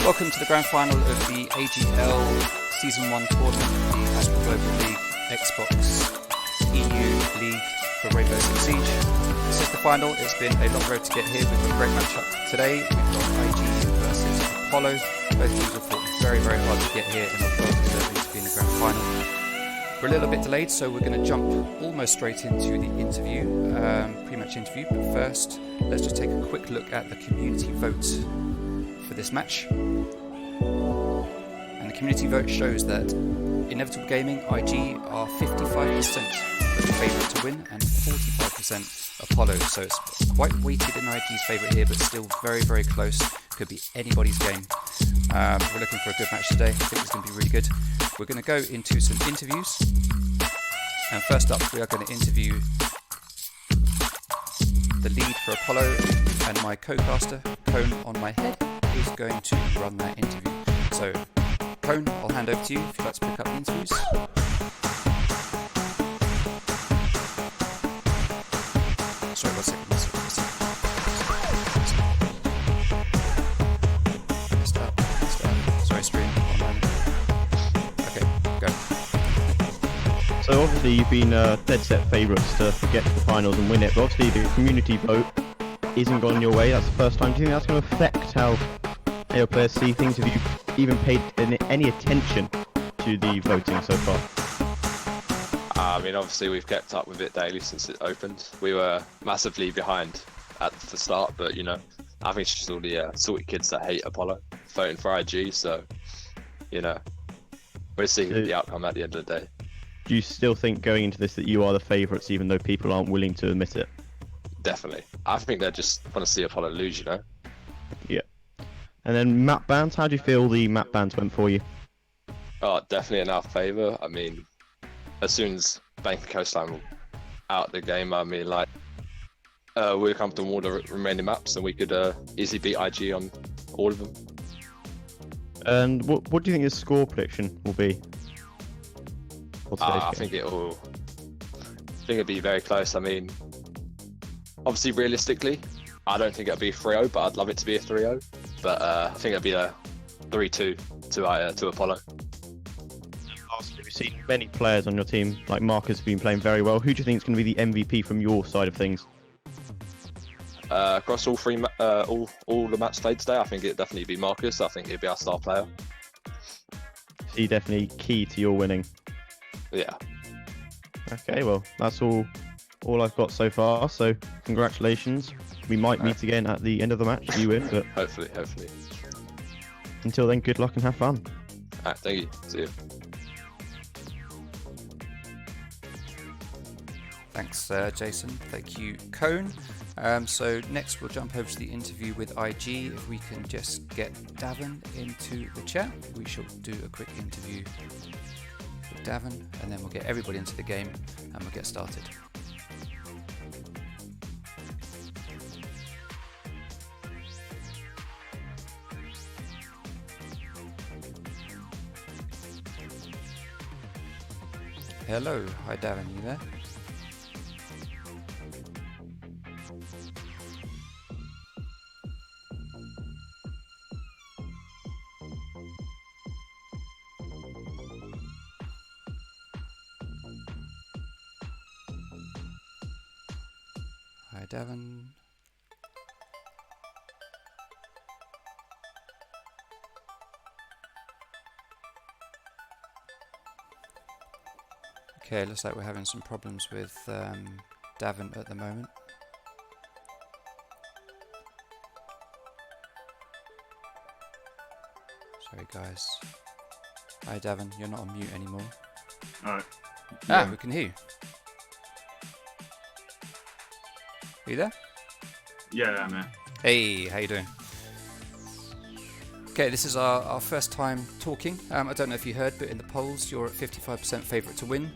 Welcome to the grand final of the AGL Season 1 tournament, the Hasbro Global League Xbox EU League for Rainbow Six Siege. This is the final. It's been a long road to get here. We've got a great matchup today. We've got IG versus Apollo. Both teams have fought very, very hard to get here and are well deserving to be in the grand final. We're a little bit delayed, so we're going to jump almost straight into the interview, pre-match interview. But first, let's just take a quick look at the community vote for this match. And the community vote shows that Inevitable Gaming, IG, are 55% the favourite to win and 45% Apollo. So it's quite weighted in IG's favourite here, but still very, very close. Could be anybody's game. We're looking for a good match today. I think it's going to be really good. We're going to go into some interviews. And first up, we are going to interview the lead for Apollo, and my co-caster, Cone on my head, is going to run that interview. So, Cone, I'll hand over to you if you'd like to pick up the interviews. Sorry, one second. Sorry, stream. Okay, go. So obviously you've been dead set favourites to get to the finals and win it, but obviously the community vote isn't gone your way. That's the first time. Do you think that's going to affect how your players see things? Have you even paid any attention to the voting so far? I mean, obviously we've kept up with it daily since it opened. We were massively behind at the start, but you know, I think it's just all the salty kids that hate Apollo voting for IG, so you know, we're seeing the outcome at the end of the day. Do you still think going into this that you are the favourites, even though people aren't willing to admit it? Definitely. I think they just want to see Apollo lose, you know? Yeah. And then map bans, how do you feel the map bans went for you? Oh, definitely in our favour. I mean, as soon as Bank and Coastline were out of the game, I mean, like, we were comfortable with all the remaining maps and we could easily beat IG on all of them. And what do you think the score prediction will be? I think it'll be very close. I mean, obviously, realistically, I don't think it'll be 3-0, but I'd love it to be a 3-0. But I think it'll be a 3-2 to Apollo. Lastly, we've seen many players on your team, like Marcus, have been playing very well. Who do you think is going to be the MVP from your side of things? Across all the maps played today, I think it'd definitely be Marcus. I think he'd be our star player. Is he definitely key to your winning? Yeah. Okay, well, that's all I've got so far. So, congratulations. We might meet again at the end of the match if you win. But hopefully. Until then, good luck and have fun. Alright, thank you. See you. Thanks, Jason. Thank you, Cone. So next we'll jump over to the interview with IG. If we can just get Davin into the chat, we shall do a quick interview with Davin, and then we'll get everybody into the game and we'll get started. Hello, hi Davin, you there? Hi Davin. Okay, looks like we're having some problems with Davin at the moment. Sorry guys. Hi Davin, you're not on mute anymore. Alright. We can hear you. Are you there? Yeah, I'm here. Hey, how you doing? Okay, this is our first time talking. I don't know if you heard, but in the polls you're at 55% favourite to win,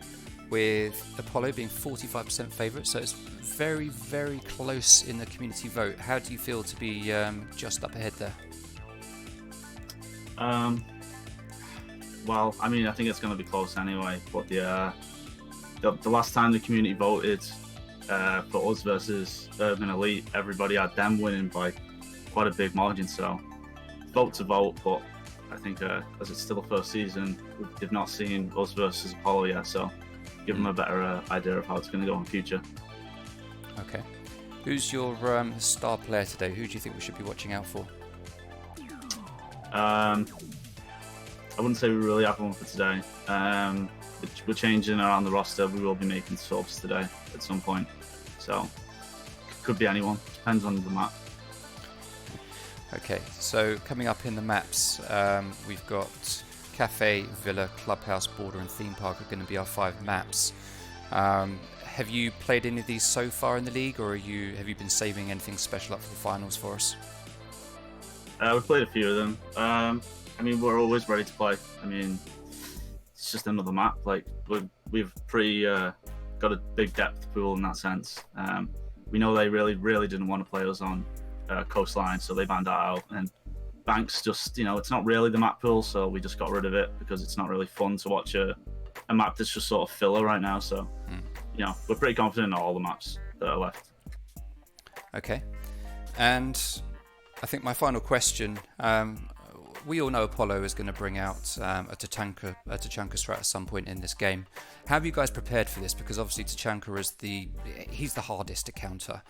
with Apollo being 45% favourite, so it's very, very close in the community vote. How do you feel to be just up ahead there? Well, I mean, I think it's going to be close anyway, but the last time the community voted for us versus Urban Elite, everybody had them winning by quite a big margin, so vote to vote, but I think as it's still the first season, they've not seen us versus Apollo yet, so give them a better idea of how it's going to go in the future. Okay. Who's your star player today? Who do you think we should be watching out for? I wouldn't say we really have one for today. We're changing around the roster. We will be making subs today at some point, so could be anyone. Depends on the map. Okay, so coming up in the maps, we've got Cafe, Villa, Clubhouse, Border and Theme Park are going to be our 5 maps. Have you played any of these so far in the league, or have you been saving anything special up for the finals for us? We've played a few of them. I mean, we're always ready to play. I mean, it's just another map. Like we've got a big depth pool in that sense. We know they really didn't want to play us on Coastline, so they banned that out. And Banks just, it's not really the map pool, so we just got rid of it because it's not really fun to watch a map that's just sort of filler right now. So, we're pretty confident in all the maps that are left. Okay, and I think my final question. We all know Apollo is going to bring out a Tachanka strat at some point in this game. How have you guys prepared for this? Because obviously Tachanka is he's the hardest to counter.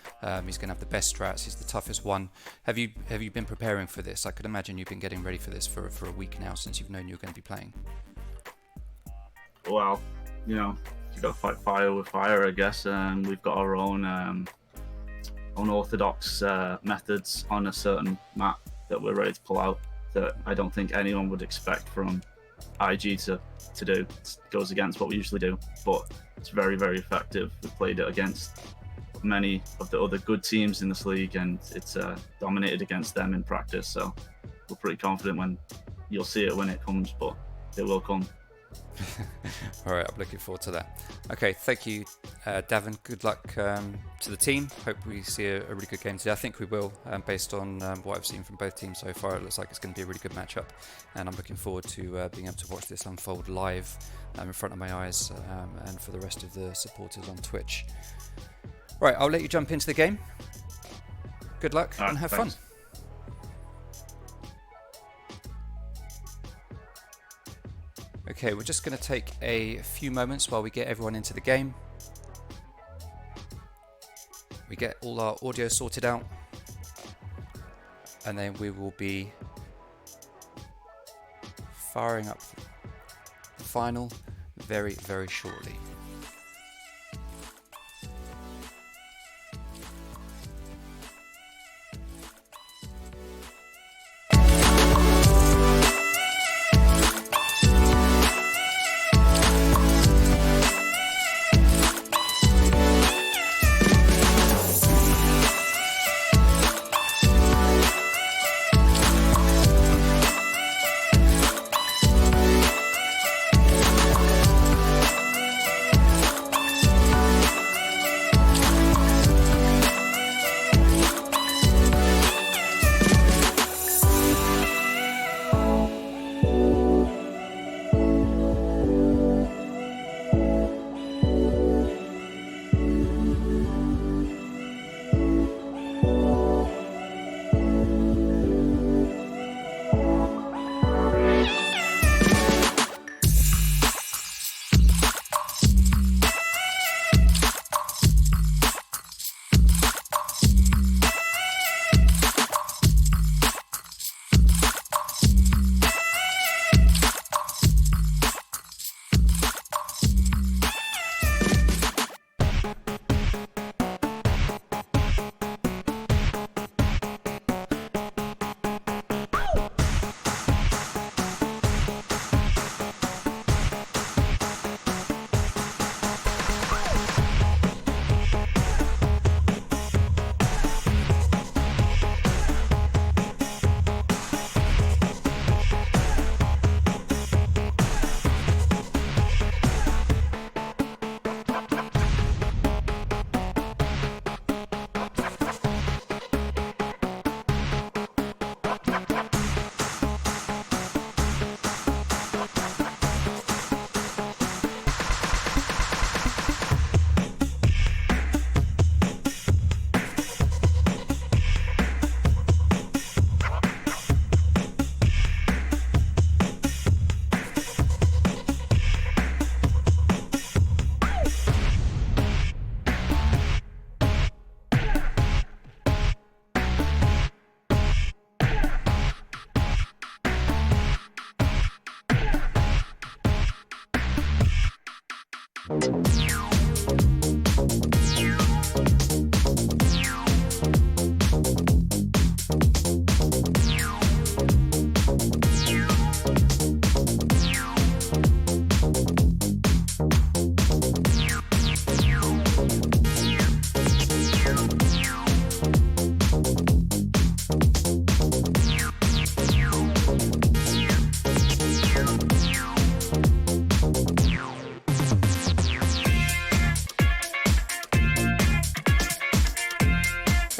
He's going to have the best strats. He's the toughest one. Have you been preparing for this? I could imagine you've been getting ready for this for a week now since you've known you're going to be playing. Well, you got to fight fire with fire, I guess. We've got our own unorthodox methods on a certain map that we're ready to pull out, that I don't think anyone would expect from IG to do. It goes against what we usually do, but it's very effective. We've played it against many of the other good teams in this league, and it's dominated against them in practice, so we're pretty confident when you'll see it when it comes, but it will come. All right, I'm looking forward to that. Okay, thank you, Davin. Good luck to the team. Hope we see a really good game today. I think we will, based on what I've seen from both teams so far. It looks like it's going to be a really good matchup, and I'm looking forward to being able to watch this unfold live in front of my eyes, and for the rest of the supporters on Twitch. Right, I'll let you jump into the game. Good luck and have fun. Okay, we're just going to take a few moments while we get everyone into the game. We get all our audio sorted out, and then we will be firing up the final very shortly.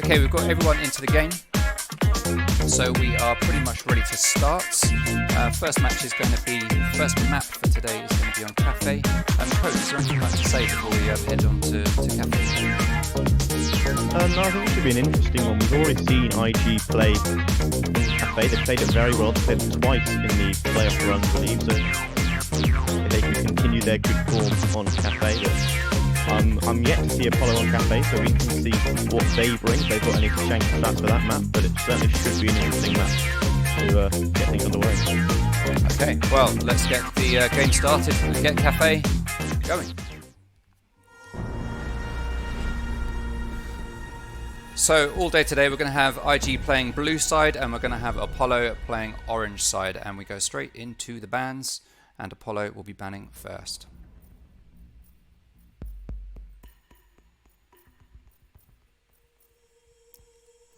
Okay, we've got everyone into the game, so we are pretty much ready to start. First match is going to be, first map for today is going to be on Cafe. Coach, is there anything you'd like to say before we head on to Cafe? No, I think it should be an interesting one. We've already seen IG play Cafe. They played it very well. They played it twice in the playoff run, I believe, so if they can continue their good form on Cafe. I'm yet to see Apollo on Cafe, so we can see what they bring. If they've got any shank stats for that map, but it certainly should be an interesting match to get things underway. Okay, well, let's get the game started and get Cafe going. So all day today we're going to have IG playing blue side and we're going to have Apollo playing orange side, and we go straight into the bans, and Apollo will be banning first.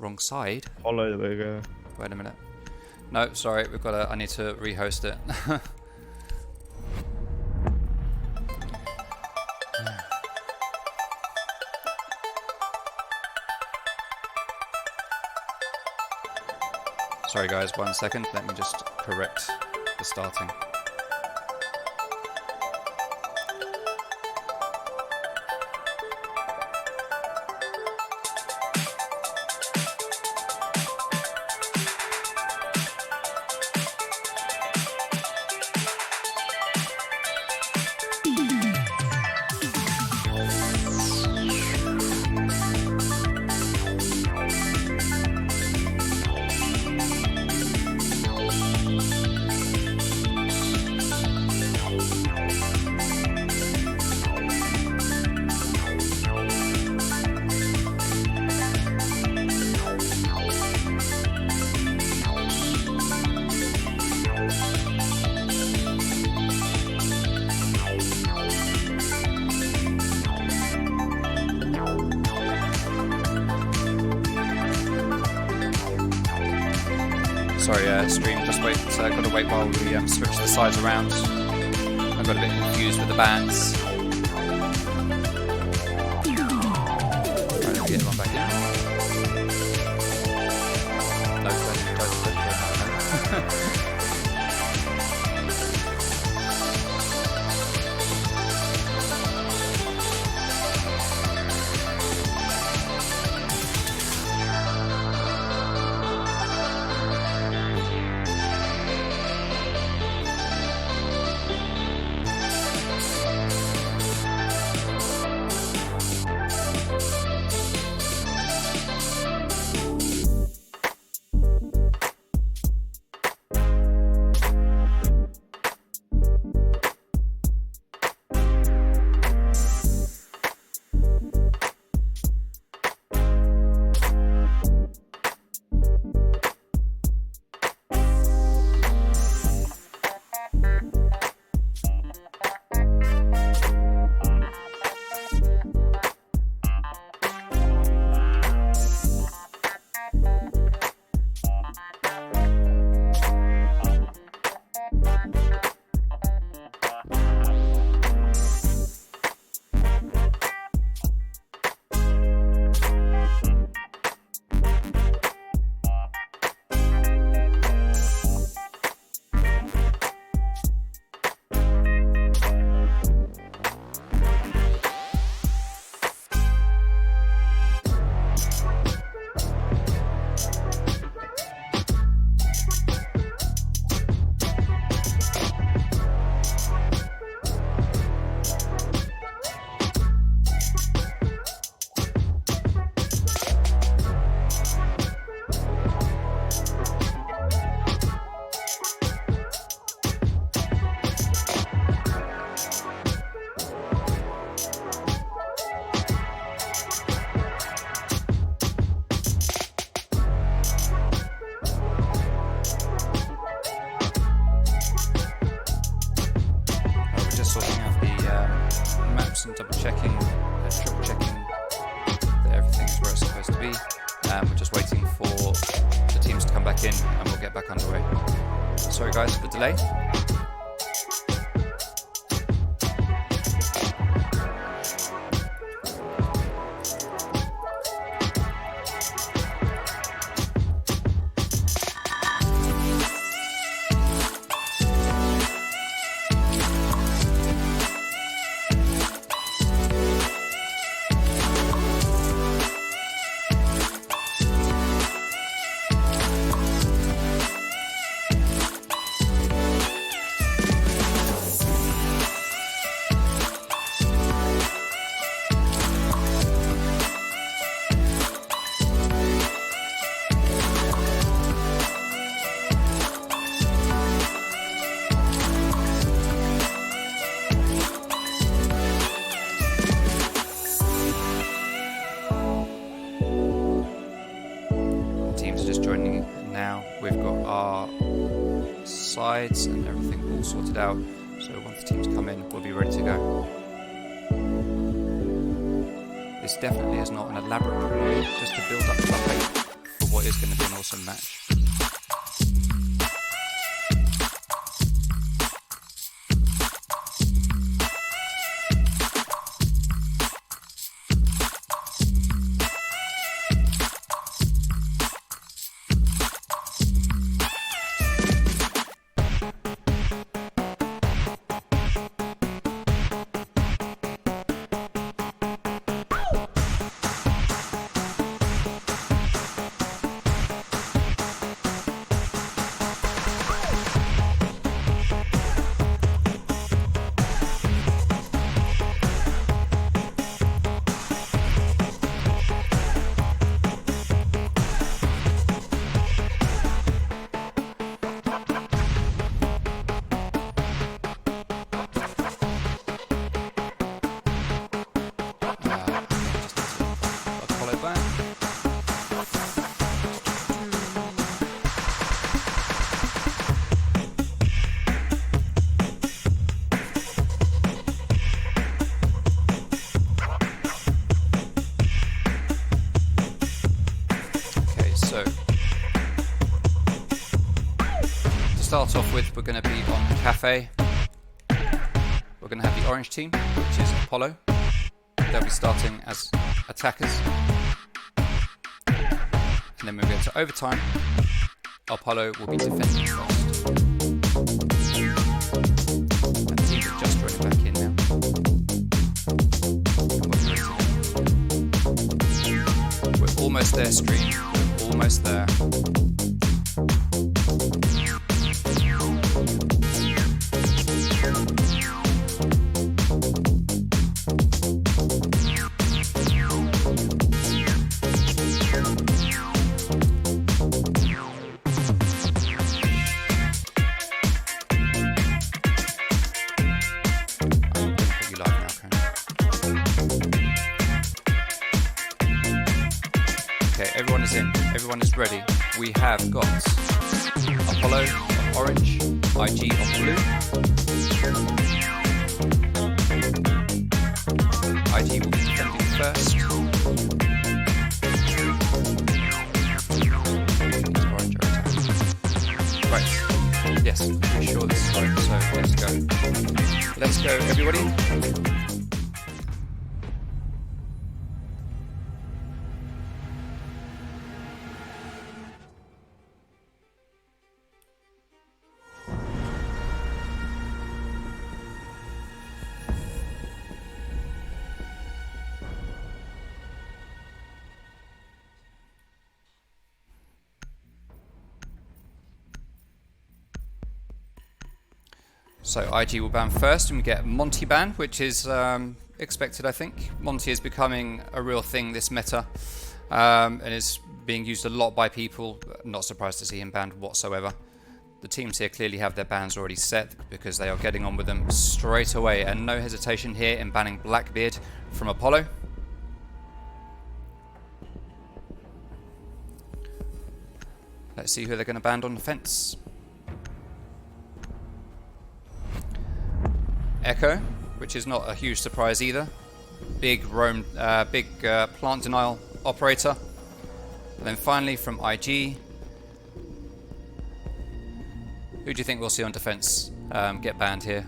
Wrong side. Apollo, there we go. Wait a minute. No, sorry, we've got to, I need to rehost it. Sorry guys, 1 second. Let me just correct the starting. Sorry, stream, just wait. I've got to wait while we switch the sides around. I got a bit confused with the bands. Right, let me get one back in. No, don't. some double checking, triple checking that everything is where it's supposed to be. We're just waiting for the teams to come back in and we'll get back underway. Sorry guys for the delay. Now we've got our sides and everything all sorted out, so once the teams come in we'll be ready to go. This definitely is not an elaborate preview, just to build up the hype for what is going to be an awesome match. Start off with, we're going to be on Cafe. We're going to have the orange team, which is Apollo. They'll be starting as attackers. And then when we get to overtime, Apollo will be defending first. And the teams are just running back in now. We're almost there, stream. We're almost there. Everyone is in, everyone is ready. We have got Apollo on orange, IG on blue. IG will be defending first. Orange are attacking. Right, yes, pretty sure this is right, so let's go. Let's go, everybody. So IG will ban first, and we get Monty ban, which is expected, I think. Monty is becoming a real thing this meta, and is being used a lot by people. Not surprised to see him banned whatsoever. The teams here clearly have their bans already set because they are getting on with them straight away, and no hesitation here in banning Blackbeard from Apollo. Let's see who they're going to ban on the fence. Echo which is not a huge surprise either. Big plant denial operator. And then finally from IG, who do you think we'll see on defense get banned here?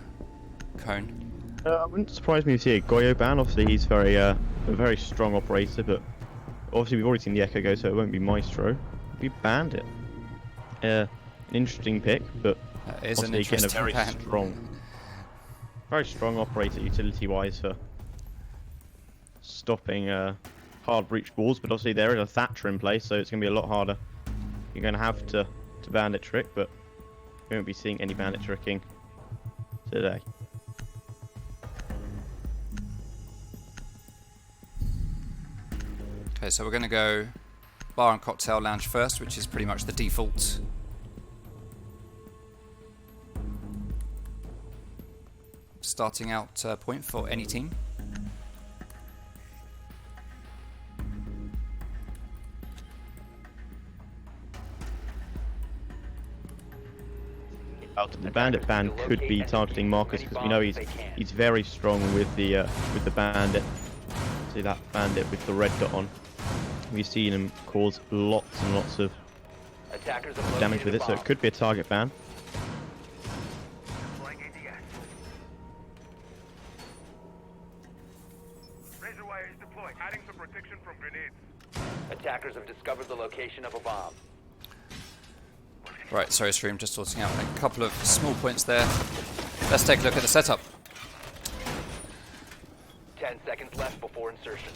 Cone. It wouldn't surprise me to see a Goyo ban. Obviously, he's a very strong operator, but obviously we've already seen the Echo go, so it won't be Maestro. We banned it. An interesting pick, but That is an obviously interesting again a very strong operator utility-wise for stopping hard breach balls. But obviously there is a Thatcher in place, so it's going to be a lot harder. You're going to have to bandit trick, but we won't be seeing any bandit tricking today. Okay, so we're going to go bar and cocktail lounge first, which is pretty much the default. Starting out point for any team. The bandit ban could be targeting Marcus because we know he's very strong with the bandit. See that bandit with the red dot on. We've seen him cause lots and lots of damage with it, so it could be a target ban. Attackers have discovered the location of a bomb. Right, sorry stream, just sorting out a couple of small points there. Let's take a look at the setup. 10 seconds left before insertion.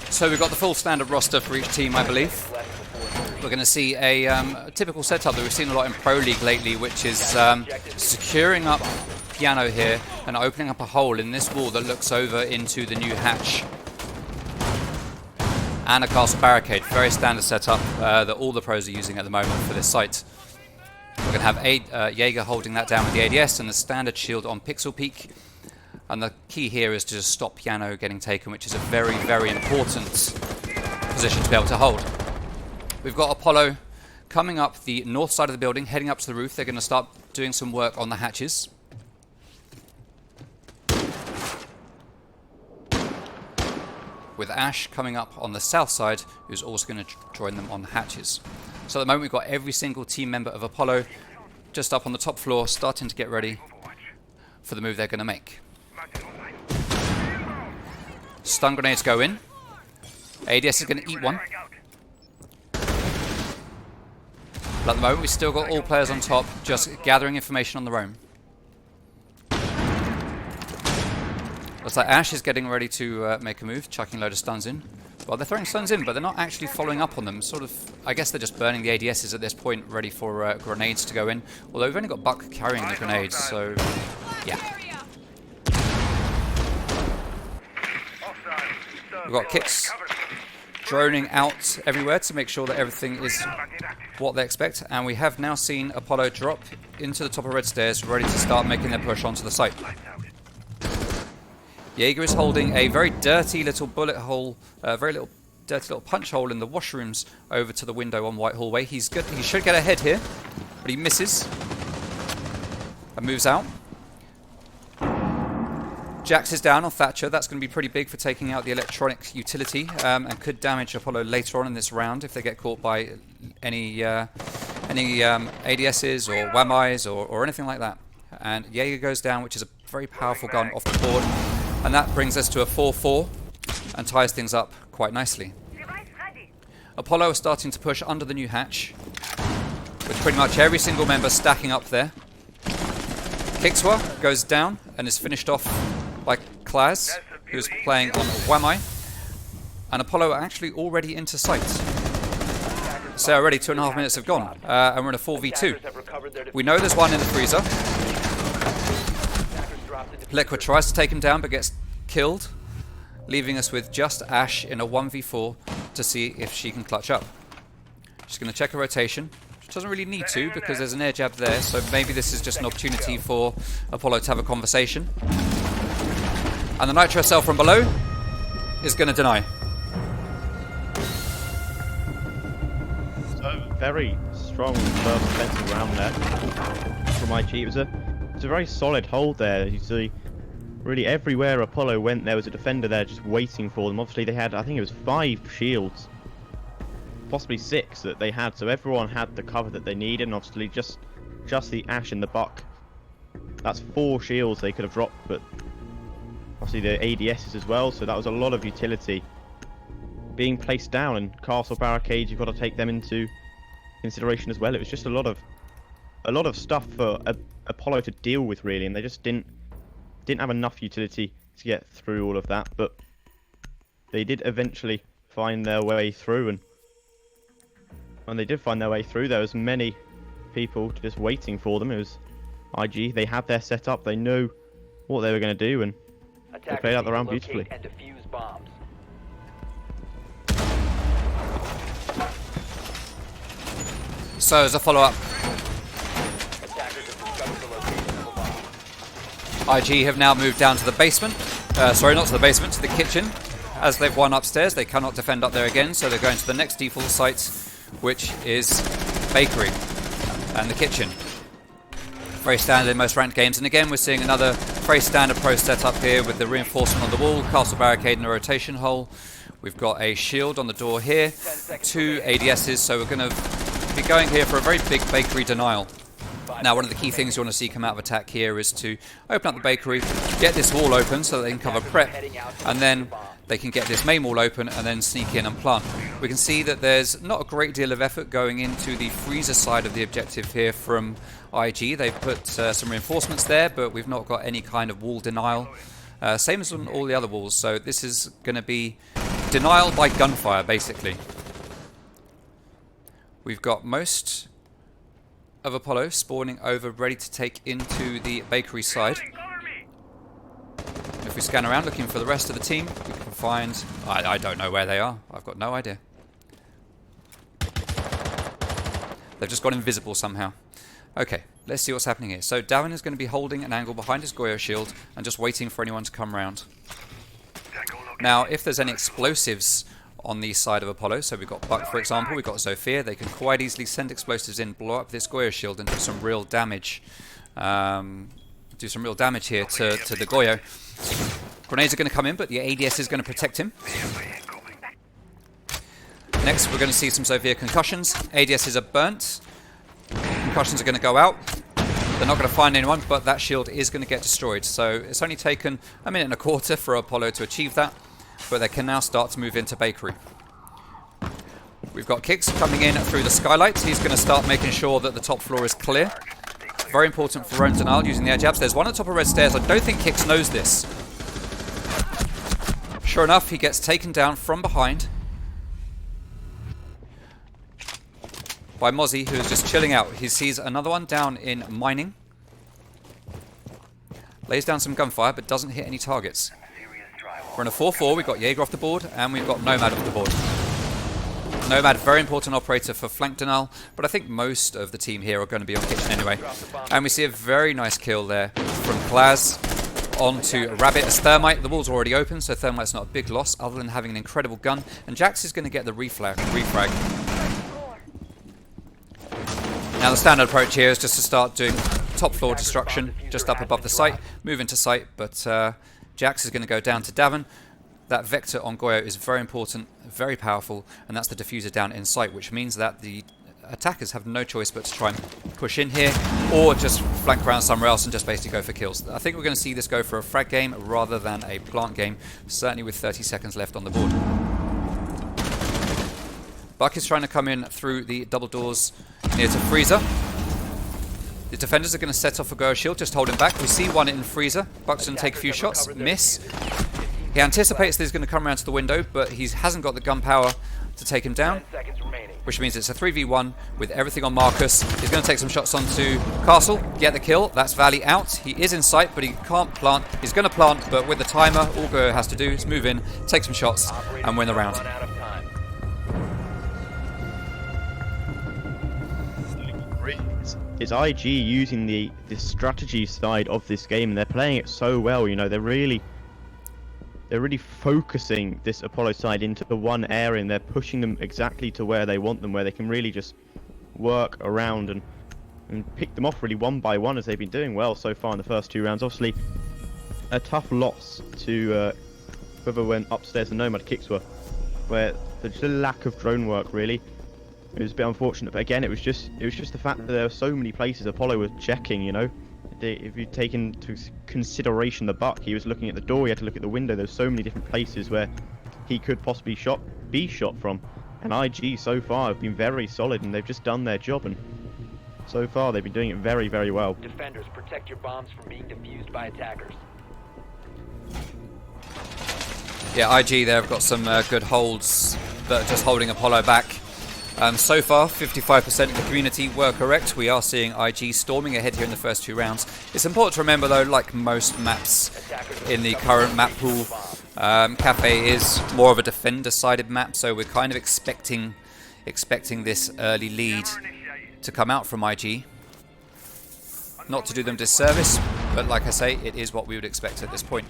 So we've got the full standard roster for each team, I believe. We're going to see a typical setup that we've seen a lot in Pro League lately, which is securing up Piano here and opening up a hole in this wall that looks over into the new hatch. And a castle barricade, very standard setup that all the pros are using at the moment for this site. We're going to have Jaeger holding that down with the ADS and the standard shield on Pixel Peak. And the key here is to just stop Piano getting taken, which is a very, very important position to be able to hold. We've got Apollo coming up the north side of the building, heading up to the roof. They're going to start doing some work on the hatches. With Ash coming up on the south side, who's also going to join them on the hatches. So at the moment we've got every single team member of Apollo just up on the top floor, starting to get ready for the move they're going to make. Stun grenades go in. ADS is going to eat one. But at the moment we've still got all players on top, just gathering information on their own. Looks like Ash is getting ready to make a move, chucking a load of stuns in. Well, they're throwing stuns in, but they're not actually following up on them. Sort of, I guess they're just burning the ADSs at this point, ready for grenades to go in. Although we've only got Buck carrying the grenades, so yeah. We've got kicks droning out everywhere to make sure that everything is what they expect. And we have now seen Apollo drop into the top of red stairs, ready to start making their push onto the site. Jaeger is holding a very dirty little bullet hole, dirty little punch hole in the washrooms over to the window on White Hallway. He's good. He should get ahead here, but he misses and moves out. Jax is down on Thatcher. That's going to be pretty big for taking out the electronic utility and could damage Apollo later on in this round if they get caught by any ADSs or WAMIs or anything like that. And Jaeger goes down, which is a very powerful gun off the board. And that brings us to a 4-4 and ties things up quite nicely. Apollo is starting to push under the new hatch, with pretty much every single member stacking up there. Kixwa goes down and is finished off by Klaz, who's playing on Wamai. And Apollo are actually already into sight. So already 2.5 minutes have gone, and we're in a 4v2. We know there's one in the freezer. Liquid tries to take him down but gets killed, leaving us with just Ash in a 1v4 to see if she can clutch up. She's going to check her rotation. She doesn't really need to because there's an air jab there, so maybe this is just an opportunity for Apollo to have a conversation. And the Nitro cell from below is going to deny. So very strong first defensive round there from IG. It was a very solid hold there. You see really everywhere Apollo went, there was a defender there just waiting for them. Obviously, they had, I think it was 5 shields, possibly 6 that they had, so everyone had the cover that they needed, and obviously just the Ash and the Buck. That's 4 shields they could have dropped, but obviously the ADSs as well, so that was a lot of utility being placed down, and castle barricades, you've got to take them into consideration as well. It was just a lot of stuff for Apollo to deal with, really, and they just didn't have enough utility to get through all of that, but they did eventually find their way through, and when they did find their way through, there was many people just waiting for them. It was IG, they had their setup, they knew what they were going to do, and they played out the round beautifully. And defuse bombs. So as a follow-up, Attackers have discovered the location of a bomb. IG have now moved down to the basement. Sorry, not to the basement, to the kitchen. As they've won upstairs, they cannot defend up there again, so they're going to the next default site, which is bakery and the kitchen. Very standard in most ranked games, and again we're seeing another very standard pro setup here with the reinforcement on the wall, castle barricade and a rotation hole. We've got a shield on the door here, 2 ADSs, so we're going to be going here for a very big bakery denial. Now, one of the key things you want to see come out of attack here is to open up the bakery, get this wall open so that they can cover prep, and then they can get this main wall open and then sneak in and plant. We can see that there's not a great deal of effort going into the freezer side of the objective here from IG. They've put some reinforcements there, but we've not got any kind of wall denial. Same as on all the other walls, so this is going to be denial by gunfire, basically. We've got most of Apollo spawning over, ready to take into the bakery side. If we scan around looking for the rest of the team, we can find... I don't know where they are. I've got no idea. They've just gone invisible somehow. Okay, let's see what's happening here. So Davin is going to be holding an angle behind his Goyo shield and just waiting for anyone to come round. Now, if there's any explosives on the side of Apollo, so we've got Buck, for example, we've got Zofia, they can quite easily send explosives in, blow up this Goyo shield and do some real damage. Do some real damage here to the Goyo. Grenades are going to come in, but the ADS is going to protect him. Next, we're going to see some Zofia concussions. ADSs are burnt. Concussions are going to go out. They're not going to find anyone, but that shield is going to get destroyed. So it's only taken a minute and a quarter for Apollo to achieve that, but they can now start to move into bakery. We've got Kicks coming in through the skylight. He's going to start making sure that the top floor is clear. Very important for Roan Denial using the air jabs. There's one at the top of red stairs. I don't think Kicks knows this. Sure enough, he gets taken down from behind by Mozzie, who is just chilling out. He sees another one down in mining. Lays down some gunfire, but doesn't hit any targets. We're in a 4-4. We've got Jaeger off the board, and we've got Nomad off the board. Nomad, very important operator for flank denial, but I think most of the team here are going to be on kitchen anyway. And we see a very nice kill there from Klaz onto Rabbit as Thermite. The wall's already open, so Thermite's not a big loss, other than having an incredible gun. And Jax is going to get the refrag. Now the standard approach here is just to start doing top floor destruction, just up above the site, move into site, but Jax is going to go down to Davin. That vector on Goyo is very important, very powerful, and that's the diffuser down in sight, which means that the attackers have no choice but to try and push in here, or just flank around somewhere else and just basically go for kills. I think we're going to see this go for a frag game rather than a plant game, certainly with 30 seconds left on the board. Buck is trying to come in through the double doors near to Freezer. The defenders are going to set off a Goyo shield, just hold him back. We see one in Freezer. Buck's going to take a few shots, miss. He anticipates that he's going to come around to the window, but he hasn't got the gun power to take him down, which means it's a 3v1 with everything on Marcus. He's going to take some shots onto Castle, get the kill. That's Valley out. He is in sight, but he can't plant. He's going to plant, but with the timer, all Goyo has to do is move in, take some shots, and win the round. It's IG using the strategy side of this game, and they're playing it so well. You know, they're really focusing this Apollo side into the one area, and they're pushing them exactly to where they want them, where they can really just work around and pick them off really one by one, as they've been doing well so far in the first 2 rounds. Obviously, a tough loss to whoever went upstairs the Nomad kicks were, where there's just a lack of drone work really. It was a bit unfortunate, but again, it was just the fact that there were so many places Apollo was checking. You know, if you take into consideration the buck, he was looking at the door, he had to look at the window. There's so many different places where he could possibly be shot from. And IG so far have been very solid, and they've just done their job. And so far, they've been doing it very, very well. Defenders, protect your bombs from being defused by attackers. Yeah, IG there have got some good holds that are just holding Apollo back. So far, 55% of the community were correct. We are seeing IG storming ahead here in the first 2 rounds. It's important to remember, though, like most maps in the current map pool, Cafe is more of a defender-sided map, so we're kind of expecting this early lead to come out from IG. Not to do them disservice, but like I say, it is what we would expect at this point.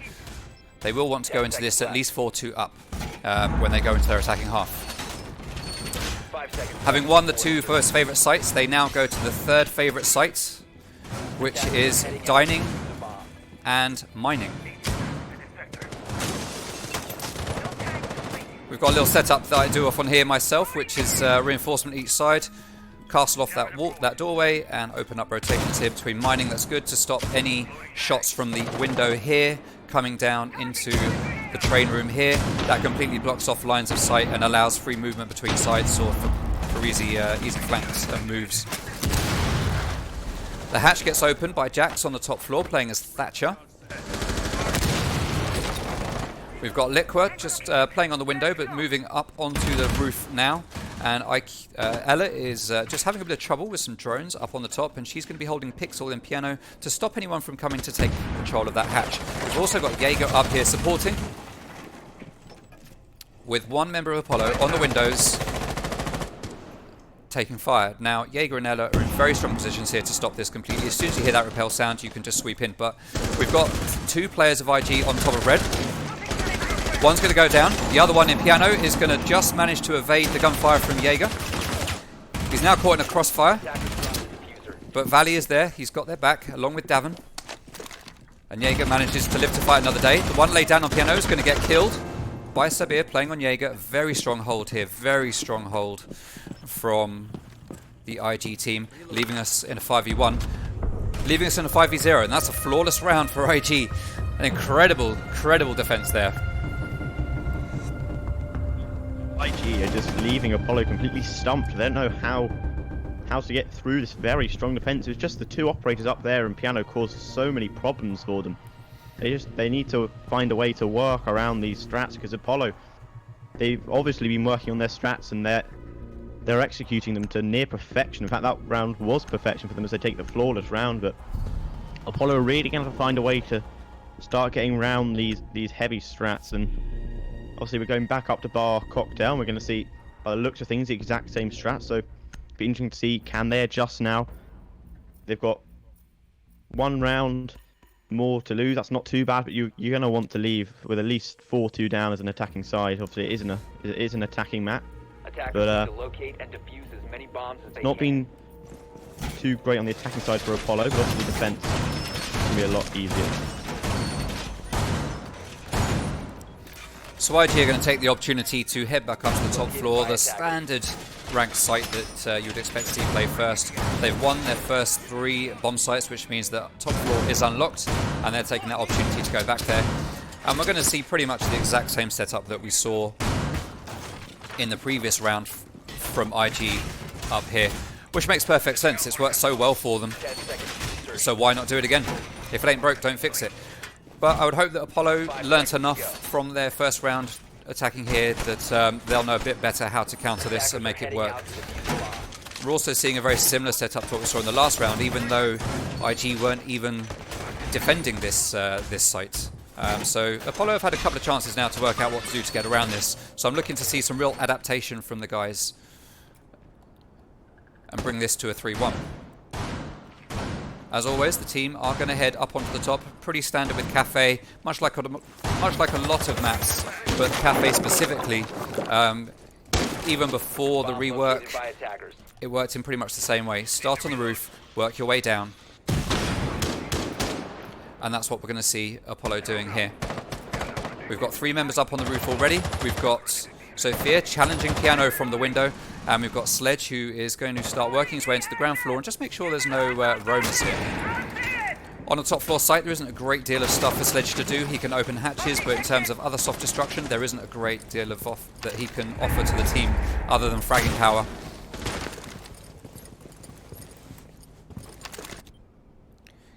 They will want to go into this at least 4-2 up when they go into their attacking half. Having won the 2 first favourite sites, they now go to the 3rd favourite site, which is dining and mining. We've got a little setup that I do off on here myself, which is reinforcement each side. Castle off that doorway and open up rotations here between mining. That's good to stop any shots from the window here coming down into the train room here. That completely blocks off lines of sight and allows free movement between sides or for easy flanks and moves. The hatch gets opened by Jax on the top floor playing as Thatcher. We've got Liqua just playing on the window but moving up onto the roof now. And Ella is just having a bit of trouble with some drones up on the top, and she's going to be holding Pixel and Piano to stop anyone from coming to take control of that hatch. We've also got Jaeger up here supporting, with 1 member of Apollo on the windows taking fire. Now, Jaeger and Ella are in very strong positions here to stop this completely. As soon as you hear that rappel sound, you can just sweep in. But we've got 2 players of IG on top of red. One's going to go down. The other one in Piano is going to just manage to evade the gunfire from Jaeger. He's now caught in a crossfire. But Valley is there. He's got their back, along with Davin. And Jaeger manages to live to fight another day. The one laid down on Piano is going to get killed by Sabir, playing on Jaeger. Very strong hold here. Very strong hold from the IG team, leaving us in a 5v1. Leaving us in a 5v0. And that's a flawless round for IG. An incredible defense there. IG are just leaving Apollo completely stumped. They don't know how to get through this very strong defense. It's just the 2 operators up there, and Piano caused so many problems for them. They need to find a way to work around these strats, because Apollo, they've obviously been working on their strats and they're executing them to near perfection. In fact, that round was perfection for them as they take the flawless round. But Apollo are really going to have to find a way to start getting around these heavy strats. And obviously we're going back up to bar cocktail, and we're going to see, by the looks of things, the exact same strat. So it'll be interesting to see, can they adjust now? They've got 1 round more to lose. That's not too bad, but you're going to want to leave with at least 4-2 down as an attacking side. Obviously it is an attacking map, but it's not been too great on the attacking side for Apollo, but obviously defense can be a lot easier. So IG are going to take the opportunity to head back up to the top floor, the standard ranked site that you would expect to see play first. They've won their first 3 bomb sites, which means that top floor is unlocked, and they're taking that opportunity to go back there. And we're going to see pretty much the exact same setup that we saw in the previous round from IG up here, which makes perfect sense. It's worked so well for them, so why not do it again? If it ain't broke, don't fix it. But I would hope that Apollo learnt enough from their first round attacking here that they'll know a bit better how to counter this and make it work. We're also seeing a very similar setup to what we saw in the last round, even though IG weren't even defending this site. So Apollo have had a couple of chances now to work out what to do to get around this. So I'm looking to see some real adaptation from the guys and bring this to a 3-1. As always, the team are going to head up onto the top. Pretty standard with Cafe, much like a lot of maps, but Cafe specifically, even before the rework, it worked in pretty much the same way. Start on the roof, work your way down. And that's what we're going to see Apollo doing here. We've got 3 members up on the roof already. We've got Sophia challenging Piano from the window. And we've got Sledge, who is going to start working his way into the ground floor and just make sure there's no roamers here. On the top floor site, there isn't a great deal of stuff for Sledge to do. He can open hatches, but in terms of other soft destruction, there isn't a great deal of that he can offer to the team other than fragging power.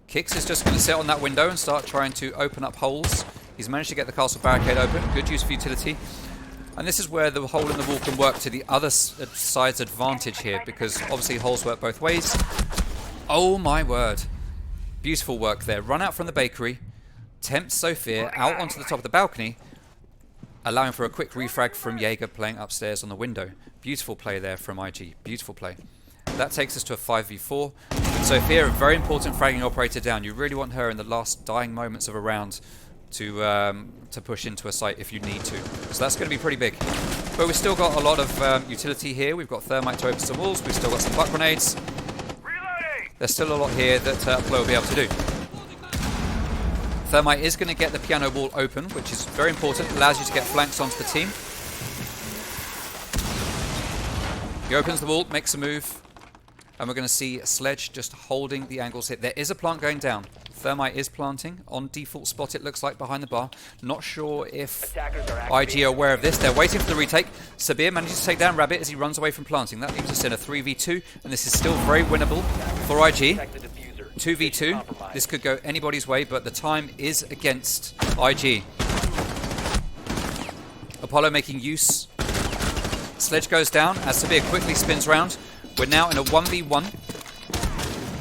Kix is just going to sit on that window and start trying to open up holes. He's managed to get the castle barricade open. Good use of utility. And this is where the hole in the wall can work to the other side's advantage here, because obviously holes work both ways. Oh my word. Beautiful work there. Run out from the bakery, tempt Sophia out onto the top of the balcony, allowing for a quick refrag from Jaeger playing upstairs on the window. Beautiful play there from IG. Beautiful play. That takes us to a 5v4. Sophia, a very important fragging operator down. You really want her in the last dying moments of a round to push into a site if you need to. So that's going to be pretty big. But we've still got a lot of utility here. We've got thermite to open some walls. We've still got some butt grenades. There's still a lot here that Apollo will be able to do. Thermite is going to get the piano wall open, which is very important. Allows you to get flanks onto the team. He opens the wall, makes a move. And we're going to see Sledge just holding the angles here. There is a plant going down. Thermite is planting on default spot, it looks like, behind the bar. Not sure if IG are aware of this. They're waiting for the retake. Sabir manages to take down Rabbit as he runs away from planting. That leaves us in a 3v2, and this is still very winnable for IG. 2v2. This could go anybody's way, but the time is against IG. Apollo making use. Sledge goes down as Sabir quickly spins round. We're now in a 1v1.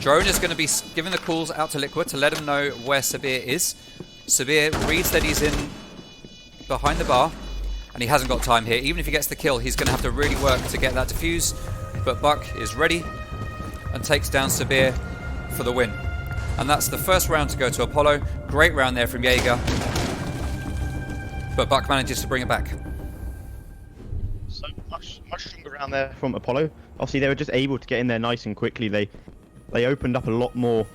Drone is going to be giving the calls out to Liquid to let him know where Sabir is. Sabir reads that he's in behind the bar, and he hasn't got time here. Even if he gets the kill, he's going to have to really work to get that defuse. But Buck is ready and takes down Sabir for the win. And that's the first round to go to Apollo. Great round there from Jaeger. But Buck manages to bring it back. So much stronger round there from Apollo. Obviously, they were just able to get in there nice and quickly. They opened up a lot more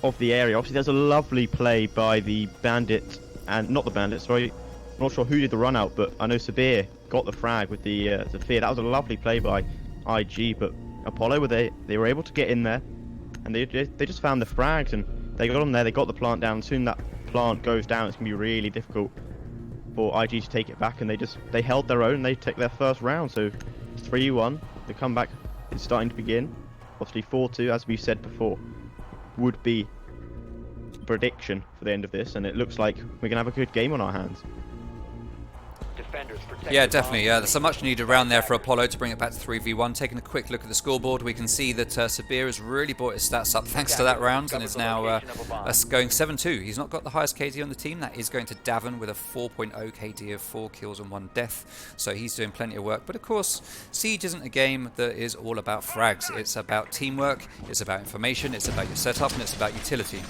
of the area. Obviously, there's a lovely play by the bandit, and not the bandit, sorry. I'm not sure who did the run out, but I know Sabir got the frag with the fear. That was a lovely play by IG, but Apollo, they were able to get in there, and they just found the frags, and they got them there. They got the plant down. Soon that plant goes down, it's gonna be really difficult for IG to take it back, and they held their own. They took their first round, so 3-1. The comeback is starting to begin. Obviously 4-2, as we said before, would be prediction for the end of this, and it looks like we're gonna have a good game on our hands. Yeah, definitely. There's so much needed around there for Apollo to bring it back to 3v1. Taking a quick look at the scoreboard, we can see that Sabir has really brought his stats up thanks to that round, and is now going 7-2. He's not got the highest KD on the team. That is going to Davin with a 4.0 KD of 4 kills and 1 death. So he's doing plenty of work. But of course, Siege isn't a game that is all about frags. It's about teamwork, it's about information, it's about your setup, and it's about utility.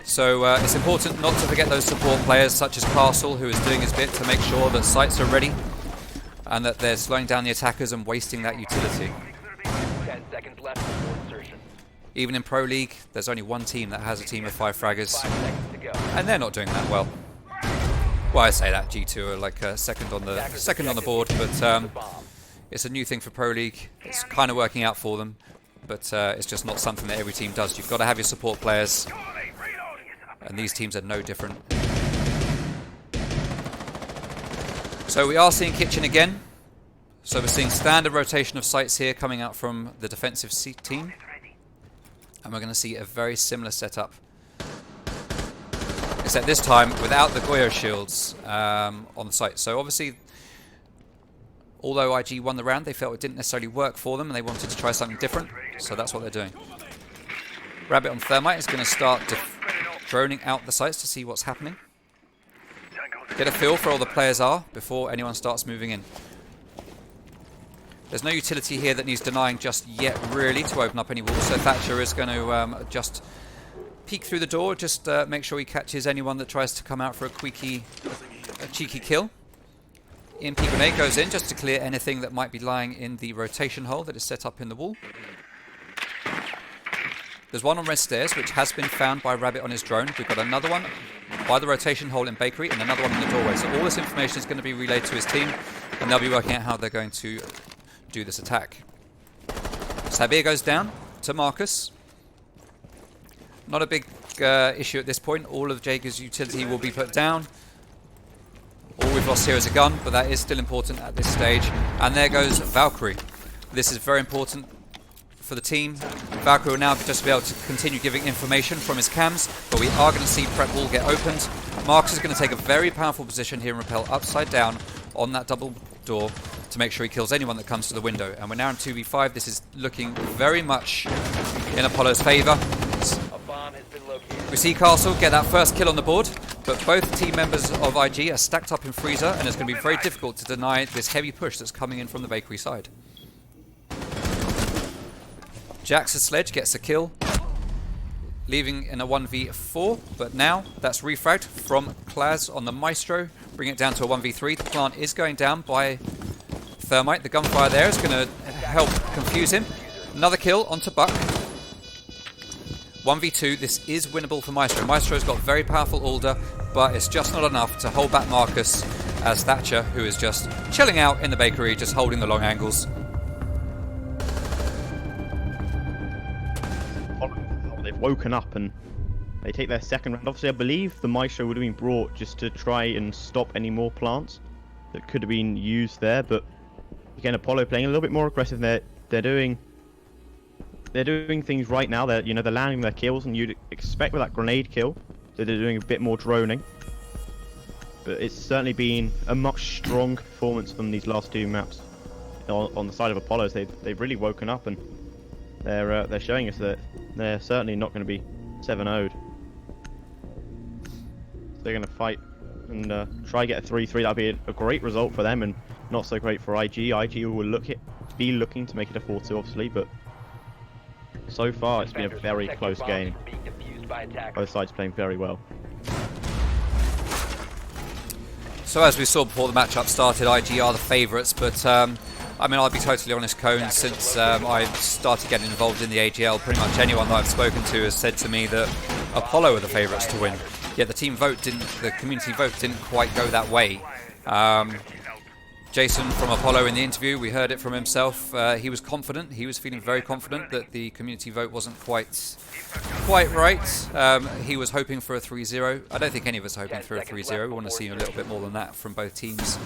So it's important not to forget those support players such as Castle, who is doing his bit to make sure that sites are ready and that they're slowing down the attackers and wasting that utility. 10 seconds left before insertion. Even in Pro League, there's only one team that has a team of 5 fraggers, 5 seconds to go. and they're not doing that well. Well, I say that G2 are like second on the board, but it's a new thing for Pro League. It's kind of working out for them, but it's just not something that every team does. You've got to have your support players. And these teams are no different. So we are seeing Kitchen again. So we're seeing standard rotation of sites here coming out from the defensive team. And we're going to see a very similar setup. Except this time without the Goyo shields on the site. So obviously, although IG won the round, they felt it didn't necessarily work for them and they wanted to try something different. So that's what they're doing. Rabbit on Thermite is going to start droning out the sites to see what's happening. Get a feel for all the players are before anyone starts moving in. There's no utility here that needs denying just yet, really, to open up any walls. So Thatcher is going to just peek through the door, just make sure he catches anyone that tries to come out for a cheeky kill. EMP grenade goes in just to clear anything that might be lying in the rotation hole that is set up in the wall. There's one on red stairs, which has been found by Rabbit on his drone. We've got another one by the rotation hole in bakery, and another one in the doorway. So all this information is going to be relayed to his team, and they'll be working out how they're going to do this attack. Sabir goes down to Marcus. Not a big issue at this point. All of Jaeger's utility will be put down. All we've lost here is a gun, but that is still important at this stage. And there goes Valkyrie. This is very important for the team. Valkyrie will now just be able to continue giving information from his cams, but we are going to see prep wall get opened. Marcus is going to take a very powerful position here and rappel upside down on that double door to make sure he kills anyone that comes to the window. And we're now in 2v5. This is looking very much in Apollo's favour. A bomb has been located. We see Castle get that first kill on the board, but both team members of IG are stacked up in freezer, and it's going to be very difficult to deny this heavy push that's coming in from the bakery side. Jax's sledge gets a kill, leaving in a 1v4, but now that's refragged from Klaz on the Maestro, bring it down to a 1v3. The plant is going down by Thermite. The gunfire there is going to help confuse him. Another kill onto Buck. 1v2, this is winnable for Maestro. Maestro's got very powerful Alder, but it's just not enough to hold back Marcus as Thatcher, who is just chilling out in the bakery, just holding the long angles. They've woken up and they take their second round. Obviously, I believe the Maestro would have been brought just to try and stop any more plants that could have been used there. But again, Apollo playing a little bit more aggressive. They're doing things right now. They're landing their kills, and you'd expect with that grenade kill that they're doing a bit more droning. But it's certainly been a much stronger performance from these last two maps on the side of Apollo's. They've really woken up, and they're showing us that they're certainly not going to be 7-0'd. They're going to fight and try get a 3-3. That'd be a great result for them, and not so great for IG. IG will be looking to make it a 4-2, obviously, but so far it's been a very close game. Both sides playing very well. So as we saw before the matchup started, IG are the favourites, but I mean, I'll be totally honest, Cone, since I started getting involved in the AGL, pretty much anyone that I've spoken to has said to me that Apollo are the favourites to win. Yet the community vote didn't quite go that way. Jason from Apollo in the interview, we heard it from himself. He was confident. He was feeling very confident that the community vote wasn't quite right. He was hoping for a 3-0. I don't think any of us are hoping for a 3-0. We want to see a little bit more than that from both teams.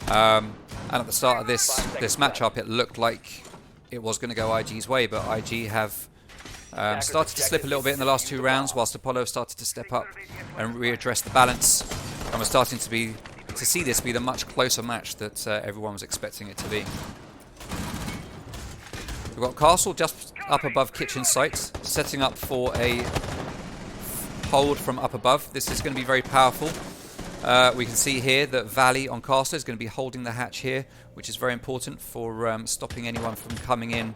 And at the start of this matchup, it looked like it was going to go IG's way, but IG have started to slip a little bit in the last two rounds, whilst Apollo have started to step up and readdress the balance. And we're starting to see this be the much closer match that everyone was expecting it to be. We've got Castle just up above kitchen site, setting up for a hold from up above. This is going to be very powerful. We can see here that Valley on Castle is going to be holding the hatch here, which is very important for stopping anyone from coming in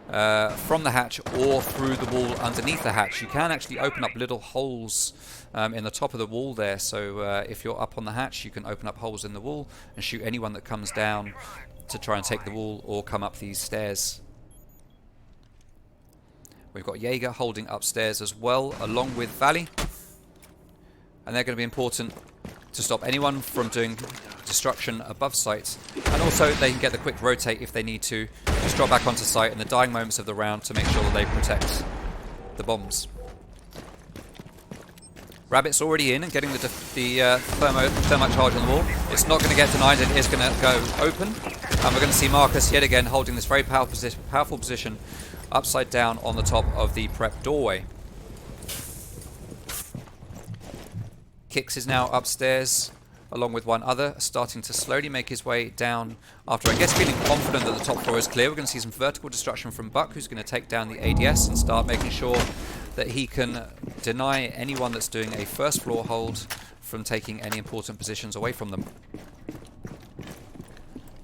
from the hatch or through the wall underneath the hatch. You can actually open up little holes in the top of the wall there, so if you're up on the hatch you can open up holes in the wall and shoot anyone that comes down to try and take the wall or come up these stairs. We've got Jaeger holding upstairs as well, along with Valley, and they're going to be important to stop anyone from doing destruction above site, and also they can get the quick rotate if they need to, just drop back onto site in the dying moments of the round to make sure that they protect the bombs. Rabbit's already in and getting the thermite charge on the wall. It's not going to get denied, it is going to go open, and we're going to see Marcus yet again holding this very powerful position upside down on the top of the prep doorway. Kix is now upstairs along with one other, starting to slowly make his way down after, I guess, feeling confident that the top floor is clear. We're going to see some vertical destruction from Buck, who's going to take down the ADS and start making sure that he can deny anyone that's doing a first floor hold from taking any important positions away from them.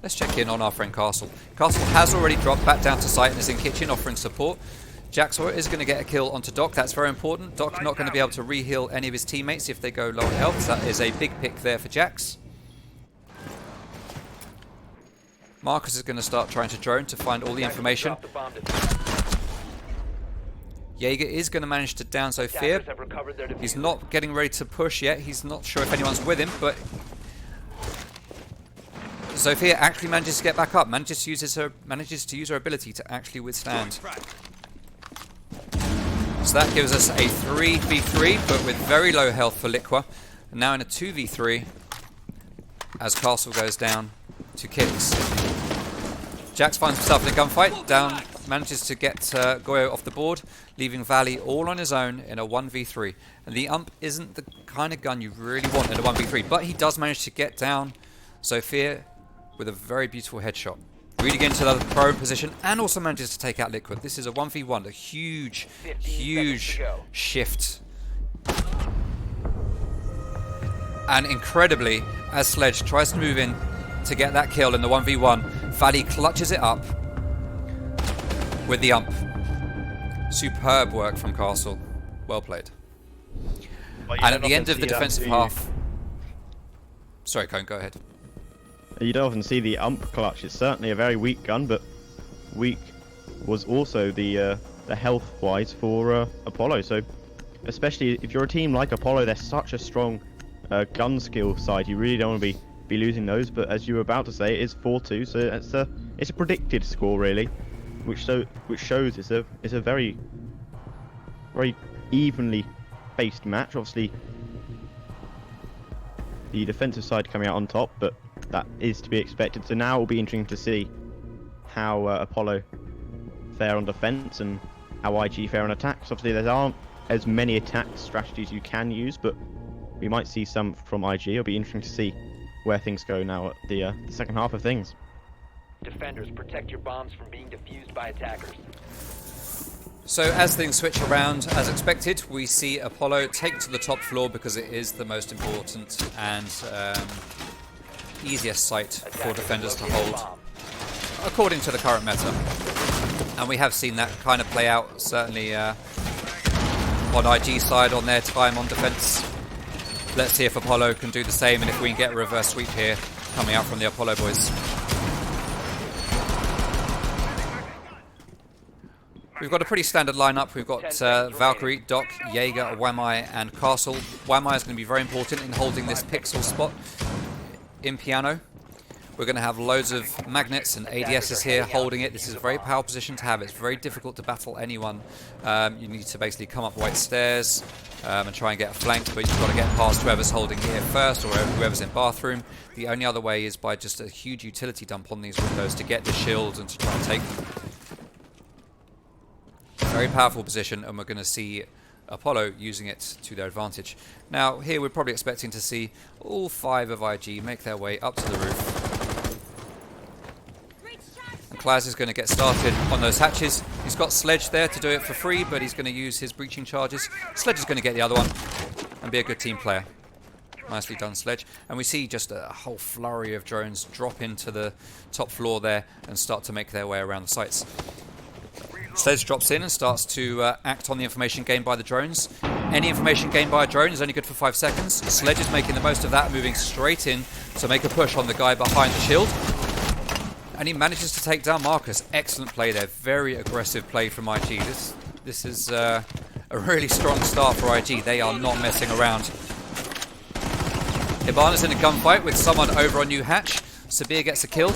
Let's check in on our friend Castle. Castle has already dropped back down to site and is in kitchen offering support. Jaxor is going to get a kill onto Doc. That's very important. Doc not going to be able to re-heal any of his teammates if they go low on health. So that is a big pick there for Jax. Marcus is going to start trying to drone to find all the information. Jaeger is going to manage to down Sophia. Attackers have recovered their He's diffuser. not getting ready to push yet. He's not sure if anyone's with him, but Sophia actually manages to get back up. Manages to use her ability to actually withstand. So that gives us a 3v3, but with very low health for Liqua. And now in a 2v3, as Castle goes down to Kicks. Jax finds himself in a gunfight. Down, manages to get Goyo off the board, leaving Valley all on his own in a 1v3. And the ump isn't the kind of gun you really want in a 1v3, but he does manage to get down Sophia with a very beautiful headshot. Really getting to the pro position and also manages to take out Liquid. This is a 1v1, a huge shift. And incredibly, as Sledge tries to move in to get that kill in the 1v1, Valley clutches it up with the ump. Superb work from Castle. Well played. And at the end of the defensive half... Sorry, Cone, go ahead. You don't often see the ump clutch. It's certainly a very weak gun, but weak was also the health-wise for Apollo. So, especially if you're a team like Apollo, they're such a strong gun skill side. You really don't want to be losing those. But as you were about to say, it is 4-2, so it's a predicted score really, which shows it's a very evenly paced match. Obviously, the defensive side coming out on top, but that is to be expected. So now it will be interesting to see how Apollo fare on defense and how IG fare on attacks. Obviously, there aren't as many attack strategies you can use, but we might see some from IG. It'll be interesting to see where things go now at the second half of things. Defenders, protect your bombs from being defused by attackers. So as things switch around, as expected, we see Apollo take to the top floor because it is the most important and easiest site for defenders to hold, according to the current meta. And we have seen that kind of play out, certainly on IG side, on their time on defense. Let's see if Apollo can do the same, and if we can get a reverse sweep here coming out from the Apollo boys. We've got a pretty standard lineup. We've got Valkyrie, Doc, Jaeger, Wamai, and Castle. Wamai is going to be very important in holding this pixel spot in Piano. We're going to have loads of magnets and ADSs here holding it. This is a very powerful position to have. It's very difficult to battle anyone. You need to basically come up white stairs and try and get a flank, but you've got to get past whoever's holding here first or whoever's in bathroom. The only other way is by just a huge utility dump on these windows to get the shields and to try and take them. Very powerful position, and we're going to see Apollo using it to their advantage. Now, here we're probably expecting to see all 5 of IG make their way up to the roof. And Klaz is going to get started on those hatches. He's got Sledge there to do it for free, but he's going to use his breaching charges. Sledge is going to get the other one and be a good team player. Nicely done, Sledge. And we see just a whole flurry of drones drop into the top floor there and start to make their way around the sites. Sledge drops in and starts to act on the information gained by the drones. Any information gained by a drone is only good for 5 seconds. Sledge is making the most of that, moving straight in to make a push on the guy behind the shield. And he manages to take down Marcus. Excellent play there. Very aggressive play from IG. This is a really strong start for IG. They are not messing around. Hibana's in a gunfight with someone over on New Hatch. Sabir gets a kill,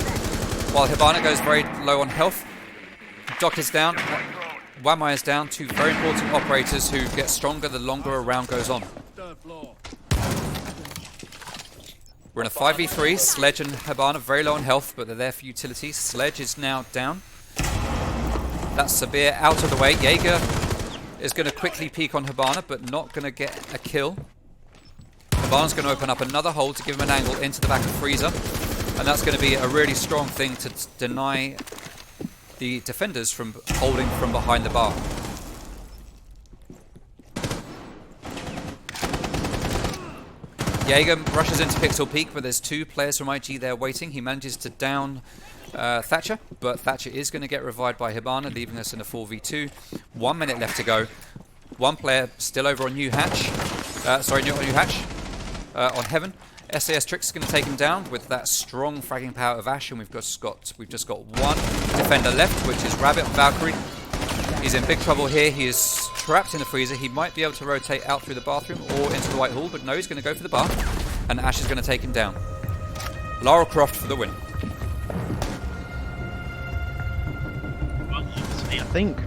while Hibana goes very low on health. Doc is down, Wamai is down, 2 very important operators who get stronger the longer a round goes on. We're in a 5v3, Sledge and Hibana very low on health, but they're there for utility. Sledge is now down. That's Sabir out of the way. Jaeger is going to quickly peek on Hibana, but not going to get a kill. Hibana's going to open up another hole to give him an angle into the back of Freezer, and that's going to be a really strong thing to deny the defenders from holding from behind the bar. Jaeger rushes into Pixel Peak, but there's 2 players from IG there waiting. He manages to down Thatcher, but Thatcher is going to get revived by Hibana, leaving us in a 4v2. 1 minute left to go. 1 player still over on New Hatch. Sorry, not on New Hatch. On Heaven. SAS Trix is going to take him down with that strong fragging power of Ash, and we've just got 1 defender left, which is Rabbit on Valkyrie. He's in big trouble here. He is trapped in the freezer. He might be able to rotate out through the bathroom or into the White Hall, but no, he's going to go for the bar. And Ash is going to take him down. Lara Croft for the win. Well, obviously, I think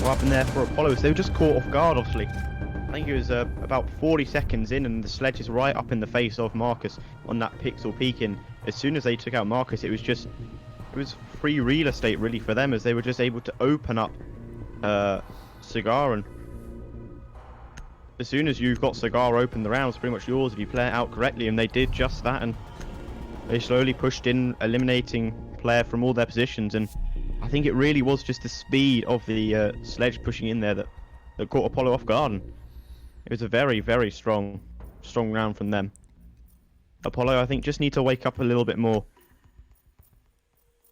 what happened there for Apollo is they were just caught off guard, obviously. I think it was about 40 seconds in, and the sledge is right up in the face of Marcus on that pixel peeking. As soon as they took out Marcus, it was free real estate really for them, as they were just able to open up Cigar, and as soon as you've got Cigar open, the round's pretty much yours if you play it out correctly, and they did just that, and they slowly pushed in, eliminating player from all their positions, and I think it really was just the speed of the sledge pushing in there that caught Apollo off guard. And it was a very, very strong round from them. Apollo, I think, just need to wake up a little bit more.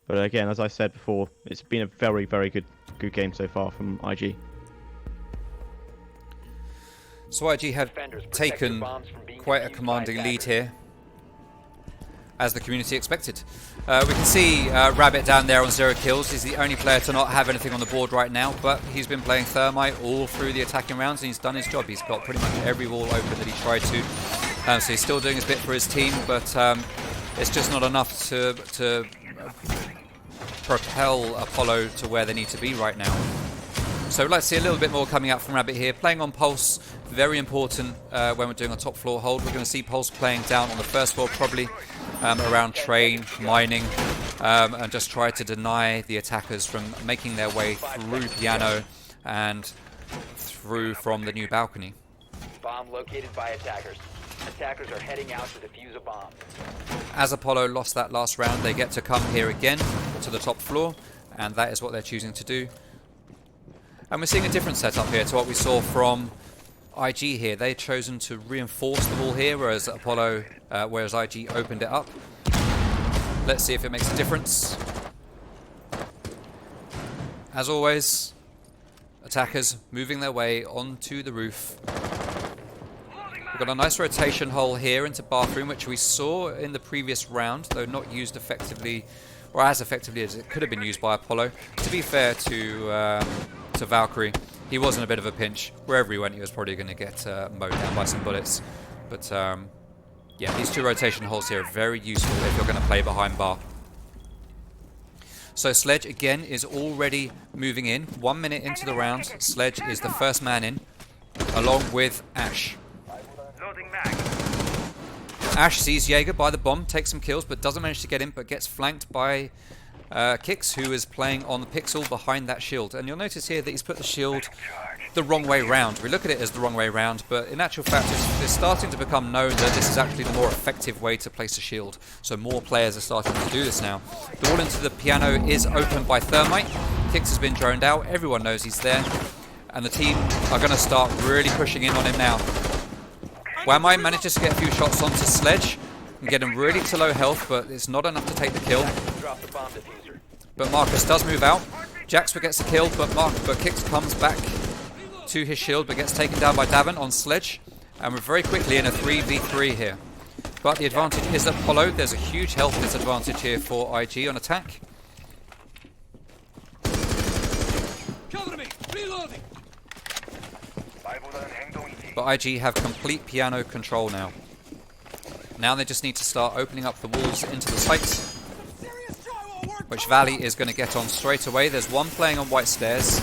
But again, as I said before, it's been a very, very good game so far from IG. So IG have taken quite a commanding lead here, as the community expected. We can see Rabbit down there on 0 kills. He's the only player to not have anything on the board right now, but he's been playing Thermite all through the attacking rounds, and he's done his job. He's got pretty much every wall open that he tried to. So he's still doing his bit for his team, but it's just not enough to propel Apollo to where they need to be right now. So let's see a little bit more coming out from Rabbit here. Playing on Pulse, very important when we're doing a top floor hold. We're going to see Pulse playing down on the first floor probably, around train, mining, and just try to deny the attackers from making their way through piano and through from the new balcony. Bomb located by attackers. Attackers are heading out to defuse a bomb. As Apollo lost that last round, they get to come here again to the top floor, and that is what they're choosing to do. And we're seeing a different setup here to what we saw from IG here. They've chosen to reinforce the wall here, whereas IG opened it up. Let's see if it makes a difference. As always, attackers moving their way onto the roof. We've got a nice rotation hole here into bathroom, which we saw in the previous round, though not used effectively, or as effectively as it could have been used by Apollo. To be fair to Valkyrie, he was in a bit of a pinch. Wherever he went, he was probably going to get mowed down by some bullets. But yeah, these two rotation holes here are very useful if you're going to play behind bar. So Sledge again is already moving in. 1 minute into the round, Sledge is the first man in, along with Ash. Ash sees Jaeger by the bomb, takes some kills, but doesn't manage to get in, but gets flanked by Kix, who is playing on the pixel behind that shield. And you'll notice here that he's put the shield the wrong way round. We look at it as the wrong way round, but in actual fact it's starting to become known that this is actually the more effective way to place a shield. So more players are starting to do this now. The wall into the piano is opened by Thermite. Kix has been droned out, everyone knows he's there, and the team are going to start really pushing in on him now. Whamai manages to get a few shots onto Sledge and get him really to low health, but it's not enough to take the kill. But Marcus does move out. Jaxper gets a kill, but Kix comes back to his shield, but gets taken down by Davin on Sledge. And we're very quickly in a 3v3 here. But the advantage is that Apollo, there's a huge health disadvantage here for IG on attack. Cover me! Reloading! But IG have complete piano control now. Now they just need to start opening up the walls into the sites, which Valley is going to get on straight away. There's one playing on white stairs.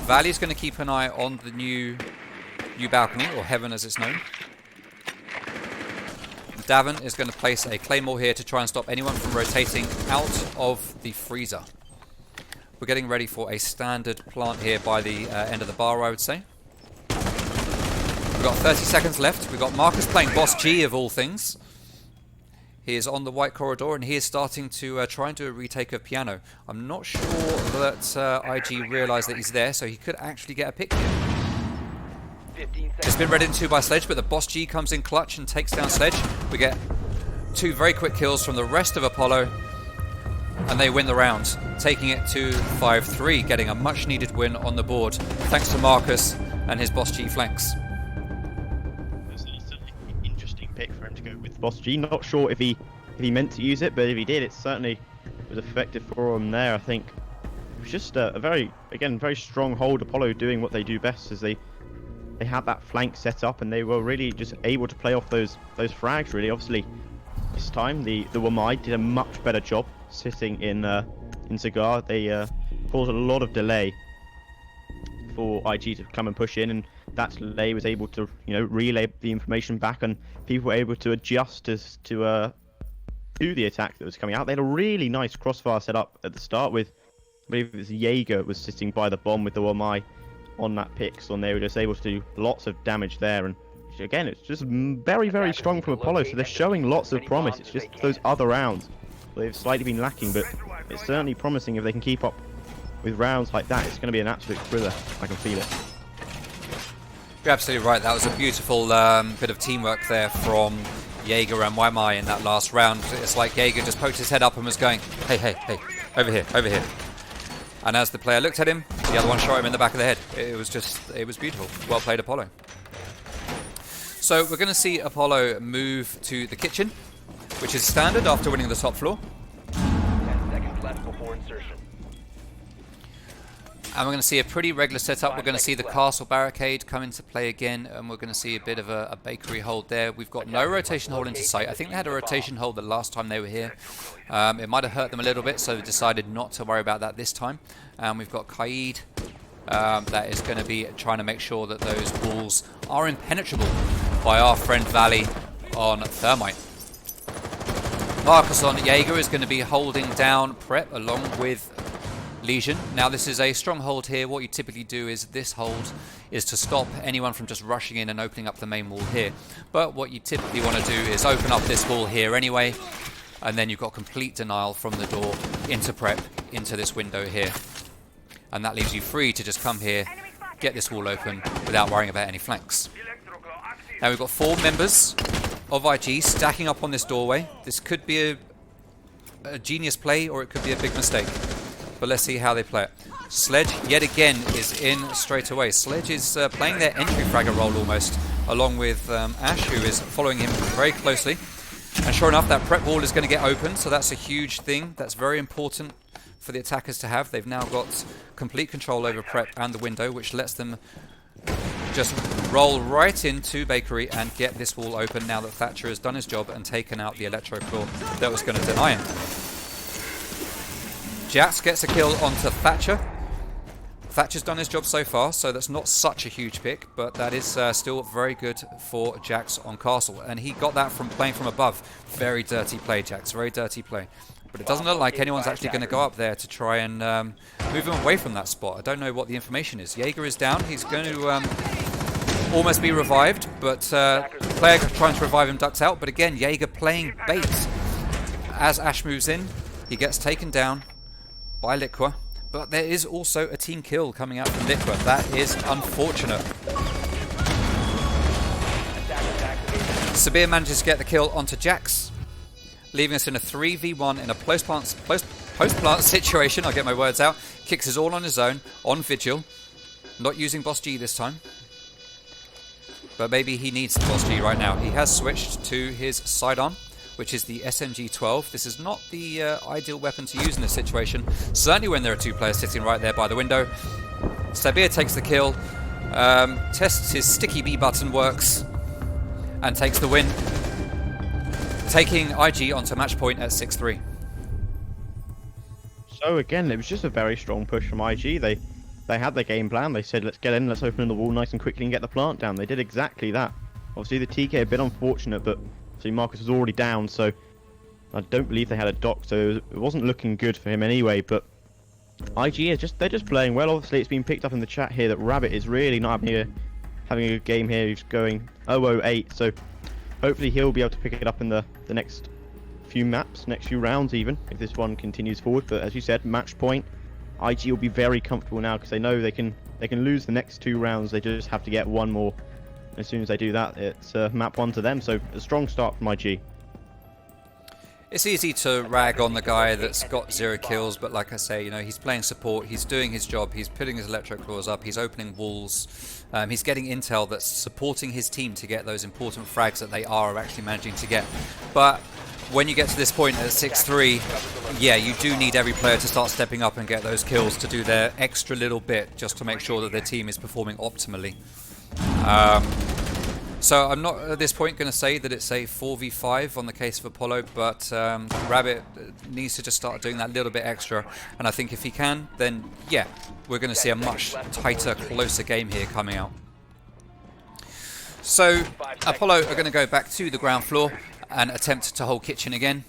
Valley's going to keep an eye on the new balcony, or heaven as it's known. Davin is going to place a claymore here to try and stop anyone from rotating out of the freezer. We're getting ready for a standard plant here by the end of the bar, I would say. We've got 30 seconds left. We've got Marcus playing Boss G of all things. He is on the white corridor and he is starting to try and do a retake of piano. I'm not sure that IG realised that he's there, so he could actually get a pick here. It's been read into by Sledge, but the Boss G comes in clutch and takes down Sledge. We get two very quick kills from the rest of Apollo, and they win the round, taking it to 5-3, getting a much needed win on the board, thanks to Marcus and his Boss G flanks. Pick for him to go with Boss G. Not sure if he meant to use it, but if he did, it certainly was effective for him there. I think was just a very strong hold. Apollo doing what they do best, as they had that flank set up, and they were really just able to play off those frags. Really, obviously, this time the Wamai did a much better job sitting in Cigar. They caused a lot of delay for IG to come and push in, and that delay was able to relay the information back, and people were able to adjust as to do the attack that was coming out. They had a really nice crossfire set up at the start with, I believe it was Jaeger was sitting by the bomb with the Wamai on that pixel, and they were just able to do lots of damage there. And again, it's just very strong from Apollo, so they're showing lots of promise. It's just those other rounds they've slightly been lacking, but it's certainly promising. If they can keep up with rounds like that, it's going to be an absolute thriller. I can feel it. You're absolutely right. That was a beautiful bit of teamwork there from Jaeger and Wamai in that last round. It's like Jaeger just poked his head up and was going, hey, over here. And as the player looked at him, the other one shot him in the back of the head. It was beautiful. Well played, Apollo. So we're going to see Apollo move to the kitchen, which is standard after winning the top floor. 10 seconds left before insertion. And we're going to see a pretty regular setup. We're going to see the castle barricade come into play again, and we're going to see a bit of a bakery hold there. We've got no rotation hold into sight. I think they had a rotation hold the last time they were here. It might have hurt them a little bit, so they decided not to worry about that this time. And we've got Kaid that is going to be trying to make sure that those walls are impenetrable by our friend Valley on Thermite. Marcus on Jaeger is going to be holding down Prep along with Legion. Now this is a stronghold here. What you typically do is this hold is to stop anyone from just rushing in and opening up the main wall here. But what you typically want to do is open up this wall here anyway, and then you've got complete denial from the door into Prep, into this window here. And that leaves you free to just come here, get this wall open without worrying about any flanks. Now we've got 4 members of IG stacking up on this doorway. This could be a genius play, or it could be a big mistake. But let's see how they play it. Sledge, yet again, is in straight away. Sledge is playing their entry fragger role almost, along with Ash, who is following him very closely. And sure enough, that prep wall is going to get open, so that's a huge thing. That's very important for the attackers to have. They've now got complete control over prep and the window, which lets them just roll right into Bakery and get this wall open now that Thatcher has done his job and taken out the electro claw that was going to deny him. Jax gets a kill onto Thatcher. Thatcher's done his job so far, so that's not such a huge pick, but that is still very good for Jax on Castle. And he got that from playing from above. Very dirty play, Jax. Very dirty play. But it doesn't look like anyone's actually going to go up there to try and move him away from that spot. I don't know what the information is. Jaeger is down. He's going to almost be revived, but the player trying to revive him ducks out. But again, Jaeger playing bait. As Ash moves in, he gets taken down by Liqua, but there is also a team kill coming out from Liqua. That is unfortunate. Sabir manages to get the kill onto Jax, leaving us in a 3v1 in a post-plant situation. I'll get my words out. Kicks is all on his own, on Vigil. Not using Boss G this time. But maybe he needs the Boss G right now. He has switched to his sidearm, which is the SMG-12. This is not the ideal weapon to use in this situation, certainly when there are 2 players sitting right there by the window. Sabir takes the kill, tests his sticky B button works, and takes the win, taking IG onto match point at 6-3. So again, it was just a very strong push from IG. They had their game plan. They said, let's get in, let's open the wall nice and quickly and get the plant down. They did exactly that. Obviously the TK a bit unfortunate, but see, Marcus was already down, so I don't believe they had a dock, so it wasn't looking good for him anyway. But IG is they're just playing well. Obviously, it's been picked up in the chat here that Rabbit is really not having a good game here. He's going 0-0-8, so hopefully he'll be able to pick it up in the next few maps, next few rounds even, if this one continues forward. But as you said, match point, IG will be very comfortable now because they know they can lose the next 2 rounds. They just have to get 1 more. As soon as they do that, it's map 1 to them. So a strong start from IG. It's easy to rag on the guy that's got 0 kills, but like I say, he's playing support, he's doing his job, he's putting his electro claws up, he's opening walls, he's getting intel that's supporting his team to get those important frags that they are actually managing to get. But when you get to this point at 6-3, yeah, you do need every player to start stepping up and get those kills to do their extra little bit just to make sure that their team is performing optimally. So I'm not at this point going to say that it's a 4v5 on the case of Apollo, but Rabbit needs to just start doing that little bit extra. And I think if he can, then yeah, we're going to see a much tighter, closer game here coming out. So Apollo are going to go back to the ground floor and attempt to hold kitchen again.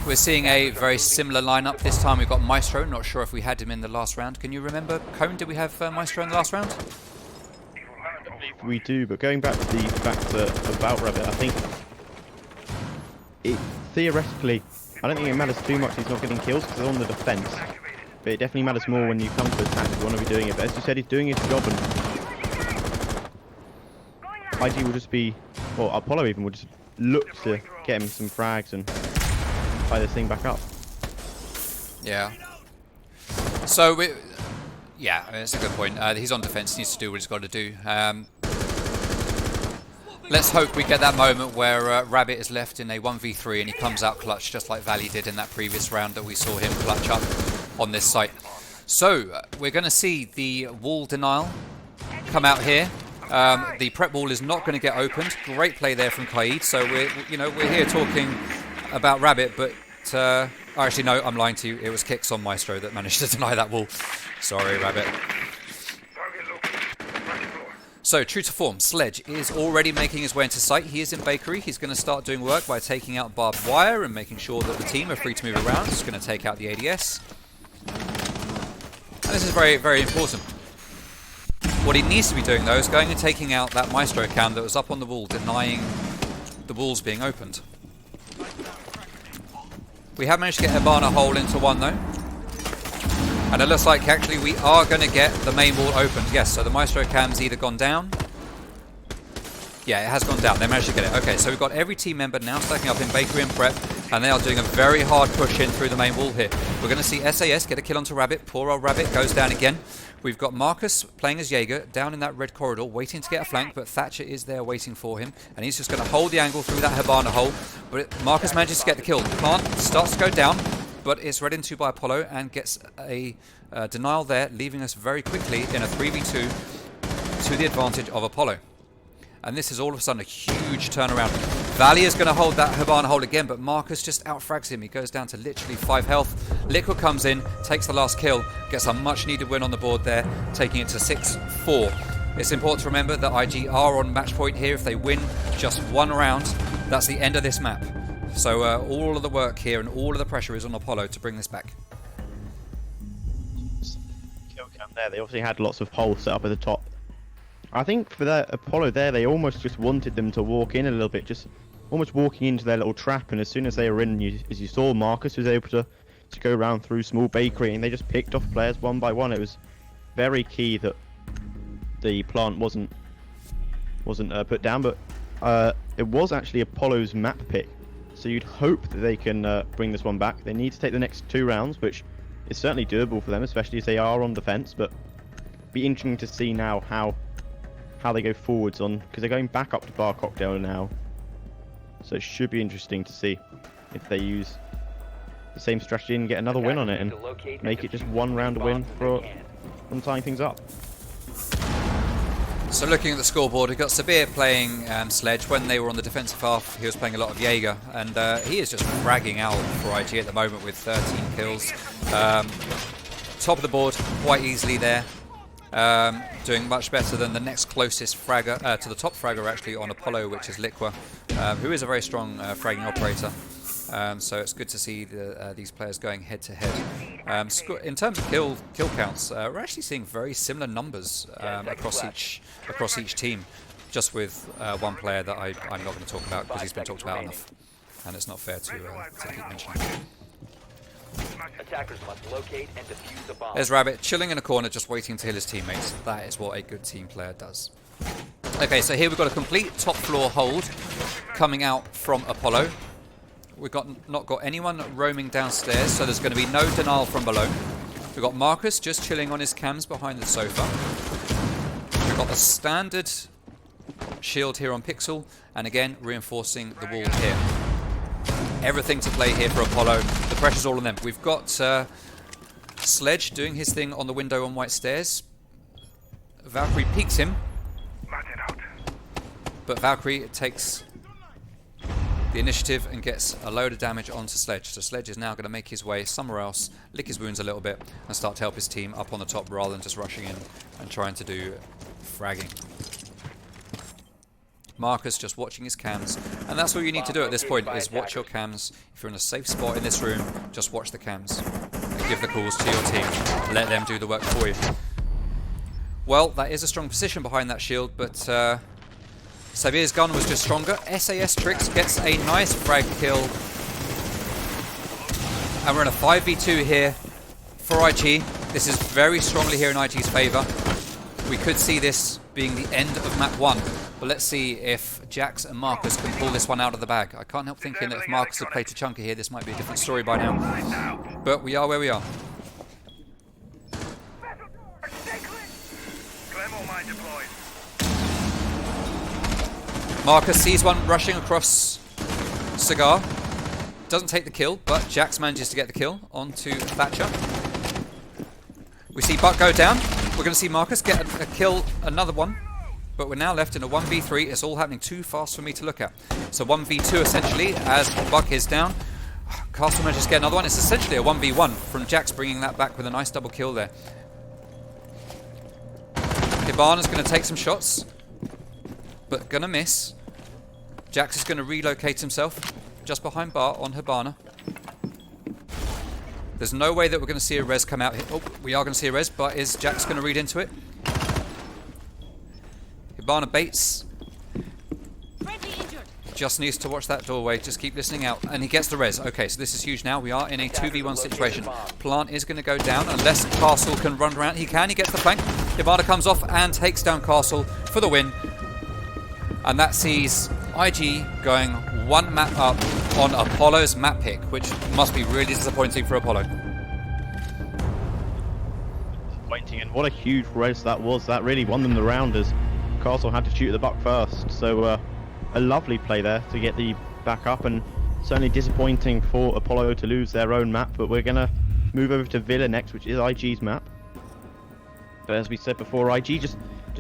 We're seeing a very similar lineup. This time we've got Maestro. Not sure if we had him in the last round. Can you remember, Cone, did we have Maestro in the last round? We do, but going back to the fact about Rabbit, I think theoretically, I don't think it matters too much he's not getting kills because he's on the defense. But it definitely matters more when you come to attack. You want to be doing it. But as you said, he's doing his job, and IG will just be, well, Apollo even will just look to get him some frags and tie this thing back up. Yeah. So yeah, I mean, that's a good point. He's on defense, needs to do what he's got to do. Let's hope we get that moment where Rabbit is left in a 1v3 and he comes out clutch just like Valley did in that previous round that we saw him clutch up on this site. So we're going to see the wall denial come out here. The prep wall is not going to get opened. Great play there from Kaid. So we're here talking about Rabbit, but actually no, I'm lying to you. It was Kicks on Maestro that managed to deny that wall. Sorry, Rabbit. So, true to form, Sledge is already making his way into sight. He is in Bakery. He's going to start doing work by taking out barbed wire and making sure that the team are free to move around. He's going to take out the ADS. And this is very, very important. What he needs to be doing, though, is going and taking out that Maestro cam that was up on the wall, denying the walls being opened. We have managed to get Habana hole into one, though. And it looks like actually we are going to get the main wall opened. Yes, so the Maestro cam's either gone down. Yeah, it has gone down. They managed to get it. Okay, so we've got every team member now stacking up in Bakery and Prep, and they are doing a very hard push in through the main wall here. We're going to see SAS get a kill onto Rabbit. Poor old Rabbit goes down again. We've got Marcus playing as Jaeger down in that red corridor, waiting to get a flank, but Thatcher is there waiting for him, and he's just going to hold the angle through that Habana hole. But Marcus manages to get the kill. The plant starts to go down, but it's read into by Apollo and gets a denial there, leaving us very quickly in a 3v2 to the advantage of Apollo. And this is all of a sudden a huge turnaround. Valley is going to hold that Habana hole again, but Marcus just outfrags him. He goes down to literally 5 health. Liquid comes in, takes the last kill, gets a much needed win on the board there, taking it to 6-4. It's important to remember that IG are on match point here. If they win just one round, that's the end of this map. So all of the work here and all of the pressure is on Apollo to bring this back. Kill cam there, they obviously had lots of holes set up at the top. I think for that Apollo there, they almost just wanted them to walk in a little bit, just almost walking into their little trap, and as soon as they were in, as you saw, Marcus was able to go around through small Bakery, and they just picked off players one by one. It was very key that the plant wasn't put down, but it was actually Apollo's map pick. So you'd hope that they can bring this one back. They need to take the next 2 rounds, which is certainly doable for them, especially as they are on defense. But be interesting to see now how they go forwards on, because they're going back up to Bar Cocktail now. So it should be interesting to see if they use the same strategy and get another win on it and make it just 1 round win for tying things up. So looking at the scoreboard, we've got Sabir playing Sledge. When they were on the defensive half, he was playing a lot of Jaeger, and he is just fragging out for IG at the moment with 13 kills. Top of the board quite easily there. Doing much better than the next closest fragger, to the top fragger actually on Apollo, which is Liqua, who is a very strong fragging operator. So it's good to see these players going head to head. In terms of kill counts, we're actually seeing very similar numbers across each team, just with one player that I'm not going to talk about because he's been talked about enough, and it's not fair to keep mentioning. Attackers must locate and defuse a bomb. There's Rabbit chilling in a corner just waiting to heal his teammates. That is what a good team player does. Okay, so here we've got a complete top floor hold coming out from Apollo. We've not got anyone roaming downstairs, so there's going to be no denial from below. We've got Marcus just chilling on his cams behind the sofa. We've got the standard shield here on Pixel, and again reinforcing the wall here. everything to play here for Apollo. The pressure's all on them. We've got Sledge doing his thing on the window on White Stairs. Valkyrie peeks him, but Valkyrie takes the initiative and gets a load of damage onto Sledge. So Sledge is now going to make his way somewhere else, lick his wounds a little bit, and start to help his team up on the top rather than just rushing in and trying to do fragging. Marcus just watching his cams, and that's all you need to do at this point, is watch your cams. If you're in a safe spot in this room, just watch the cams and give the calls to your team. Let them do the work for you. Well, that is a strong position behind that shield, but Sabir's gun was just stronger. SAS Tricks gets a nice frag kill. And we're in a 5v2 here for IG. This is very strongly here in IG's favour. We could see this being the end of map 1. But let's see if Jax and Marcus can pull this one out of the bag. I can't help thinking that if Marcus had played Tachanka here, this might be a different story by now. But we are where we are. Marcus sees one rushing across Cigar. Doesn't take the kill, but Jax manages to get the kill onto Thatcher. We see Buck go down. We're going to see Marcus get a kill, another one. But we're now left in a 1v3. It's all happening too fast for me to look at. So 1v2 essentially as Buck is down. Castle manages to get another one. It's essentially a 1v1 from Jax bringing that back with a nice double kill there. Hibana's going to take some shots, but going to miss. Jax is going to relocate himself just behind Bart on Hibana. There's no way that we're going to see a res come out here. Oh, we are going to see a res, but is Jax going to read into it? Hibana baits. Just needs to watch that doorway. Just keep listening out. And he gets the res. Okay, so this is huge now. We are in a 2v1 situation. Plant is going to go down unless Castle can run around. He can. He gets the flank. Hibana comes off and takes down Castle for the win. And that sees IG going one map up on Apollo's map pick, which must be really disappointing for Apollo. Disappointing, and what a huge res that was. That really won them the round as Castle had to shoot the buck first. So a lovely play there to get the back up, and certainly disappointing for Apollo to lose their own map. But we're going to move over to Villa next, which is IG's map. But as we said before, IG just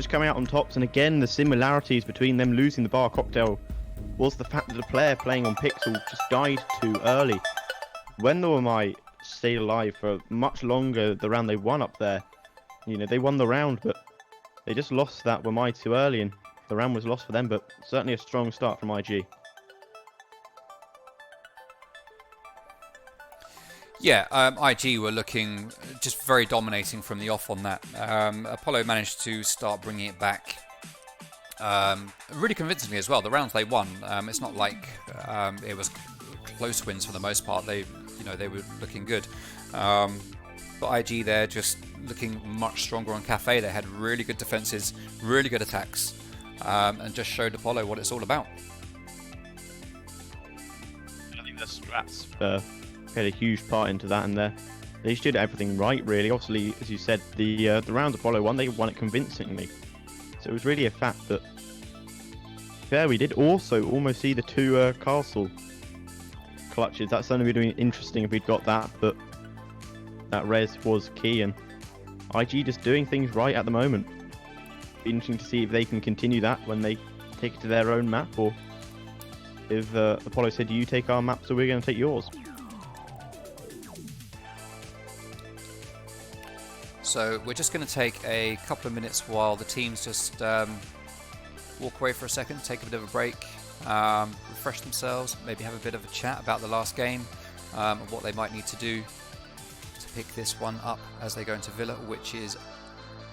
coming out on tops, and again the similarities between them losing the bar cocktail was the fact that the player playing on Pixel just died too early. When the Wamai stayed alive for much longer the round they won up there, you know, they won the round, but they just lost that Wamai too early, and the round was lost for them. But certainly a strong start from IG. Yeah, IG were looking just very dominating from the off on that. Apollo managed to start bringing it back really convincingly as well. The rounds they won, it's not like it was close wins for the most part. They were looking good. But IG there just looking much stronger on Cafe. They had really good defenses, really good attacks, and just showed Apollo what it's all about. I think the strats played a huge part into that, and they just did everything right, really. Obviously, as you said, the round Apollo won, they won it convincingly. So it was really a fact that there we did also almost see the two Castle clutches. That's only been interesting if we'd got that, but that res was key, and IG just doing things right at the moment. Be interesting to see if they can continue that when they take it to their own map, or if Apollo said, you take our map, so we're going to take yours. So we're just going to take a couple of minutes while the teams just walk away for a second, take a bit of a break, refresh themselves, maybe have a bit of a chat about the last game, and what they might need to do to pick this one up as they go into Villa, which is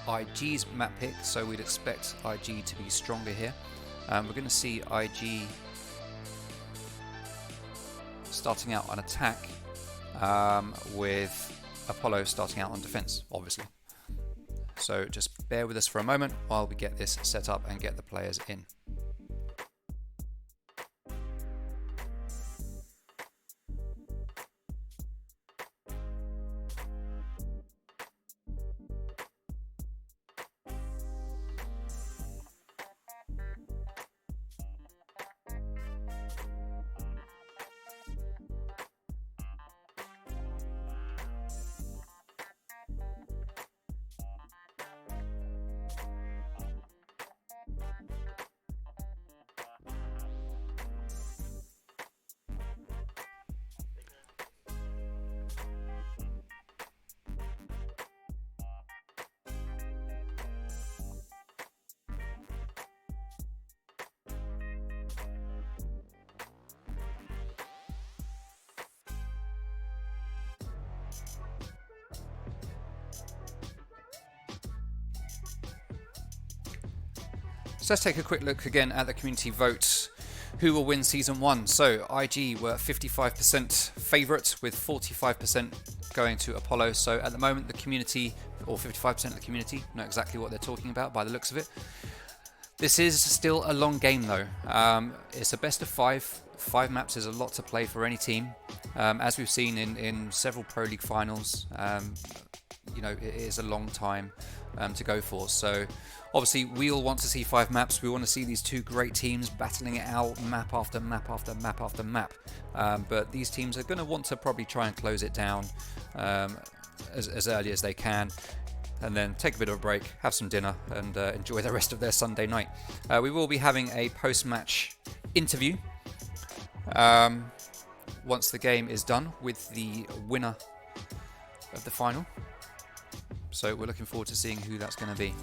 IG's map pick, so we'd expect IG to be stronger here. We're going to see IG starting out on attack with Apollo starting out on defense, obviously. So just bear with us for a moment while we get this set up and get the players in. So let's take a quick look again at the community vote. Who will win Season 1? So IG were 55% favourite with 45% going to Apollo. So at the moment the community, or 55% of the community, know exactly what they're talking about by the looks of it. This is still a long game though. It's a best of 5. 5 maps is a lot to play for any team. As we've seen in several Pro League finals, you know, it is a long time to go for. So obviously we all want to see 5 maps. We want to see these two great teams battling it out map after map after map after map. But these teams are going to want to probably try and close it down as early as they can, and then take a bit of a break, have some dinner, and enjoy the rest of their Sunday night. We will be having a post-match interview once the game is done with the winner of the final. So we're looking forward to seeing who that's going to be.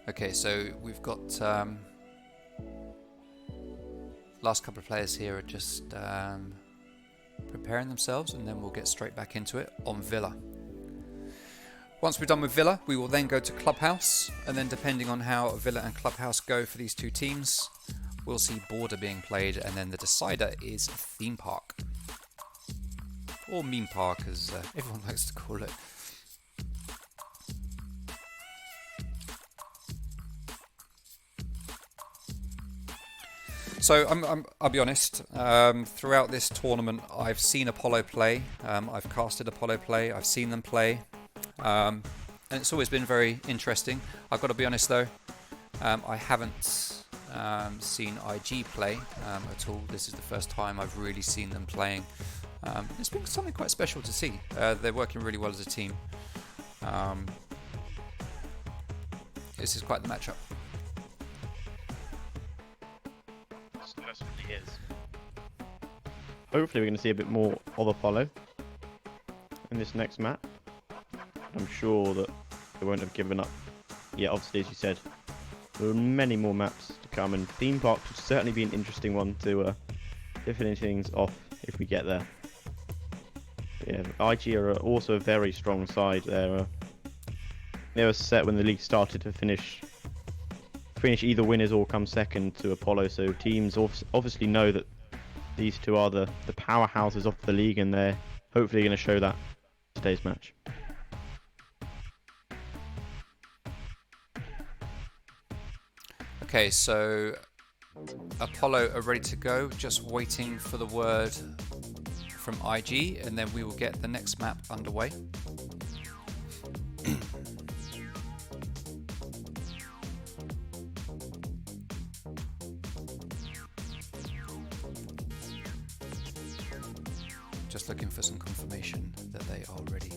Okay, so we've got last couple of players here are just preparing themselves, and then we'll get straight back into it on Villa. Once we're done with Villa, we will then go to Clubhouse, and then depending on how Villa and Clubhouse go for these two teams, we'll see Border being played, and then the decider is Theme Park. Or Meme Park, as everyone likes to call it. So I'll be honest, throughout this tournament I've seen Apollo play, I've casted Apollo play, I've seen them play, and it's always been very interesting. I've got to be honest though, I haven't seen IG play at all. This is the first time I've really seen them playing. It's been something quite special to see. They're working really well as a team. This is quite the matchup. Certainly is. Hopefully we're going to see a bit more of Apollo in this next map. I'm sure that they won't have given up yet. Obviously, as you said, there are many more maps to come, and Theme Park would certainly be an interesting one to finish things off if we get there. But yeah, IG are also a very strong side. They were set when the league started to finish either winners or come second to Apollo, so teams obviously know that these two are the powerhouses of the league, and they're hopefully going to show that in today's match. Okay, so Apollo are ready to go, just waiting for the word from IG, and then we will get the next map underway. Just looking for some confirmation that they are ready.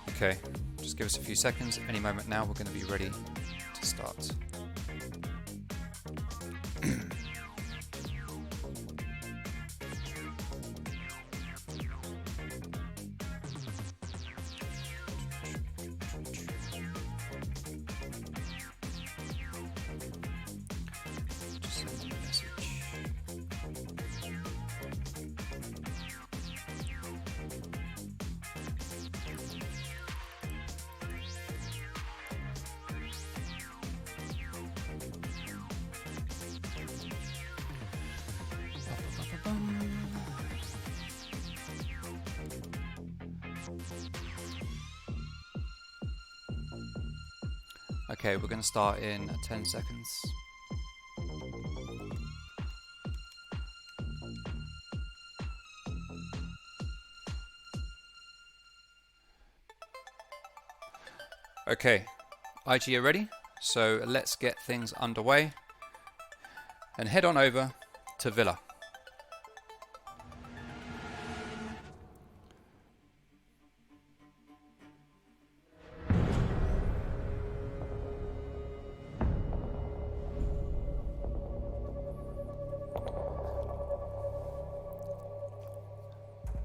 Okay, just give us a few seconds. Any moment now, we're going to be ready to start. Just send them a message. Okay, we're going to start in 10 seconds. Okay, IG are ready, so let's get things underway and head on over to Villa.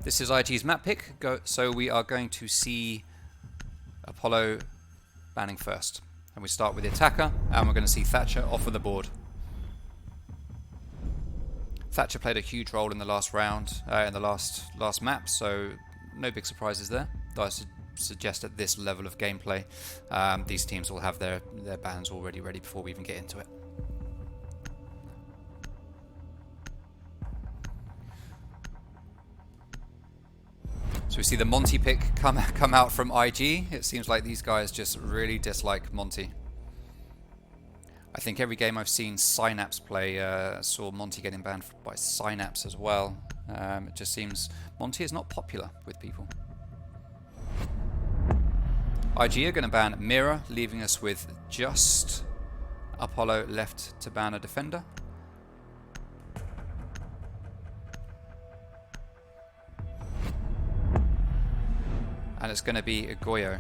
This is IG's map pick, so we are going to see Apollo banning first. And we start with the attacker, and we're going to see Thatcher off of the board. Thatcher played a huge role in the last round, in the last map, so no big surprises there. Though I suggest at this level of gameplay, these teams will have their bans already ready before we even get into it. So we see the Monty pick come out from IG. It seems like these guys just really dislike Monty. I think every game I've seen Synapse play saw Monty getting banned by Synapse as well. It just seems Monty is not popular with people. IG are going to ban Mira, leaving us with just Apollo left to ban a defender. And it's going to be Goyo.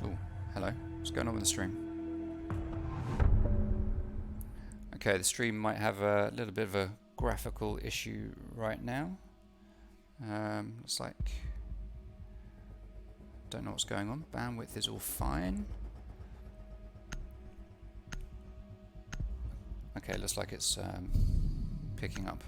Oh, hello. What's going on with the stream? Okay, the stream might have a little bit of a graphical issue right now. Looks like... don't know what's going on. Bandwidth is all fine. Okay, looks like it's picking up.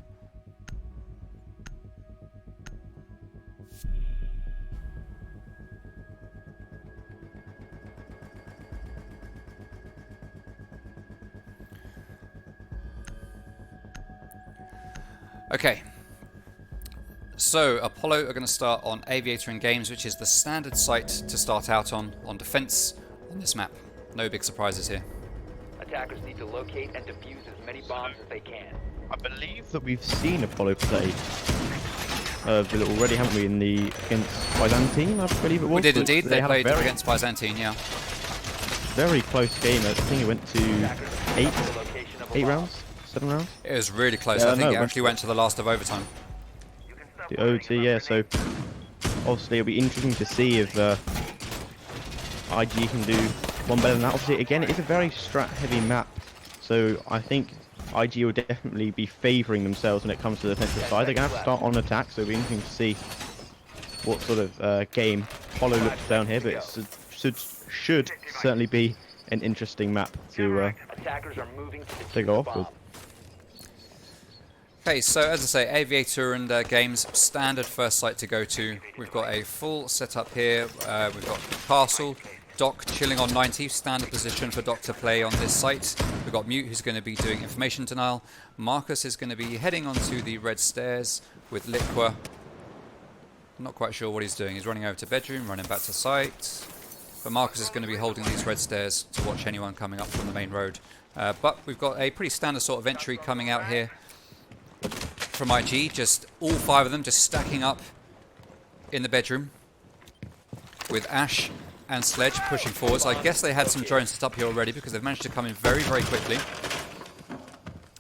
Okay, so Apollo are going to start on Aviator and Games, which is the standard site to start out on defense on this map. No big surprises here. Attackers need to locate and defuse as many bombs as they can. I believe that we've seen Apollo play Villa already, haven't we, in the against Byzantine, I believe it was. We did indeed. They had a played very, against Byzantine, yeah. very close game. I think it went to eight rounds, 7 rounds. It was really close. Yeah, I think no, it actually went to the last of overtime. The OT, yeah. So obviously it'll be interesting to see if IG can do one better than that. Obviously, again, it is a very strat-heavy map, so I think IG will definitely be favouring themselves when it comes to the defensive side. They're going to have to start on attack, so it'll be interesting to see what sort of game Apollo looks down here, but it should certainly be an interesting map to go off with. Okay, so as I say, Aviator and Games, standard first site to go to. We've got a full setup here. We've got Castle, Doc chilling on 90, standard position for Doc to play on this site. We've got Mute, who's going to be doing information denial. Marcus is going to be heading onto the red stairs with Liqua. Not quite sure what he's doing. He's running over to bedroom, running back to site. But Marcus is going to be holding these red stairs to watch anyone coming up from the main road. But we've got a pretty standard sort of entry coming out here from IG. Just all 5 of them just stacking up in the bedroom with Ash and Sledge pushing forwards. I guess they had some drones set up here already because they've managed to come in very, very quickly.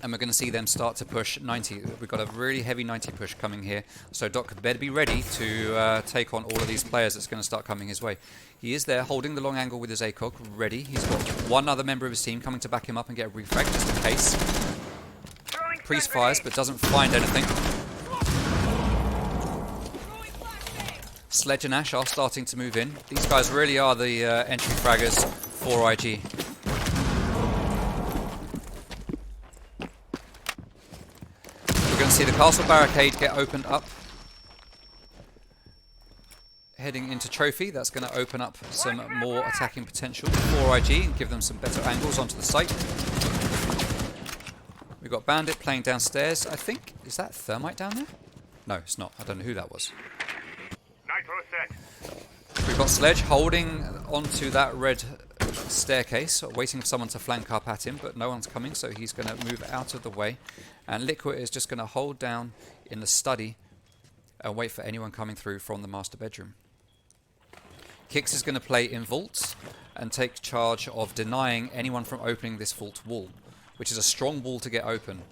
And we're going to see them start to push 90. We've got a really heavy 90 push coming here. So Doc better be ready to take on all of these players that's going to start coming his way. He is there holding the long angle with his ACOG, ready. He's got one other member of his team coming to back him up and get a refrag just in case. Priest fires but doesn't find anything. Sledge and Ash are starting to move in. These guys really are the entry fraggers for IG. We're going to see the castle barricade get opened up. Heading into Trophy, that's going to open up some more attacking potential for IG and give them some better angles onto the site. We've got Bandit playing downstairs. I think, is that Thermite down there? No, it's not. I don't know who that was. Nitro set. We've got Sledge holding onto that red staircase, waiting for someone to flank up at him, but no one's coming, so he's going to move out of the way. And Liquid is just going to hold down in the study and wait for anyone coming through from the master bedroom. Kix is going to play in vault and take charge of denying anyone from opening this vault wall, which is a strong wall to get open.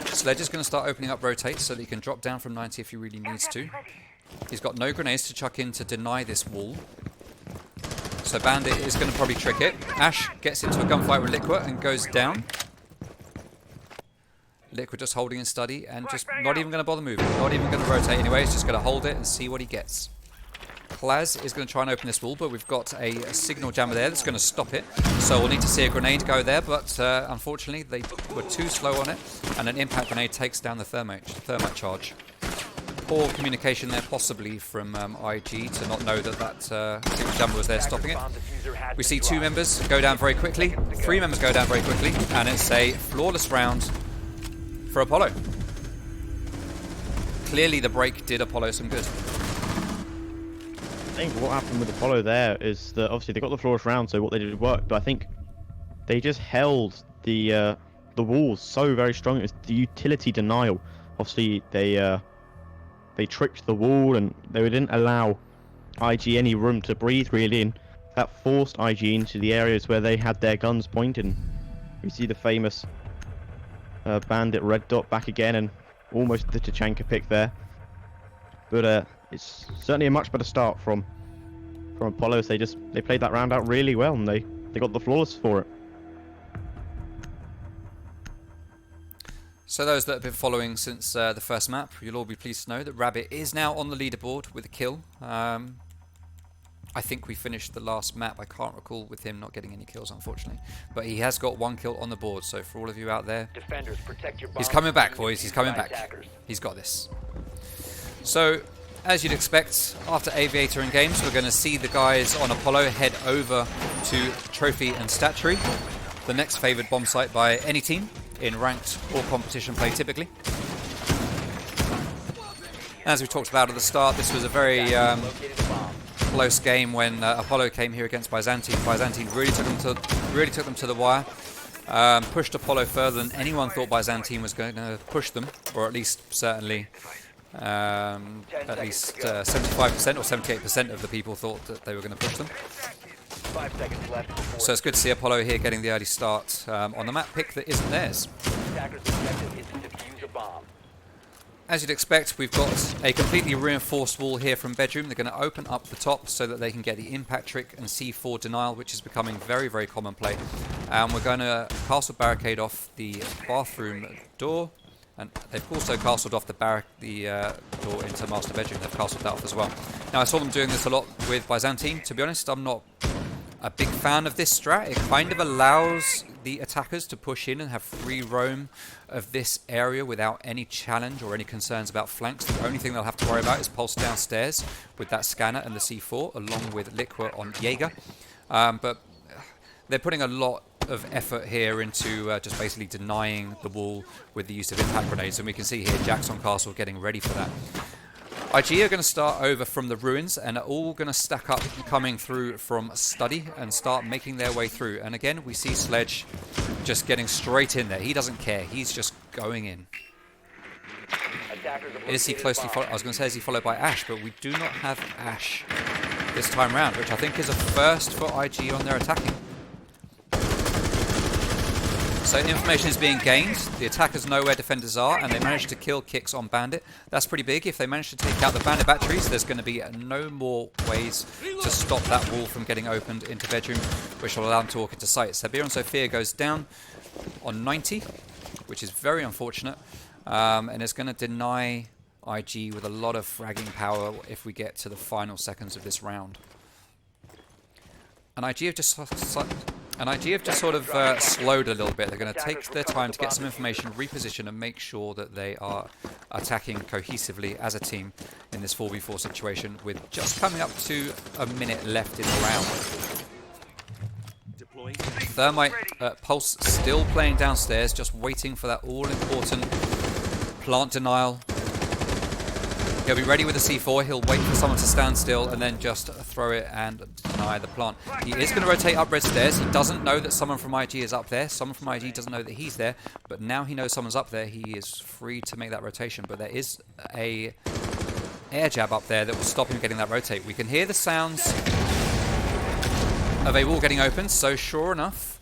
Sledge is going to start opening up rotates so that he can drop down from 90 if he really needs to. He's got no grenades to chuck in to deny this wall. So Bandit is going to probably trick it. Ash gets into a gunfight with Liquid and goes down. Liquid just holding in study and just not even going to bother moving. Not even going to rotate anyway. He's just going to hold it and see what he gets. Plaz is going to try and open this wall, but we've got a signal jammer there that's going to stop it. So we'll need to see a grenade go there, but unfortunately they were too slow on it, and an impact grenade takes down the thermite charge. Poor communication there, possibly from IG, to not know that that signal jammer was there stopping it. We see 2 members go down very quickly, 3 members go down very quickly, and it's a flawless round for Apollo. Clearly the break did Apollo some good. I think what happened with Apollo there is that obviously they got the flawless round, so what they did worked, but I think they just held the walls so very strong. It was the utility denial. Obviously they tricked the wall and they didn't allow IG any room to breathe really, and that forced IG into the areas where they had their guns pointed. We see the famous Bandit red dot back again, and almost the Tachanka pick there. But it's certainly a much better start from Apollo. They played that round out really well, and they got the flawless for it. So those that have been following since the first map, you'll all be pleased to know that Rabbit is now on the leaderboard with a kill. I think we finished the last map. I can't recall with him not getting any kills, unfortunately. But he has got 1 kill on the board, so for all of you out there, Defenders, protect your he's bombs. coming back, boys. He's coming back. Attackers. He's got this. So, as you'd expect, after Aviator and Games, we're going to see the guys on Apollo head over to Trophy and Statuary, the next favoured bomb site by any team in ranked or competition play typically. As we talked about at the start, this was a very Located the bomb. close game when Apollo came here against Byzantine. Byzantine really took them to the wire, pushed Apollo further than anyone thought Byzantine was going to push them, or at least certainly at least 75% or 78% of the people thought that they were going to push them. 5 seconds left. before So it's good to see Apollo here getting the early start on the map pick that isn't theirs. attackers' objective is to defuse a bomb. As you'd expect, we've got a completely reinforced wall here from Bedroom. They're going to open up the top so that they can get the impact trick and C4 denial, which is becoming very, very common play. And we're going to castle barricade off the bathroom door. And they've also castled off the door into master bedroom. They've castled that off as well. Now, I saw them doing this a lot with Byzantine. To be honest, I'm not a big fan of this strat. It kind of allows the attackers to push in and have free roam of this area without any challenge or any concerns about flanks. The only thing they'll have to worry about is pulse downstairs with that scanner and the C4, along with Liquor on Jaeger. But they're putting a lot of effort here into just basically denying the wall with the use of impact grenades, and we can see here Jackson Castle getting ready for that. IG are going to start over from the ruins and are all going to stack up coming through from study and start making their way through. And again, we see Sledge just getting straight in there. He doesn't care. He's just going in. Attackers have Is he located a closely bomb. followed? I was going to say, is he followed by Ash? But we do not have Ash this time round, which I think is a first for IG on their attacking. So information is being gained, the attackers know where defenders are, and they managed to kill Kix on Bandit. That's pretty big. If they manage to take out the Bandit batteries, there's going to be no more ways to stop that wall from getting opened into bedroom, which will allow them to walk into sight. Sabir and Sophia goes down on 90, which is very unfortunate, and it's going to deny IG with a lot of fragging power if we get to the final seconds of this round. And IG have just sort of slowed a little bit. They're going to take their time to get some information, reposition, and make sure that they are attacking cohesively as a team in this 4v4 situation, with just coming up to a minute left in the round. Deploying. Thermite Pulse still playing downstairs, just waiting for that all-important plant denial. He'll be ready with the C4, he'll wait for someone to stand still and then just throw it and deny the plant. He is going to rotate up red stairs. He doesn't know that someone from IG is up there. Someone from IG doesn't know that he's there, but now he knows someone's up there. He is free to make that rotation, but there is a air jab up there that will stop him getting that rotate. We can hear the sounds of a wall getting open, so sure enough,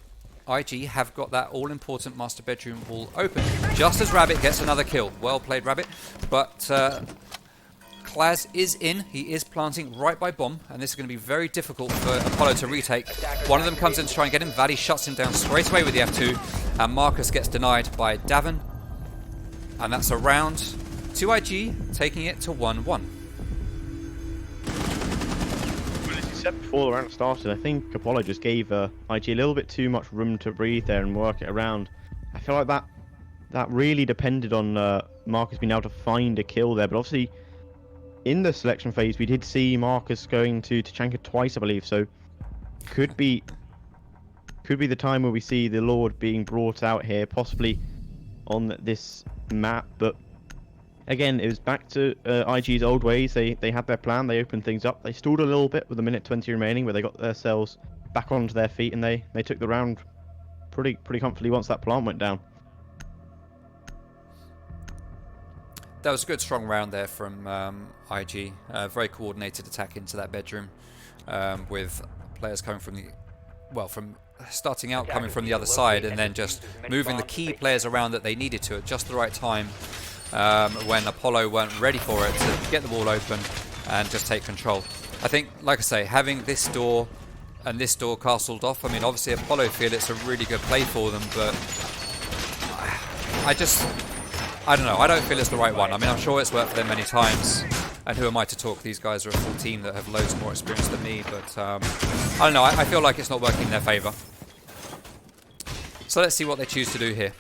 IG have got that all-important master bedroom wall open. Just as Rabbit gets another kill. Well played, Rabbit. But Klaz is in. He is planting right by bomb, and this is going to be very difficult for Apollo to retake. One of them comes in to try and get him. Valley shuts him down straight away with the F2, and Marcus gets denied by Davin. And that's a round to IG, taking it to 1-1. Well, as you said before the round started, I think Apollo just gave IG a little bit too much room to breathe there and work it around. I feel like that really depended on Marcus being able to find a kill there, but obviously in the selection phase we did see Marcus going to Tachanka twice, I believe, so could be the time where we see the Lord being brought out here, possibly on this map. But again, it was back to IG's old ways. They had their plan, they opened things up, they stalled a little bit with a minute 20 remaining, where they got themselves back onto their feet, and they took the round pretty comfortably once that plant went down. That was a good strong round there from IG. Very coordinated attack into that bedroom, with players coming from starting out coming from the other side, and then just moving the key players around that they needed to at just the right time, when Apollo weren't ready for it, to get the wall open and just take control. I think, like I say, having this door and this door castled off, I mean, obviously Apollo feel it's a really good play for them, but I don't know, I don't feel it's the right one. I mean, I'm sure it's worked for them many times, and who am I to talk? These guys are a full team that have loads more experience than me, but I don't know, I feel like it's not working in their favour. So let's see what they choose to do here.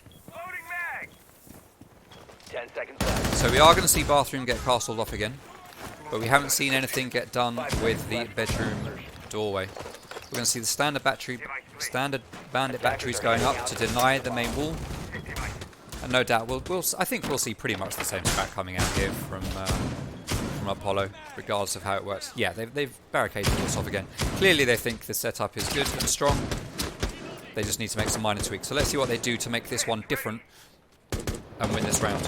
10 seconds left. So we are going to see bathroom get castled off again, but we haven't seen anything get done with the bedroom doorway. We're going to see the standard bandit batteries going up to deny the main wall. And no doubt, I think we'll see pretty much the same strat coming out here from Apollo, regardless of how it works. Yeah, they've barricaded this off again. Clearly they think the setup is good and strong. They just need to make some minor tweaks. So let's see what they do to make this one different and win this round.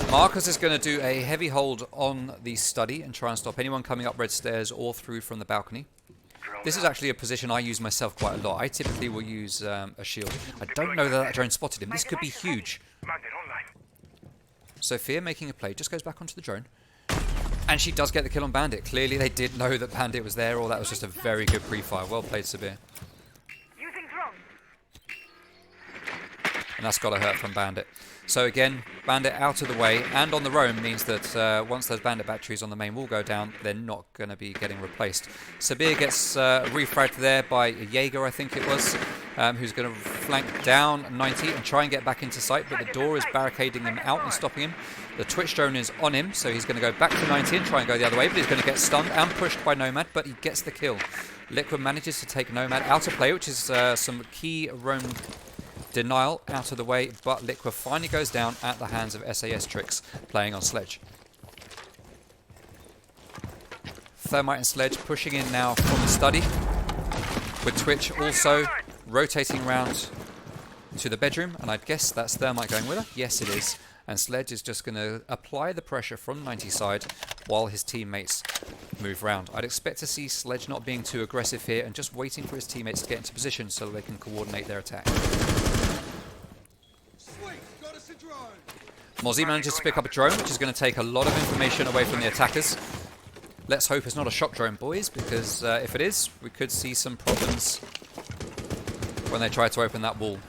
Marcus is going to do a heavy hold on the study and try and stop anyone coming up red stairs or through from the balcony. This is actually a position I use myself quite a lot. I typically will use a shield. I don't know that drone spotted him. This could be huge. Sophia making a play, just goes back onto the drone. And she does get the kill on Bandit. Clearly they did know that Bandit was there, or that was just a very good pre-fire. Well played, Sabir. And that's got to hurt from Bandit. So again, Bandit out of the way and on the roam means that once those Bandit batteries on the main wall go down, they're not going to be getting replaced. Sabir gets refragged there by Jaeger, I think it was, who's going to flank down 90 and try and get back into sight, but the door is barricading him out and stopping him. The Twitch drone is on him, so he's going to go back to 90 and try and go the other way, but he's going to get stunned and pushed by Nomad, but he gets the kill. Liquid manages to take Nomad out of play, which is some key roam denial out of the way, but Liquid finally goes down at the hands of SAS Tricks playing on Sledge. Thermite and Sledge pushing in now from the study, with Twitch also rotating around to the bedroom, and I'd guess that's Thermite going with her. Yes, it is. And Sledge is just going to apply the pressure from 90 side while his teammates move round. I'd expect to see Sledge not being too aggressive here and just waiting for his teammates to get into position so they can coordinate their attack. Mozzie manages to pick up a drone, which is going to take a lot of information away from the attackers. Let's hope it's not a shock drone, boys, because if it is, we could see some problems when they try to open that wall.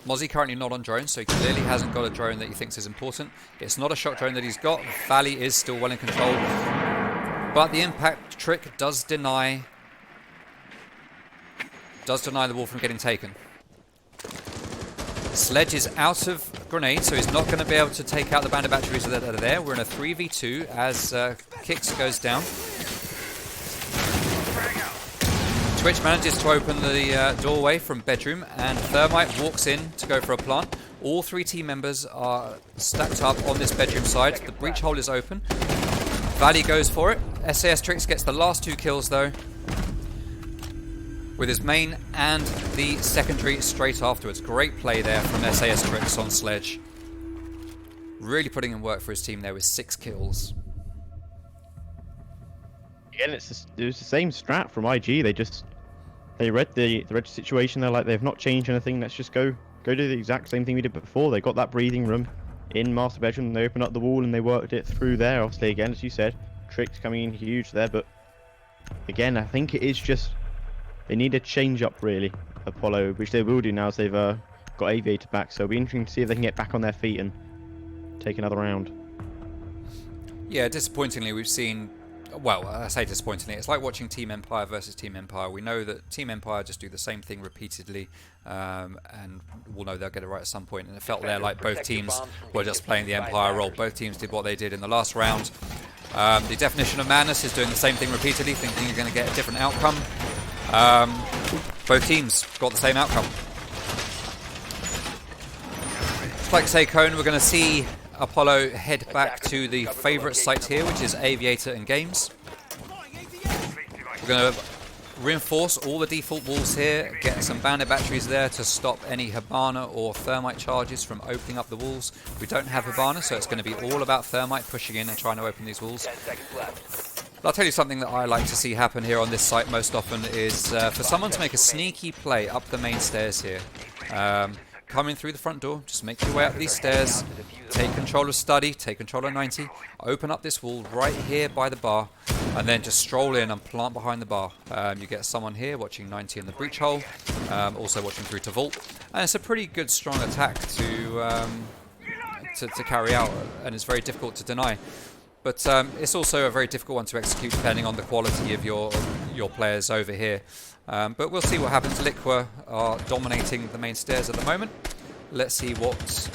Mozzie currently not on drone, so he clearly hasn't got a drone that he thinks is important. It's not a shock drone that he's got. Valley is still well in control, but the impact trick does deny the wall from getting taken. Sledge is out of grenades, so he's not going to be able to take out the bandit batteries that are there. We're in a 3v2 as Kix goes down. Twitch manages to open the doorway from bedroom, and Thermite walks in to go for a plant. All 3 team members are stacked up on this bedroom side. The breach hole is open. Valley goes for it. SAS Trix gets the last 2 kills though, with his main and the secondary straight afterwards. Great play there from SAS Trix on Sledge. Really putting in work for his team there with 6 kills. Again, it was the same strat from IG. They read the situation. They're like, they've not changed anything. Let's just go do the exact same thing we did before. They got that breathing room in master bedroom. They opened up the wall and they worked it through there. Obviously, again, as you said, Trix coming in huge there. But again, I think it is just they need a change up really, Apollo, which they will do now as they've got Aviator back. So it'll be interesting to see if they can get back on their feet and take another round. Yeah, disappointingly, we've seen. Well, I say disappointingly, it's like watching Team Empire versus Team Empire. We know that Team Empire just do the same thing repeatedly, and we'll know they'll get it right at some point. And it felt there like both teams were just playing the Empire role. Both teams did what they did in the last round. The definition of madness is doing the same thing repeatedly, thinking you're going to get a different outcome. Both teams got the same outcome. Like say, Cone, we're going to see Apollo head back to the favourite site here, which is Aviator and Games. We're going to reinforce all the default walls here, get some bandit batteries there to stop any Hibana or Thermite charges from opening up the walls. We don't have Hibana, so it's going to be all about Thermite pushing in and trying to open these walls. I'll tell you something that I like to see happen here on this site most often is for someone to make a sneaky play up the main stairs here. Come in through the front door, just make your way up these stairs, take control of Study, take control of 90, open up this wall right here by the bar, and then just stroll in and plant behind the bar. You get someone here watching 90 in the breach hole, also watching through to vault, and it's a pretty good strong attack to carry out, and it's very difficult to deny. But it's also a very difficult one to execute depending on the quality of your players over here. But we'll see what happens. Liqua are dominating the main stairs at the moment. Let's see what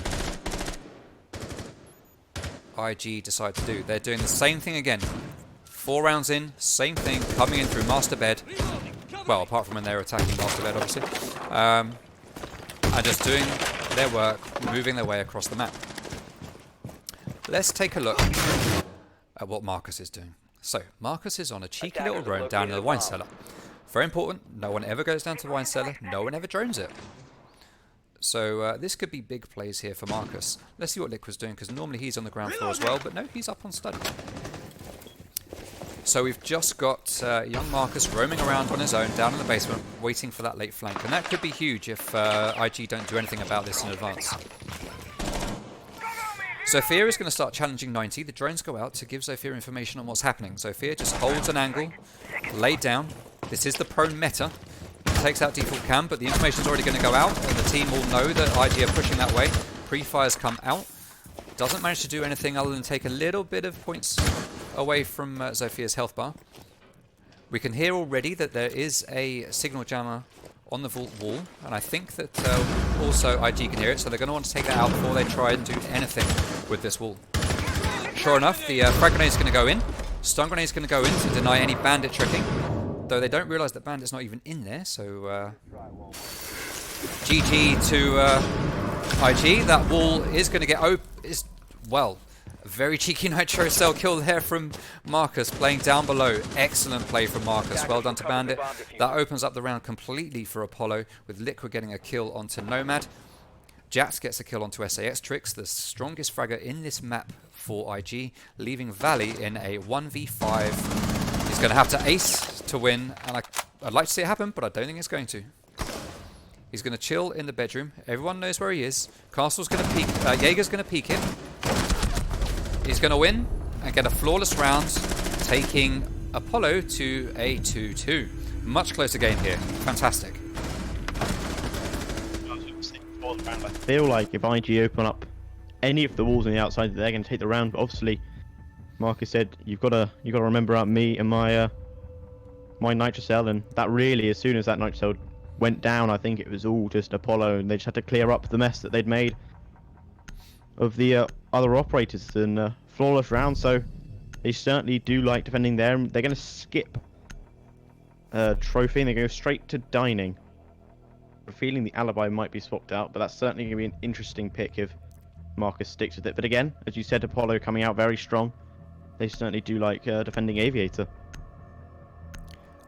IG decide to do. They're doing the same thing again. 4 rounds in, same thing, coming in through master bed. Well, apart from when they're attacking master bed, obviously. And just doing their work, moving their way across the map. Let's take a look at what Marcus is doing. So, Marcus is on a cheeky little roam down in the wine cellar. Very important, no one ever goes down to the wine cellar, no one ever drones it. So this could be big plays here for Marcus. Let's see what Liqua's doing, because normally he's on the ground floor as well, but no, he's up on Study. So we've just got young Marcus roaming around on his own down in the basement, waiting for that late flank. And that could be huge if IG don't do anything about this in advance. Sophia is going to start challenging 90. The drones go out to give Sophia information on what's happening. Sophia just holds an angle, laid down. This is the prone meta. Takes out default cam, but the information is already going to go out, and the team will know that IG are pushing that way. Pre-fires come out. Doesn't manage to do anything other than take a little bit of points away from Sophia's health bar. We can hear already that there is a signal jammer on the vault wall, and I think that also IG can hear it, so they're going to want to take that out before they try and do anything with this wall. Sure enough, the frag grenade is going to go in. Stun grenade is going to go in to deny any bandit tricking, though they don't realise that bandit's not even in there, so GG to IG. That wall is going to get well, a very cheeky nitro cell kill there from Marcus, playing down below. Excellent play from Marcus, well done to Bandit. That opens up the round completely for Apollo, with Liqua getting a kill onto Nomad. Jax gets a kill onto SAS Trix, the strongest fragger in this map for IG, leaving Valley in a 1v5. He's going to have to ace to win, and I'd like to see it happen, but I don't think it's going to. He's going to chill in the bedroom. Everyone knows where he is. Castle's going to peek. Jaeger's going to peek him. He's going to win and get a flawless round, taking Apollo to a 2-2. Much closer game here. Fantastic. I feel like if IG open up any of the walls on the outside, they're going to take the round. But obviously, Marcus said you've got to remember about me and my my nitro cell, and that really, as soon as that nitro cell went down, I think it was all just Apollo, and they just had to clear up the mess that they'd made of the other operators and flawless round. So they certainly do like defending there. They're going to skip trophy and they go straight to dining. I'm feeling the alibi might be swapped out, but that's certainly going to be an interesting pick if Marcus sticks with it. But again, as you said, Apollo coming out very strong. They certainly do like defending Aviator.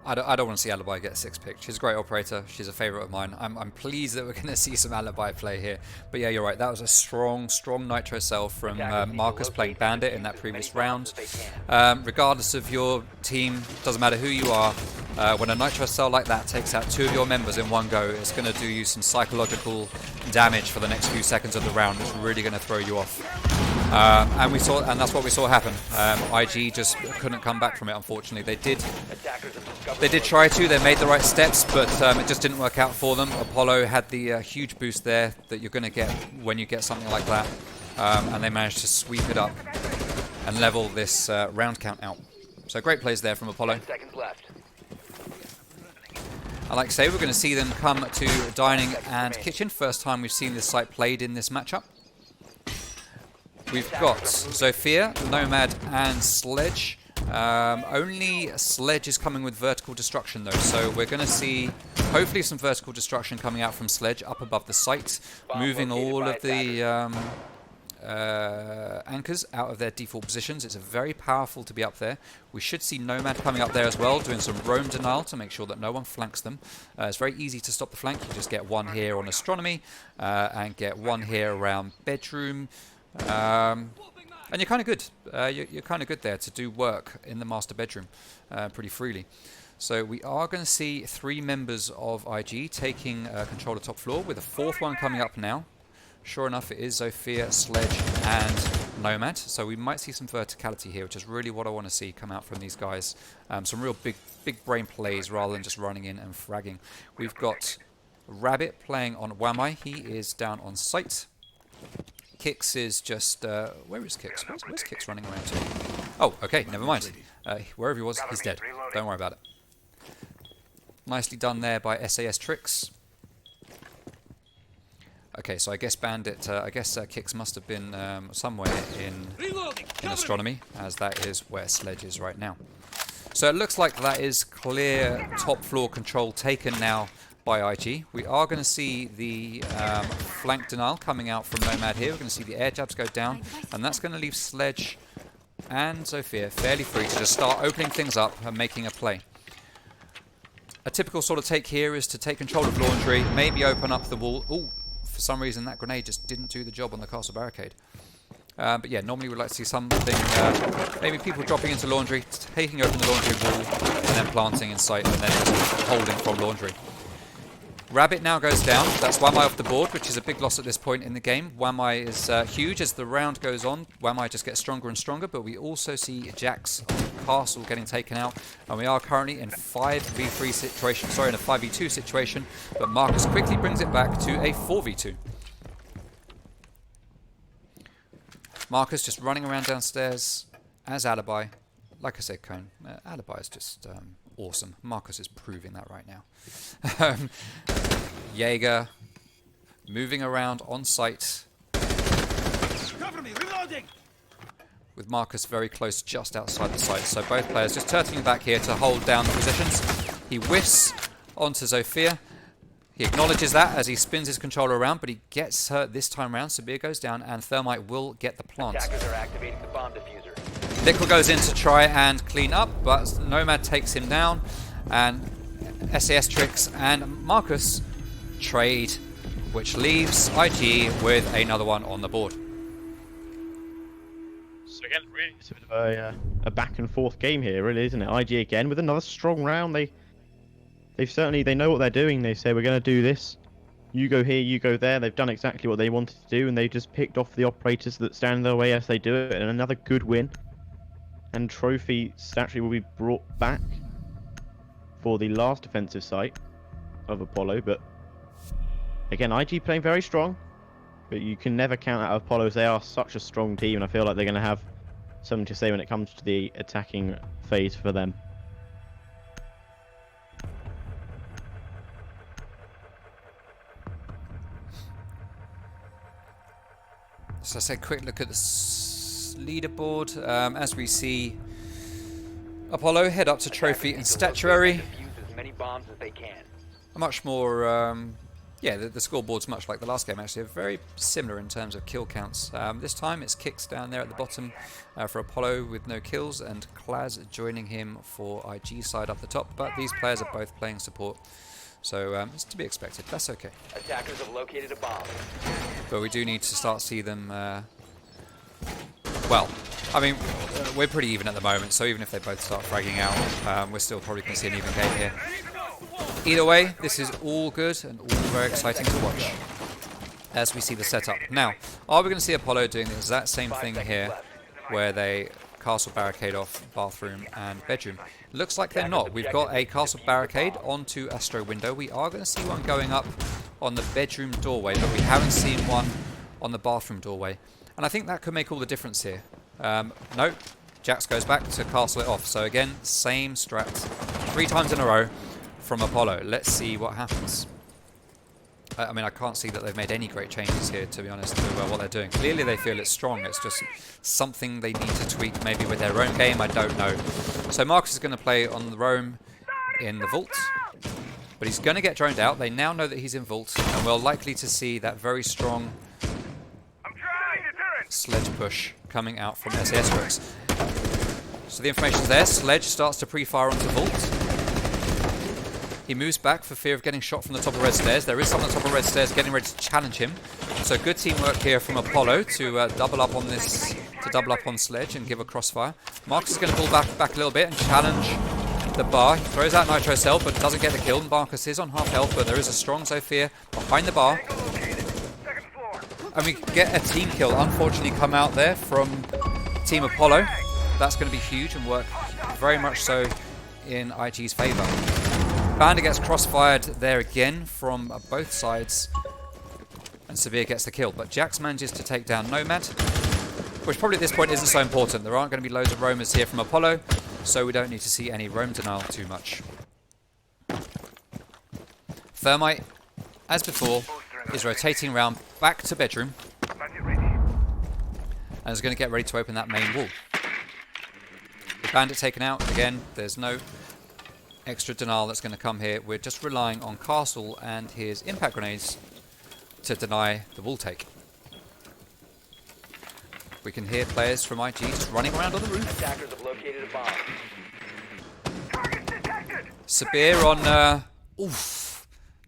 I don't want to see Alibi get 6 picked. She's a great operator. She's a favourite of mine. I'm pleased that we're going to see some Alibi play here. But yeah, you're right. That was a strong Nitro cell from Marcus playing Bandit in that previous round. Regardless of your team, doesn't matter who you are, when a Nitro cell like that takes out 2 of your members in one go, it's going to do you some psychological damage for the next few seconds of the round. It's really going to throw you off. And that's what we saw happen. IG just couldn't come back from it, unfortunately. They did try to. They made the right steps, but it just didn't work out for them. Apollo had the huge boost there that you're going to get when you get something like that, and they managed to sweep it up and level this round count out. So great plays there from Apollo. 10 seconds left. I like to say we're going to see them come to dining and kitchen. First time we've seen this site played in this matchup. We've got Zofia, Nomad, and Sledge. Only Sledge is coming with vertical destruction though, so we're going to see hopefully some vertical destruction coming out from Sledge up above the site, moving all of the anchors out of their default positions. It's very powerful to be up there. We should see Nomad coming up there as well, doing some roam denial to make sure that no one flanks them. It's very easy to stop the flank. You just get one here on Astronomy and get one here around Bedroom. And you're kind of good. You're kind of good there to do work in the master bedroom pretty freely. So we are going to see 3 members of IG taking control of top floor, with a 4th one coming up now. Sure enough, it is Zofia, Sledge, and Nomad. So we might see some verticality here, which is really what I want to see come out from these guys. Some real big brain plays rather than just running in and fragging. We've got Rabbit playing on Wamai. He is down on site. Kix is just... where is Kix? Where's Kix running around to? Oh, okay, never mind. Wherever he was, he's dead. Don't worry about it. Nicely done there by SAS Tricks. Okay, so I guess Bandit... Kix must have been somewhere in Astronomy, as that is where Sledge is right now. So it looks like that is clear top floor control taken now by IG. We are going to see the flank denial coming out from Nomad here. We're going to see the air jabs go down, and that's going to leave Sledge and Zofia fairly free to just start opening things up and making a play. A typical sort of take here is to take control of Laundry, maybe open up the wall. Ooh, for some reason that grenade just didn't do the job on the castle barricade. But yeah, normally we'd like to see something, maybe people dropping into Laundry, taking open the Laundry wall, and then planting in sight, and then just holding from Laundry. Rabbit now goes down. That's Wamai off the board, which is a big loss at this point in the game. Wamai is huge as the round goes on. Wamai just gets stronger and stronger, but we also see Jax on the castle getting taken out, and we are currently in 5v3 situation. Sorry, in a 5v2 situation, but Marcus quickly brings it back to a 4v2. Marcus just running around downstairs as Alibi. Like I said, Cone, Alibi is just awesome. Marcus is proving that right now. Jaeger moving around on site. Cover me, reloading! With Marcus very close just outside the site. So both players just turtling back here to hold down the positions. He whiffs onto Zofia. He acknowledges that as he spins his controller around, but he gets hurt this time around. Sabir goes down and Thermite will get the plant. Attackers are activating the bomb diffuser. Nickel goes in to try and clean up, but Nomad takes him down, and SAS Tricks and Marcus trade, which leaves IG with another one on the board. So again, really, it's a bit of a back and forth game here, really, isn't it? IG again with another strong round. They know what they're doing. They say we're going to do this. You go here, you go there. They've done exactly what they wanted to do, and they just picked off the operators that stand in their way as they do it. And another good win. And trophy statue will be brought back for the last defensive site of Apollo. But again, IG playing very strong, but you can never count out Apollo as they are such a strong team, and I feel like they're going to have something to say when it comes to the attacking phase for them. So let's take a quick look at the leaderboard. As we see Apollo head up to trophy and statuary. Defuse as many bombs as they can. A much more, yeah, the scoreboard's much like the last game actually. Very similar in terms of kill counts. This time it's Kicks down there at the bottom for Apollo with no kills, and Klaz joining him for IG side up the top. But these players are both playing support, so it's to be expected. That's okay. Attackers have located a bomb. But we do need to start see them. Well, I mean, we're pretty even at the moment, so even if they both start fragging out, we're still probably going to see an even game here. Either way, this is all good and all very exciting to watch as we see the setup. Now, are we going to see Apollo doing the exact same thing here, where they castle barricade off bathroom and bedroom? Looks like they're not. We've got a castle barricade onto Astro window. We are going to see one going up on the bedroom doorway, but we haven't seen one on the bathroom doorway. And I think that could make all the difference here. No, Jax goes back to castle it off. So again, same strat 3 times in a row from Apollo. Let's see what happens. I mean, I can't see that they've made any great changes here, to be honest, to what they're doing. Clearly they feel it's strong. It's just something they need to tweak maybe with their own game. I don't know. So Marcus is going to play on the roam in the vault. But he's going to get droned out. They now know that he's in vault. And we're likely to see that very strong sledge push coming out from SAS Bricks. So the information's there. Sledge starts to pre-fire onto vault. He moves back for fear of getting shot from the top of red stairs. There is someone on the top of red stairs getting ready to challenge him. So good teamwork here from Apollo to double up on this, to double up on Sledge and give a crossfire. Marcus is going to pull back a little bit and challenge the bar. He throws out Nitro Cell but doesn't get the kill. Marcus is on half health, but there is a strong Zofia behind the bar. And we get a team kill, unfortunately, come out there from Team Apollo. That's going to be huge and work very much so in IG's favour. Bandit gets crossfired there again from both sides, and Severe gets the kill. But Jax manages to take down Nomad, which probably at this point isn't so important. There aren't going to be loads of roamers here from Apollo, so we don't need to see any roam denial too much. Thermite, as before, is rotating around back to bedroom and is going to get ready to open that main wall. The Bandit taken out. Again, there's no extra denial that's going to come here. We're just relying on Castle and his impact grenades to deny the wall take. We can hear players from IG just running around on the roof. Attackers have located a bomb. Sabir on... oof.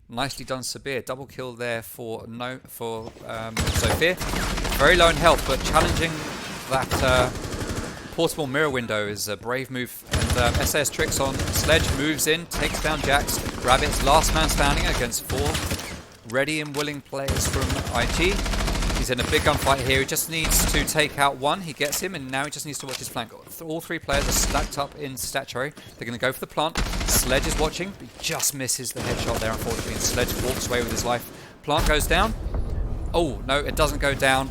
Nicely done, Sabir. Double kill there for Zofia. Very low in health, but challenging that portable mirror window is a brave move. And SAS Tricks on Sledge moves in, takes down Jax. Rabbit's last man standing against 4 ready and willing players from IG. He's in a big gunfight here. He just needs to take out one. He gets him, and now he just needs to watch his flank. All 3 players are stacked up in statuary. They're going to go for the plant. Sledge is watching. He just misses the headshot there, unfortunately, and Sledge walks away with his life. Plant goes down. Oh, no, it doesn't go down.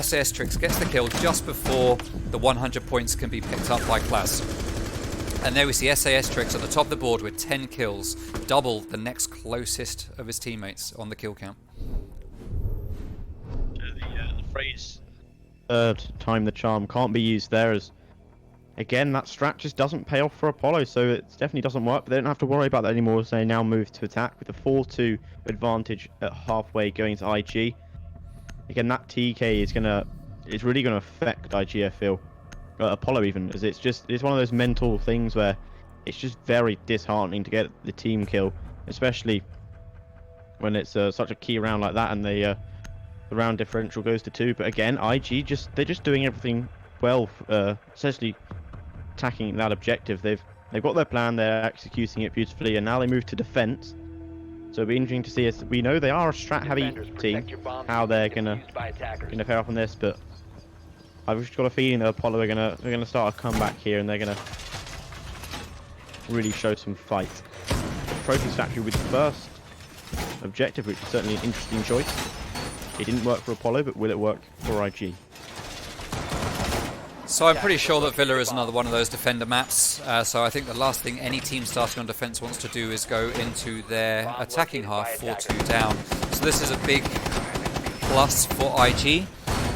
SAS Tricks gets the kill just before the 100 points can be picked up by Klaz. And there we see SAS Tricks at the top of the board with 10 kills, double the next closest of his teammates on the kill count. The phrase "third time the charm" can't be used there, as again that strat just doesn't pay off for Apollo, so it definitely doesn't work. But they don't have to worry about that anymore as they now move to attack with a 4-2 advantage at halfway going to IG. Again, that TK is really gonna affect IG, I feel. Apollo even, as it's one of those mental things where it's just very disheartening to get the team kill, especially when it's such a key round like that, and the round differential goes to 2. But again, IG they're just doing everything well, essentially attacking that objective. They've got their plan, they're executing it beautifully, and now they move to defense. So it'll be interesting to see, as we know they are a strat heavy team, how they're gonna fare off on this. But I've just got a feeling that Apollo are gonna start a comeback here, and they're gonna really show some fight. Trophy statue with the first objective, which is certainly an interesting choice. It didn't work for Apollo, but will it work for IG? So I'm pretty sure that Villa is another one of those defender maps. So I think the last thing any team starting on defense wants to do is go into their attacking half 4-2 down. So this is a big plus for IG.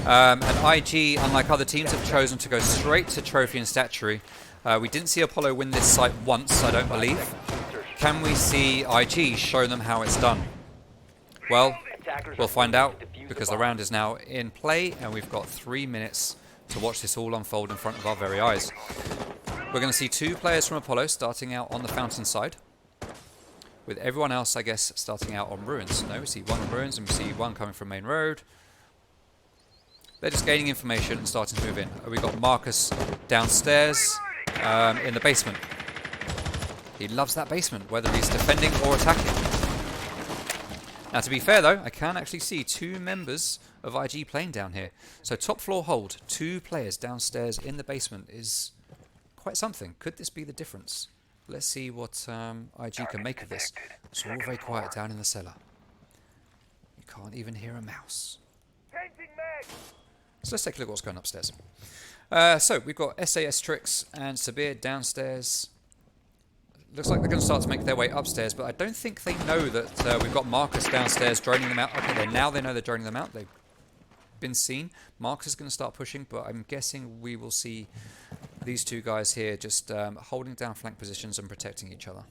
And IG, unlike other teams, have chosen to go straight to Trophy and Statuary. We didn't see Apollo win this site once, I don't believe. Can we see IG show them how it's done? Well, we'll find out, because the round is now in play, and we've got 3 minutes to watch this all unfold in front of our very eyes. We're going to see 2 players from Apollo starting out on the fountain side, with everyone else, I guess, starting out on ruins. No, we see 1 on ruins, and we see 1 coming from main road. They're just gaining information and starting to move in. We've got Marcus downstairs in the basement. He loves that basement, whether he's defending or attacking. Now, to be fair, though, I can actually see 2 members of IG playing down here. So top floor hold, 2 players downstairs in the basement is quite something. Could this be the difference? Let's see what IG can make of this. It's all very quiet down in the cellar. You can't even hear a mouse. So let's take a look at what's going upstairs. So we've got SAS Tricks and Sabir downstairs. Looks like they're going to start to make their way upstairs, but I don't think they know that we've got Marcus downstairs droning them out. Okay, now they know they're droning them out. They've been seen. Marcus is going to start pushing, but I'm guessing we will see these 2 guys here just holding down flank positions and protecting each other.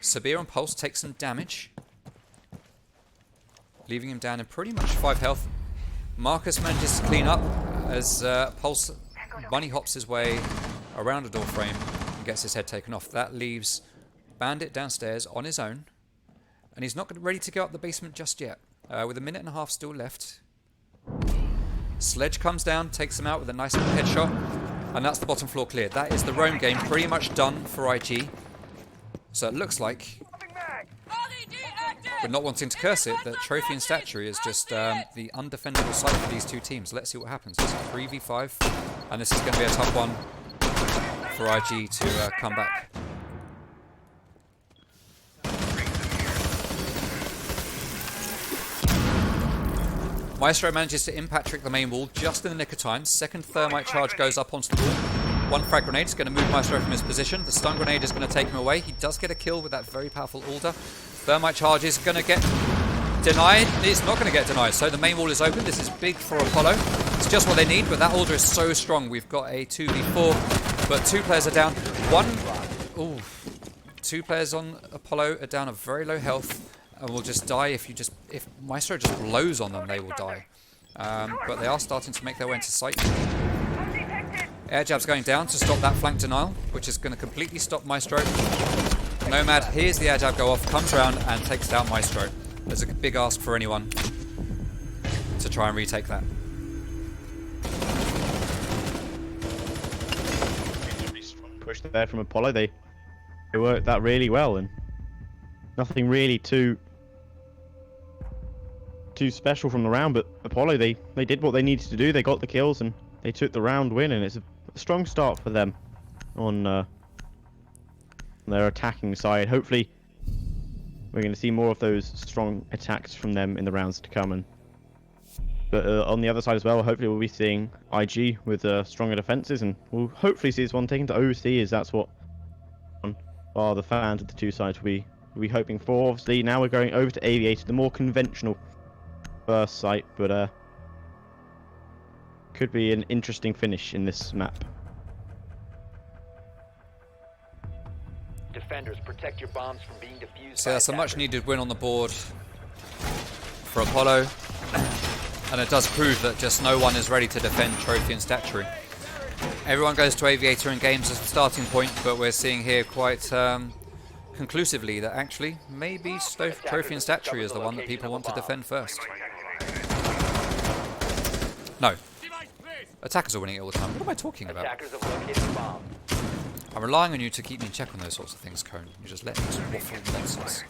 Sabir on Pulse takes some damage, leaving him down in pretty much 5 health. Marcus manages to clean up as Pulse bunny hops his way around a door frame and gets his head taken off. That leaves Bandit downstairs on his own, and he's not ready to go up the basement just yet. With 1.5 minutes still left, Sledge comes down, takes him out with a nice little headshot, and that's the bottom floor cleared. That is the roam game pretty much done for IG. So it looks like, but not wanting to curse it, that Trophy and Statuary is just the undefendable site for these 2 teams. Let's see what happens. It's a 3v5, and this is going to be a tough one for IG to come back. Maestro manages to impact trick the main wall just in the nick of time. Second thermite charge goes up onto the wall. 1 frag grenade is going to move Maestro from his position. The stun grenade is going to take him away. He does get a kill with that very powerful Alder. Thermite charge is going to get denied. It's not going to get denied. So the main wall is open. This is big for Apollo. It's just what they need, but that Alder is so strong. We've got a 2v4, but 2 players are down. 2 players on Apollo are down at very low health and will just die if Maestro just blows on them. They will die. But they are starting to make their way into sight. Air jab's going down to stop that flank denial, which is going to completely stop Maestro. Nomad hears the air jab go off, comes around and takes down Maestro. There's a big ask for anyone to try and retake that. Push there from Apollo. They worked that really well, and nothing really too special from the round. But Apollo, they did what they needed to do. They got the kills and they took the round win, and it's a strong start for them on their attacking side. Hopefully we're going to see more of those strong attacks from them in the rounds to come. But on the other side as well, hopefully we'll be seeing IG with stronger defenses, and we'll hopefully see this one taken to OC, as that's what the fans of the 2 sides will be hoping for. Obviously now we're going over to Aviator, the more conventional first site, but could be an interesting finish in this map. Defenders, protect your bombs from being defused. So that's a much needed win on the board for Apollo, and it does prove that just no one is ready to defend Trophy and Statuary. Everyone goes to Aviator in games as a starting point, but we're seeing here quite conclusively that actually maybe Trophy and Statuary is the one that people want to defend first. No. Attackers are winning it all the time. What am I talking about? Attackers have located the bomb. I'm relying on you to keep me in check on those sorts of things, Cone. You just let me just waffle nonsense.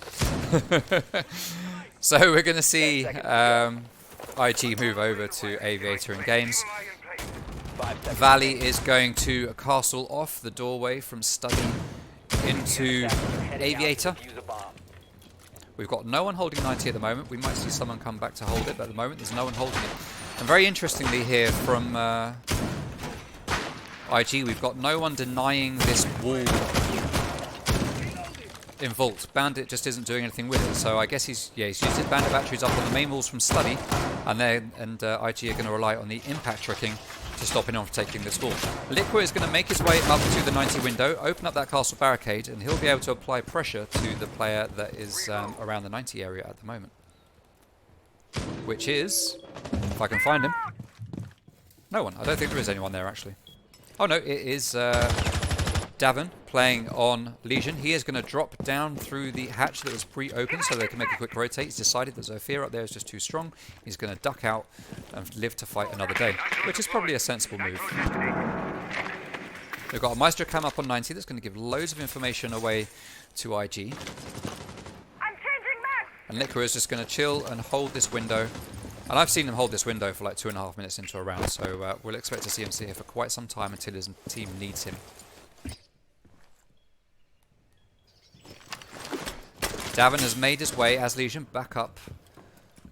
So we're going to see IG move over to Aviator in games. Valley is going to castle off the doorway from Study into Aviator. We've got no one holding 90 at the moment. We might see someone come back to hold it, but at the moment there's no one holding it. And very interestingly here from IG, we've got no one denying this wall in Vault. Bandit just isn't doing anything with it, so I guess he's used his Bandit batteries up on the main walls from Study, and IG are going to rely on the impact tricking to stop him from taking this wall. Liquid is going to make his way up to the 90 window, open up that castle barricade, and he'll be able to apply pressure to the player that is around the 90 area at the moment. Which is, if I can find him, no one. I don't think there is anyone there actually. Oh no, it is Davin playing on Legion. He is going to drop down through the hatch that was pre-opened so they can make a quick rotate. He's decided that Zofia up there is just too strong. He's going to duck out and live to fight another day, which is probably a sensible move. We've got a Maestro cam up on 90 that's going to give loads of information away to IG. And Liquor is just going to chill and hold this window. And I've seen him hold this window for like 2.5 minutes into a round, so we'll expect to see him sit here for quite some time until his team needs him. Davin has made his way as Legion back up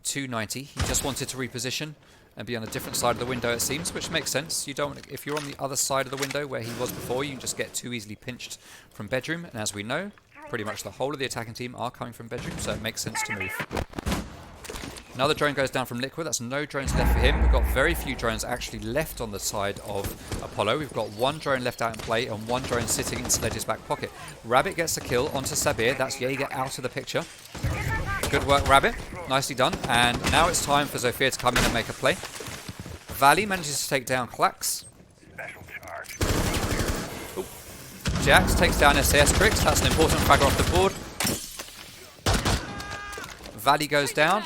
to 90. He just wanted to reposition and be on a different side of the window, it seems, which makes sense. You don't, if you're on the other side of the window where he was before, you can just get too easily pinched from bedroom. And as we know, pretty much the whole of the attacking team are coming from bedroom, so it makes sense to move. Another drone goes down from Liquid. That's no drones left for him. We've got very few drones actually left on the side of Apollo. We've got one drone left out in play and one drone sitting in Sledge's back pocket. Rabbit gets a kill onto Sabir. That's Jaeger out of the picture. Good work, Rabbit. Nicely done. And now it's time for Zofia to come in and make a play. Valley manages to take down Klax. Ooh. Jax takes down SAS Crix. That's an important fragger off the board. Valley goes down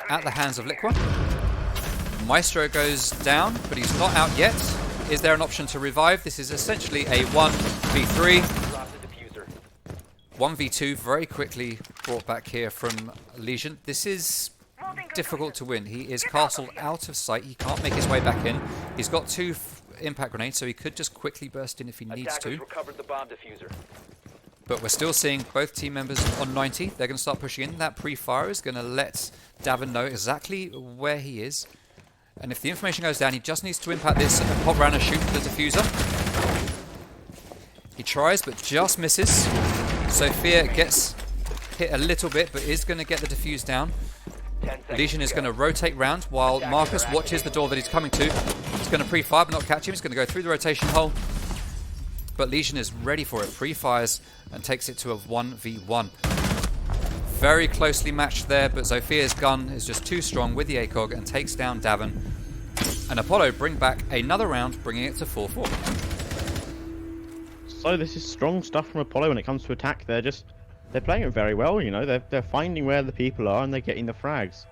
at the hands of Liqua. Maestro goes down, but he's not out yet. Is there an option to revive? This is essentially a 1v3. 1v2 very quickly brought back here from Legion. This is difficult to win. He is castled out of sight. He can't make his way back in. He's got 2 impact grenades, so he could just quickly burst in if he needs to. But we're still seeing both team members on 90. They're going to start pushing in. That pre-fire is going to let Davin know exactly where he is. And if the information goes down, he just needs to impact this and pop around and shoot the diffuser. He tries, but just misses. Sophia gets hit a little bit, but is going to get the diffuse down. Legion is going to rotate round while Marcus watches the door that he's coming to. He's going to pre-fire, but not catch him. He's going to go through the rotation hole. But Legion is ready for it. Pre-fires and takes it to a 1v1. Very closely matched there, but Zofia's gun is just too strong with the ACOG and takes down Davin. And Apollo bring back another round, bringing it to 4-4. So this is strong stuff from Apollo when it comes to attack. They're playing it very well, you know. They're finding where the people are and they're getting the frags.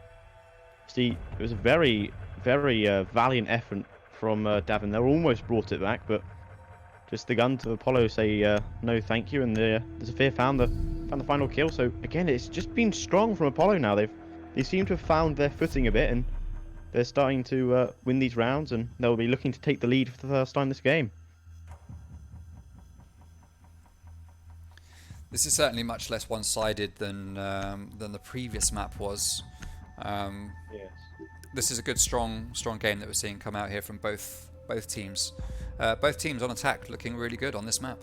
See, it was a very, very valiant effort from Davin. They almost brought it back, but just the gun to Apollo say no thank you, and the Zofia found the final kill. So again, it's just been strong from Apollo now. They seem to have found their footing a bit, and they're starting to win these rounds, and they'll be looking to take the lead for the first time this game. This is certainly much less one-sided than the previous map was. Yes. This is a good, strong game that we're seeing come out here from both teams. Both teams on attack looking really good on this map.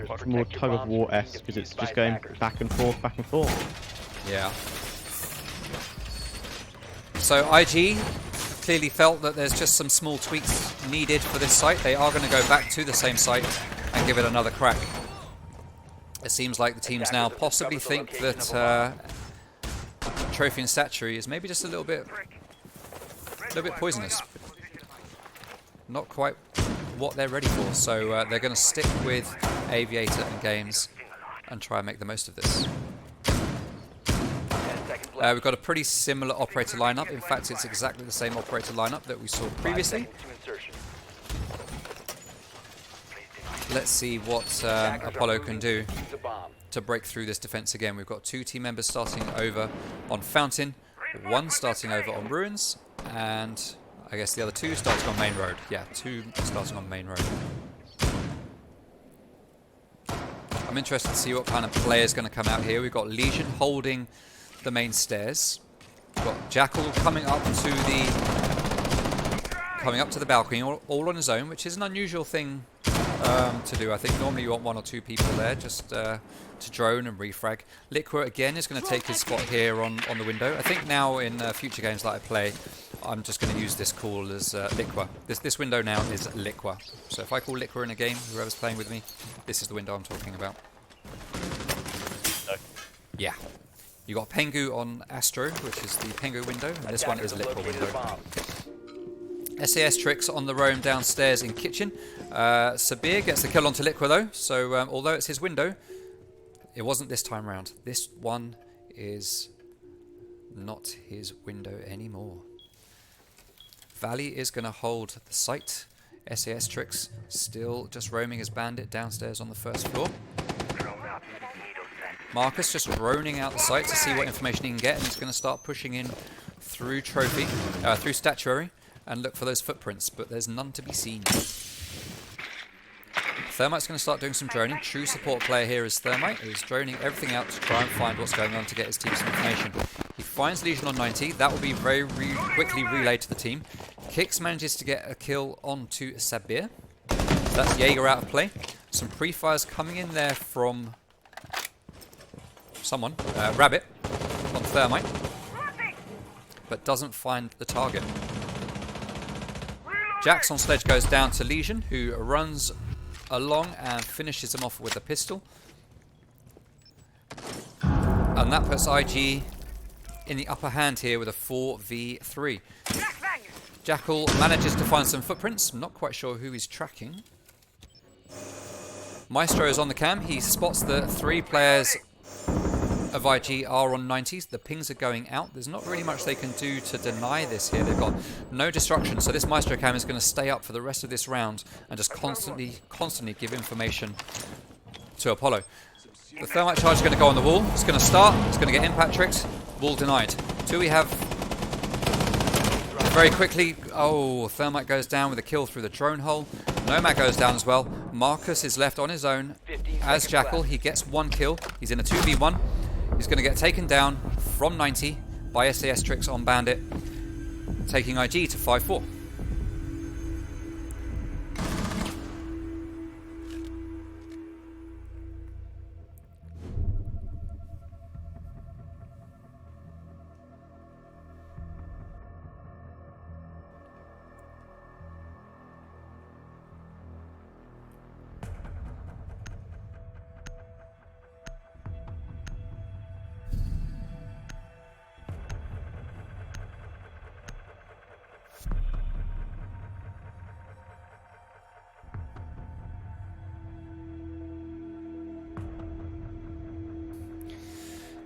Much more tug of war-esque because it's just going back and forth, back and forth. Yeah. So IG clearly felt that there's just some small tweaks needed for this site. They are going to go back to the same site and give it another crack. It seems like the teams now possibly think that Trophy and Statuary is maybe just a little bit poisonous. Not quite what they're ready for, so they're going to stick with Aviator and Games and try and make the most of this. We've got a pretty similar operator lineup. In fact, it's exactly the same operator lineup that we saw previously. Let's see what Apollo can do to break through this defense again. We've got 2 team members starting over on Fountain, 1 starting over on Ruins, and I guess the other 2 starting on Main Road. Yeah, 2 starting on Main Road. I'm interested to see what kind of player is going to come out here. We've got Legion holding the main stairs. We've got Jackal coming up to the balcony, all on his own, which is an unusual thing to do. I think normally you want 1 or 2 people there just to drone and refrag. Liqua again is going to take his spot here on the window. I think now in future games that I play, I'm just going to use this call as Liqua. This window now is Liqua. So if I call Liqua in a game, whoever's playing with me, this is the window I'm talking about. Yeah. You got Pengu on Astro, which is the Pengu window, and this one is a Liqua window. SAS Tricks on the roam downstairs in kitchen. Sabir gets the kill onto Liqua though, so although it's his window, it wasn't this time round. This one is not his window anymore. Valley is going to hold the site. SAS Tricks still just roaming as bandit downstairs on the first floor. Marcus just droning out the site to see what information he can get, and he's going to start pushing in through trophy, through statuary, and look for those footprints, but there's none to be seen. Thermite's going to start doing some droning. True support player here is Thermite, who's droning everything out to try and find what's going on to get his team some information. He finds Legion on 90. That will be very quickly relayed to the team. Kix manages to get a kill onto Sabir. So that's Jaeger out of play. Some pre-fires coming in there from someone, Rabbit, on Thermite, but doesn't find the target. Jax on Sledge goes down to Legion, who runs along and finishes him off with a pistol. And that puts IG in the upper hand here with a 4v3. Jackal manages to find some footprints. I'm not quite sure who he's tracking. Maestro is on the cam. He spots the 3 players of IG are on 90s. The pings are going out. There's not really much they can do to deny this here. They've got no destruction, so this Maestro cam is going to stay up for the rest of this round and just constantly give information to Apollo. The Thermite charge is going to go on the wall. It's going to start. It's going to get impact tricked. Wall denied. Two we have very quickly. Oh, Thermite goes down with a kill through the drone hole. Nomad goes down as well. Marcus is left on his own as Jackal. He gets 1 kill. He's in a 2v1. He's going to get taken down from 90 by SAS Tricks on Bandit, taking IG to 5-4.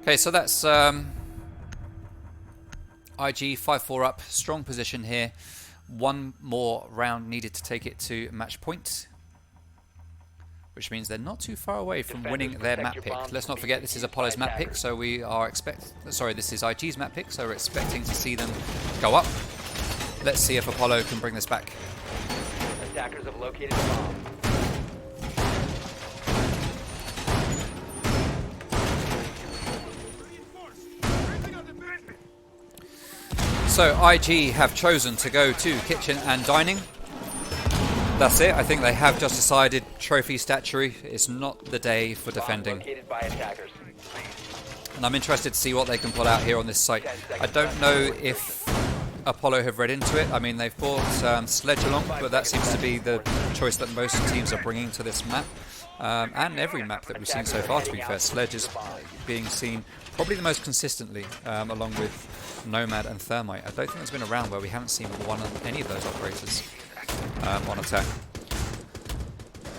Okay, so that's IG 5-4 up, strong position here. 1 more round needed to take it to match point, which means they're not too far away from winning their map pick. Let's not forget this is Apollo's map pick, so we are this is IG's map pick, so we're expecting to see them go up. Let's see if Apollo can bring this back. Attackers have located a bomb. So IG have chosen to go to kitchen and dining. That's it. I think they have just decided trophy statuary is not the day for defending. Located by attackers. And I'm interested to see what they can pull out here on this site. I don't know if Apollo have read into it. I mean, they've brought Sledge along, but that seems to be the choice that most teams are bringing to this map. And every map that we've seen so far, to be fair. Sledge is being seen probably the most consistently, along with Nomad and Thermite. I don't think there's been a round where we haven't seen any of those operators on attack.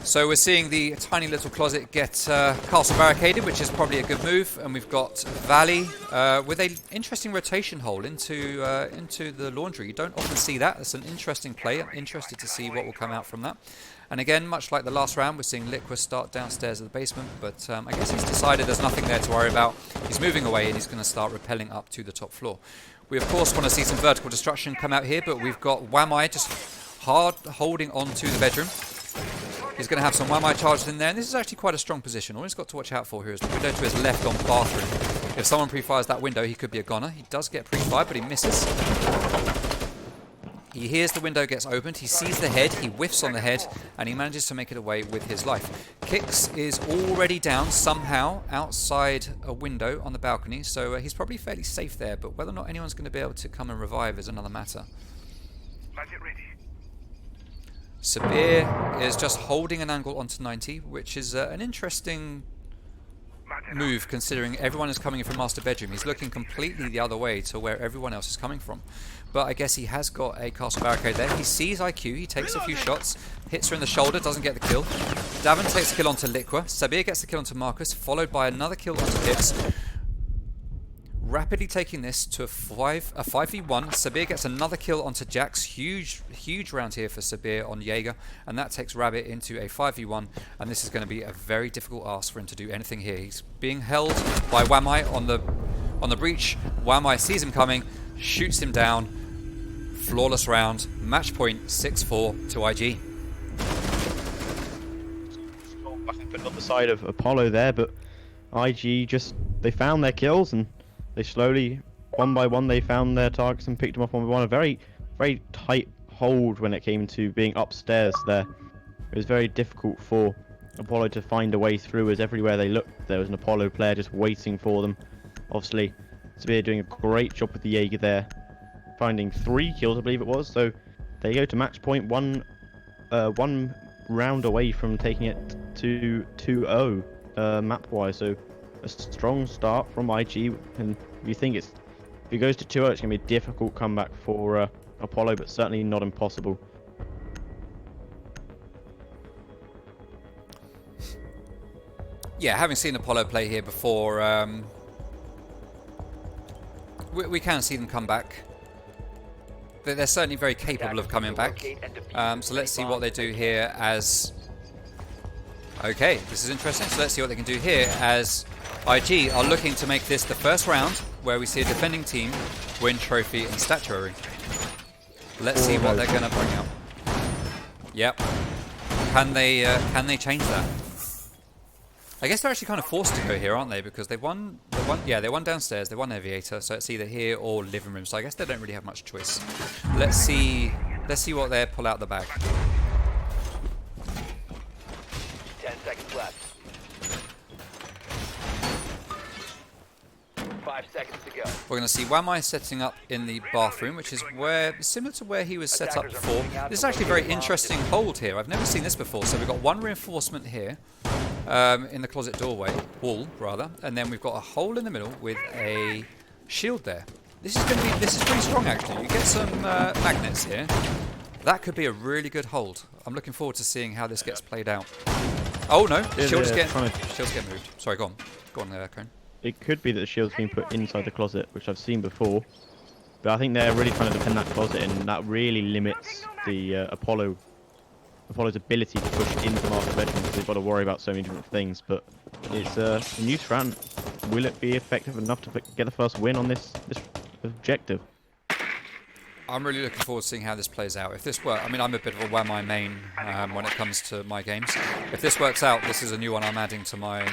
So we're seeing the tiny little closet get castle barricaded, which is probably a good move, and we've got Valley with an interesting rotation hole into the laundry. You don't often see that. It's an interesting play. I'm interested to see what will come out from that. And again, much like the last round, we're seeing Liqua start downstairs at the basement, but I guess he's decided there's nothing there to worry about. He's moving away and he's going to start rappelling up to the top floor. We of course want to see some vertical destruction come out here, but we've got Wamai just hard holding on to the bedroom. He's going to have some Wamai charged in there, and this is actually quite a strong position. All he's got to watch out for here is the window to his left on bathroom. If someone pre-fires that window, he could be a goner. He does get pre-fired, but he misses. He hears the window gets opened, he sees the head, he whiffs on the head, and he manages to make it away with his life. Kix is already down somehow outside a window on the balcony, so he's probably fairly safe there, but whether or not anyone's going to be able to come and revive is another matter. Sabir is just holding an angle onto 90, which is an interesting move considering everyone is coming in from master bedroom. He's looking completely the other way to where everyone else is coming from. But I guess he has got a castle barricade there. He sees IQ, he takes a few shots, hits her in the shoulder, doesn't get the kill. Davin takes a kill onto Liqua. Sabir gets the kill onto Marcus, followed by another kill onto Kix. Rapidly taking this to a 5v1. Sabir gets another kill onto Jax. Huge round here for Sabir on Jaeger, and that takes Rabbit into a 5v1, and this is going to be a very difficult ask for him to do anything here. He's being held by Wamai on the breach. Wamai sees him coming, shoots him down. Flawless round. Match point 6-4 to IG. I think put on the side of Apollo there, but IG they found their kills and they slowly, one by one, they found their targets and picked them up one by one. A very, very tight hold when it came to being upstairs there. It was very difficult for Apollo to find a way through, as everywhere they looked there was an Apollo player just waiting for them. Obviously, Sabir doing a great job with the Jaeger there, finding 3 kills I believe it was, so they go to match point, one round away from taking it to 2-0 map wise, so a strong start from IG, and you think if it goes to 2-0 it's going to be a difficult comeback for Apollo, but certainly not impossible. Yeah, having seen Apollo play here before, we can see them come back. They're certainly very capable of coming back. So let's see what they do here as... Okay, this is interesting. So let's see what they can do here as IG are looking to make this the first round where we see a defending team win trophy and statuary. Let's see what they're going to bring out. Yep. Can they change that? I guess they're actually kind of forced to go here, aren't they? Because they won downstairs, they won Aviator, so it's either here or living room. So I guess they don't really have much choice. Let's see what they pull out the bag. 10 seconds left. 5 seconds to go. We're going to see Wamai setting up in the bathroom, which is similar to where he was set up before. This is actually a very interesting hold here. I've never seen this before. So we've got one reinforcement here. In the closet wall rather, and then we've got a hole in the middle with a shield there. This is pretty strong actually. You get some magnets here. That could be a really good hold. I'm looking forward to seeing how this gets played out. Oh no, shield's getting moved. Sorry, go on there, Cone. It could be that the shield's been put inside the closet, which I've seen before, but I think they're really trying to defend that closet, and that really limits the Apollo's ability to push into master bedroom, because they've got to worry about so many different things. But it's a new strat. Will it be effective enough to get the first win on this objective? I'm really looking forward to seeing how this plays out. If this works, I mean, I'm a bit of a Wamai main when it comes to my games. If this works out, this is a new one I'm adding to my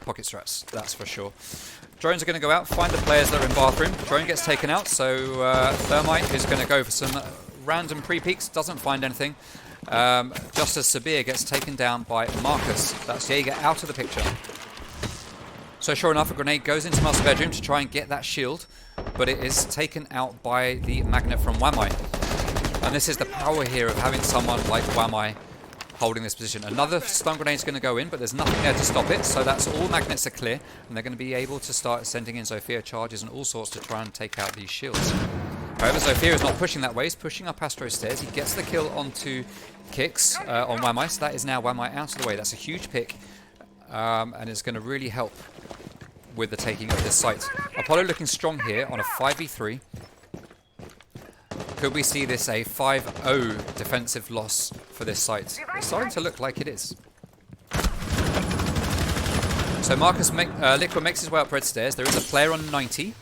pocket strats. That's for sure. Drones are going to go out, find the players that are in bathroom. Drone gets taken out, so Thermite is going to go for some random pre-peeks. Doesn't find anything. Just as Sabir gets taken down by Marcus. That's Jaeger out of the picture. So sure enough, a grenade goes into master bedroom to try and get that shield, but it is taken out by the magnet from Wamai. And this is the power here of having someone like Wamai holding this position. Another stun grenade is going to go in, but there's nothing there to stop it, so that's all magnets are clear, and they're going to be able to start sending in Zofia charges and all sorts to try and take out these shields. However, Zofia is not pushing that way, he's pushing up Astro stairs. He gets the kill onto Kix on Wamai, so that is now Wamai out of the way. That's a huge pick, and it's going to really help with the taking of this site. Apollo looking strong here on a 5v3. Could we see this a 5-0 defensive loss for this site? It's starting to look like it is. So Marcus Liqua makes his way up red stairs. There is a player on 90.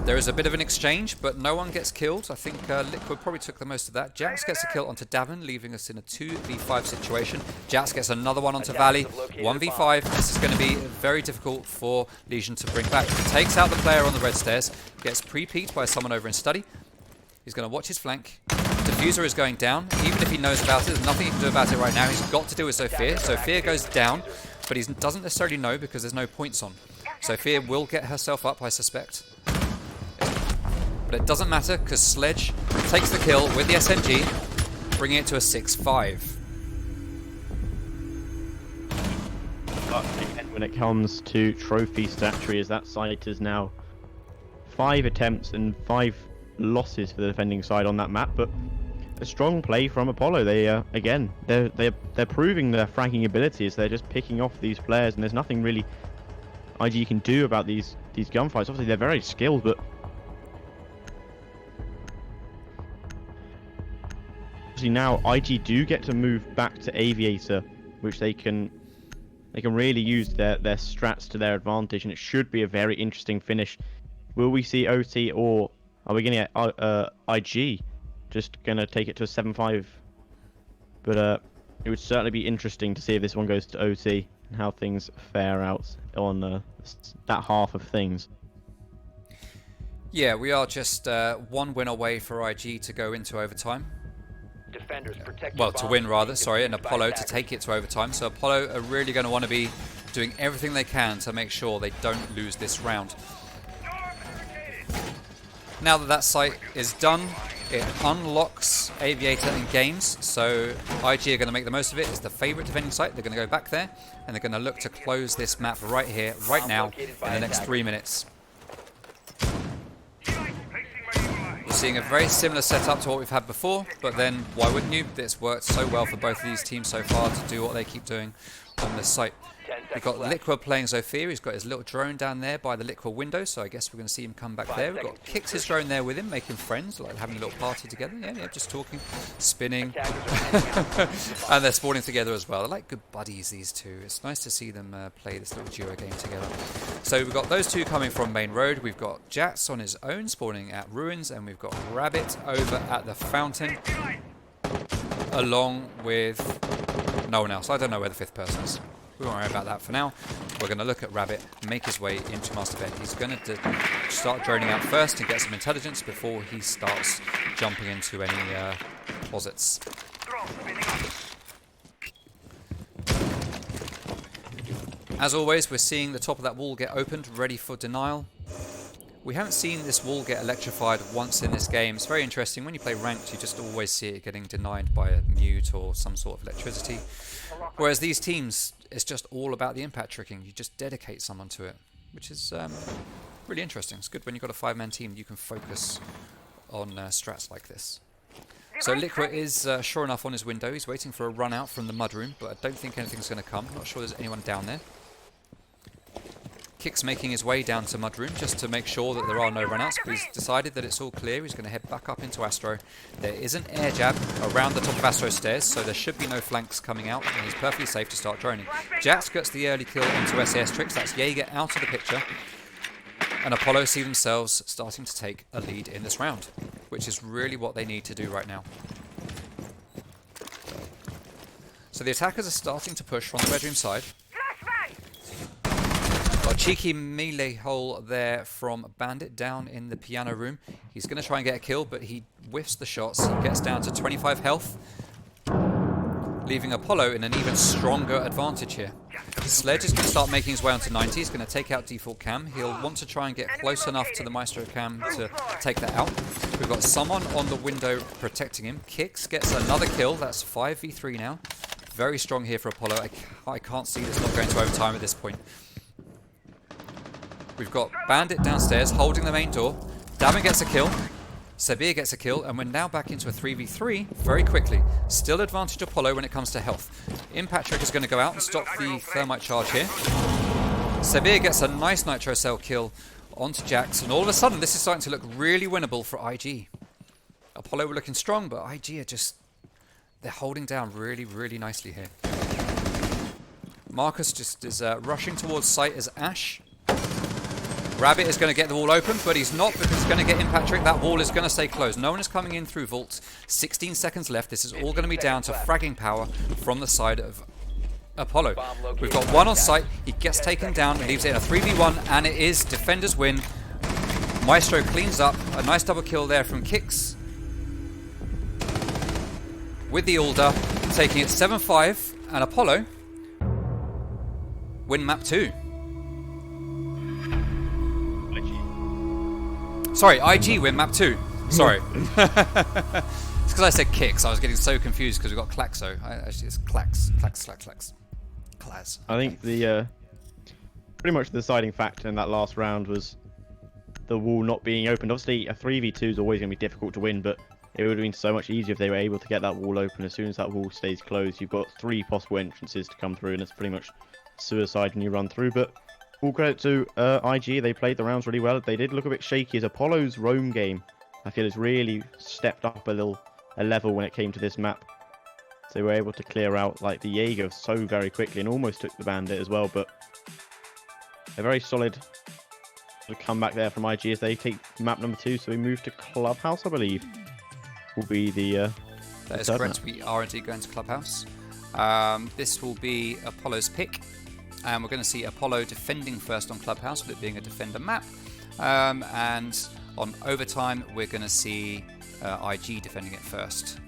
There is a bit of an exchange, but no one gets killed. I think Liqua probably took the most of that. Jax gets a kill onto Davin, leaving us in a 2v5 situation. Jax gets another one onto Valley. 1v5. This is going to be very difficult for Legion to bring back. He takes out the player on the red stairs, gets pre-peeked by someone over in study. He's going to watch his flank. Diffuser is going down. Even if he knows about it, there's nothing he can do about it right now. He's got to deal with Sophia. Sophia goes down, but he doesn't necessarily know because there's no points on. Sophia will get herself up, I suspect. But it doesn't matter because Sledge takes the kill with the SMG, bringing it to a 6-5. But again, when it comes to trophy statue, as that site is now 5 attempts and 5 losses for the defending side on that map, but a strong play from Apollo. They again, they're proving their fragging abilities. They're just picking off these players, and there's nothing really IG can do about these gunfights. Obviously, they're very skilled, but obviously now IG do get to move back to Aviator, which they can really use their strats to their advantage, and it should be a very interesting finish. Will we see OT, or are we going to get IG just going to take it to a 7-5? But it would certainly be interesting to see if this one goes to OT and how things fare out on that half of things. Yeah, we are just one win away for IG to go into overtime. Defenders protect Well, your to bombs win from rather, being sorry, and defused by Apollo to attackers. take it to overtime. So Apollo are really going to want to be doing everything they can to make sure they don't lose this round. Now that that site is done, it unlocks Aviator and Games, so IG are going to make the most of it. It's the favourite defending site. They're going to go back there, and they're going to look to close this map right here, right now, in the next 3 minutes. We're seeing a very similar setup to what we've had before, but then why wouldn't you? It's worked so well for both of these teams so far to do what they keep doing on this site. We've got Liqua playing Zofia. He's got his little drone down there by the Liqua window, so I guess we're going to see him come back there. We've got Kicks his drone there with him, making friends, like having a little party together. Yeah, just talking, spinning. And they're spawning together as well. They're like good buddies, these two. It's nice to see them play this little duo game together. So we've got those two coming from main road. We've got Jats on his own, spawning at Ruins, and we've got Rabbit over at the Fountain, along with no one else. I don't know where the 5th person is. We won't worry about that for now. We're going to look at Rabbit, make his way into Master Bed. He's going to start droning out first and get some intelligence before he starts jumping into any closets. As always, we're seeing the top of that wall get opened, ready for denial. We haven't seen this wall get electrified once in this game. It's very interesting. When you play ranked, you just always see it getting denied by a mute or some sort of electricity. Whereas these teams, it's just all about the impact tricking. You just dedicate someone to it, which is really interesting. It's good when you've got a 5-man team, you can focus on strats like this. So Liqua is sure enough on his window. He's waiting for a run out from the mudroom, but I don't think anything's going to come. I'm not sure there's anyone down there. Kick's making his way down to Mudroom just to make sure that there are no runouts, but he's decided that it's all clear. He's going to head back up into Astro. There is an air jab around the top of Astro stairs, so there should be no flanks coming out, and he's perfectly safe to start droning. Jats gets the early kill into SAS Tricks. That's Jaeger out of the picture. And Apollo see themselves starting to take a lead in this round, which is really what they need to do right now. So the attackers are starting to push from the bedroom side. Got a cheeky melee hole there from Bandit down in the piano room. He's going to try and get a kill, but he whiffs the shots. He gets down to 25 health, leaving Apollo in an even stronger advantage here. Sledge is going to start making his way onto 90. He's going to take out default cam. He'll want to try and get close enough to the Maestro cam to take that out. We've got someone on the window protecting him. Kicks gets another kill. That's 5v3 now. Very strong here for Apollo. I can't see this not going to overtime at this point. We've got Bandit downstairs holding the main door. Damon gets a kill. Sabir gets a kill, and we're now back into a 3v3 very quickly. Still advantage Apollo when it comes to health. Impact Trick is going to go out and stop the thermite charge here. Sabir gets a nice Nitro Cell kill onto Jax, and all of a sudden this is starting to look really winnable for IG. Apollo were looking strong, but IG are just... they're holding down really, really nicely here. Marcus just is rushing towards site as Ash. Rabbit is going to get the wall open, but he's not, because he's going to get Impact Trick. That wall is going to stay closed. No one is coming in through vaults. 16 seconds left. This is all going to be down to fragging power from the side of Apollo. We've got one on site. He gets taken down, leaves it in a 3v1, and it is defenders win. Maestro cleans up. A nice double kill there from Kicks. with the order, taking it 7-5, and Apollo win map 2. Sorry, IG win map 2. Sorry. It's because I said kicks. I was getting so confused because we got Klaxo. Actually, it's Clax. Claz. I think the pretty much the deciding factor in that last round was the wall not being opened. Obviously, a 3v2 is always going to be difficult to win, but it would have been so much easier if they were able to get that wall open. As soon as that wall stays closed, you've got 3 possible entrances to come through, and it's pretty much suicide when you run through. But all credit to IG, they played the rounds really well. They did look a bit shaky as Apollo's roam game, I feel, has really stepped up a level when it came to this map. So they were able to clear out like the Jaeger so very quickly and almost took the bandit as well. But a very solid comeback there from IG as they take map number 2. So we move to Clubhouse, I believe, will be the that is third correct. map. We are indeed going to Clubhouse. This will be Apollo's pick, and we're going to see Apollo defending first on Clubhouse, with it being a defender map. And on overtime, we're going to see IG defending it first.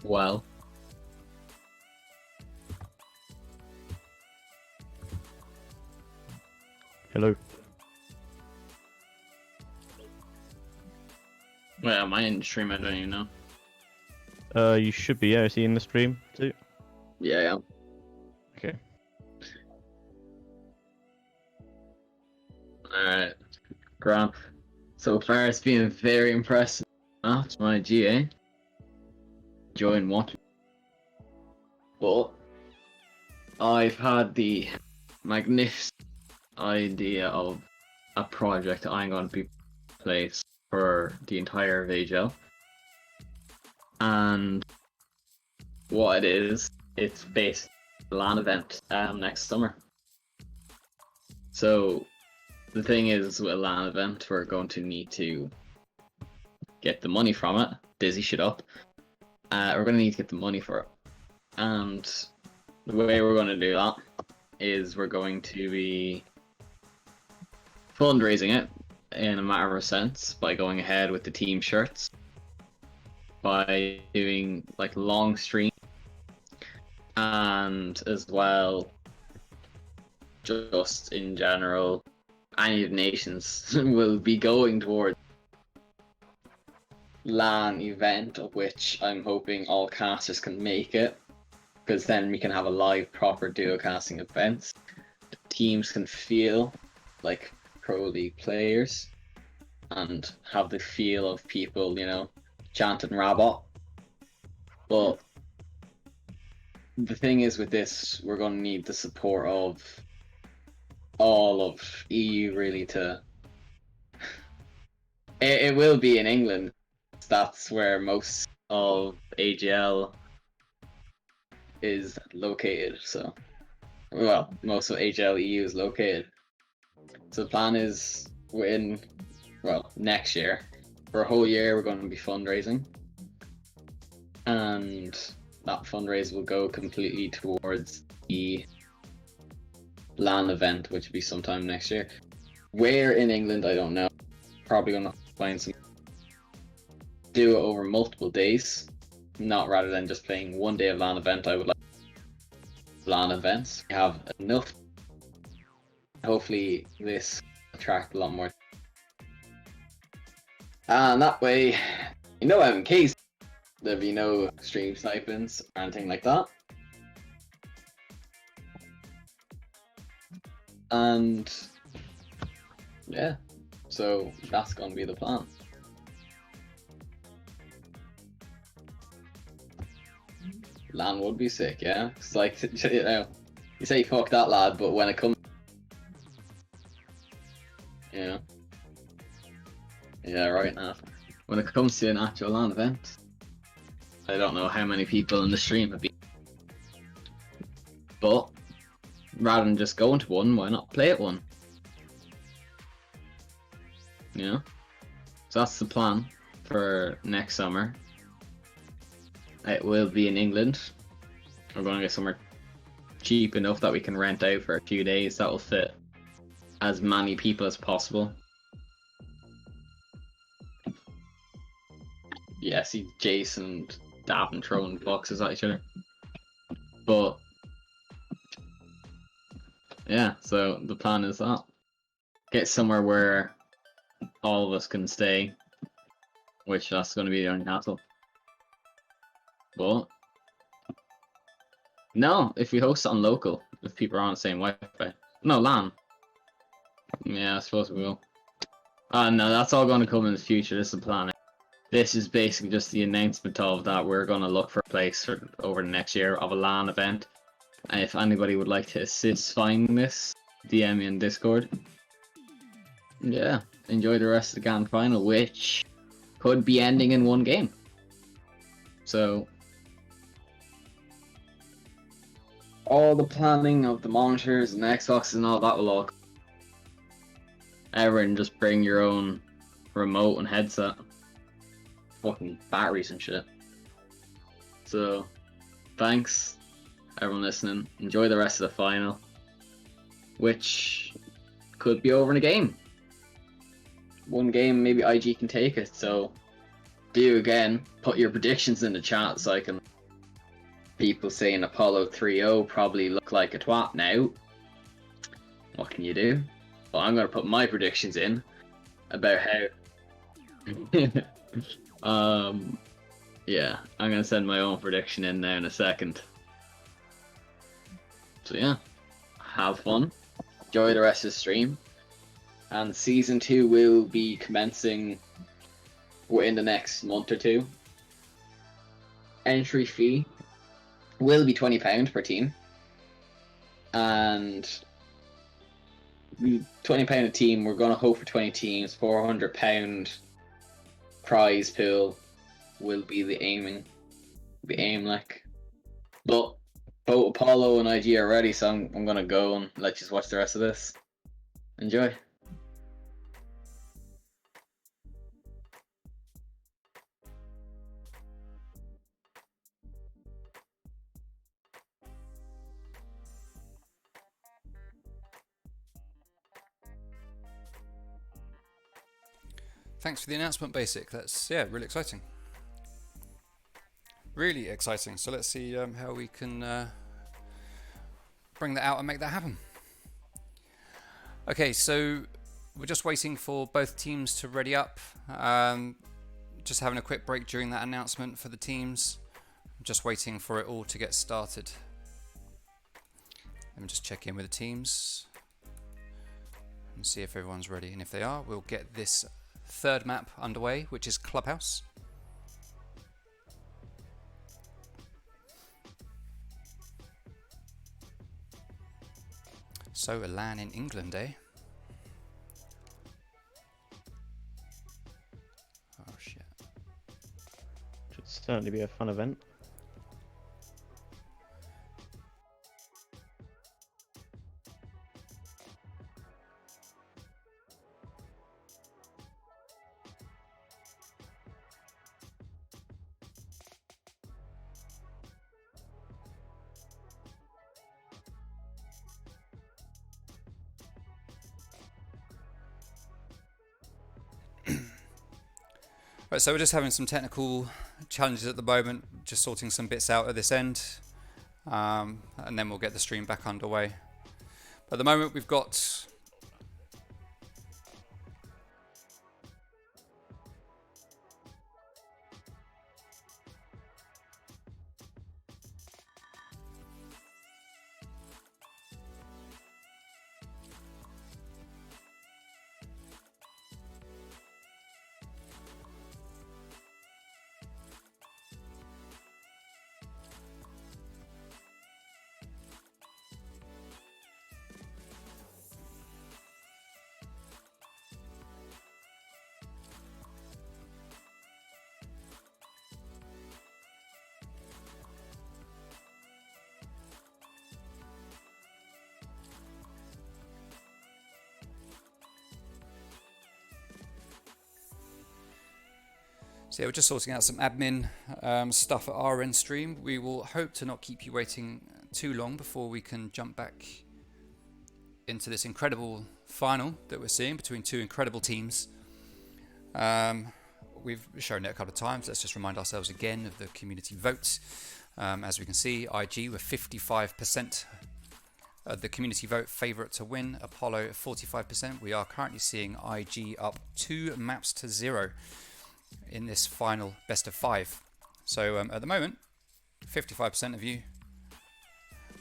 Well, Hello. well, am I in stream? I don't even know. You should be, yeah. Is he in the stream too? Yeah, yeah. Okay. Alright. Grant. So far it's been very impressive. That's my GA. Join what? But I've had the magnificent idea of a project I'm going to be placed for the entire VHL. And what it is, it's based on a LAN event next summer. So the thing is, with a LAN event, we're going to need to get the money from it. Dizzy shit up. We're going to need to get the money for it. And the way we're going to do that is we're going to be fundraising it in a matter of sense by going ahead with the team shirts, by doing like long stream, and as well, just in general, any donations will be going towards LAN event, of which I'm hoping all casters can make it, because then we can have a live proper duo casting events. The teams can feel like pro league players and have the feel of people, you know, chanting Rabbit. But the thing is with this, we're going to need the support of all of EU really to... It will be in England. That's where most of AGL is located, so... Well, most of AGL EU is located. So the plan is next year. For a whole year we're going to be fundraising. And that fundraise will go completely towards the LAN event, which will be sometime next year. Where in England, I don't know. Probably going to find some... Do it over multiple days. Not rather than just playing one day of LAN event. I would like LAN events. We have enough. Hopefully this attract a lot more. And that way, you know, in case there'll be no stream stipends or anything like that. And yeah, so that's gonna be the plan. LAN would be sick, yeah. It's like, you know, you say fuck that lad, but when it comes, you know, yeah, right now, when it comes to an actual LAN event, I don't know how many people in the stream have been, but rather than just going to one, why not play at one? You know, so that's the plan for next summer. It will be in England. We're going to get somewhere cheap enough that we can rent out for a few days. That will fit as many people as possible. Yeah, see Jason and Davin throwing boxes at each other. But yeah, so the plan is that. Get somewhere where all of us can stay, which that's going to be the only hassle. But no, if we host it on local, if people are on the same Wi-Fi. No, LAN. Yeah, I suppose we will. No, that's all going to come in the future. This is the plan. This is basically just the announcement of that we're going to look for a place for over the next year of a LAN event. And if anybody would like to assist finding this, DM me in Discord. Yeah, enjoy the rest of the grand final, which could be ending in one game. So all the planning of the monitors and Xboxes and all that will all... Everyone just bring your own remote and headset. Fucking batteries and shit. So, thanks everyone listening. Enjoy the rest of the final, which could be over in a game. One game, maybe IG can take it, so do again, put your predictions in the chat so I can... People saying Apollo 3-0 probably look like a twat now. What can you do? Well, I'm going to put my predictions in about how Yeah, I'm gonna send my own prediction in there in a second. So yeah, have fun, enjoy the rest of the stream, and season 2 will be commencing within the next month or two. Entry fee will be £20 per team, and £20 a team. We're gonna hope for 20 teams. £400 prize pool will be the aim like. But both Apollo and IG are ready, so I'm gonna go and let you watch the rest of this. Enjoy. Thanks for the announcement, Basic. That's, yeah, really exciting. Really exciting. So let's see how we can bring that out and make that happen. Okay, so we're just waiting for both teams to ready up. Just having a quick break during that announcement for the teams. Just waiting for it all to get started. Let me just check in with the teams and see if everyone's ready. And if they are, we'll get this third map underway, which is Clubhouse. So a LAN in England, eh? Oh shit. Should certainly be a fun event. Right, so we're just having some technical challenges at the moment, just sorting some bits out at this end, and then we'll get the stream back underway. But at the moment we've got So yeah, we're just sorting out some admin stuff at our end stream. We will hope to not keep you waiting too long before we can jump back into this incredible final that we're seeing between two incredible teams. We've shown it a couple of times. Let's just remind ourselves again of the community vote. As we can see, IG were 55% the community vote favourite to win. Apollo 45%. We are currently seeing IG up 2 maps to 0 in this final best of 5. So at the moment, 55% of you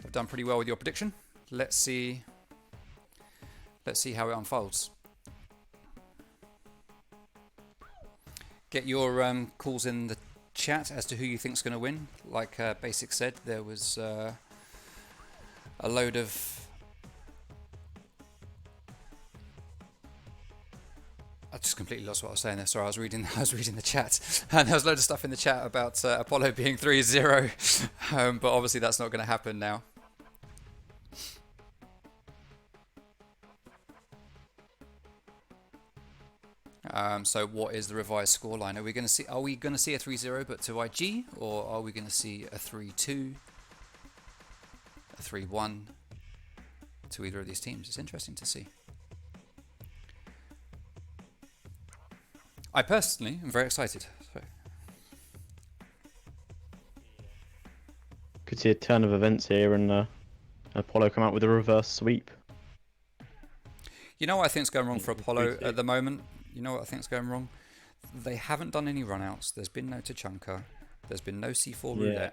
have done pretty well with your prediction. Let's see how it unfolds. Get your calls in the chat as to who you think is going to win. Like Basic said, there was a load of I just completely lost what I was saying there. Sorry, I was reading the chat, and there was a load of stuff in the chat about Apollo being 3-0, but obviously that's not going to happen now. So what is the revised scoreline? Are we going to see a 3-0 but to IG, or are we going to see a 3-2, a 3-1 to either of these teams? It's interesting to see. I personally am very excited. So. Could see a turn of events here and Apollo come out with a reverse sweep. You know what I think is going wrong for Apollo at the moment? You know what I think is going wrong? They haven't done any runouts. There's been no Tachanka. There's been no C4 Yeah.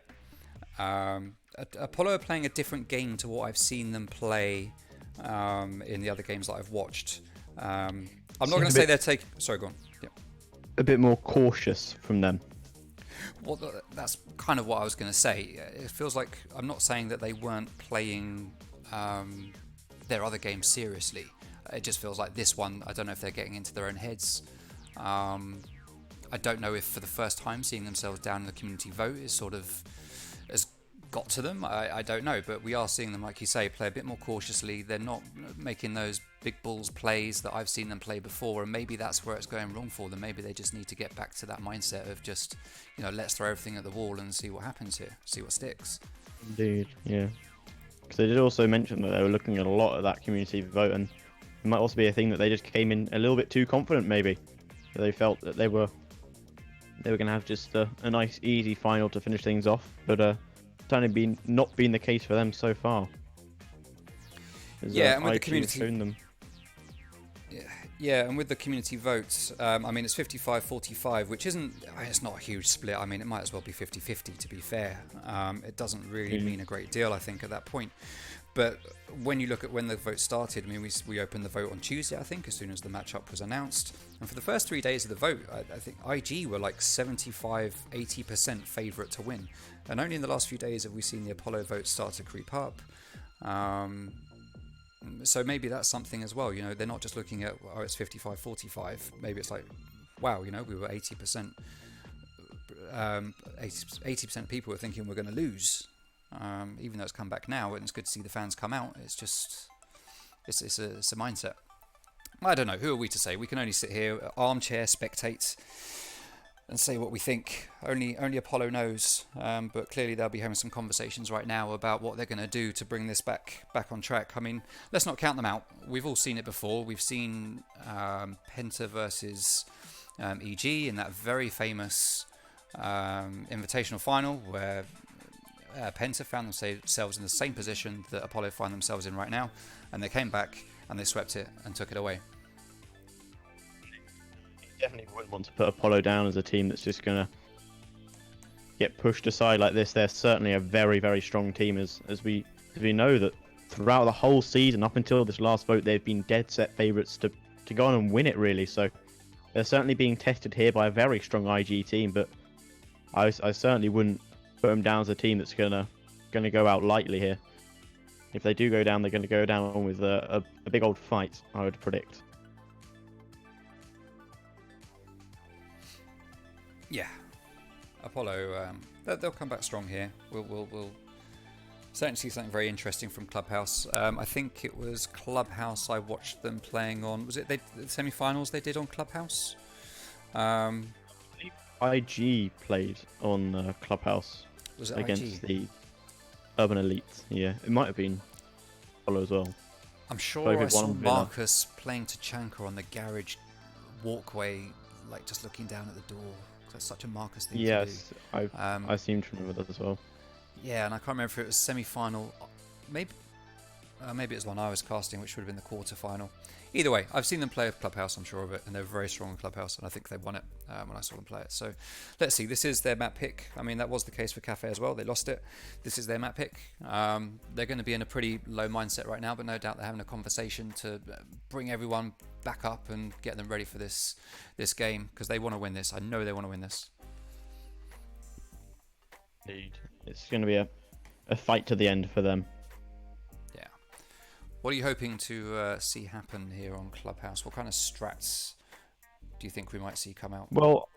roulette. Apollo are playing a different game to what I've seen them play in the other games that I've watched. I'm not going to say they're taking. Sorry, go on. Yeah. A bit more cautious from them. Well, that's kind of what I was going to say. It feels like I'm not saying that they weren't playing their other games seriously. It just feels like this one, I don't know if they're getting into their own heads. I don't know if for the first time seeing themselves down in the community vote is sort of has got to them. I don't know, but we are seeing them, like you say, play a bit more cautiously. They're not making those big balls plays that I've seen them play before, and maybe that's where it's going wrong for them. Maybe they just need to get back to that mindset of just, let's throw everything at the wall and see what happens here, see what sticks. Indeed, yeah. Because they did also mention that they were looking at a lot of that community vote, and it might also be a thing that they just came in a little bit too confident, maybe. So they felt that they were going to have just a nice, easy final to finish things off, but certainly not been the case for them so far. Yeah, and with the IG community, shown them. yeah, and with the community votes, I mean, it's 55-45, which it's not a huge split. I mean, it might as well be 50-50, to be fair. It doesn't really mean a great deal, I think, at that point. But when you look at when the vote started, I mean, we opened the vote on Tuesday, I think, as soon as the matchup was announced. And for the first 3 days of the vote, I think IG were like 75-80% favourite to win. And only in the last few days have we seen the Apollo vote start to creep up. So maybe that's something as well. They're not just looking at, it's 55-45. Maybe it's like, wow, we were 80%. 80% of people were thinking we're going to lose. Even though it's come back now and it's good to see the fans come out, it's just it's a mindset. I don't know, who are we to say? We can only sit here, armchair spectate, and say what we think. Only Apollo knows, but clearly they'll be having some conversations right now about what they're going to do to bring this back on track. I mean, let's not count them out. We've all seen it before. We've seen Penta versus EG in that very famous invitational final where Penta found themselves in the same position that Apollo find themselves in right now, and they came back and they swept it and took it away. Definitely wouldn't want to put Apollo down as a team that's just going to get pushed aside like this. They're certainly a very, very strong team, as we know that throughout the whole season, up until this last vote, they've been dead set favourites to go on and win it, really. So they're certainly being tested here by a very strong IG team, but I certainly wouldn't put them down as a team that's gonna go out lightly here. If they do go down, they're going to go down with a big old fight, I would predict. Yeah, Apollo, they'll come back strong here. We'll certainly see something very interesting from Clubhouse. I think it was Clubhouse I watched them playing on. Was it the semi-finals they did on Clubhouse? IG played on Clubhouse. Was it against IG? The Urban Elite? Yeah, it might have been Apollo as well. I'm sure Both I with saw one winner. Marcus playing Tachanka on the garage walkway, like just looking down at the door. That's such a Marcus thing to do. Yes, I seem to remember that as well. Yeah, and I can't remember if it was semi-final. Maybe it was one I was casting, which would have been the quarter-final. Either way, I've seen them play at Clubhouse, I'm sure of it, and they're very strong in Clubhouse, and I think they won it when I saw them play it. So let's see, this is their map pick. I mean, that was the case for Cafe as well. They lost it. This is their map pick. They're going to be in a pretty low mindset right now, but no doubt they're having a conversation to bring everyone back up and get them ready for this game, because they want to win this. I know they want to win this. Indeed. It's going to be a fight to the end for them. Yeah. What are you hoping to see happen here on Clubhouse? What kind of strats do you think we might see come out? Well,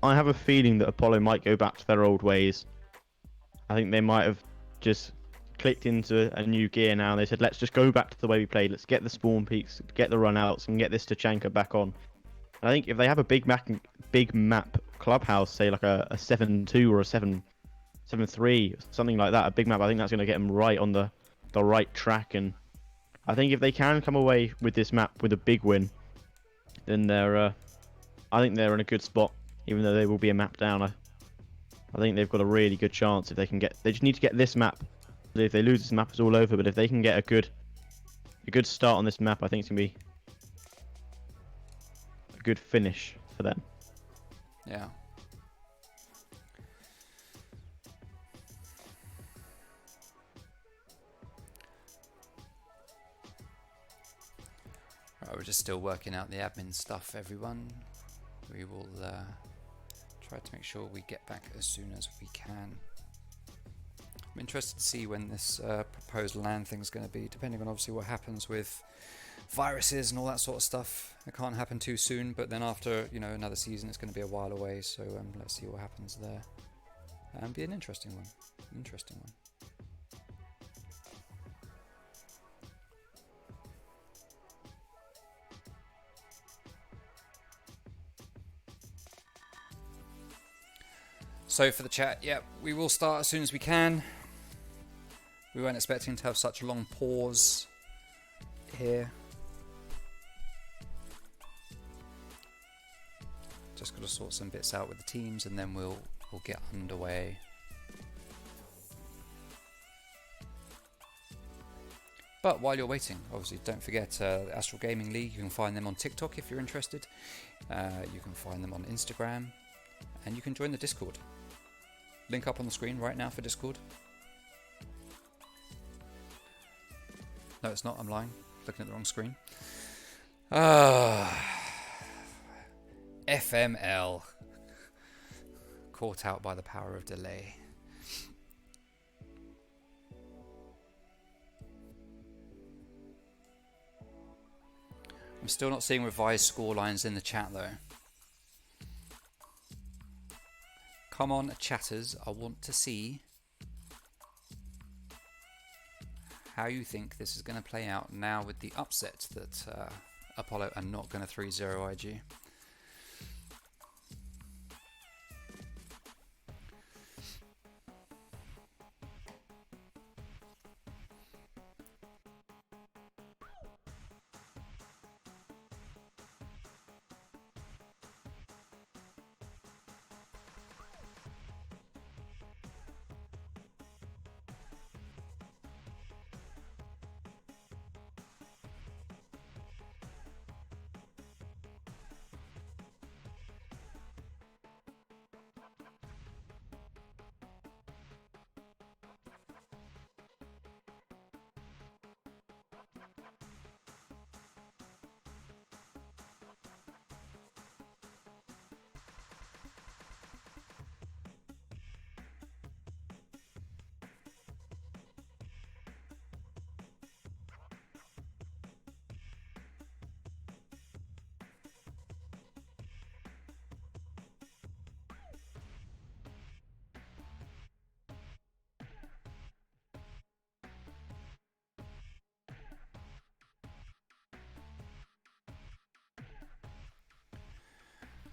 I have a feeling that Apollo might go back to their old ways. I think they might have just clicked into a new gear now. They said, let's just go back to the way we played. Let's get the spawn peaks, get the run-outs, and get this Tachanka back on. And I think if they have a big map Clubhouse, say like a 7-2 or a 7-3, something like that, a big map, I think that's going to get them right on the right track. And I think if they can come away with this map with a big win, then I think they're in a good spot, even though they will be a map down. I think they've got a really good chance if they can they just need to get this map. If they lose this map, it's all over. But if they can get a good start on this map, I think it's gonna be a good finish for them. Yeah. we're just still working out the admin stuff, everyone. We will try to make sure we get back as soon as we can. I'm interested to see when this proposed LAN thing's going to be, depending on obviously what happens with viruses and all that sort of stuff. It can't happen too soon, but then after, you know, another season, it's going to be a while away. So let's see what happens there. Be an interesting one. Interesting one. So for the chat, yeah, we will start as soon as we can. We weren't expecting to have such a long pause here. Just got to sort some bits out with the teams, and then we'll get underway. But while you're waiting, obviously, don't forget the Astral Gaming League. You can find them on TikTok if you're interested. You can find them on Instagram, and you can join the Discord. Link up on the screen right now for Discord. No, it's not. I'm lying. Looking at the wrong screen. FML. Caught out by the power of delay. I'm still not seeing revised score lines in the chat though. Come on, chatters. I want to see how you think this is going to play out now with the upset that Apollo are not going to 3-0 IG.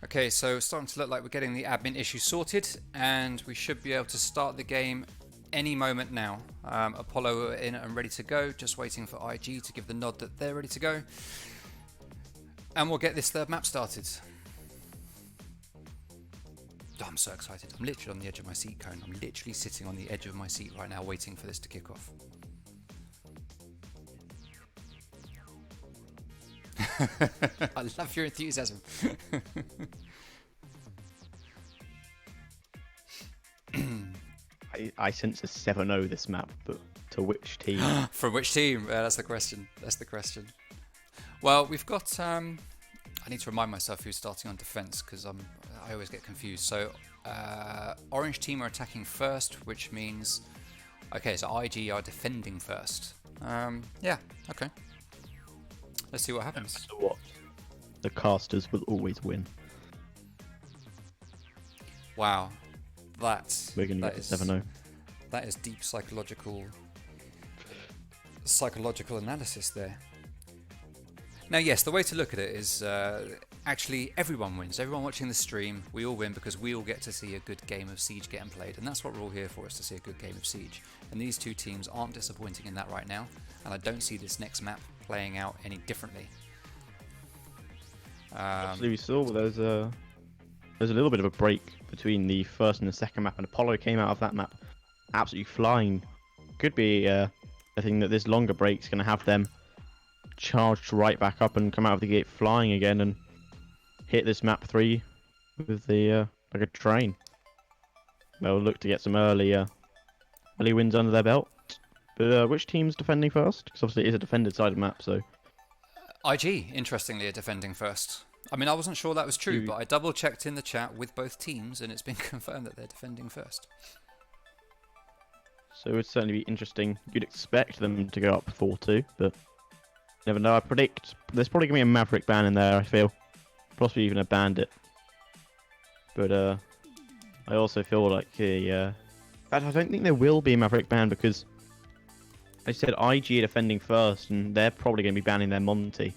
Okay, so it's starting to look like we're getting the admin issue sorted, and we should be able to start the game any moment now. Apollo are in and ready to go, just waiting for IG to give the nod that they're ready to go. And we'll get this third map started. Oh, I'm so excited. I'm literally on the edge of my seat, Cone. I'm literally sitting on the edge of my seat right now, waiting for this to kick off. I love your enthusiasm. I sense a 7-0 this map, but to which team? From which team? That's the question. That's the question. Well, we've got... I need to remind myself who's starting on defense, because I always get confused. So, orange team are attacking first, which means... Okay, so IG are defending first. Yeah, okay. Let's see what happens. So what? The casters will always win. Wow. We're going to get 7-0. That is deep psychological analysis there. Now, yes, the way to look at it is actually everyone wins. Everyone watching the stream, we all win because we all get to see a good game of Siege getting played, and that's what we're all here for, is to see a good game of Siege. And these two teams aren't disappointing in that right now, and I don't see this next map playing out any differently. Actually, we saw there's a little bit of a break between the first and the second map, and Apollo came out of that map absolutely flying. Could be a thing that this longer break's going to have them charged right back up and come out of the gate flying again and hit this map 3 with the like a train. They'll look to get some early wins under their belt. But which team's defending first? Because obviously it is a defended sided map, so IG, interestingly, are defending first. I mean, I wasn't sure that was true, but I double checked in the chat with both teams, and it's been confirmed that they're defending first. So it would certainly be interesting. You'd expect them to go up 4-2, but never know. I predict there's probably going to be a Maverick ban in there, I feel. Possibly even a Bandit. But I also feel like I don't think there will be a Maverick ban because I said IG are defending first, and they're probably going to be banning their Monty.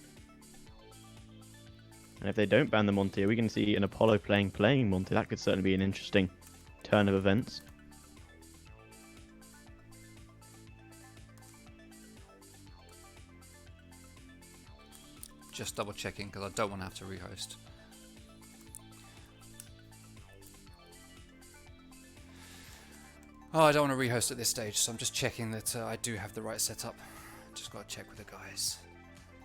And if they don't ban the Monty, are we going to see an Apollo playing Monty? That could certainly be an interesting turn of events. Just double checking because I don't want to have to rehost. Oh, I don't want to rehost at this stage, so I'm just checking that I do have the right setup. Just got to check with the guys.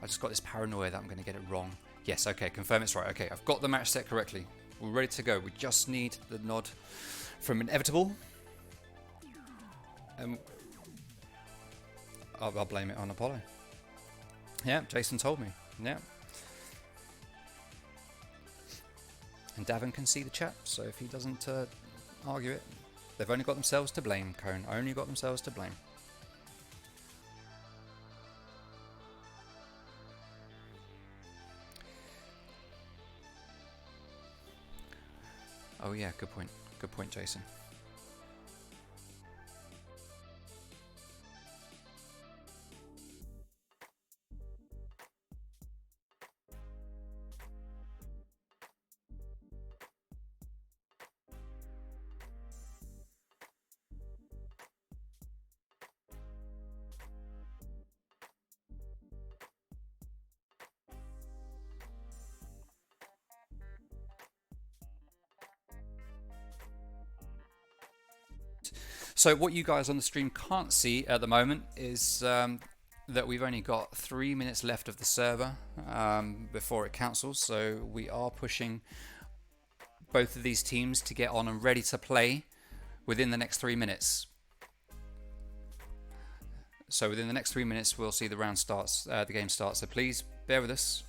I just got this paranoia that I'm going to get it wrong. Yes, okay, confirm it's right. Okay, I've got the match set correctly. We're ready to go. We just need the nod from Inevitable. I'll blame it on Apollo. Yeah, Jason told me. Yeah. And Davin can see the chat, so if he doesn't argue it, they've only got themselves to blame, Cone. Only got themselves to blame. Oh yeah, good point. Good point, Jason. So what you guys on the stream can't see at the moment is that we've only got 3 minutes left of the server before it cancels. So we are pushing both of these teams to get on and ready to play within the next 3 minutes. So within the next 3 minutes, we'll see the round starts, the game starts. So please bear with us,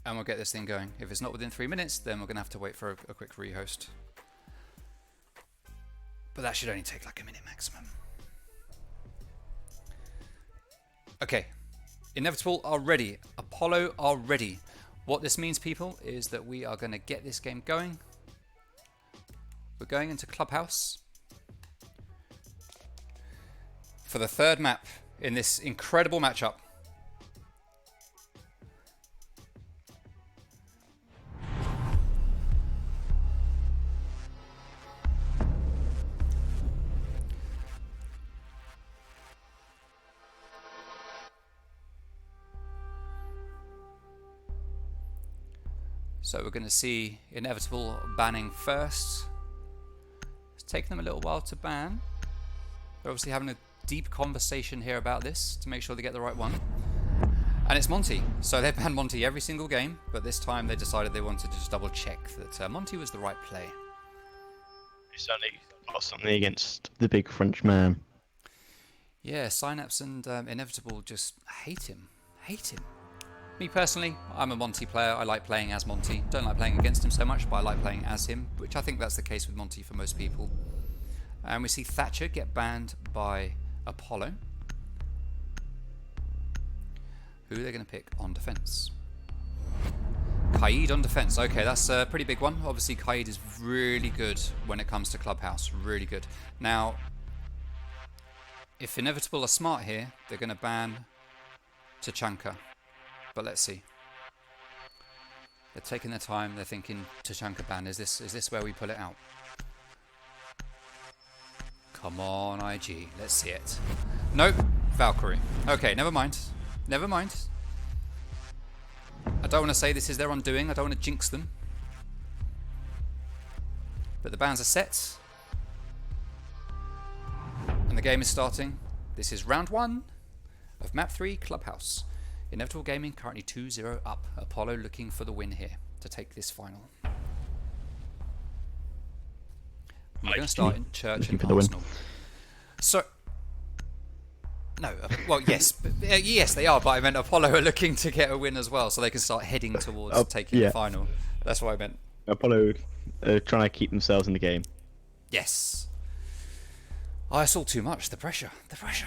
and we'll get this thing going. If it's not within 3 minutes, then we're gonna have to wait for a quick rehost. But that should only take like a minute maximum. Okay, Inevitable are ready. Apollo are ready. What this means, people, is that we are going to get this game going. We're going into Clubhouse for the third map in this incredible matchup. So we're going to see Inevitable banning first. It's taken them a little while to ban. They're obviously having a deep conversation here about this to make sure they get the right one. And it's Monty. So they banned Monty every single game, but this time they decided they wanted to just double check that Monty was the right play. He's certainly got something against the big French man. Yeah, Synapse and Inevitable just hate him. Hate him. Me personally, I'm a Monty player. I like playing as Monty. Don't like playing against him so much, but I like playing as him, which I think that's the case with Monty for most people. And we see Thatcher get banned by Apollo. Who are they going to pick on defense? Kaid on defense. Okay, that's a pretty big one. Obviously, Kaid is really good when it comes to Clubhouse. Really good. Now, if Inevitable are smart here, they're going to ban Tachanka. But let's see. They're taking their time. They're thinking Tachanka ban. Is this where we pull it out? Come on, IG. Let's see it. Nope. Valkyrie. Okay, never mind. Never mind. I don't want to say this is their undoing. I don't want to jinx them. But the bans are set. And the game is starting. This is round 1 of map 3 Clubhouse. Inevitable Gaming currently 2-0 up. Apollo looking for the win here to take this final. We're going to start in Church and Arsenal. So, No, well, yes, yes, they are. But I meant Apollo are looking to get a win as well, so they can start heading towards taking yeah. the final. That's what I meant. Apollo trying to keep themselves in the game. Yes. Oh, I saw too much. The pressure. The pressure.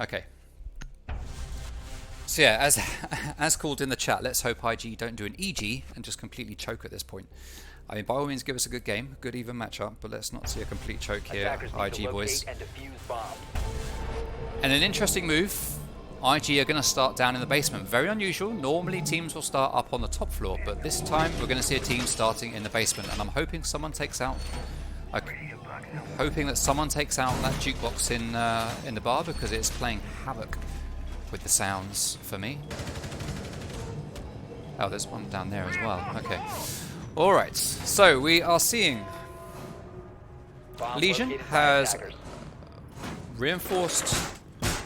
Okay. So yeah, as called in the chat, let's hope IG don't do an EG and just completely choke at this point. I mean, by all means, give us a good game, good even matchup, but let's not see a complete choke here, Attackers need to IG boys. locate and defuse bombs. And an interesting move. IG are going to start down in the basement. Very unusual. Normally teams will start up on the top floor, but this time we're going to see a team starting in the basement. And I'm hoping someone takes out, hoping that someone takes out that jukebox in the bar, because it's playing havoc with the sounds for me. Oh, there's one down there as well. Okay. All right. So we are seeing Bomb Legion located by has attackers. reinforced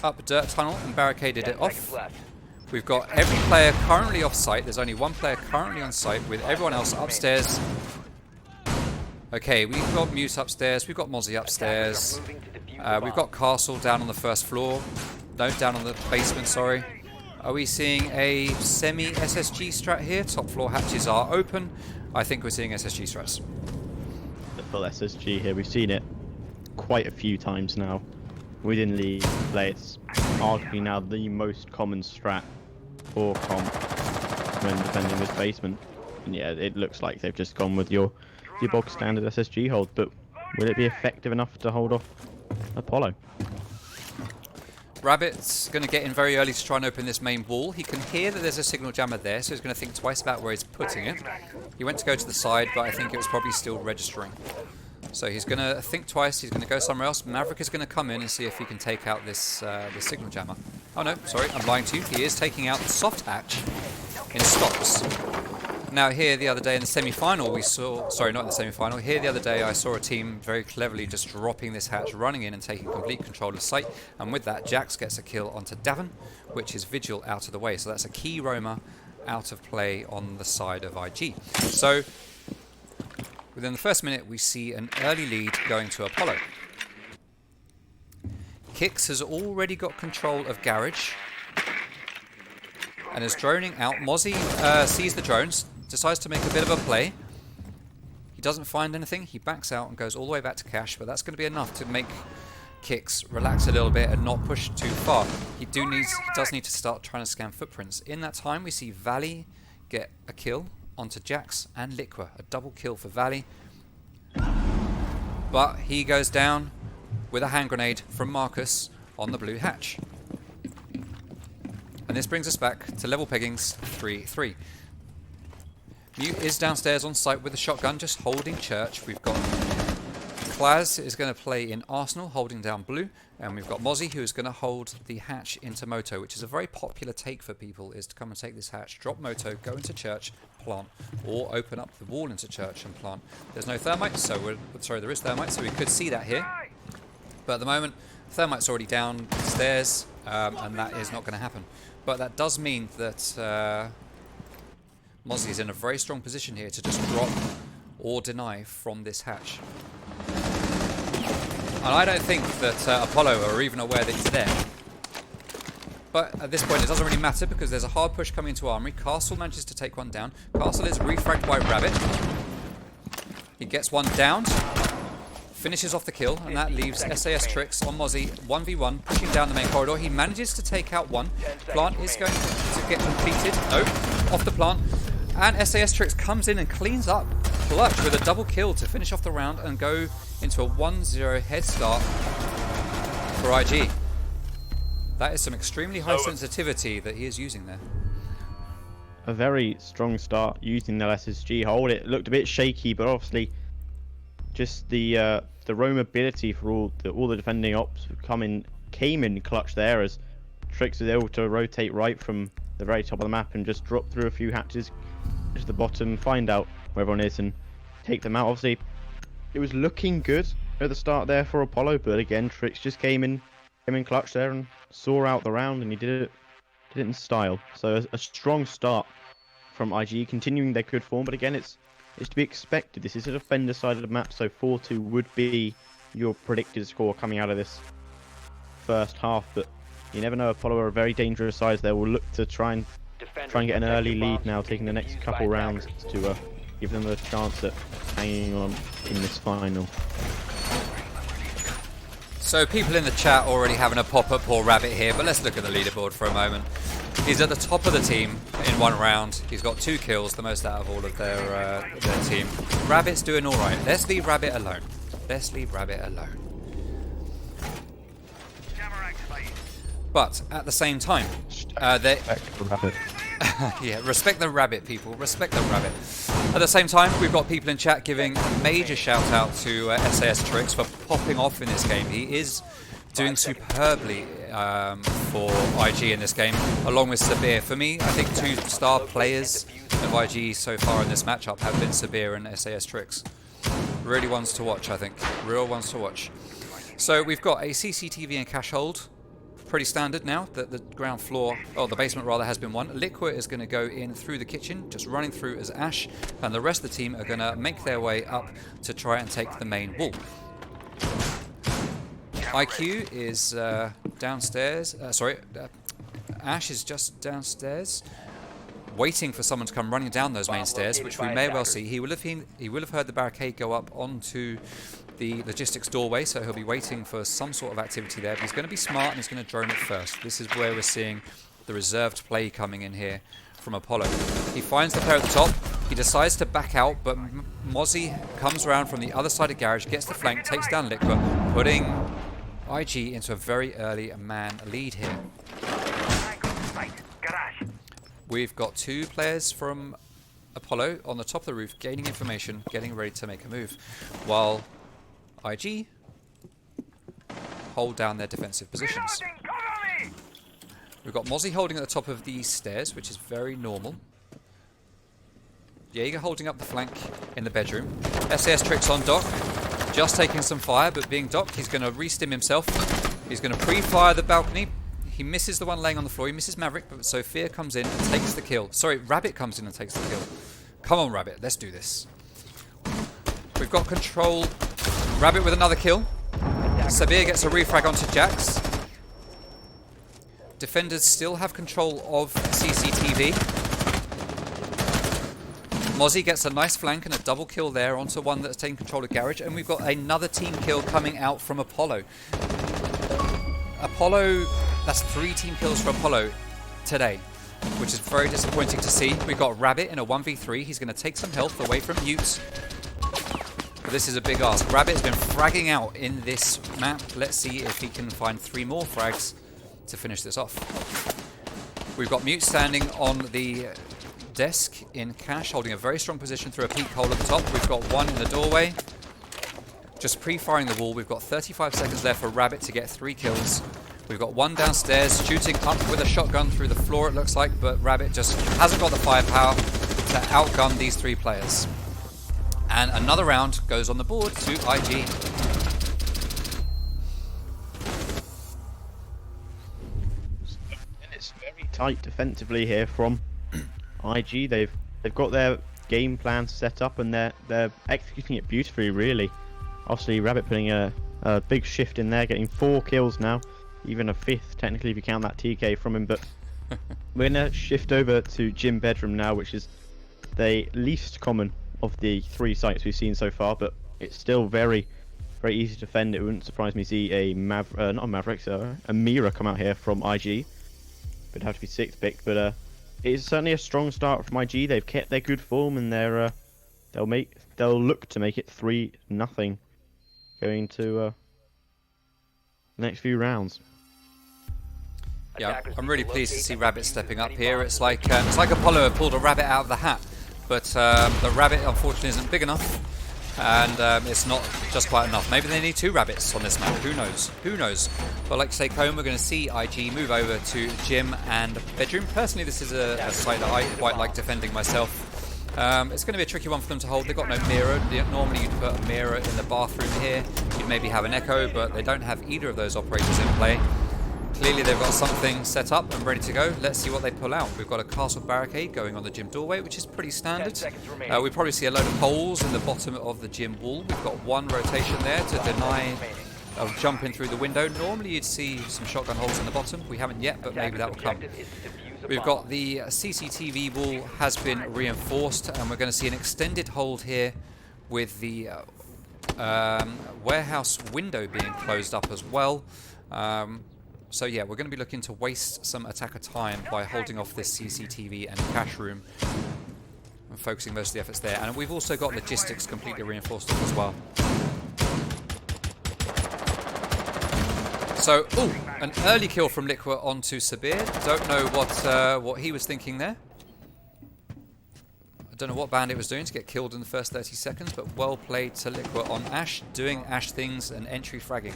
up a dirt tunnel and barricaded 10 it off. seconds left. We've got every player currently off site. There's only one player currently on site with everyone else upstairs. Okay, we've got Mute upstairs. We've got Mozzie upstairs. Attackers are moving to defuse the We've bomb. got Castle down on the first floor. No, down on the basement, sorry. Are we seeing a semi-SSG strat here? Top floor hatches are open. I think we're seeing SSG strats. The full SSG here. We've seen it quite a few times now within the play. It's arguably now the most common strat for comp when defending this basement. And yeah, it looks like they've just gone with your bog standard SSG hold, but will it be effective enough to hold off Apollo? Rabbit's going to get in very early to try and open this main wall. He can hear that there's a signal jammer there, so he's going to think twice about where he's putting it. He went to go to the side, but I think it was probably still registering. So he's going to think twice. He's going to go somewhere else. Maverick is going to come in and see if he can take out this this signal jammer. Oh no, sorry, I'm lying to you. He is taking out the soft hatch in stops. Now here the other day in the semi-final we saw, sorry, not in the semi-final, here the other day I saw a team very cleverly just dropping this hatch, running in and taking complete control of site, and with that Jax gets a kill onto Davin, which is Vigil out of the way, so that's a key roamer out of play on the side of IG. So within the first minute we see an early lead going to Apollo. Kix has already got control of Garage and is droning out. Mozzie sees the drones, decides to make a bit of a play. He doesn't find anything. He backs out and goes all the way back to cash, but that's going to be enough to make Kix relax a little bit and not push too far. He does need to start trying to scan footprints. In that time, we see Valley get a kill onto Jax and Liqua. A double kill for Valley. But he goes down with a hand grenade from Marcus on the blue hatch. And this brings us back to level peggings 3-3. Mute is downstairs on site with a shotgun, just holding church. We've got Klaz is going to play in Arsenal, holding down blue. And we've got Mozzie, who is going to hold the hatch into Moto, which is a very popular take for people, is to come and take this hatch, drop Moto, go into church, plant, or open up the wall into church and plant. There's no thermite, so there is thermite, so we could see that here. But at the moment, thermite's already downstairs, and that is not going to happen. But that does mean that Mozzie is in a very strong position here to just drop or deny from this hatch. And I don't think that Apollo are even aware that he's there. But at this point it doesn't really matter because there's a hard push coming into Armory. Castle manages to take one down. Castle is refragged by Rabbit. He gets one down. Finishes off the kill, and that leaves SAS Tricks on Mozzie 1v1, pushing down the main corridor. He manages to take out one. Plant is going to get completed. Nope, off the plant. And SAS Tricks comes in and cleans up clutch with a double kill to finish off the round and go into a 1-0 head start for IG. That is some extremely high sensitivity that he is using there. A very strong start using the SSG hold. It looked a bit shaky, but obviously just the roam ability for all the defending ops came in clutch there, as Trix was able to rotate right from the very top of the map and just drop through a few hatches to the bottom, find out where everyone is and take them out. Obviously it was looking good at the start there for Apollo, but again Trix just came in clutch there and saw out the round, and he did it in style. So a strong start from IG, continuing their good form, but again it's It's to be expected. This is a defender side of the map, so 4-2 would be your predicted score coming out of this first half. But you never know. Apollo are a very dangerous side. They will look to try and get an early lead now, taking the next couple rounds to give them a chance at hanging on in this final. So people in the chat already having a pop at poor Rabbit here, but let's look at the leaderboard for a moment. He's at the top of the team in one round. He's got 2 kills, the most out of all of their team. Rabbit's doing all right. Let's leave Rabbit alone. Let's leave Rabbit alone. But at the same time, they yeah, respect the Rabbit, people. Respect the Rabbit. At the same time, we've got people in chat giving a major shout out to SAS Tricks for popping off in this game. He is doing superbly for IG in this game, along with Sabir. For me, I think 2 star players of IG so far in this matchup have been Sabir and SAS Tricks. Really ones to watch, I think. Real ones to watch. So we've got a CCTV and cash hold. Pretty standard now that the ground floor, or the basement rather, has been won. Liquid is going to go in through the kitchen, just running through as Ash, and the rest of the team are going to make their way up to try and take the main wall. IQ is downstairs. Ash is just downstairs, waiting for someone to come running down those main stairs, which we may well see. He will have heard the barricade go up onto the logistics doorway, so he'll be waiting for some sort of activity there. But he's going to be smart and he's going to drone it first. This is where we're seeing the reserved play coming in here from Apollo. He finds the player at the top. He decides to back out, but Mozzie comes around from the other side of garage, gets the flank, takes down Liquid, putting IG into a very early man lead here. We've got 2 players from Apollo on the top of the roof gaining information, getting ready to make a move, while IG hold down their defensive positions. We've got Mozzie holding at the top of these stairs, which is very normal. Jaeger holding up the flank in the bedroom. SAS Tricks on dock, just taking some fire, but being docked, he's going to re-stim himself. He's going to pre-fire the balcony. He misses the one laying on the floor. He misses Maverick, but Sophia comes in and takes the kill. Sorry, Rabbit comes in and takes the kill. Come on, Rabbit, let's do this. We've got control. Rabbit with another kill. Sabir gets a refrag onto Jax. Defenders still have control of CCTV. Mozzie gets a nice flank and a double kill there onto one that's taking control of garage. And we've got another team kill coming out from Apollo. Apollo, that's 3 team kills for Apollo today, which is very disappointing to see. We've got Rabbit in a 1v3. He's going to take some health away from Mute. This is a big ask. Rabbit's been fragging out in this map. Let's see if he can find 3 more frags to finish this off. We've got Mute standing on the desk in cash, holding a very strong position through a peak hole at the top. We've got 1 in the doorway, just pre-firing the wall. We've got 35 seconds left for Rabbit to get 3 kills. We've got 1 downstairs, shooting up with a shotgun through the floor, it looks like, but Rabbit just hasn't got the firepower to outgun these 3 players. And another round goes on the board to IG. It's very tight defensively here from IG. They've got their game plan set up and they're executing it beautifully, really. Obviously, Rabbit putting a big shift in there, getting 4 kills now, even a 5th technically if you count that TK from him. But we're gonna shift over to Gym Bedroom now, which is the least common of the 3 sites we've seen so far, but it's still very, very easy to defend. It wouldn't surprise me to see a a Mira come out here from IG. It'd have to be 6th pick, but it's certainly a strong start from IG. They've kept their good form, and they'll look to make it 3-0 going to the next few rounds. Yeah, I'm really pleased to see Rabbit stepping up here. It's like Apollo had pulled a rabbit out of the hat, but the rabbit unfortunately isn't big enough, and it's not just quite enough. Maybe they need 2 rabbits on this map. Who knows? Who knows? But like I say, Combe, we're going to see IG move over to Gym and Bedroom. Personally, this is a site that I quite like defending myself. It's going to be a tricky one for them to hold. They've got no mirror. Normally you'd put a mirror in the bathroom here. You'd maybe have an echo, but they don't have either of those operators in play. Clearly they've got something set up and ready to go. Let's see what they pull out. We've got a castle barricade going on the gym doorway, which is pretty standard. 10 seconds remaining. We probably see a load of holes in the bottom of the gym wall. We've got one rotation there to deny of jumping through the window. Normally you'd see some shotgun holes in the bottom. We haven't yet, but maybe that will come. Objective is to defuse a We've bomb. got the CCTV wall has been reinforced, and we're going to see an extended hold here with the warehouse window being closed up as well. So yeah, we're going to be looking to waste some attacker time by holding off this CCTV and cache room and focusing most of the efforts there. And we've also got logistics completely reinforced as well. So, ooh, an early kill from Liqua onto Sabir. Don't know what he was thinking there. I don't know what Bandit was doing to get killed in the first 30 seconds, but well played to Liqua on Ash, doing Ash things and entry fragging.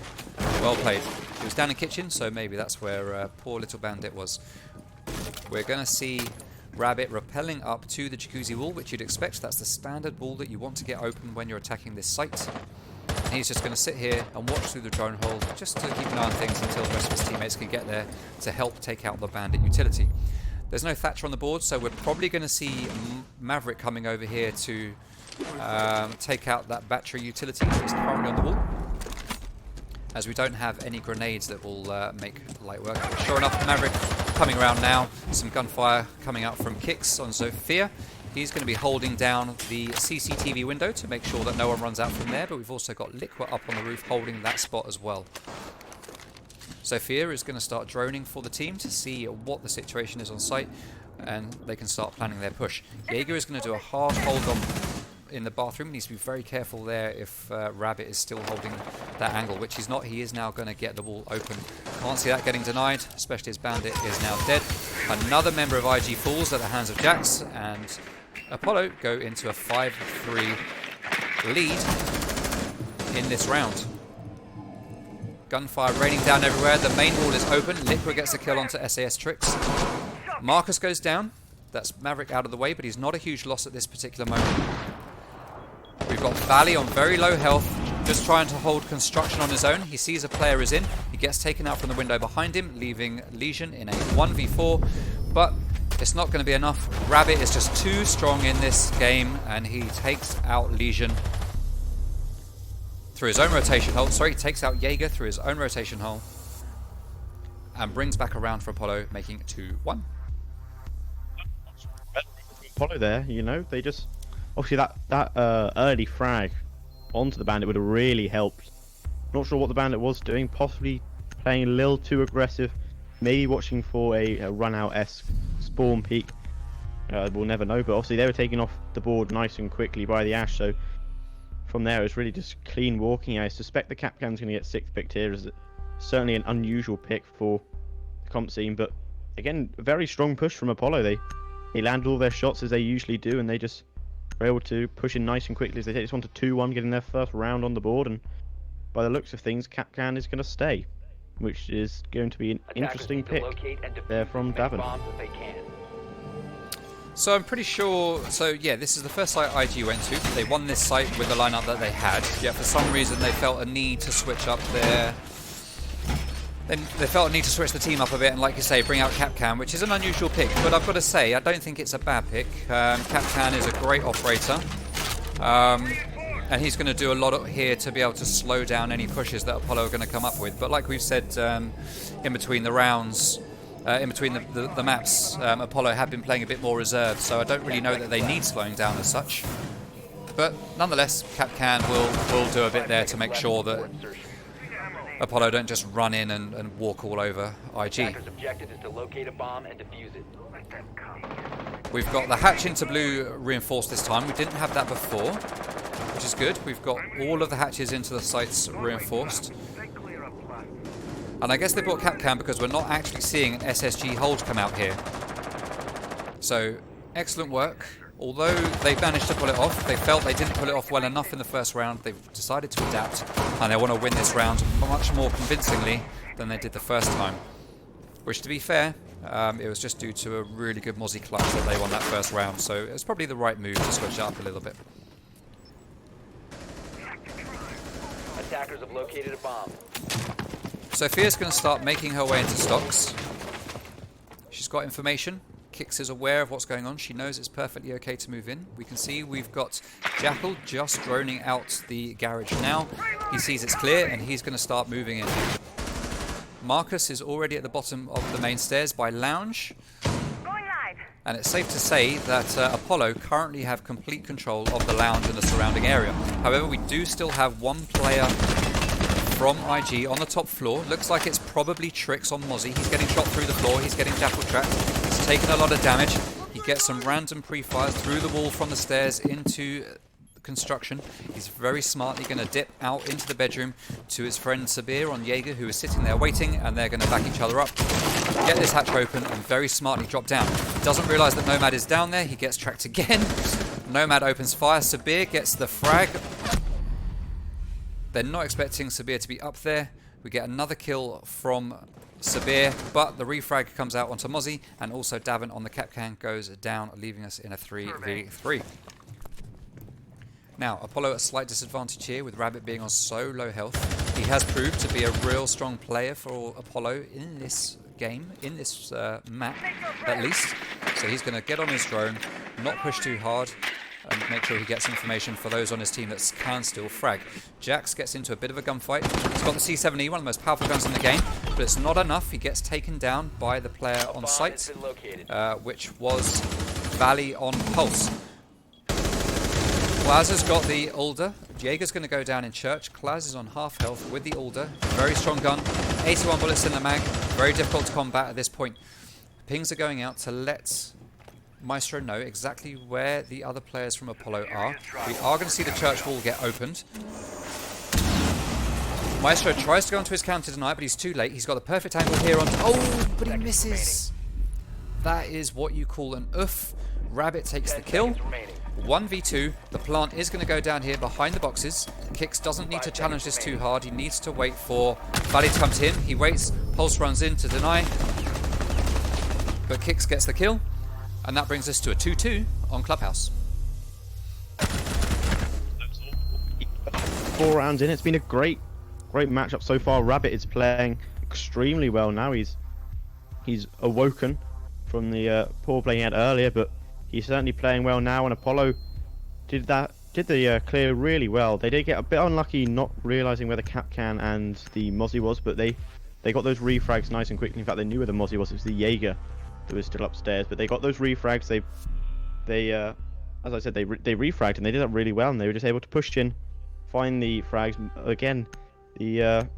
Well played. He was down in kitchen, so maybe that's where poor little Bandit was. We're going to see Rabbit rappelling up to the jacuzzi wall, which you'd expect. That's the standard wall that you want to get open when you're attacking this site. And he's just going to sit here and watch through the drone hole just to keep an eye on things until the rest of his teammates can get there to help take out the Bandit utility. There's no Thatcher on the board, so we're probably going to see Maverick coming over here to take out that battery utility that's currently on the wall, as we don't have any grenades that will make light work. Sure enough, Maverick coming around now. Some gunfire coming out from Kix on Zofia. He's going to be holding down the CCTV window to make sure that no one runs out from there, but we've also got Liqua up on the roof holding that spot as well. Sophia is going to start droning for the team to see what the situation is on site, and they can start planning their push. Jaeger is going to do a hard hold on in the bathroom. He needs to be very careful there if Rabbit is still holding that angle, which he's not. He is now going to get the wall open. Can't see that getting denied, especially as Bandit is now dead. Another member of IG falls at the hands of Jax, and Apollo go into a 5-3 lead in this round. Gunfire raining down everywhere. The main wall is open. Liqua gets a kill onto SAS Tricks. Marcus goes down. That's Maverick out of the way, but he's not a huge loss at this particular moment. We've got Valley on very low health, just trying to hold construction on his own. He sees a player is in. He gets taken out from the window behind him, leaving Legion in a 1v4. But it's not going to be enough. Rabbit is just too strong in this game, and he takes out Legion through his own rotation hole. Sorry, takes out Jaeger through his own rotation hole and brings back around for Apollo, making it 2-1. Apollo there, you know, they just obviously that early frag onto the Bandit would have really helped. Not sure what the Bandit was doing, possibly playing a little too aggressive, maybe watching for a run out-esque spawn peak. We'll never know, but obviously they were taken off the board nice and quickly by the Ash, so from there, it's really just clean walking. I suspect the Capcan's going to get 6th picked here. Is certainly an unusual pick for the comp scene, but again, a very strong push from Apollo. They landed all their shots as they usually do, and they just were able to push in nice and quickly as they take this one to 2-1, getting their first round on the board. And by the looks of things, Capcan is going to stay, which is going to be an interesting pick there from Davin. So I'm pretty sure, so yeah, this is the first site IG went to. They won this site with the lineup that they had, yet for some reason they felt a need to switch up their... They felt a need to switch the team up a bit and, like you say, bring out Capcan, which is an unusual pick, but I've got to say, I don't think it's a bad pick. Capcan is a great operator, and he's going to do a lot here to be able to slow down any pushes that Apollo are going to come up with. But like we've said in between the rounds, in between the maps, Apollo have been playing a bit more reserved, so I don't really know that they need slowing down as such. But nonetheless, Capcan will do a bit there to make sure that Apollo don't just run in and walk all over IG. Objective is to locate a bomb and defuse it. We've got the hatch into blue reinforced this time. We didn't have that before, which is good. We've got all of the hatches into the sites reinforced. And I guess they brought Capcan because we're not actually seeing an SSG hold come out here. So, excellent work. Although they managed to pull it off, they felt they didn't pull it off well enough in the first round. They've decided to adapt, and they want to win this round much more convincingly than they did the first time. Which, to be fair, it was just due to a really good Mozzie clutch that they won that first round. So it was probably the right move to switch it up a little bit. Attackers have located a bomb. Sophia's going to start making her way into stocks. She's got information. Kix is aware of what's going on. She knows it's perfectly okay to move in. We can see we've got Jackal just droning out the garage now. He sees it's clear and he's going to start moving in. Marcus is already at the bottom of the main stairs by Lounge. And it's safe to say that Apollo currently have complete control of the lounge and the surrounding area. However, we do still have one player from IG on the top floor. Looks like it's probably Tricks on Mozzie. He's getting shot through the floor. He's getting jackal trapped. He's taken a lot of damage. He gets some random pre-fires through the wall from the stairs into construction. He's very smartly going to dip out into the bedroom to his friend Sabir on Jaeger, who is sitting there waiting, and they're going to back each other up. Get this hatch open and very smartly drop down. Doesn't realise that Nomad is down there. He gets tracked again. Nomad opens fire. Sabir gets the frag. They're not expecting Sabir to be up there. We get another kill from Sabir, but the refrag comes out onto Mozzie, and also Davin on the Capcan goes down, leaving us in a 3v3. Now, Apollo at a slight disadvantage here with Rabbit being on so low health. He has proved to be a real strong player for Apollo in this game, in this map at least. So he's going to get on his drone, not push too hard, and make sure he gets information for those on his team that can still frag. Jax gets into a bit of a gunfight. He's got the C7E, one of the most powerful guns in the game, but it's not enough. He gets taken down by the player on site, which was Valley on Pulse. Klaz has got the Alder. Jaeger's going to go down in church. Klaz is on half health with the Alder. Very strong gun. 81 bullets in the mag. Very difficult to combat at this point. Pings are going out to let Maestro know exactly where the other players from Apollo are. We are going to see the church wall get opened. Maestro tries to go onto his counter tonight, but he's too late. He's got the perfect angle here on... Oh, but he misses. That is what you call an oof. Rabbit takes the kill. 1v2, the plant is going to go down here behind the boxes. Kix doesn't need to challenge this too hard. He needs to wait for Valley to come to him. He waits, Pulse runs in to deny. But Kix gets the kill. And that brings us to a 2-2 on Clubhouse. 4 rounds in, it's been a great matchup so far. Rabbit is playing extremely well now. He's awoken from the poor play he had earlier, but he's certainly playing well now, and Apollo did the clear really well. They did get a bit unlucky not realising where the Capcan and the Mozzie was, but they got those refrags nice and quickly. In fact, they knew where the Mozzie was. It was the Jaeger that was still upstairs, but they got those refrags. They as I said, they refragged, and they did that really well, and they were just able to push in, find the frags. Again, I'm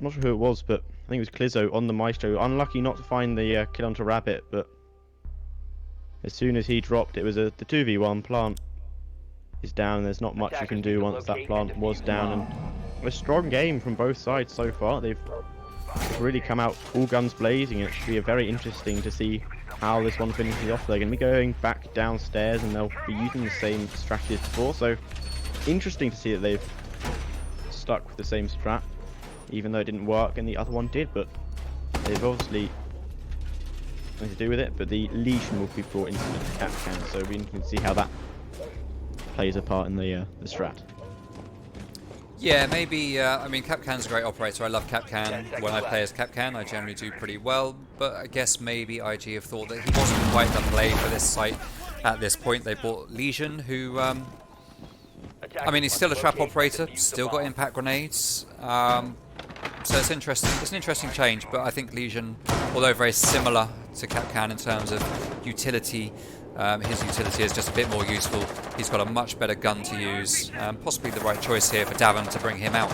not sure who it was, but I think it was Clizzo on the Maestro. Unlucky not to find the kill onto Rabbit, but as soon as he dropped, it was the 2v1. Plant is down. There's not much you can do once that plant was down. And a strong game from both sides so far. They've really come out all guns blazing. It should be very interesting to see how this one finishes off. They're going to be going back downstairs, and they'll be using the same strategy as before. So interesting to see that they've stuck with the same strat, even though it didn't work and the other one did. But they've obviously to do with it, but the Legion will be brought into the Capcan, so we can see how that plays a part in the strat. Yeah, maybe, I mean, Capcan's a great operator. I love Capcan. When I play as Capcan, I generally do pretty well, but I guess maybe IG have thought that he wasn't quite the play for this site at this point. They bought Legion, who, I mean, he's still a trap operator, still got impact grenades, so it's interesting. It's an interesting change, but I think Legion, although very similar to Capcan in terms of utility, his utility is just a bit more useful. He's got a much better gun to use. Possibly the right choice here for Davin to bring him out.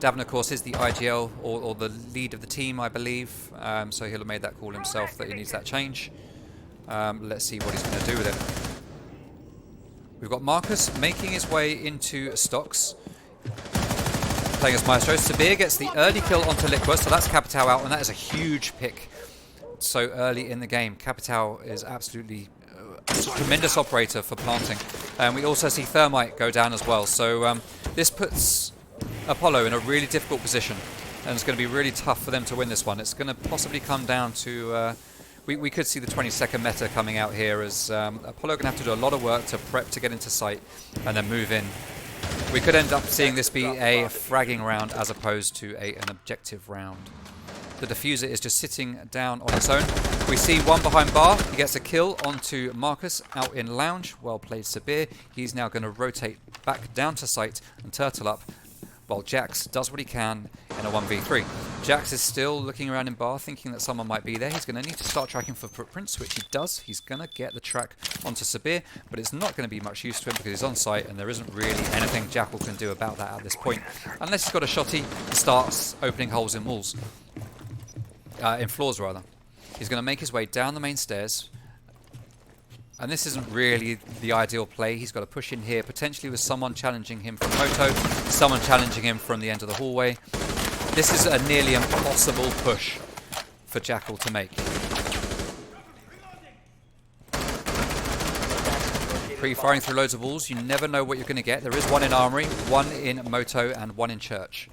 Davin, of course, is the IGL or the lead of the team, I believe. So he'll have made that call himself that he needs that change. Let's see what he's going to do with it. We've got Marcus making his way into stocks, playing as Maestro. Sabir gets the early kill onto Liqua, so that's Capitao out, and that is a huge pick so early in the game. Capitao is absolutely a tremendous operator for planting. And we also see Thermite go down as well, so this puts Apollo in a really difficult position, and it's going to be really tough for them to win this one. It's going to possibly come down to... we could see the 20-second meta coming out here, as Apollo are going to have to do a lot of work to prep to get into sight and then move in. We could end up seeing this be a fragging round as opposed to an objective round. The diffuser is just sitting down on its own. We see one behind bar. He gets a kill onto Marcus out in lounge. Well played, Sabir. He's now going to rotate back down to site and turtle up while Jax does what he can in a 1v3. Jax is still looking around in bar, thinking that someone might be there. He's going to need to start tracking for footprints, which he does. He's going to get the track onto Sabir, but it's not going to be much use to him because he's on site and there isn't really anything Jackal can do about that at this point. Unless he's got a shotty, he starts opening holes in walls. In floors, rather. He's going to make his way down the main stairs. And this isn't really the ideal play. He's got to push in here, potentially with someone challenging him from Moto, someone challenging him from the end of the hallway. This is a nearly impossible push for Jackal to make. Pre-firing through loads of walls, you never know what you're going to get. There is one in Armory, one in Moto, and one in Church.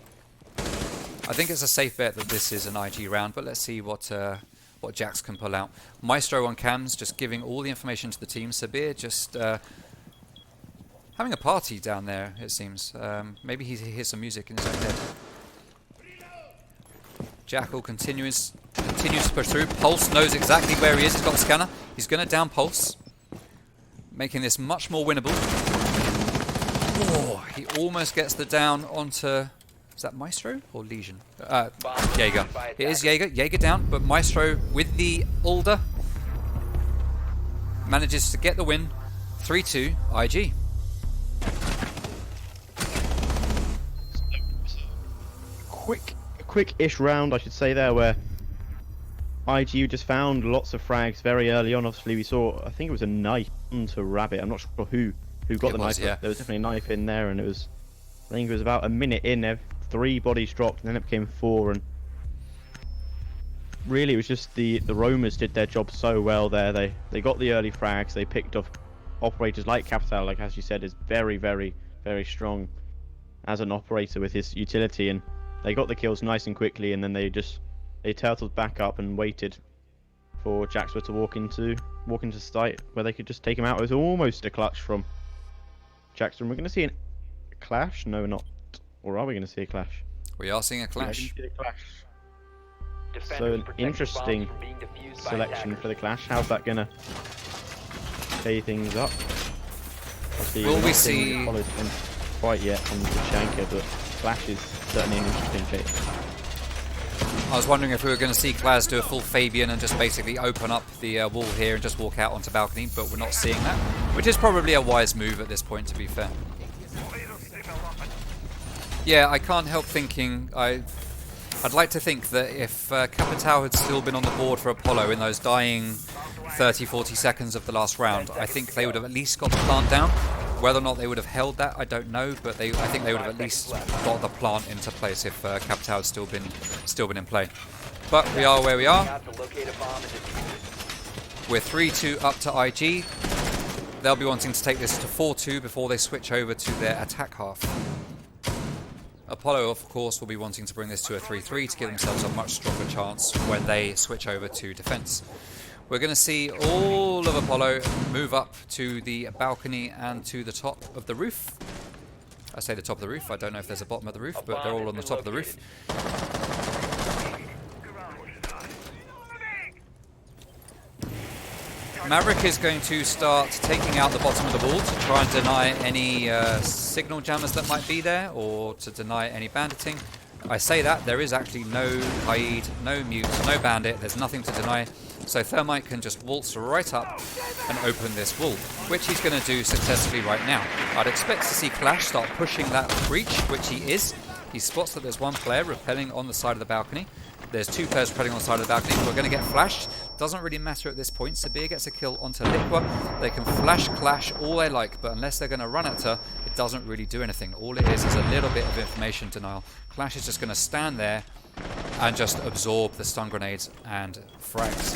I think it's a safe bet that this is an IG round, but let's see what Jax can pull out. Maestro on cams, just giving all the information to the team. Sabir just having a party down there, it seems. Maybe he hears some music in his own head. Jackal continues to push through. Pulse knows exactly where he is. He's got the scanner. He's going to down Pulse, making this much more winnable. Oh, he almost gets the down onto... Is that Maestro or Legion? Jaeger. It is Jaeger. Jaeger down, but Maestro with the Alder manages to get the win. 3-2 IG. Quick-ish round, I should say there, where IG just found lots of frags very early on. Obviously, we saw, I think it was a knife onto Rabbit. I'm not sure who got the knife. Yeah. There was definitely a knife in there, and it was, I think it was about a minute in. 3 bodies dropped, and then it became 4, and really it was just the roamers did their job so well there. They got the early frags, they picked off operators like Capital, like as you said, is very, very, very strong as an operator with his utility, and they got the kills nice and quickly, and then they turtled back up and waited for Jaxper to walk into site where they could just take him out. It was almost a clutch from Jaxper. We're going to see a clash? No, not. Or are we going to see a clash? We are seeing a clash. So an interesting selection for the clash. How's that going to play things up? Obviously, Will we see... followed him quite yet on the Shanker, but clash is certainly an interesting pick. I was wondering if we were going to see Klaz do a full Fabian and just basically open up the wall here and just walk out onto balcony, but we're not seeing that, which is probably a wise move at this point, to be fair. Yeah, I can't help thinking, I'd like to think that if Capital had still been on the board for Apollo in those dying 30-40 seconds of the last round, I think they would have at least got the plant down. Whether or not they would have held that, I don't know, but I think they would have at least got the plant into place if Capital had still been in play. But we are where we are. We're 3-2 up to IG. They'll be wanting to take this to 4-2 before they switch over to their attack half. Apollo, of course, will be wanting to bring this to a 3-3 to give themselves a much stronger chance when they switch over to defense. We're going to see all of Apollo move up to the balcony and to the top of the roof. I say the top of the roof, I don't know if there's a bottom of the roof, but they're all on the top of the roof. Maverick is going to start taking out the bottom of the wall to try and deny any signal jammers that might be there, or to deny any banditing. I say that, there is actually no hide, no mute, no bandit, there's nothing to deny. So Thermite can just waltz right up and open this wall, which he's going to do successfully right now. I'd expect to see Clash start pushing that breach, which he is. He spots that there's one player rappelling on the side of the balcony. There's 2 players rappelling on the side of the balcony. We're going to get flashed. Doesn't really matter at this point. Sabir gets a kill onto Liqua. They can flash Clash all they like, but unless they're going to run at her, it doesn't really do anything. All it is a little bit of information denial. Clash is just going to stand there and just absorb the stun grenades and frags.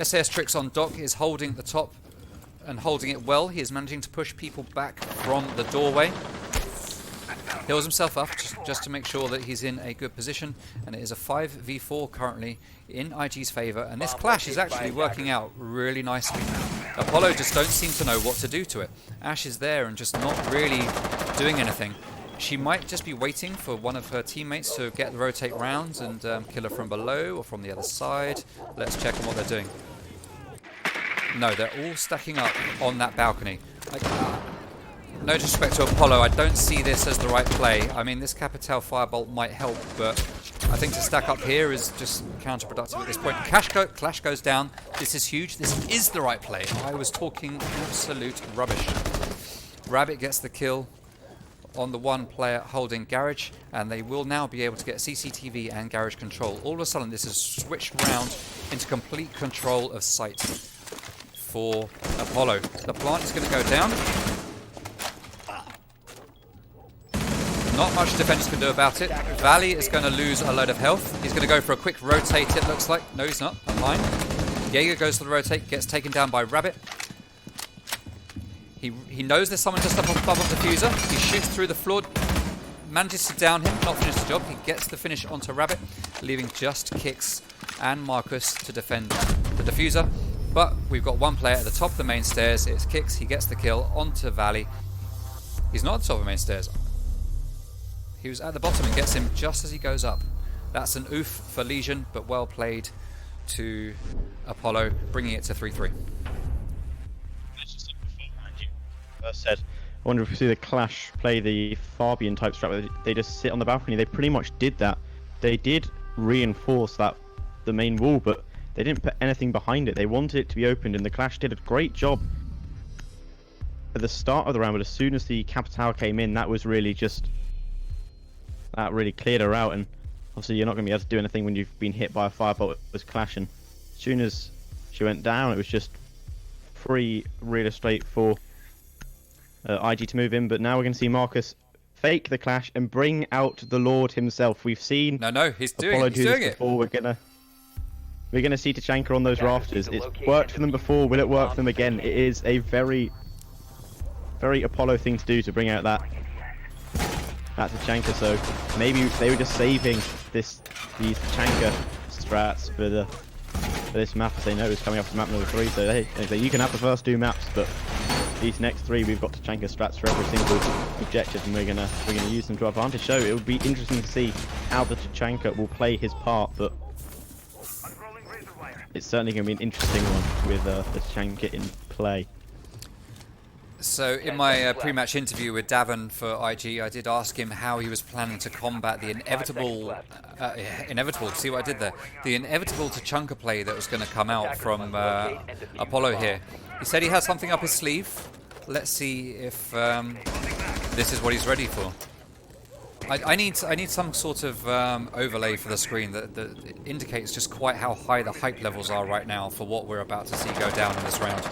SAS Tricks on Doc is holding the top and holding it well. He is managing to push people back from the doorway. Heals himself up just to make sure that he's in a good position, and it is a 5v4 currently in IG's favour, and this clash is actually working out really nicely now. Apollo just don't seem to know what to do to it. Ash is there and just not really doing anything. She might just be waiting for one of her teammates to get the rotate round and kill her from below or from the other side. Let's check on what they're doing. No, they're all stacking up on that balcony. No disrespect to Apollo, I don't see this as the right play. I mean, this Capital Firebolt might help, but I think to stack up here is just counterproductive at this point. Clash goes down. This is huge. This is the right play. I was talking absolute rubbish. Rabbit gets the kill on the one player holding Garage, and they will now be able to get CCTV and Garage control. All of a sudden, this has switched round into complete control of site for Apollo. The plant is going to go down. Not much defenders can do about it. Valley is going to lose a load of health. He's going to go for a quick rotate, it looks like. No, he's not. I'm lying. Jaeger goes for the rotate, gets taken down by Rabbit. He knows there's someone just up above the diffuser. He shoots through the floor, manages to down him, not finish the job. He gets the finish onto Rabbit, leaving just Kix and Marcus to defend the diffuser. But we've got one player at the top of the main stairs. It's Kix. He gets the kill onto Valley. He's not at the top of the main stairs. He was at the bottom and gets him just as he goes up. That's an oof for Legion, but well played to Apollo, bringing it to 3-3. First said, I wonder if we see the Clash play the Fabian type strat where they just sit on the balcony. They pretty much did that. They did reinforce the main wall, but they didn't put anything behind it. They wanted it to be opened, and the Clash did a great job at the start of the round, but as soon as the Capital came in, that really cleared her out. And obviously you're not going to be able to do anything when you've been hit by a firebolt with Clash, and as soon as she went down, it was just free real estate for IG to move in. But now we're going to see Marcus fake the Clash and bring out the Lord himself. We've seen he's Apollo doing do it. this before. We're gonna see Tachanka on those rafters. It's worked for them before. Will it work for them again? It is a very, very Apollo thing to do, to bring out that Tachanka. So maybe they were just saving these Tachanka strats for this map, as they know it's coming up to map number 3. So hey, you can have the first 2 maps, but these next 3 we've got Tachanka strats for every single objective, and we're gonna use them to our advantage. So it would be interesting to see how the Tachanka will play his part, but it's certainly going to be an interesting one with the Tachanka in play. So in my pre-match interview with Davin for IG, I did ask him how he was planning to combat the inevitable, see what I did there? The inevitable Tachanka play that was going to come out from Apollo here. He said he has something up his sleeve. Let's see if this is what he's ready for. I need some sort of overlay for the screen that indicates just quite how high the hype levels are right now for what we're about to see go down in this round.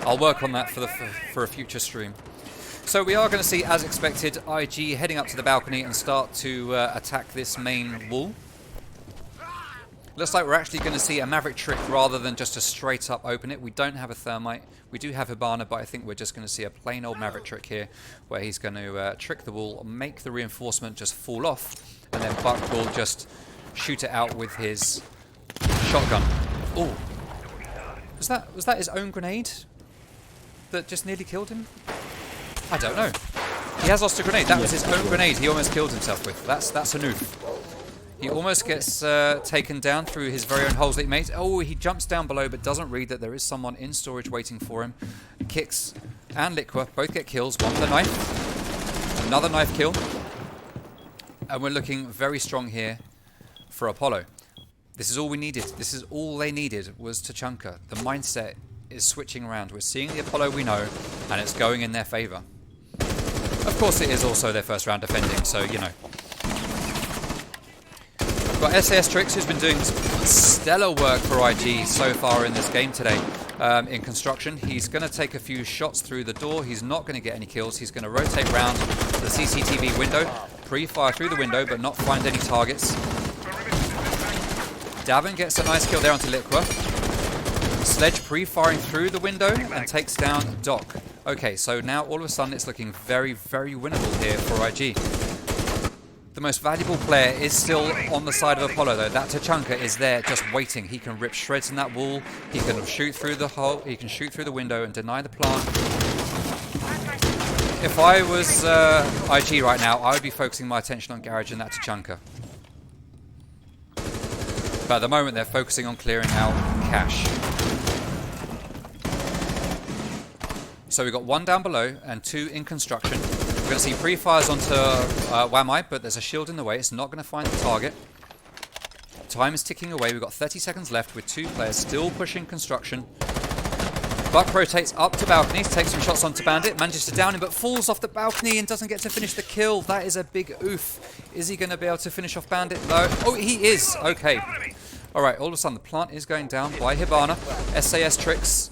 I'll work on that for a future stream. So we are going to see, as expected, IG heading up to the balcony and start to attack this main wall. Looks like we're actually going to see a Maverick trick rather than just a straight up open it. We don't have a Thermite. We do have Hibana, but I think we're just going to see a plain old Maverick trick here, where he's going to trick the wall, make the reinforcement just fall off, and then Buck will just shoot it out with his shotgun. Oh, was that his own grenade that just nearly killed him? I don't know. He has lost a grenade. That was his own grenade he almost killed himself with. That's a noof. He almost gets taken down through his very own holes that he made. Oh, he jumps down below but doesn't read that there is someone in storage waiting for him. Kix and Liqua both get kills. One with a knife. Another knife kill. And we're looking very strong here for Apollo. This is all we needed. This is all they needed was Tachanka. The mindset is switching around. We're seeing the Apollo we know, and it's going in their favour. Of course it is also their first round defending, so you know. We've got SAS Tricks, who's been doing stellar work for IG so far in this game today in construction. He's going to take a few shots through the door. He's not going to get any kills. He's going to rotate round the CCTV window, pre-fire through the window, but not find any targets. Davin gets a nice kill there onto Liqua. Sledge pre-firing through the window and takes down Doc. Okay, so now all of a sudden it's looking very, very winnable here for IG. The most valuable player is still on the side of Apollo though. That Tachanka is there just waiting. He can rip shreds in that wall. He can shoot through the hole. He can shoot through the window and deny the plant. If I was IG right now, I would be focusing my attention on Garage and that Tachanka. But at the moment they're focusing on clearing out cash. So we've got 1 down below and 2 in construction. We're going to see pre-fires onto Wamai, but there's a shield in the way. It's not going to find the target. Time is ticking away. We've got 30 seconds left with 2 players still pushing construction. Buck rotates up to balcony, takes some shots onto Bandit, manages to down him, but falls off the balcony and doesn't get to finish the kill. That is a big oof. Is he going to be able to finish off Bandit? No. Oh, he is. Okay. All right, all of a sudden the plant is going down by Hibana. SAS Tricks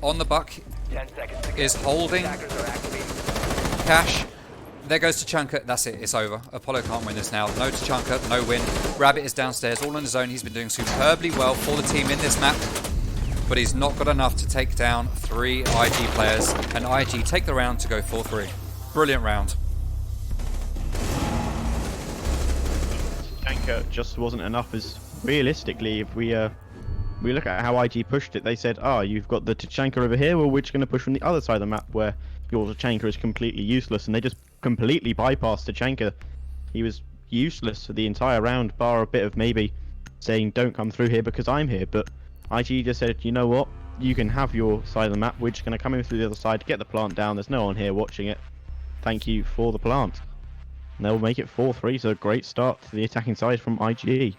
on the Buck 10 seconds to go. is holding Attackers are activating. cash. There goes Tachanka. That's it. It's over. Apollo can't win this now. No Tachanka, no win. Rabbit is downstairs, all on his own. He's been doing superbly well for the team in this map, but he's not got enough to take down 3 IG players. And IG take the round to go 4-3. Brilliant round. Anchor just wasn't enough. As realistically, if we look at how IG pushed it, they said, you've got the Tachanka over here, well, we're just going to push from the other side of the map where your Tachanka is completely useless, and they just completely bypassed Tachanka. He was useless for the entire round, bar a bit of maybe saying, don't come through here because I'm here, but IG just said, you know what, you can have your side of the map, we're just going to come in through the other side, get the plant down, there's no one here watching it, thank you for the plant. And they'll make it 4-3, so a great start to the attacking side from IG.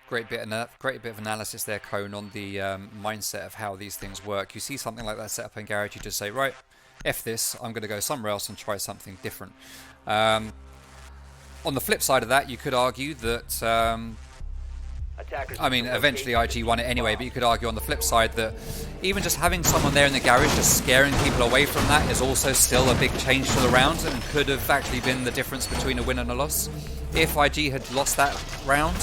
Great bit of analysis there, Cone, on the mindset of how these things work. You see something like that set up in Garage, you just say, right, F this, I'm going to go somewhere else and try something different. On the flip side of that, you could argue that, I mean, eventually IG won it anyway, but you could argue on the flip side that even just having someone there in the garage just scaring people away from that is also still a big change to the round and could have actually been the difference between a win and a loss. If IG had lost that round,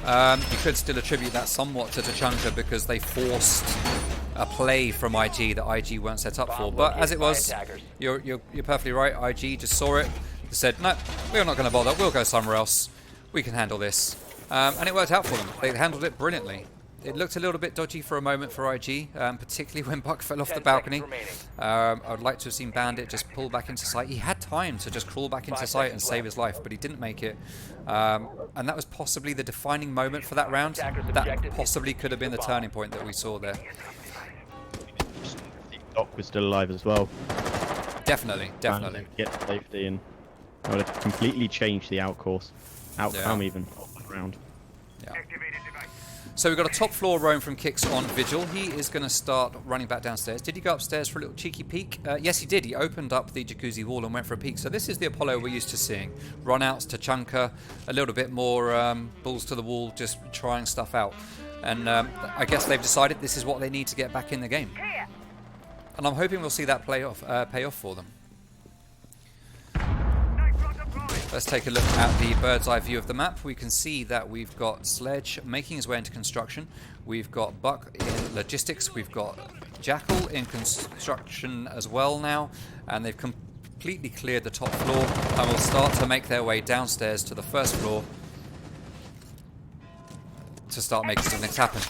you could still attribute that somewhat to Tachanka because they forced a play from IG that IG weren't set up for. But as it was, you're perfectly right. IG just saw it, said, no, we're not going to bother. We'll go somewhere else. We can handle this. And it worked out for them. They handled it brilliantly. It looked a little bit dodgy for a moment for IG, particularly when Buck fell off the balcony. I would like to have seen Bandit just pull back into sight. He had time to just crawl back into sight and save his life, but he didn't make it. And that was possibly the defining moment for that round. That possibly could have been the turning point that we saw there. Doc was still alive as well. Definitely, definitely. Get to safety, and that would have completely changed the outcome even of the round. Yeah. So we've got a top floor roam from Kicks on Vigil. He is going to start running back downstairs. Did he go upstairs for a little cheeky peek? Yes, he did. He opened up the jacuzzi wall and went for a peek. So this is the Apollo we're used to seeing. Run-outs to Tachanka, a little bit more balls to the wall, just trying stuff out. And I guess they've decided this is what they need to get back in the game. And I'm hoping we'll see that pay off for them. Let's take a look at the bird's eye view of the map. We can see that we've got Sledge making his way into construction. We've got Buck in logistics. We've got Jackal in construction as well now. And they've completely cleared the top floor and will start to make their way downstairs to the first floor to start making some things happen.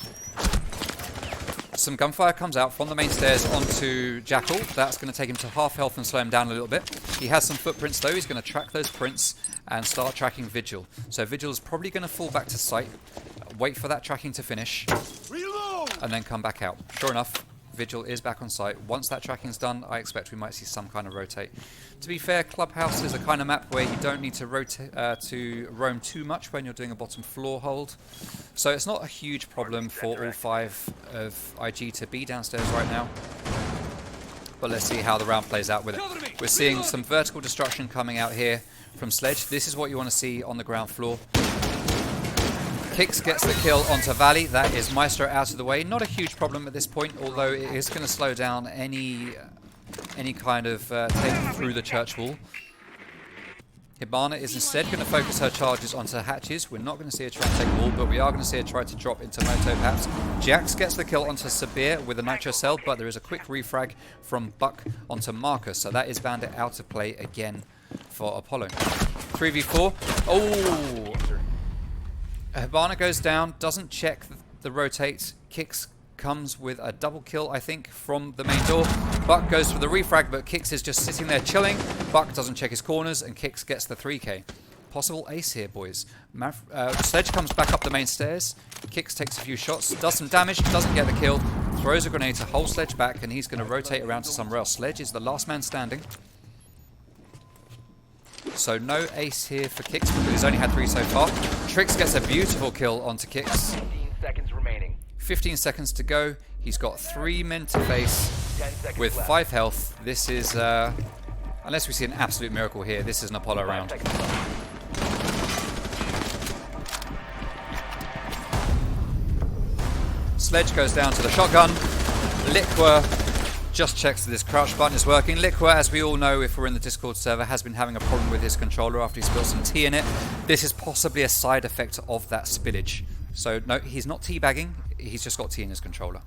Some gunfire comes out from the main stairs onto Jackal. That's going to take him to half health and slow him down a little bit. He has some footprints though. He's going to track those prints and start tracking Vigil. So Vigil is probably going to fall back to sight, wait for that tracking to finish, and then come back out. Sure enough, Vigil is back on site. Once that tracking's done, I expect we might see some kind of rotate. To be fair, Clubhouse is a kind of map where you don't need to rotate to roam too much when you're doing a bottom floor hold. So it's not a huge problem for all 5 of IG to be downstairs right now. But let's see how the round plays out with it. We're seeing some vertical destruction coming out here from Sledge. This is what you want to see on the ground floor. Kicks gets the kill onto Valley. That is Maestro out of the way. Not a huge problem at this point, although it is going to slow down any kind of take through the church wall. Hibana is instead going to focus her charges onto hatches. We're not going to see her try and take wall, but we are going to see her try to drop into Moto perhaps. Jax gets the kill onto Sabir with a nitro cell, but there is a quick refrag from Buck onto Marcus, so that is Bandit out of play again for Apollo. 3v4. Oh! Hibana goes down, doesn't check the rotate, Kicks comes with a double kill, I think, from the main door. Buck goes for the refrag, but Kicks is just sitting there chilling. Buck doesn't check his corners, and Kicks gets the 3k. Possible ace here, boys. Sledge comes back up the main stairs. Kicks takes a few shots, does some damage, doesn't get the kill, throws a grenade to hold Sledge back, and he's going to rotate around to somewhere else. Sledge is the last man standing. So no ace here for Kicks because he's only had 3 so far. Trix gets a beautiful kill onto Kicks. 15 seconds remaining. 15 seconds to go. He's got 3 men to face 10 seconds with left. 5 health. This is, unless we see an absolute miracle here, this is an Apollo 5 round. seconds left. Sledge goes down to the shotgun. Liquor just checks that this crouch button is working. Liquor, as we all know if we're in the Discord server, has been having a problem with his controller after he spilled some tea in it. This is possibly a side effect of that spillage. So no, he's not teabagging, he's just got tea in his controller.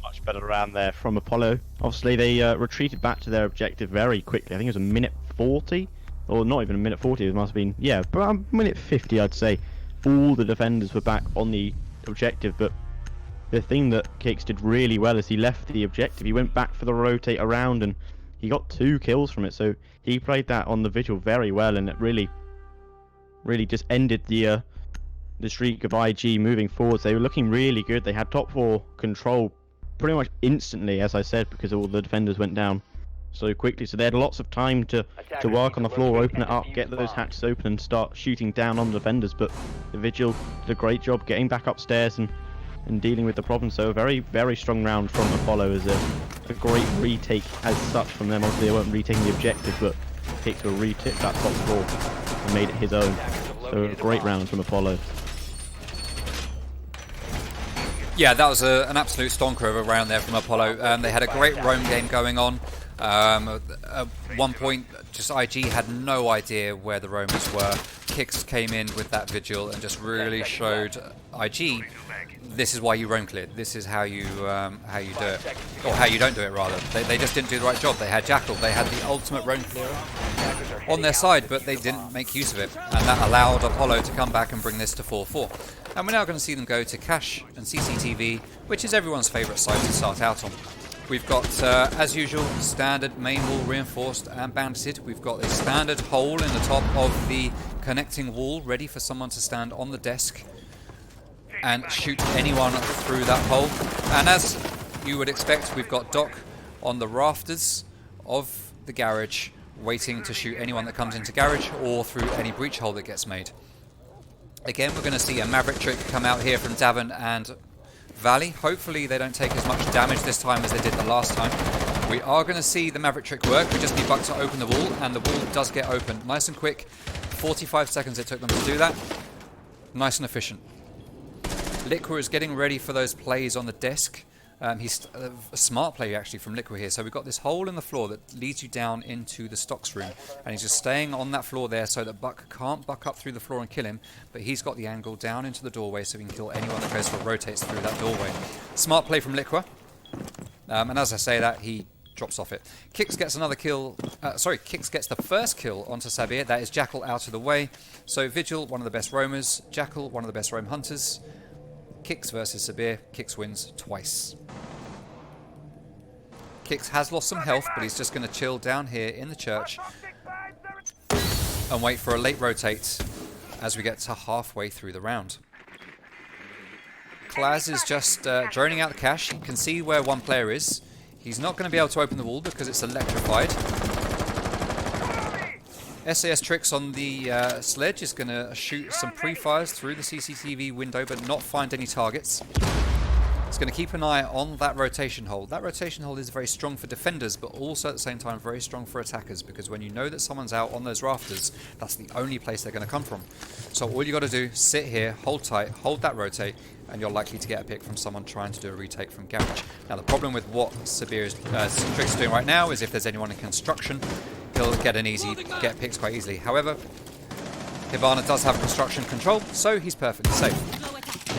Much better round there from Apollo. Obviously, they retreated back to their objective very quickly. I think it was a minute 40, or not even a minute 40. It must have been, yeah, about a minute 50, I'd say. All the defenders were back on the objective, but the thing that Kicks did really well is he left the objective. He went back for the rotate around, and he got 2 kills from it. So he played that on the vigil very well, and it really just ended the streak of IG moving forwards. They were looking really good. They had top 4 control pretty much instantly, as I said, because all the defenders went down so quickly. So they had lots of time to work on the floor, open it up, get those hatches open, and start shooting down on the defenders. But the vigil did a great job getting back upstairs and dealing with the problem. So a very, very strong round from Apollo. Is a great retake as such from them. Obviously they weren't retaking the objective, but Kicks will retake that top 4 and made it his own. So a great round from Apollo. Yeah, that was an absolute stonker of a round there from Apollo. They had a great roam game going on. At one point, just IG had no idea where the roamers were. Kicks came in with that vigil and just really showed IG, this is why you roam cleared. This is how you do it, or how you don't do it rather. They just didn't do the right job. They had Jackal, they had the ultimate roam clearer on their side, but they didn't make use of it, and that allowed Apollo to come back and bring this to 4-4. And we're now going to see them go to Cash and CCTV, which is everyone's favourite side to start out on. We've got, as usual, standard main wall reinforced and bandited. We've got a standard hole in the top of the connecting wall, ready for someone to stand on the desk and shoot anyone through that hole. And as you would expect, we've got Doc on the rafters of the garage, waiting to shoot anyone that comes into garage or through any breach hole that gets made. Again, we're going to see a Maverick trick come out here from Davin and Valley. Hopefully they don't take as much damage this time as they did the last time. We are going to see the Maverick trick work. We just need Buck to open the wall, and the wall does get open. Nice and quick. 45 seconds it took them to do that. Nice and efficient. Liquor is getting ready for those plays on the desk. He's a smart play actually from Liquid here. So we've got this hole in the floor that leads you down into the stocks room, and he's just staying on that floor there so that Buck can't buck up through the floor and kill him, but he's got the angle down into the doorway so he can kill anyone that goes for rotates through that doorway. Smart play from Liquid. And as I say that, he drops off it. Kicks gets another kill. Kicks gets the first kill onto Sabir. That is Jackal out of the way. So Vigil, one of the best roamers. Jackal, one of the best roam hunters. Kicks versus Sabir. Kicks wins twice. Kicks has lost some health, but he's just going to chill down here in the church and wait for a late rotate as we get to halfway through the round. Klaz is just droning out the cache. You can see where one player is. He's not going to be able to open the wall because it's electrified. SAS Tricks on the sledge is going to shoot some pre-fires through the CCTV window but not find any targets. It's going to keep an eye on that rotation hole. That rotation hole is very strong for defenders, but also at the same time very strong for attackers, because when you know that someone's out on those rafters, that's the only place they're going to come from. So all you got to do, sit here, hold tight, hold that rotate, and you're likely to get a pick from someone trying to do a retake from garage. Now the problem with what Sabir's Tricks is doing right now is if there's anyone in construction, he'll get picks quite easily. However, Hibana does have construction control, so he's perfectly safe.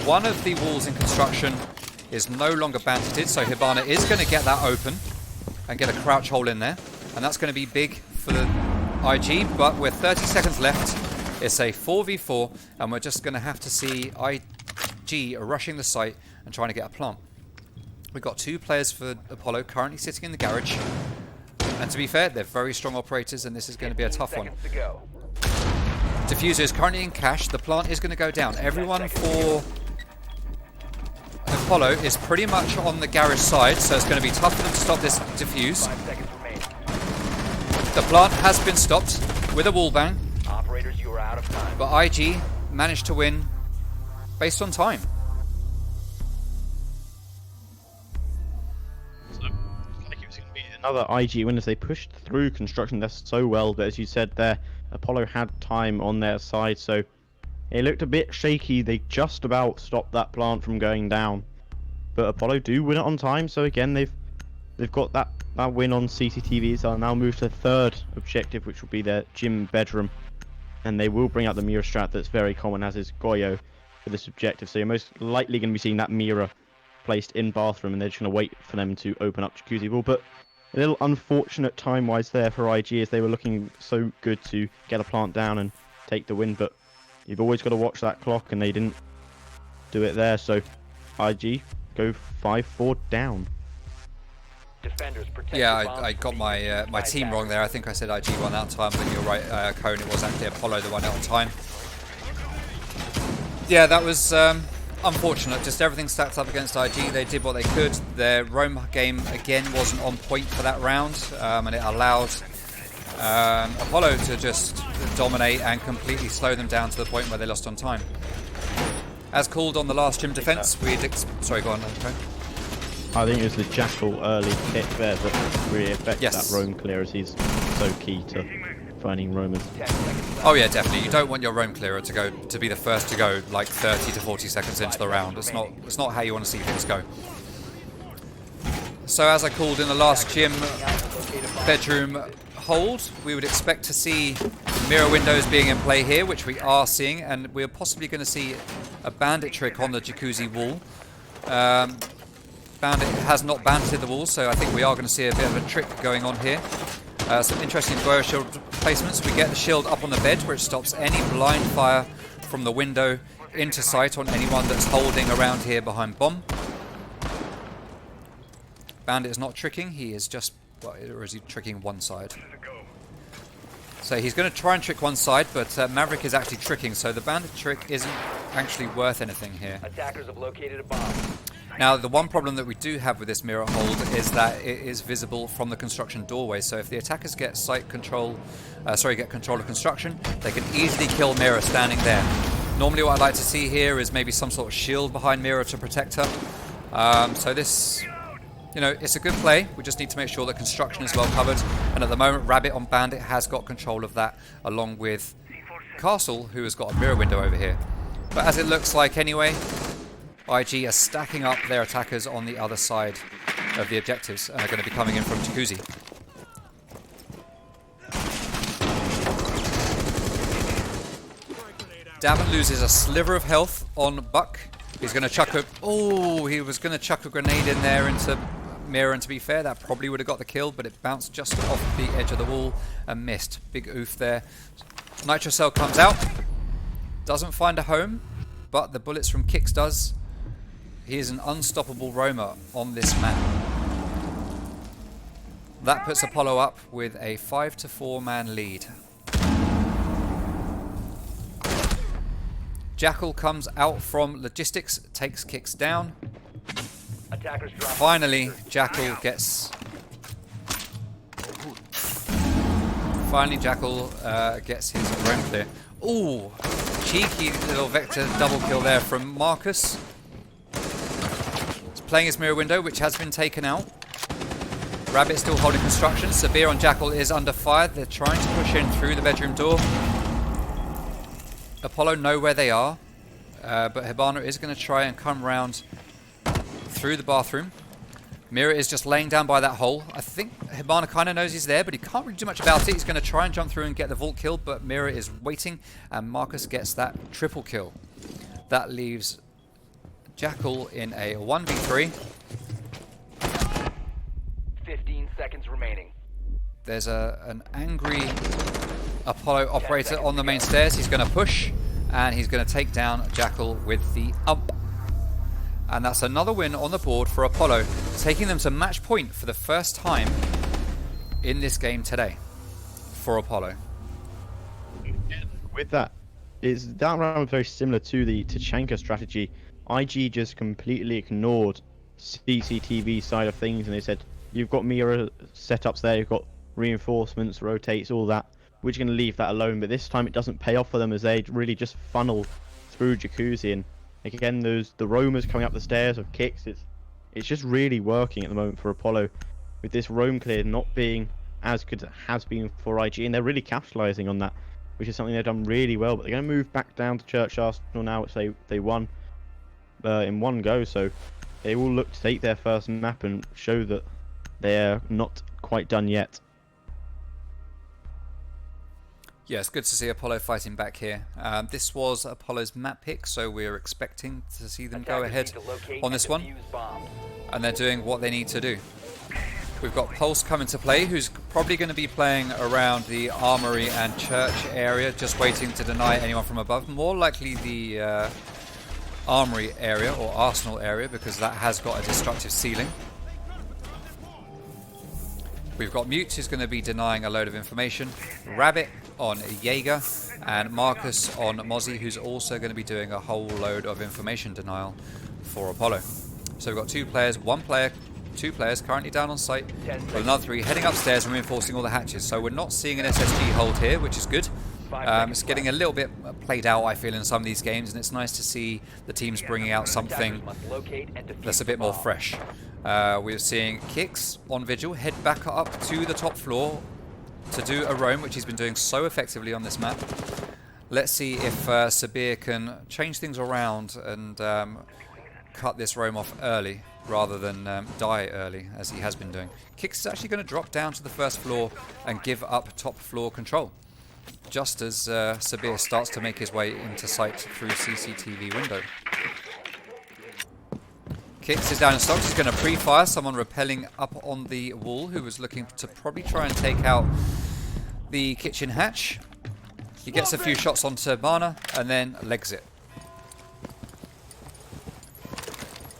One of the walls in construction is no longer bandited, so Hibana is going to get that open and get a crouch hole in there, and that's going to be big for the IG, but with 30 seconds left, it's a 4v4, and we're just going to have to see IG rushing the site and trying to get a plant. We've got 2 players for Apollo currently sitting in the garage, and to be fair, they're very strong operators, and this is going to be a tough one. Seconds to go. Diffuser is currently in cache. The plant is going to go down. Everyone for Apollo is pretty much on the garage side, so it's going to be tough for them to stop this diffuse. 5 seconds remaining. The plant has been stopped with a wall bang, Operators, you are out of time. but IG managed to win based on time. So, like it was going to be another IG win as they pushed through construction there so well, but as you said there, Apollo had time on their side, so it looked a bit shaky. They just about stopped that plant from going down, but Apollo do win it on time. So again, they've got that win on CCTV. So they'll now move to the third objective, which will be their gym bedroom, and they will bring out the mirror strat that's very common, as is Goyo for this objective. So you're most likely going to be seeing that mirror placed in bathroom, and they're just going to wait for them to open up jacuzzi wall. But a little unfortunate time-wise there for IG, as they were looking so good to get a plant down and take the win, but you've always got to watch that clock, and they didn't do it there, so IG go 5-4 down. Defenders, protect Yeah, your bombs I got from my being my used team by wrong there. I think I said IG won that time, but you're right, Cone. It was actually Apollo that won it on time. Yeah, that was unfortunate. Just everything stacked up against IG. They did what they could. Their roam game again wasn't on point for that round, and it allowed Apollo to just dominate and completely slow them down to the point where they lost on time. As called on the last gym defense, sorry, go on. Okay. I think it was the Jackal early pick there that really affected Yes. that roam clear, as he's so key to finding roamers. 10 seconds left. Oh yeah, definitely. You don't want your roam clearer to be the first to go like 30 to 40 seconds into the round. It's not how you want to see things go. So as I called in the last gym bedroom hold, we would expect to see mirror windows being in play here, which we are seeing, and we're possibly going to see a bandit trick on the jacuzzi wall. Bandit has not bandited the wall, so I think we are going to see a bit of a trick going on here. Some interesting Goyo shield placements. We get the shield up on the bed, which stops any blind fire from the window into sight on anyone that's holding around here behind bomb. Bandit is not tricking, he is just, well, or is he tricking one side? So he's going to try and trick one side, but Maverick is actually tricking, so the bandit trick isn't actually worth anything here. Attackers have located a bomb. Now, the one problem that we do have with this mirror hold is that it is visible from the construction doorway. So if the attackers get control of construction, they can easily kill Mirror standing there. Normally what I'd like to see here is maybe some sort of shield behind Mirror to protect her. So this, it's a good play. We just need to make sure that construction is well covered. And at the moment, Rabbit on Bandit has got control of that, along with Castle, who has got a mirror window over here. But as it looks like anyway, IG are stacking up their attackers on the other side of the objectives and are going to be coming in from Jacuzzi. Davin loses a sliver of health on Buck. He's going to chuck he was going to chuck a grenade in there into Mirror, and to be fair, that probably would have got the kill, but it bounced just off the edge of the wall and missed. Big oof there. Nitro Cell comes out, doesn't find a home, but the bullets from Kix does. He is an unstoppable roamer on this map. That puts Apollo up with a 5-4 man lead. Jackal comes out from logistics, takes Kix down. Attackers drop. Finally, Jackal gets his roam clear. Ooh, cheeky little Vector double kill there from Marcus. Playing his mirror window, which has been taken out. Rabbit still holding construction. Severe on Jackal is under fire. They're trying to push in through the bedroom door. Apollo know where they are, but Hibana is going to try and come round through the bathroom. Mira is just laying down by that hole. I think Hibana kind of knows he's there, but he can't really do much about it. He's going to try and jump through and get the vault kill, but Mira is waiting, and Marcus gets that triple kill. That leaves Jackal in a 1v3. 15 seconds remaining. There's an angry Apollo operator on the main stairs. He's going to push, and he's going to take down Jackal with the ump. And that's another win on the board for Apollo, taking them to match point for the first time in this game today for Apollo. With that, that round was very similar to the Tachanka strategy. IG just completely ignored CCTV side of things, and they said, you've got Mira setups there, you've got reinforcements, rotates, all that. We're just going to leave that alone. But this time it doesn't pay off for them, as they really just funnel through Jacuzzi. And again, the roamers coming up the stairs of kicks. It's just really working at the moment for Apollo, with this roam clear not being as good as it has been for IG, and they're really capitalising on that, which is something they've done really well. But they're going to move back down to Church Arsenal now, which they won in one go. So they will look to take their first map and show that they're not quite done yet. Yeah, it's good to see Apollo fighting back here. This was Apollo's map pick, so we're expecting to see them go ahead on this one. And they're doing what they need to do. We've got Pulse coming to play, who's probably going to be playing around the Armory and Church area, just waiting to deny anyone from above. More likely the Armory area or Arsenal area, because that has got a destructive ceiling. We've got Mute, who's going to be denying a load of information. Rabbit on Jaeger, and Marcus on Mozzie, who's also going to be doing a whole load of information denial for Apollo. So we've got two players, two players currently down on site, with another three heading upstairs and reinforcing all the hatches. So we're not seeing an SSG hold here, which is good. It's getting a little bit played out, I feel, in some of these games, and it's nice to see the teams bringing out something that's a bit more fresh. We're seeing Kicks on Vigil head back up to the top floor to do a roam, which he's been doing so effectively on this map. Let's see if Sabir can change things around and cut this roam off early rather than die early, as he has been doing. Kicks is actually going to drop down to the first floor and give up top floor control, just as Sabir starts to make his way into sight through CCTV window. Kicks is down in stocks. He's going to pre-fire someone rappelling up on the wall, who was looking to probably try and take out the kitchen hatch. He gets a few shots onto Hibana and then legs it.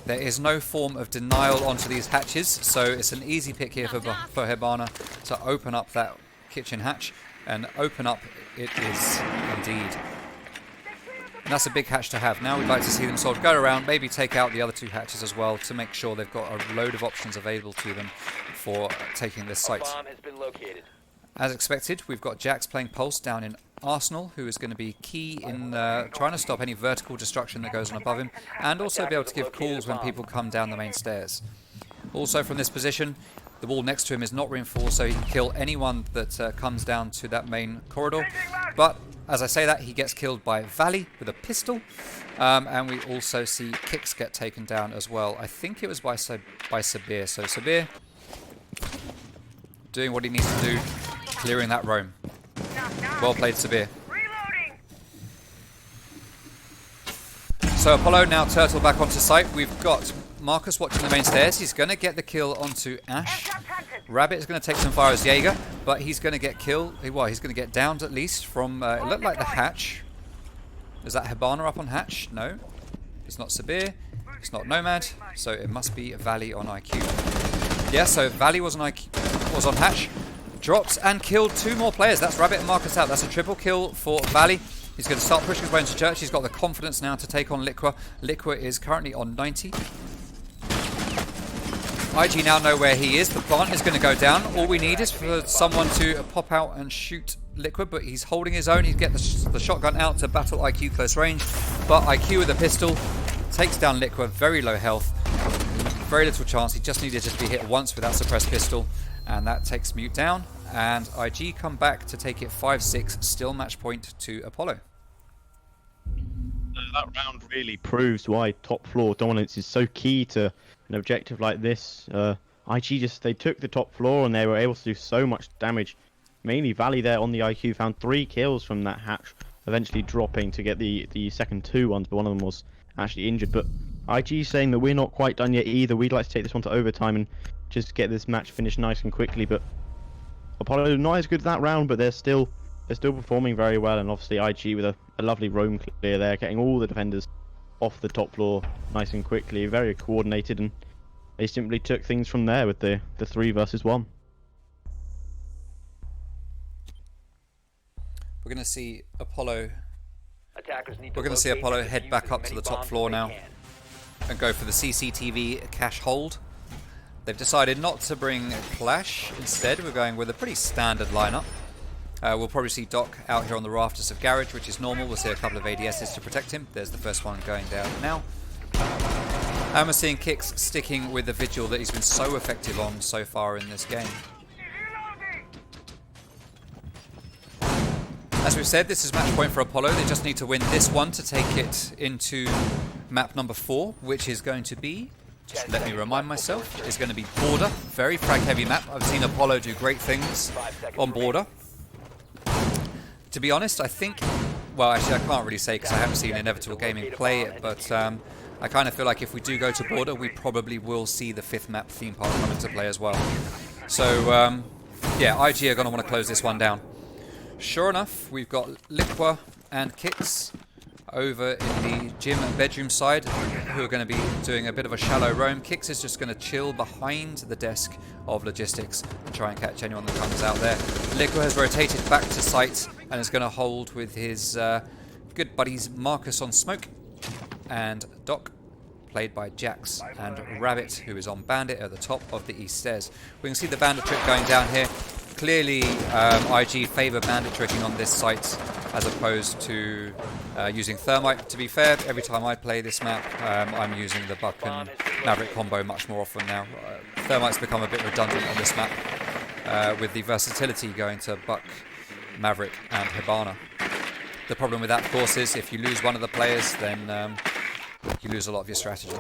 There is no form of denial onto these hatches, so it's an easy pick here for Hibana to open up that kitchen hatch, and open up it is indeed. And that's a big hatch to have. Now we'd like to see them sort of go around, maybe take out the other two hatches as well, to make sure they've got a load of options available to them for taking this site. Bomb has been located. As expected, we've got Jax playing Pulse down in Arsenal, who is going to be key in trying to stop any vertical destruction that goes on above him, and also be able to give calls when people come down the main stairs. Also from this position, the wall next to him is not reinforced, so he can kill anyone that comes down to that main corridor. But as I say that, he gets killed by Valley with a pistol, and we also see Kicks get taken down as well. I think it was by Sabir. So Sabir doing what he needs to do, clearing that roam. Well played, Sabir. So Apollo now turtle back onto site. We've got Marcus watching the main stairs. He's going to get the kill onto Ash. Rabbit is going to take some fire as Jaeger, but he's going to get killed. Well, he's going to get downed at least from, it looked like the hatch. Is that Hibana up on hatch? No. It's not Sabir. It's not Nomad. So it must be Valley on IQ. Yeah, so Valley was on hatch. Drops and killed two more players. That's Rabbit and Marcus out. That's a triple kill for Valley. He's going to start pushing his way into Church. He's got the confidence now to take on Liqua. Liqua is currently on 90. IG now know where he is. The plant is going to go down. All we need is for someone to pop out and shoot Liqua, but he's holding his own. He's getting the shotgun out to battle IQ close range, but IQ with a pistol takes down Liqua. Very low health, very little chance. He just needed to be hit once with that suppressed pistol, and that takes Mute down. And IG come back to take it 5-6, still match point to Apollo. That round really proves why top floor dominance is so key to an objective like this. IG they took the top floor and they were able to do so much damage. Mainly Valley there on the IQ found 3 kills from that hatch, eventually dropping to get the second 2 ones, but one of them was actually injured. But IG saying that we're not quite done yet either. We'd like to take this one to overtime and just get this match finished nice and quickly. But Apollo not as good that round, but they're still performing very well. And obviously IG with a lovely roam clear there, getting all the defenders off the top floor nice and quickly, very coordinated, and they simply took things from there with the 3 versus 1. We're going to see Apollo. Attackers need We're going to see locate Apollo and head defuse back as up to many the top bombs floor as they now can. and go for the CCTV cache hold. They've decided not to bring Clash. Instead, we're going with a pretty standard lineup. We'll probably see Doc out here on the rafters of Garage, which is normal. We'll see a couple of ADSs to protect him. There's the first one going down now. And we're seeing Kix sticking with the Vigil that he's been so effective on so far in this game. As we've said, this is match point for Apollo. They just need to win this one to take it into map number 4, which is going to be, just let me remind myself, is going to be Border. Very frag heavy map. I've seen Apollo do great things on Border. To be honest, I think, well actually I can't really say because I haven't seen Inevitable Gaming play it, but I kind of feel like if we do go to Border, we probably will see the 5th map theme park come into play as well. So yeah, IG are going to want to close this one down. Sure enough, we've got Liqua and Kix over in the gym and bedroom side, who are going to be doing a bit of a shallow roam. Kix is just going to chill behind the desk of logistics and try and catch anyone that comes out there. Liqua has rotated back to site and is going to hold with his good buddies Marcus on smoke and Doc, played by Jax, and Rabbit, who is on Bandit at the top of the east stairs. We can see the Bandit trick going down here. Clearly, IG favour bandit tricking on this site as opposed to using Thermite. To be fair, every time I play this map, I'm using the Buck and Maverick combo much more often now. Thermite's become a bit redundant on this map, with the versatility going to Buck, Maverick and Hibana. The problem with that, of course, is if you lose one of the players, then you lose a lot of your strategy.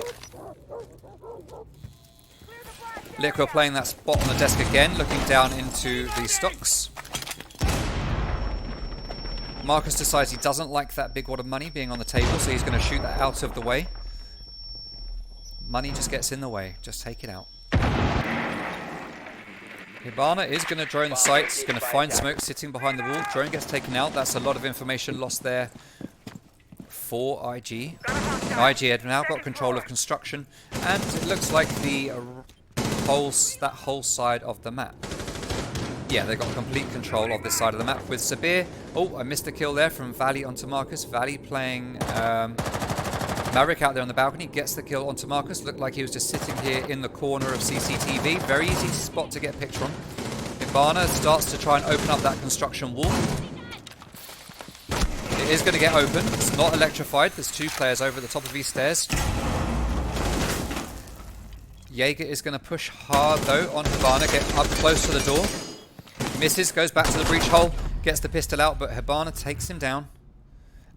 Liqua playing that spot on the desk again, looking down into the stocks. Marcus decides he doesn't like that big wad of money being on the table, so he's going to shoot that out of the way. Money just gets in the way, just take it out. Hibana is going to drone the site, he's going to find smoke sitting behind the wall. Drone gets taken out, that's a lot of information lost there for IG. And IG had now got control of construction, and it looks like the that whole side of the map. Yeah, they got complete control of this side of the map with Sabir. Oh, I missed a kill there from Valley onto Marcus. Valley playing Maverick out there on the balcony, gets the kill onto Marcus. Looked like he was just sitting here in the corner of CCTV. Very easy spot to get a picture on. Hibana starts to try and open up that construction wall. It is going to get open. It's not electrified. There's 2 players over the top of these stairs. Jaeger is going to push hard though on Hibana, get up close to the door. Misses, goes back to the breach hole, gets the pistol out, but Hibana takes him down,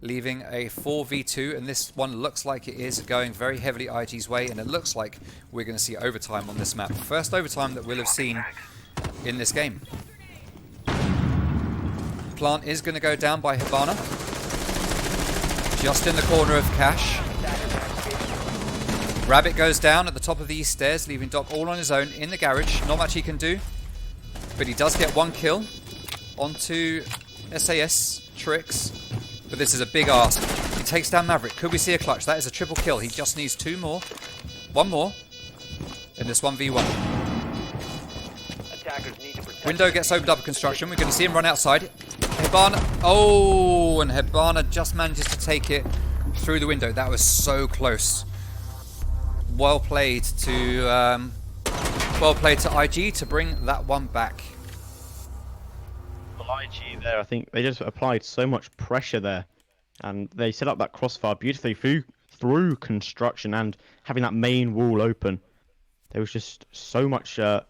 leaving a 4v2, and this one looks like it is going very heavily IG's way, and it looks like we're going to see overtime on this map. First overtime that we'll have seen in this game. Plant is going to go down by Hibana, just in the corner of Cash. Rabbit goes down at the top of the east stairs, leaving Doc all on his own in the garage. Not much he can do, but he does get 1 kill onto SAS Tricks. But this is a big ask. He takes down Maverick. Could we see a clutch? That is a triple kill. He just needs 2 more. 1 more in this 1v1. Attackers need to protect. Window gets opened up at construction. We're going to see him run outside. Hibana. Oh, and Hibana just manages to take it through the window. That was so close. Well played to IG to bring that one back. Well, IG there, I think they just applied so much pressure there, and they set up that crossfire beautifully through construction and having that main wall open. There was just so much a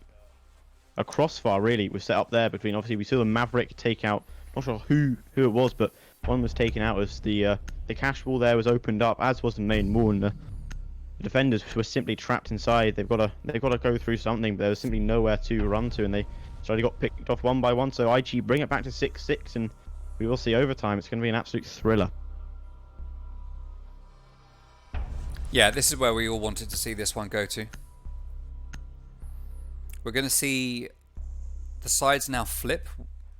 crossfire really was set up there between. Obviously, we saw the Maverick take out. Not sure who it was, but one was taken out as the cache wall there was opened up, as was the main wall. And the defenders were simply trapped inside. They've got to go through something, but there was simply nowhere to run to, and they slowly got picked off one by one. So IG bring it back to 6-6, and we will see overtime. It's going to be an absolute thriller. Yeah, this is where we all wanted to see this one go to. We're going to see the sides now flip.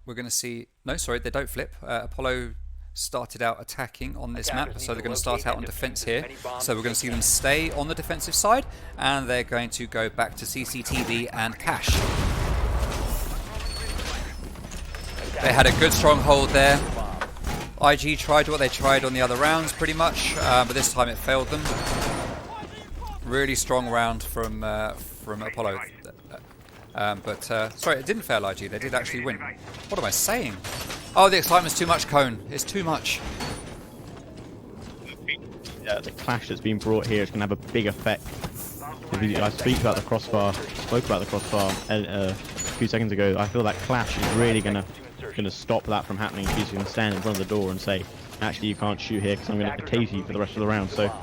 We're going to see... No, sorry, they don't flip. Apollo started out attacking on this map, so they're going to start out on defense here. So we're going to see them stay on the defensive side, and they're going to go back to CCTV and cache. They had a good stronghold there. IG tried what they tried on the other rounds, pretty much, but this time it failed them. Really strong round from Apollo. Sorry, it didn't fail IG. They did actually win. What am I saying? Oh, the excitement's too much, Cone. It's too much. The clash that's been brought here is going to have a big effect. I spoke about the crossbar a few seconds ago. I feel that clash is really going to stop that from happening. She's going to stand in front of the door and say, actually, you can't shoot here because I'm going to tase you for the rest of the round. So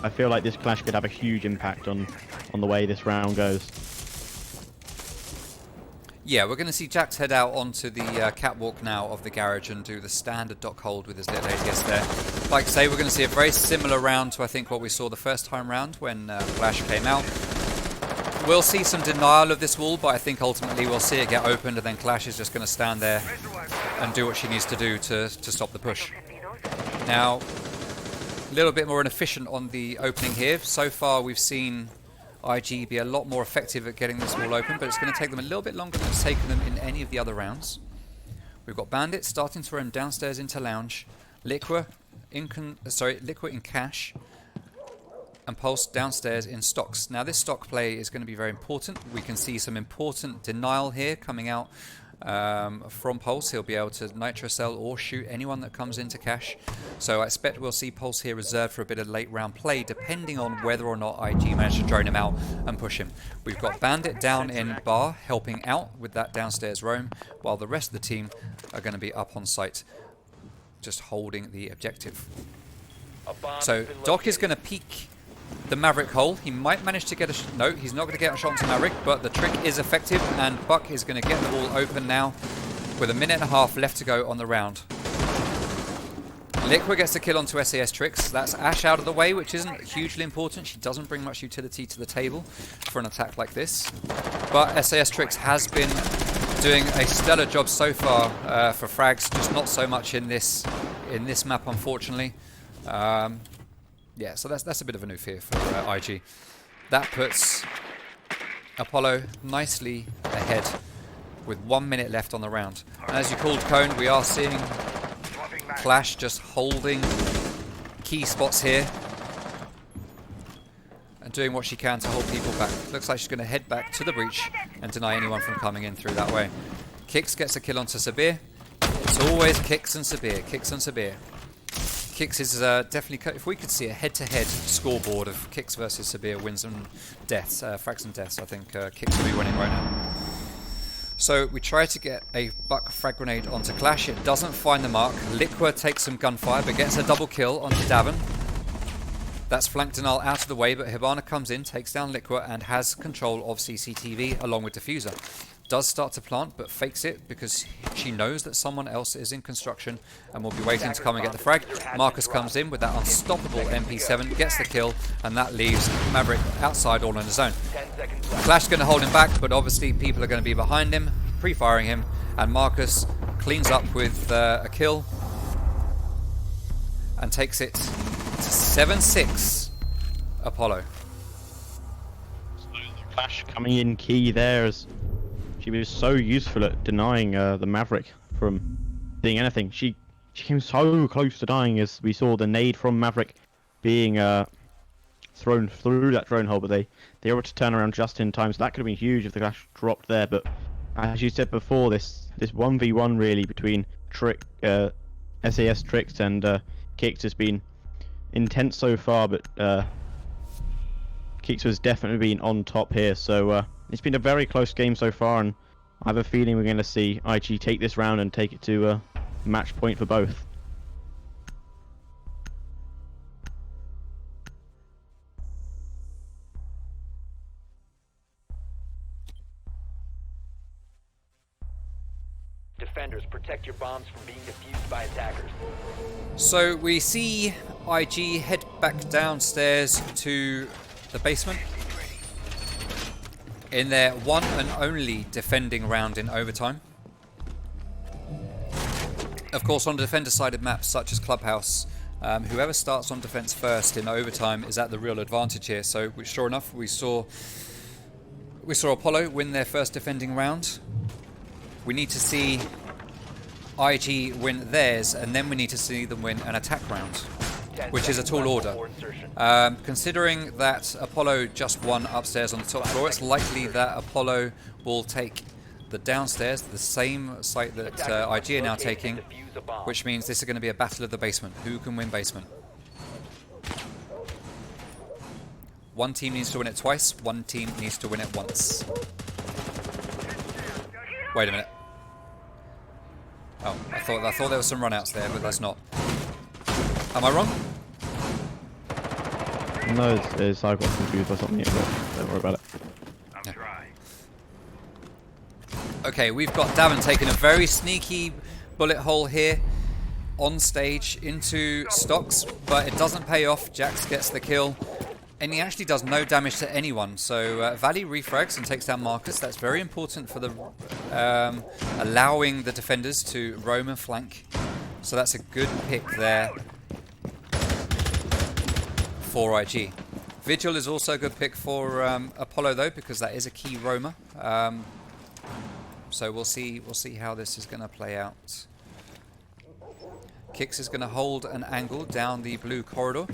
I feel like this clash could have a huge impact on the way this round goes. Yeah, we're going to see Jax head out onto the catwalk now of the garage and do the standard dock hold with his little ADS there. Like I say, we're going to see a very similar round to I think what we saw the first time round when Flash came out. We'll see some denial of this wall, but I think ultimately we'll see it get opened, and then Clash is just going to stand there and do what she needs to do to stop the push. Now, a little bit more inefficient on the opening here. So far we've seen IG be a lot more effective at getting this wall open, but it's going to take them a little bit longer than it's taken them in any of the other rounds. We've got Bandit starting to roam downstairs into Lounge, Liqua in Cache, and Pulse downstairs in Stocks. Now this stock play is going to be very important. We can see some important denial here coming out from Pulse. He'll be able to nitro cell or shoot anyone that comes into Cache. So I expect we'll see Pulse here reserved for a bit of late round play, depending on whether or not IG manage to drone him out and push him. We've got Bandit down in Bar helping out with that downstairs roam, while the rest of the team are going to be up on site just holding the objective. So Doc is going to peek the Maverick hole. He might manage to get a no, he's not going to get a shot into Maverick, but the trick is effective, and Buck is going to get the wall open now with 1.5 minutes left to go on the round. Liqua gets the kill onto SAS Tricks. That's Ash out of the way, which isn't hugely important. She doesn't bring much utility to the table for an attack like this. But SAS Tricks has been doing a stellar job so far for frags, just not so much in this map, unfortunately. Yeah, so that's a bit of a new fear for IG. That puts Apollo nicely ahead with 1 minute left on the round. And as you called, Cone, we are seeing Clash just holding key spots here and doing what she can to hold people back. Looks like she's going to head back to the breach and deny anyone from coming in through that way. Kix gets a kill onto Sabir. It's always Kix and Sabir, Kix and Sabir. Kix is definitely, if we could see a head-to-head scoreboard of Kix versus Sabir wins and deaths, frags and deaths, I think Kix will be winning right now. So we try to get a Buck frag grenade onto Clash. It doesn't find the mark. Liqua takes some gunfire, but gets a double kill onto Davin. That's flanked Denal out of the way, but Hibana comes in, takes down Liqua, and has control of CCTV along with Diffuser. Does start to plant, but fakes it because she knows that someone else is in construction and will be waiting to come and get the frag. Marcus comes in with that unstoppable MP7, gets the kill, and that leaves Maverick outside all on his own. Clash's going to hold him back, but obviously people are going to be behind him, pre-firing him, and Marcus cleans up with a kill and takes it to 7-6 Apollo. Clash coming in key there as she was so useful at denying the Maverick from doing anything. She came so close to dying as we saw the nade from Maverick being thrown through that drone hole, but they were able to turn around just in time, so that could have been huge if the Clash dropped there. But as you said before, this 1v1 really between SAS Tricks and Kix has been intense so far, but Kix has definitely been on top here, so it's been a very close game so far, and I have a feeling we're going to see IG take this round and take it to match point for both. defenders. Protect your bombs from being defused by attackers. So we see IG head back downstairs to the basement in their one and only defending round in overtime. Of course, on defender-sided maps such as Clubhouse, whoever starts on defense first in overtime is at the real advantage here. So, sure enough, we saw Apollo win their first defending round. We need to see IG win theirs, and then we need to see them win an attack round, which is a tall order. Considering that Apollo just won upstairs on the top floor, it's likely that Apollo will take the downstairs, the same site that IG are now taking, which means this is going to be a battle of the basement. Who can win basement? One team needs to win it twice, one team needs to win it once. Wait a minute. Oh, I thought there was some runouts there, but there's not. Am I wrong? No, it's I got confused by something. Don't worry about it. Okay, we've got Davin taking a very sneaky bullet hole here on stage into stocks, but it doesn't pay off. Jax gets the kill, and he actually does no damage to anyone. So Valley refrags and takes down Marcus. That's very important for the allowing the defenders to roam and flank. So that's a good pick there for IG. Vigil is also a good pick for Apollo though, because that is a key roamer. So we'll see how this is going to play out. Kix is going to hold an angle down the blue corridor.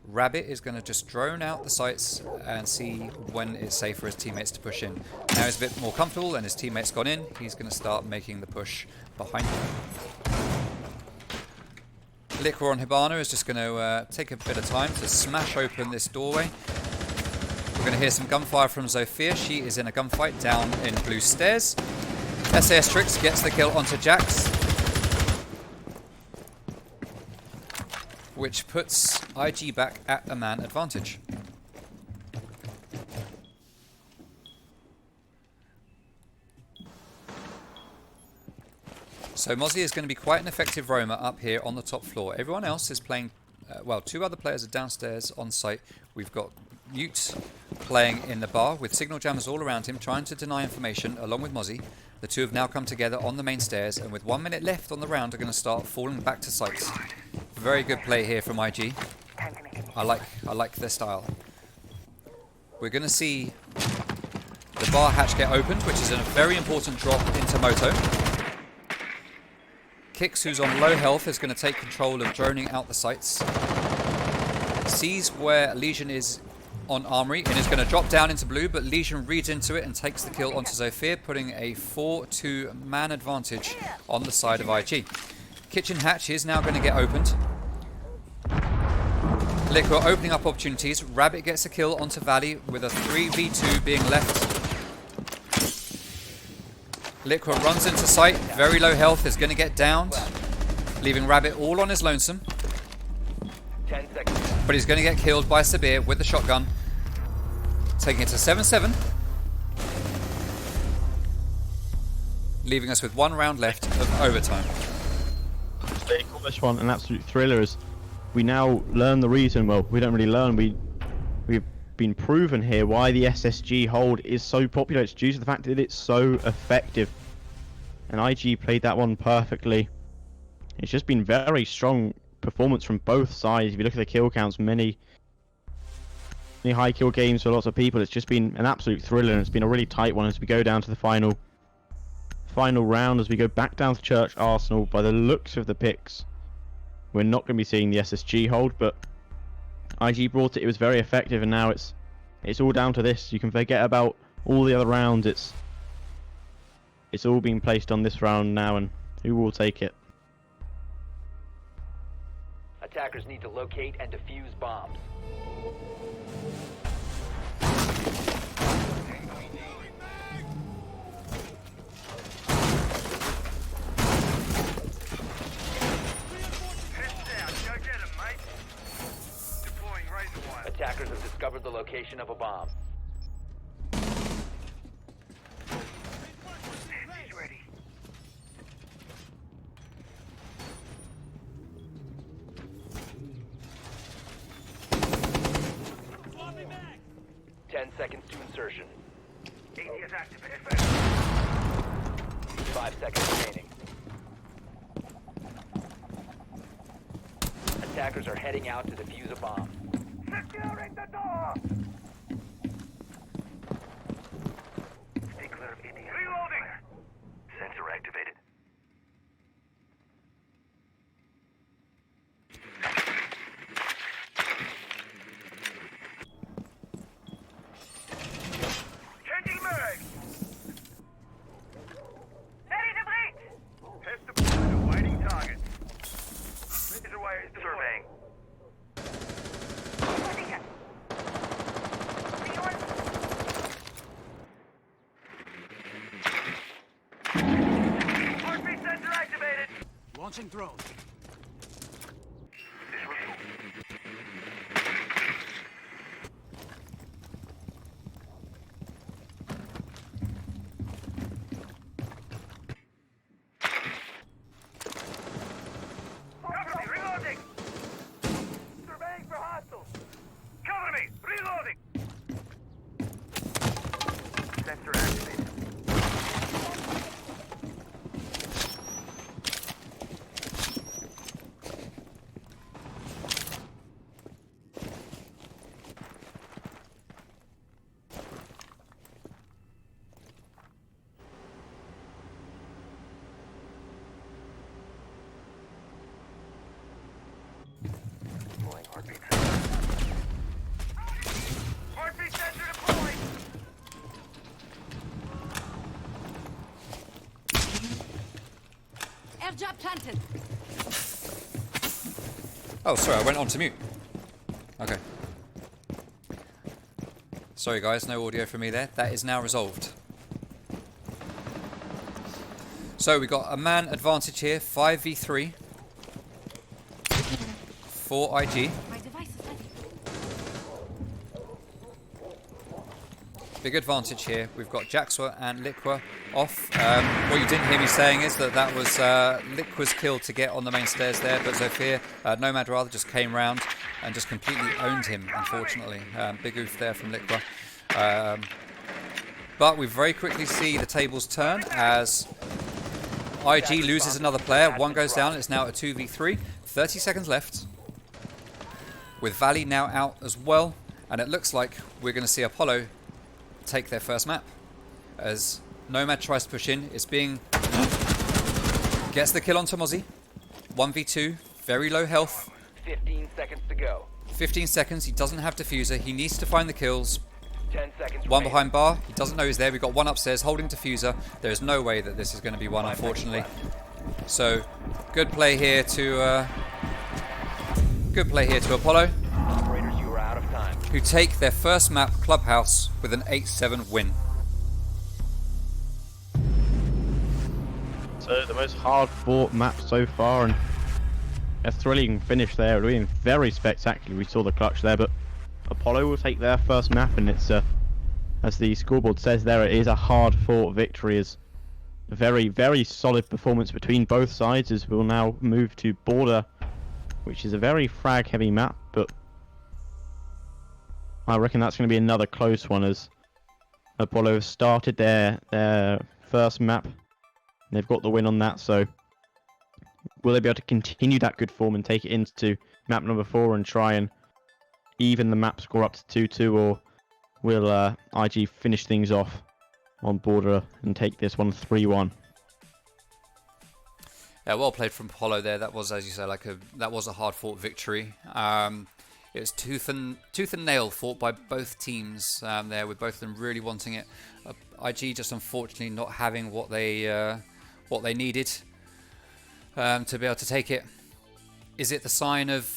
Rabbit is going to just drone out the sights and see when it's safe for his teammates to push in. Now he's a bit more comfortable and his teammates gone in. He's going to start making the push behind him. Liquor on Hibana is just going to take a bit of time to smash open this doorway. We're going to hear some gunfire from Zofia. She is in a gunfight down in blue stairs. SAS Trix gets the kill onto Jax, which puts IG back at a man advantage. So Mozzie is going to be quite an effective roamer up here on the top floor. Everyone else is playing, well, two other players are downstairs on site. We've got Mute playing in the bar with signal jammers all around him, trying to deny information along with Mozzie. The two have now come together on the main stairs, and with 1 minute left on the round, are going to start falling back to sites. Very good play here from IG. I like their style. We're going to see the bar hatch get opened, which is a very important drop into Moto. Kix, who's on low health, is going to take control of droning out the sites. Sees where Legion is on Armory and is going to drop down into blue, but Legion reads into it and takes the kill onto Zofia, putting a 4-2 man advantage on the side of IG. Kitchen hatch is now going to get opened. Liquor opening up opportunities. Rabbit gets a kill onto Valley with a 3v2 being left. Liquor runs into sight, very low health, is going to get downed, leaving Rabbit all on his lonesome. 10 seconds. But he's going to get killed by Sabir with the shotgun, taking it to 7-7, leaving us with 1 round left of overtime. They call this one an absolute thriller as we now learn the reason, well, we don't really learn, we've been proven here why the SSG hold is so popular. It's due to the fact that it's so effective. And IG played that one perfectly. It's just been very strong performance from both sides. If you look at the kill counts, many high kill games for lots of people. It's just been an absolute thriller, and it's been a really tight one as we go down to the final round, as we go back down to Church Arsenal. By the looks of the picks, we're not going to be seeing the SSG hold, but IG brought it. It was very effective, and now it's all down to this. You can forget about all the other rounds. It's all being placed on this round now, and who will take it? Attackers need to locate and defuse bombs. Attackers have discovered the location of a bomb. insertion. ATS activated. 5 seconds remaining. Attackers are heading out to defuse a bomb. Securing the door! Stay clear of ATS. Reloading! Sensor activated. Changing mag! Ready to bleed! Test deployed, awaiting target. Laser wire is surveying. Heartbeat sensor activated. Launching drone. Cover me, reloading. Surveying for hostiles. Cover me, reloading. Sensor activated. Deploying heartbeat sensor. Heartbeat sensor deployed. Airdrop planted. Oh, sorry, I went on to mute. Okay. Sorry guys, no audio from me there. That is now resolved. So we got a man advantage here, 5v3 for IG. My device is ready. Big advantage here. We've got Jaxwa and Liqua off. What you didn't hear me saying is that was Liqua's kill to get on the main stairs there, but Zofia, Nomad rather, just came round and just completely owned him, unfortunately. Big oof there from Liqua. But we very quickly see the tables turn as IG loses another player. One goes down. It's now a 2v3. 30 seconds left. With Valley now out as well. And it looks like we're going to see Apollo take their first map. As Nomad tries to push in. It's being... Gets the kill on Tomozi. 1v2. Very low health. 15 seconds to go. 15 seconds. He doesn't have diffuser. He needs to find the kills. 10 seconds One remaining. behind bar. He doesn't know he's there. We've got one upstairs holding diffuser. There is no way that this is going to be one, unfortunately. So, good play here to Apollo, Operators, you are out of time. who take their first map, Clubhouse, with an 8-7 win. So the most hard-fought map so far, and a thrilling finish there. Really very spectacular. We saw the clutch there, but Apollo will take their first map, and it's as the scoreboard says there, it is a hard-fought victory. Is a very, very solid performance between both sides. As we'll now move to Border, which is a very frag-heavy map, but I reckon that's going to be another close one. As Apollo have started their first map, they've got the win on that. So will they be able to continue that good form and take it into map number 4 and try and even the map score up to 2-2, or will IG finish things off on Border and take this one 3-1? Yeah, well played from Apollo there. That was, as you say, that was a hard-fought victory. It was tooth and nail fought by both teams there, with both of them really wanting it. IG just unfortunately not having what they needed to be able to take it. Is it the sign of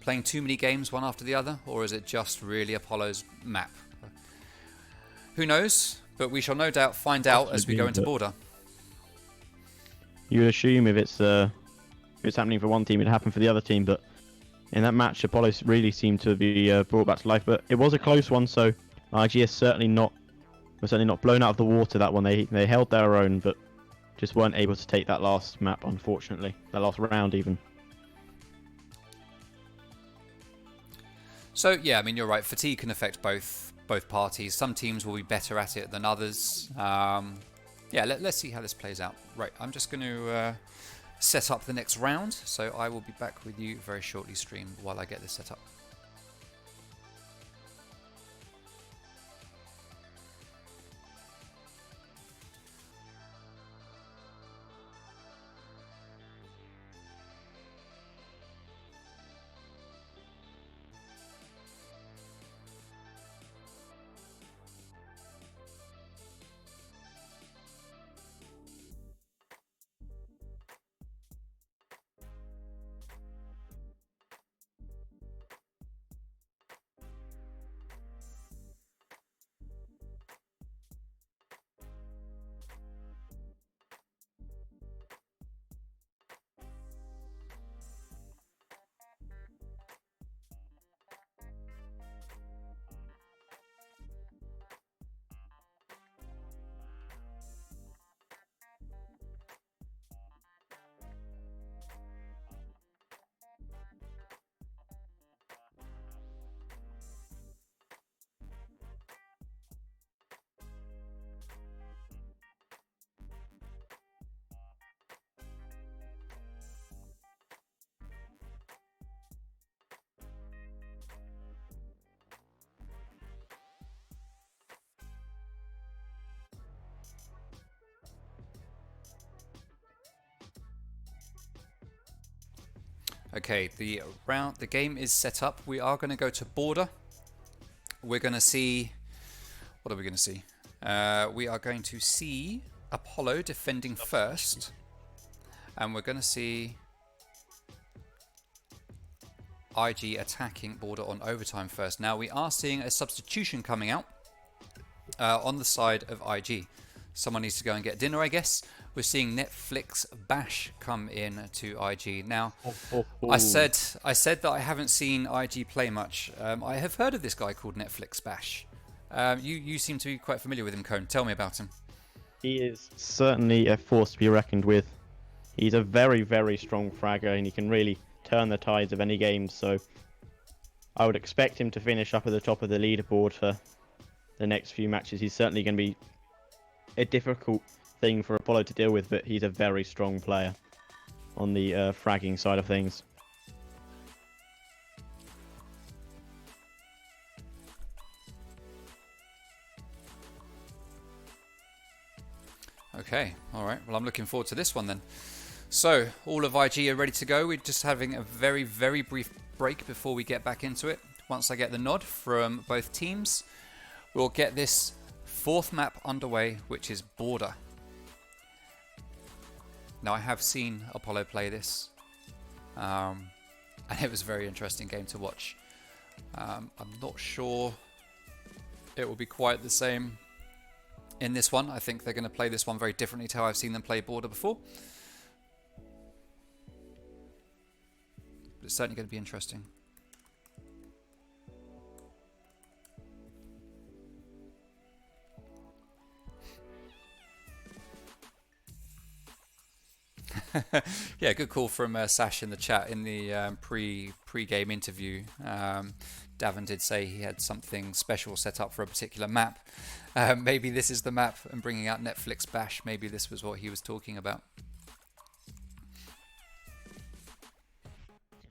playing too many games one after the other, or is it just really Apollo's map? Who knows? But we shall no doubt find out as we go into Border. You would assume if it's happening for one team, it'd happen for the other team, but in that match, Apollo really seemed to be brought back to life. But it was a close one, so IG is certainly not blown out of the water. That one, they held their own, but just weren't able to take that last map, unfortunately. That last round, even. So yeah, I mean, you're right. Fatigue can affect both both parties. Some teams will be better at it than others. Yeah, let's see how this plays out. Right, I'm just going to set up the next round, so I will be back with you very shortly, stream, while I get this set up. Okay, the game is set up. We are going to go to border. We're going to see, what are we going to see? We are going to see Apollo defending first, and we're going to see IG attacking border on overtime first. Now we are seeing a substitution coming out on the side of IG. Someone needs to go and get dinner, I guess. We're seeing Netflix Bash come in to IG. Now, I said that I haven't seen IG play much. I have heard of this guy called Netflix Bash. You seem to be quite familiar with him, Cone. Tell me about him. He is certainly a force to be reckoned with. He's a very, very strong fragger, and he can really turn the tides of any game. So I would expect him to finish up at the top of the leaderboard for the next few matches. He's certainly going to be a difficult thing for Apollo to deal with, but he's a very strong player on the fragging side of things. Okay, alright. Well, I'm looking forward to this one then. So, all of IG are ready to go. We're just having a very, very brief break before we get back into it. Once I get the nod from both teams, we'll get this fourth map underway, which is Border. Now, I have seen Apollo play this, and it was a very interesting game to watch. I'm not sure it will be quite the same in this one. I think they're going to play this one very differently to how I've seen them play Border before. But it's certainly going to be interesting. Yeah, good call from Sash in the chat in the pre-game interview. Davin did say he had something special set up for a particular map. Maybe this is the map, and bringing out Netflix Bash, maybe this was what he was talking about.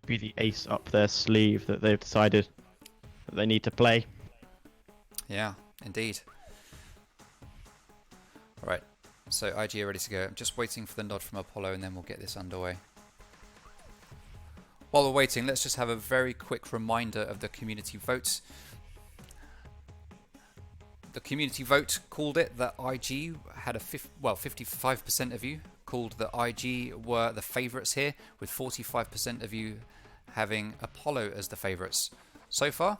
Be the ace up their sleeve that they've decided that they need to play. Yeah, indeed. All right. So IG are ready to go. I'm just waiting for the nod from Apollo, and then we'll get this underway. While we're waiting, let's just have a very quick reminder of the community vote. The community vote called it that IG had 55% of you called that IG were the favourites here, with 45% of you having Apollo as the favourites. So far,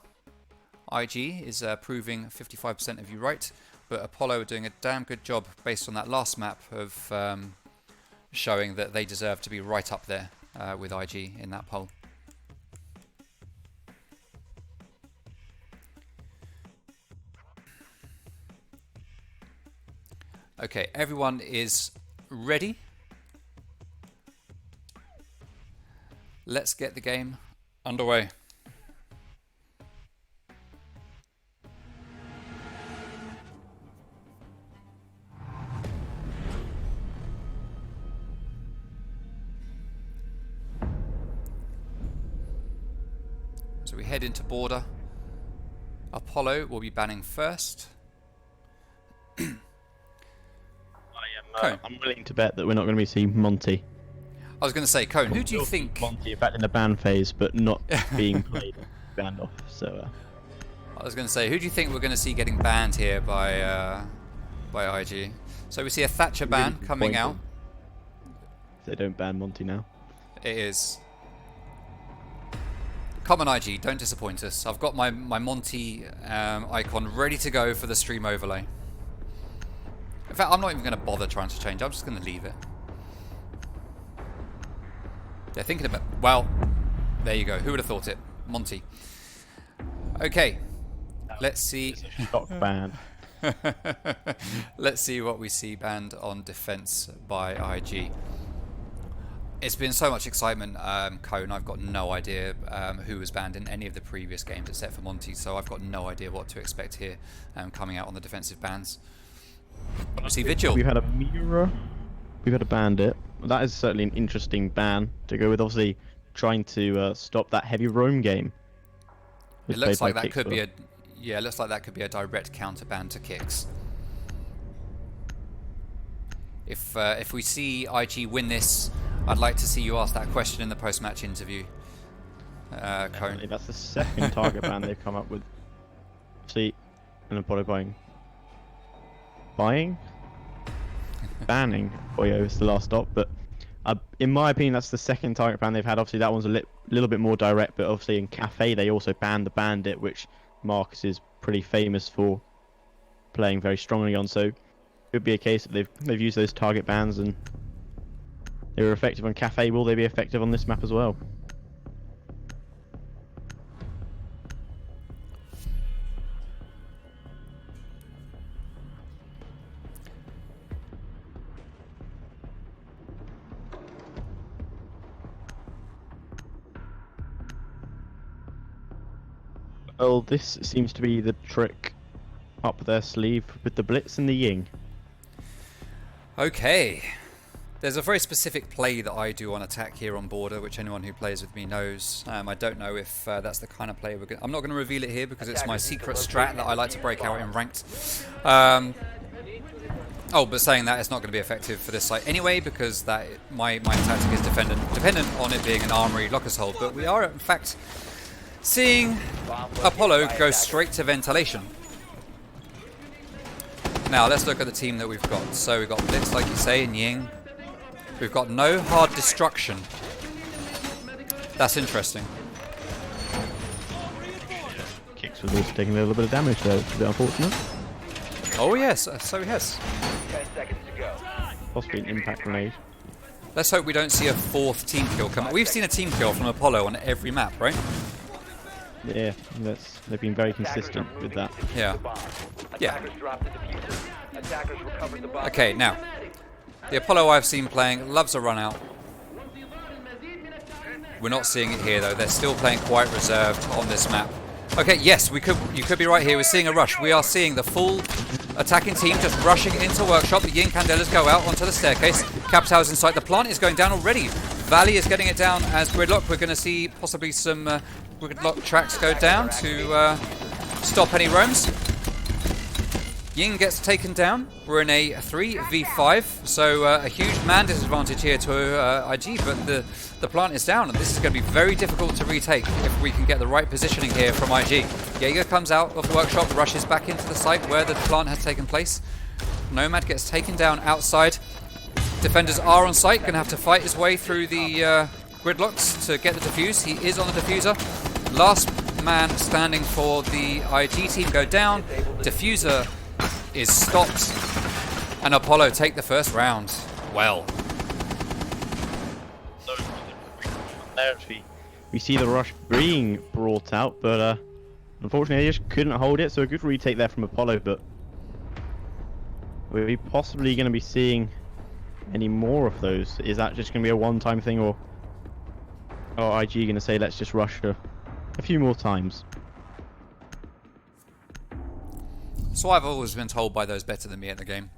IG is proving 55% of you right, but Apollo are doing a damn good job based on that last map of showing that they deserve to be right up there with IG in that poll. Okay, everyone is ready. Let's get the game underway. So we head into border. Apollo will be banning first. I'm willing to bet that we're not going to be seeing Monty. I was going to say, Cone, who do you think... Monty, in fact, in the ban phase, but not being played, banned off. So. I was going to say, who do you think we're going to see getting banned here by IG? So we see a Thatcher ban coming out. If they don't ban Monty now. It is. Come on, IG, don't disappoint us. I've got my Monty icon ready to go for the stream overlay. In fact, I'm not even going to bother trying to change. I'm just going to leave it. Yeah, thinking about... Well, there you go. Who would have thought it? Monty. Okay. Let's see. Shock ban. Let's see what we see banned on defense by IG. It's been so much excitement, Cone. I've got no idea who was banned in any of the previous games except for Monty, so I've got no idea what to expect here coming out on the defensive bans. We see Vigil. We've had a Mirror. We've had a Bandit. That is certainly an interesting ban to go with. Obviously, trying to stop that heavy roam game. It looks like that could be a it looks like that could be a direct counter ban to Kicks. If we see IG win this, I'd like to see you ask that question in the post-match interview. Cone. That's the second target ban they've come up with. See, and Apollo banning Oyo is the last stop, but in my opinion that's the second target ban they've had. Obviously that one's a little bit more direct, but obviously in Cafe they also banned the Bandit, which Marcus is pretty famous for playing very strongly on, so it would be a case that they've used those target bans and they were effective on Cafe. Will they be effective on this map as well? Well, this seems to be the trick up their sleeve with the Blitz and the Ying. Okay. There's a very specific play that I do on attack here on border, which anyone who plays with me knows. I don't know if that's the kind of play we're going to... I'm not going to reveal it here because it's my secret strat that I like to break out in ranked. Oh, but saying that, it's not going to be effective for this site anyway, because that my tactic is dependent on it being an armory locker's hold. But we are, in fact, seeing Apollo go straight to ventilation. Now, let's look at the team that we've got. So we've got Blitz, like you say, and Ying. We've got no hard destruction. That's interesting. Kicks was also taking a little bit of damage though, it's a bit unfortunate. Oh yes, so he has. 10 seconds to go. Possibly an impact grenade. Let's hope we don't see a fourth team kill come. We've seen a team kill from Apollo on every map, right? Yeah, they've been very consistent with that. Yeah. Yeah. Attackers dropped the diffuser. Attackers recovered the bomb. Okay, now. The Apollo I've seen playing loves a run out. We're not seeing it here though. They're still playing quite reserved on this map. Okay, yes, you could be right here. We're seeing a rush. We are seeing the full attacking team just rushing into workshop. The Yin Candelas go out onto the staircase. Capital's inside. The plant is going down already. Valley is getting it down as Gridlock. We're going to see possibly some Gridlock tracks go down to stop any roams. Ying gets taken down. We're in a 3v5, so a huge man disadvantage here to IG, but the plant is down, and this is going to be very difficult to retake if we can get the right positioning here from IG. Jaeger comes out of the workshop, rushes back into the site where the plant has taken place. Nomad gets taken down outside. Defenders are on site, going to have to fight his way through the gridlocks to get the defuse. He is on the diffuser. Last man standing for the IG team go down. Diffuser is stopped, and Apollo take the first round. Well, So there we see the rush being brought out, but unfortunately they just couldn't hold it. So a good retake there from Apollo, but are we possibly going to be seeing any more of those? Is that just going to be a one-time thing, or IG going to say let's just rush a few more times? so I've always been told by those better than me at the game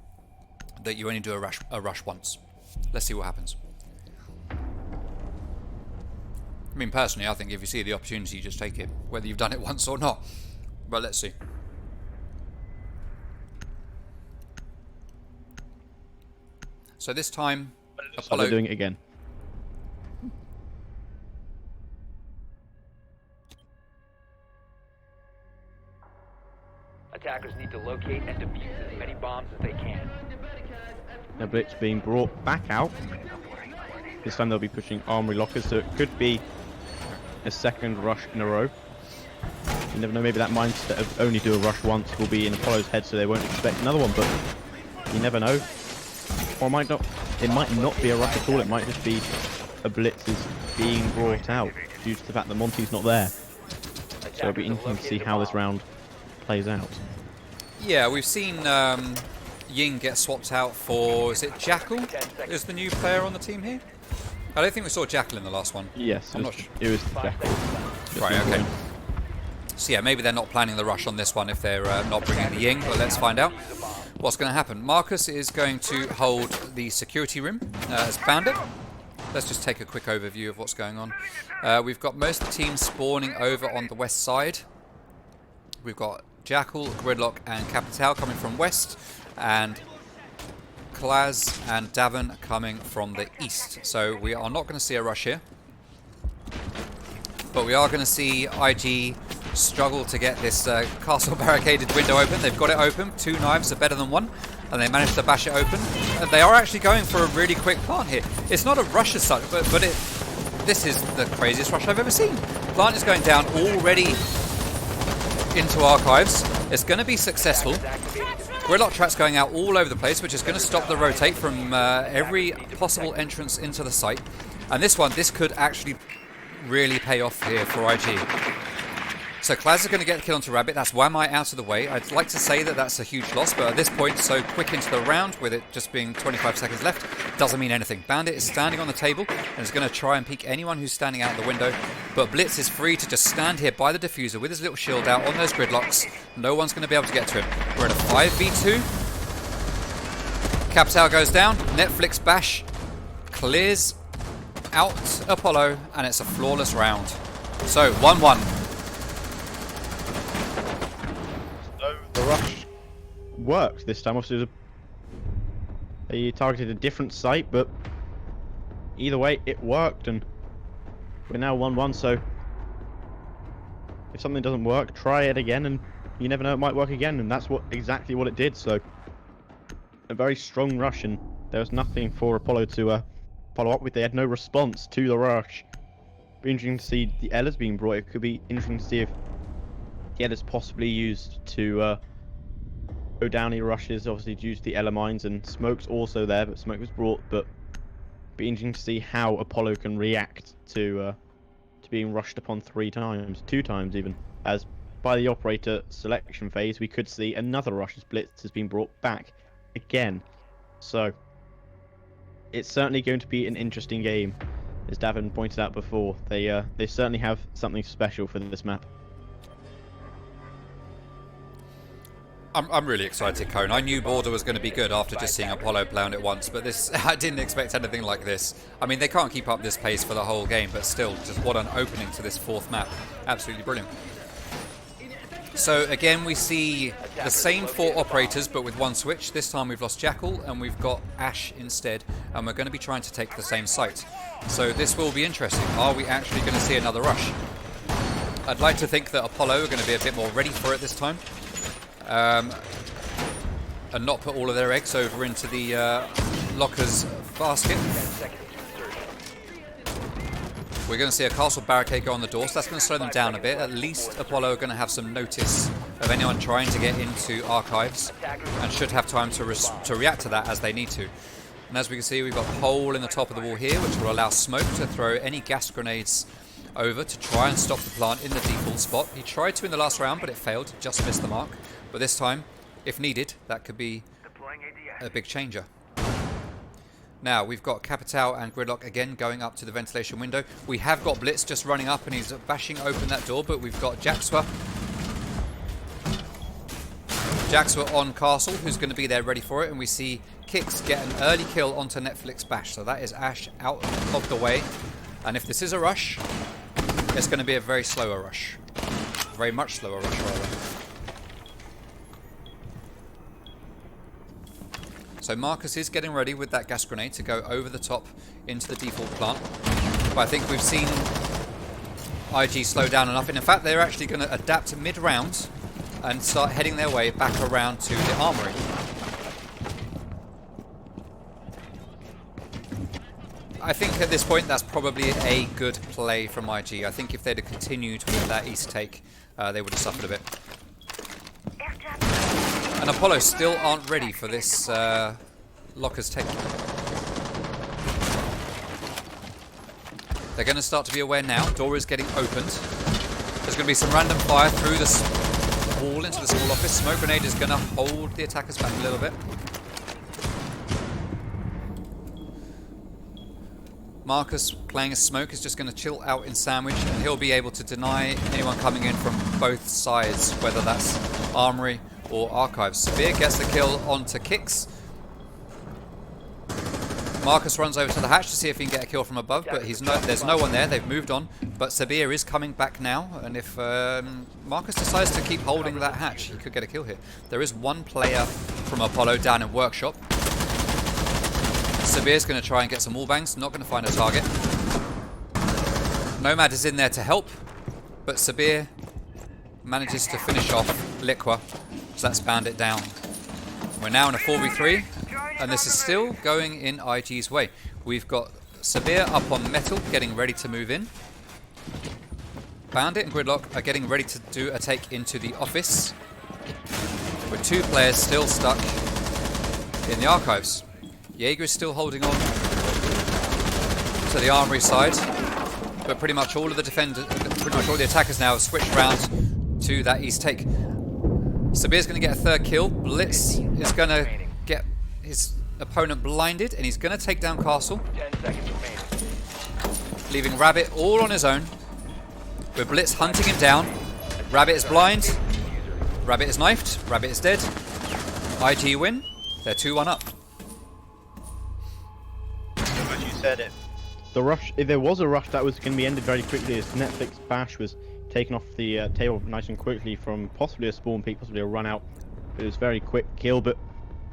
that you only do a rush once. Let's see what happens. I mean, personally, I think if you see the opportunity, you just take it, whether you've done it once or not. But let's see. So this time, So Apollo... they're doing it again. Attackers need to locate and defuse as many bombs as they can. Now Blitz being brought back out. This time they'll be pushing armory lockers, so it could be a second rush in a row. You never know, maybe that mindset of only do a rush once will be in Apollo's head, so they won't expect another one, but you never know. Or it might not be a rush at all, it might just be a Blitz is being brought out due to the fact that Monty's not there. So it'll be interesting to see how this round plays out. Yeah, we've seen Ying get swapped out for, is it Jackal? Is the new player on the team here? I don't think we saw Jackal in the last one. Yes, I'm not sure. it was Jackal. Right, okay. So yeah, maybe they're not planning the rush on this one if they're not bringing the Ying, but let's find out what's going to happen. Marcus is going to hold the security room as Bandit. Let's just take a quick overview of what's going on. We've got most of the team spawning over on the west side. We've got Jackal, Gridlock and Capital coming from west, and Klaz and Davin coming from the east. So we are not going to see a rush here, but we are going to see IG struggle to get this castle barricaded window open. They've got it open. 2 knives are better than 1, and they managed to bash it open. And they are actually going for a really quick plant here. It's not a rush as such, but this is the craziest rush I've ever seen. Plant is going down already into archives. It's going to be successful. Gridlock traps going out all over the place, which is going to stop the rotate from every possible entrance into the site. And this could actually really pay off here for IG. So Klaz is going to get the kill onto Rabbit. That's Wamai out of the way. I'd like to say that that's a huge loss, but at this point, so quick into the round, with it just being 25 seconds left, doesn't mean anything. Bandit is standing on the table and is going to try and peek anyone who's standing out the window, but Blitz is free to just stand here by the diffuser with his little shield out on those gridlocks. No one's going to be able to get to him. We're in a 5v2. Capital goes down. Netflix bash clears out Apollo, and it's a flawless round. So 1-1. The rush worked this time. Obviously, they targeted a different site, but either way, it worked, and we're now 1-1. So if something doesn't work, try it again, and you never know, it might work again, and that's exactly what it did. So a very strong rush, and there was nothing for Apollo to follow up with. They had no response to the rush. Be interesting to see the Ellas being brought. It could be interesting to see if the Ellas possibly used to go down any rushes, obviously due to the Ella mines, and Smoke's also there, but Smoke was brought. But be interesting to see how Apollo can react to being rushed upon 2 times even, as by the operator selection phase we could see another rush as Blitz has been brought back again. So it's certainly going to be an interesting game, as Davin pointed out before. They certainly have something special for this map. I'm really excited, Cone. I knew Border was going to be good after just seeing Apollo play on it once, but this I didn't expect anything like this. I mean, they can't keep up this pace for the whole game, but still, just what an opening to this 4th map. Absolutely brilliant. So again, we see the same 4 operators, but with 1 switch. This time we've lost Jackal, and we've got Ash instead, and we're going to be trying to take the same site. So this will be interesting. Are we actually going to see another rush? I'd like to think that Apollo are going to be a bit more ready for it this time. And not put all of their eggs over into the lockers basket. We're going to see a castle barricade go on the door, so that's going to slow them down a bit. At least Apollo are going to have some notice of anyone trying to get into archives, and should have time to react to that as they need to. And as we can see, we've got a hole in the top of the wall here, which will allow Smoke to throw any gas grenades over to try and stop the plant in the default spot. He tried to in the last round, but it failed. Just missed the mark. But this time, if needed, that could be a big changer. Now, we've got Capital and Gridlock again going up to the ventilation window. We have got Blitz just running up, and he's bashing open that door, but we've got Jaxwa on Castle, who's going to be there ready for it, and we see Kix get an early kill onto Netflix Bash. So that is Ash out of the way. And if this is a rush, it's going to be a very slower rush. Very much slower rush, rather. So Marcus is getting ready with that gas grenade to go over the top into the default plant. But I think we've seen IG slow down enough. And in fact, they're actually going to adapt mid-round and start heading their way back around to the armory. I think at this point that's probably a good play from IG. I think if they'd have continued with that east take, they would have suffered a bit. And Apollo still aren't ready for this Locker's take. They're going to start to be aware now. Door is getting opened. There's going to be some random fire through this wall into the small office. Smoke grenade is going to hold the attackers back a little bit. Marcus playing a smoke is just going to chill out in sandwich, and he'll be able to deny anyone coming in from both sides, whether that's armory or archives. Severe gets the kill onto Kicks. Marcus runs over to the hatch to see if he can get a kill from above, but there's no one there. They've moved on, but Sabir is coming back now, and if Marcus decides to keep holding that hatch, he could get a kill here. There is one player from Apollo down in workshop. Sabir's going to try and get some wall bangs, not going to find a target. Nomad is in there to help, but Sabir manages to finish off Liqua, so that's Bandit down. We're now in a 4v3, and this is still going in IG's way. We've got Sabir up on metal, getting ready to move in. Bandit and Gridlock are getting ready to do a take into the office, with two players still stuck in the archives. Jaeger is still holding on to the armory side, but pretty much all of the attackers now have switched round to that east take. Sabir's going to get a third kill. Blitz is going to get his opponent blinded, and he's going to take down Castle, 10 seconds remaining. leaving Rabbit all on his own, with Blitz hunting him down. Rabbit is blind. Rabbit is knifed. Rabbit is dead. IG win. They're 2-1 up. As you said it. The rush, if there was a rush, that was going to be ended very quickly, as Netflix Bash was taken off the table nice and quickly from possibly a spawn peak, possibly a run out. It was a very quick kill, but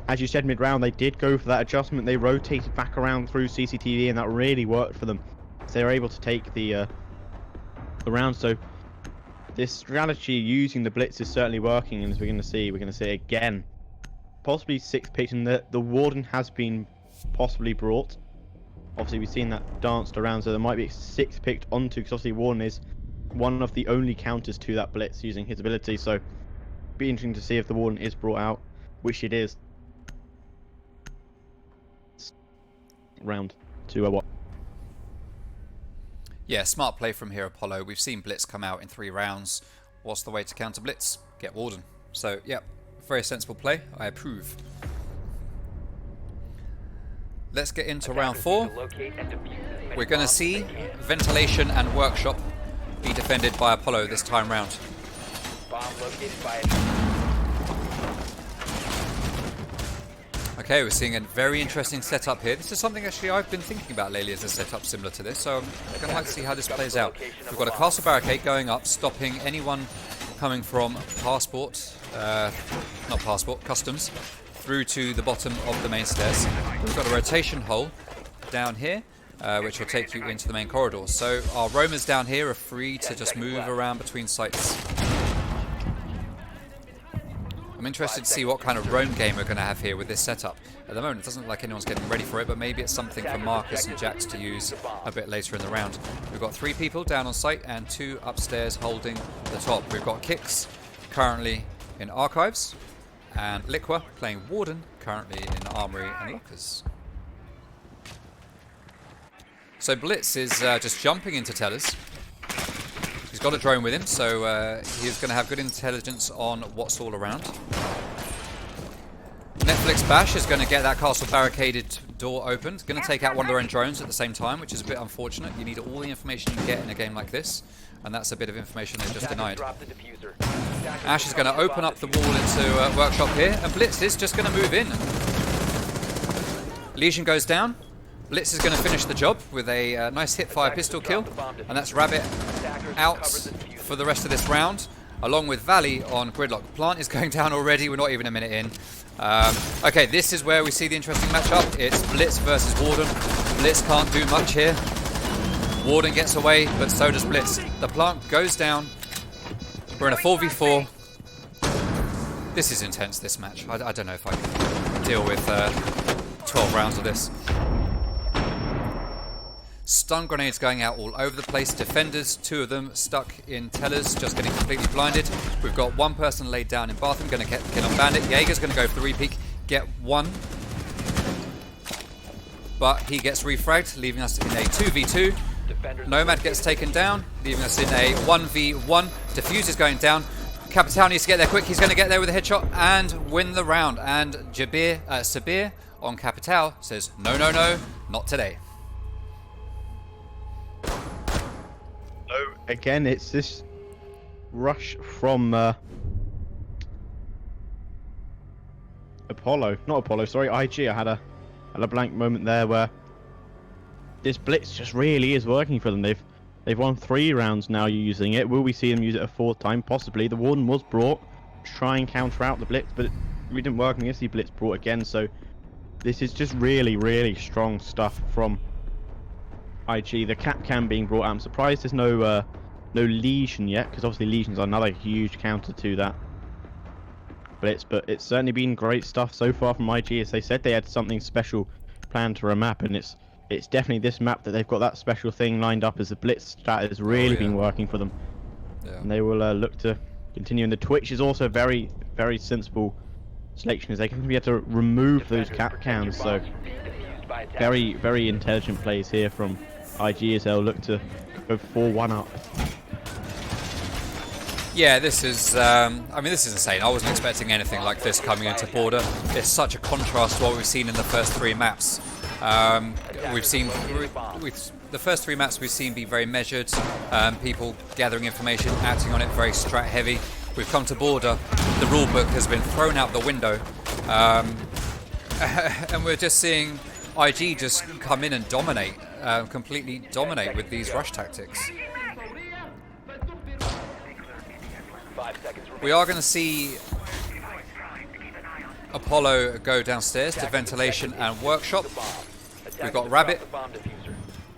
as you said, mid-round they did go for that adjustment. They rotated back around through CCTV, and that really worked for them. So they were able to take the round. So this strategy using the blitz is certainly working, and as we're going to see it again. Possibly 6 picked, and the warden has been possibly brought. Obviously, we've seen that danced around, so there might be 6 picked onto, because obviously warden is one of the only counters to that blitz using his ability. So be interesting to see if the warden is brought out, which it is. Round to what? Yeah, smart play from here, Apollo. We've seen Blitz come out in 3 rounds. What's the way to counter Blitz? Get Warden. So, yeah, very sensible play. I approve. Let's get into round 4. We're going to see Ventilation and Workshop be defended by Apollo this time round. Bomb located by Okay, we're seeing a very interesting setup here. This is something actually I've been thinking about lately as a setup similar to this, so I'm going to like to see how this plays out. We've got a castle barricade going up, stopping anyone coming from customs, through to the bottom of the main stairs. We've got a rotation hole down here, which will take you into the main corridor. So our roamers down here are free to just move around between sites. I'm interested to see what kind of roam game we're going to have here with this setup. At the moment, it doesn't look like anyone's getting ready for it, but maybe it's something for Marcus and Jax to use a bit later in the round. We've got 3 people down on site and 2 upstairs holding the top. We've got Kicks currently in Archives, and Liqua playing Warden currently in Armory and Lockers. So Blitz is just jumping into tellers. He's got a drone with him, so he's going to have good intelligence on what's all around. Netflix Bash is going to get that castle barricaded door opened. Going to take out one of their own drones at the same time, which is a bit unfortunate. You need all the information you get in a game like this, and that's a bit of information they just denied. Ash is going to open up the wall into Workshop here, and Blitz is just going to move in. Legion goes down. Blitz is going to finish the job with a nice hip-fire pistol kill, and that's Rabbit out for the rest of this round, along with Valley on Gridlock. Plant is going down already. We're not even a minute in. Okay, this is where we see the interesting matchup. It's Blitz versus Warden. Blitz can't do much here. Warden gets away, but so does Blitz. The plant goes down. We're in a 4v4. This is intense, this match. I don't know if I can deal with 12 rounds of this. Stun grenades going out all over the place. Defenders, 2 of them stuck in tellers, just getting completely blinded. We've got 1 person laid down in bathroom, going to get kill on Bandit. Jaeger's going to go for the repeat, get 1. But he gets refragged, leaving us in a 2v2. Nomad gets taken down, leaving us in a 1v1. Diffuse is going down. Capital needs to get there quick. He's going to get there with a headshot and win the round. And Sabir on Capital says, no, no, no, not today. So again, it's this rush from IG. I had a blank moment there where this blitz just really is working for them. They've won 3 rounds now using it. Will we see them use it a 4th time? Possibly. The Warden was brought to try and counter out the blitz, but it really didn't work. And you see blitz brought again. So this is just really, really strong stuff from IG. The cap cam being brought out. I'm surprised there's no Legion yet, because obviously Legion's another huge counter to that blitz. But it's certainly been great stuff so far from IG. As they said, they had something special planned for a map, and it's definitely this map that they've got that special thing lined up as the blitz strat has really been working for them. Yeah. And they will look to continue. And the Twitch is also a very, very sensible selection, as they can be able to remove those cap cams. So very, very intelligent plays here from IG as they'll look to go 4-1 up. Yeah, this is, I mean, this is insane. I wasn't expecting anything like this coming into Border. It's such a contrast to what we've seen in the first 3 maps. We've seen the first 3 maps we've seen be very measured, people gathering information, acting on it very strat heavy. We've come to Border, the rulebook has been thrown out the window, and we're just seeing IG just come in and dominate, completely dominate with these rush tactics. We are going to see Apollo go downstairs to ventilation and workshop. We've got Rabbit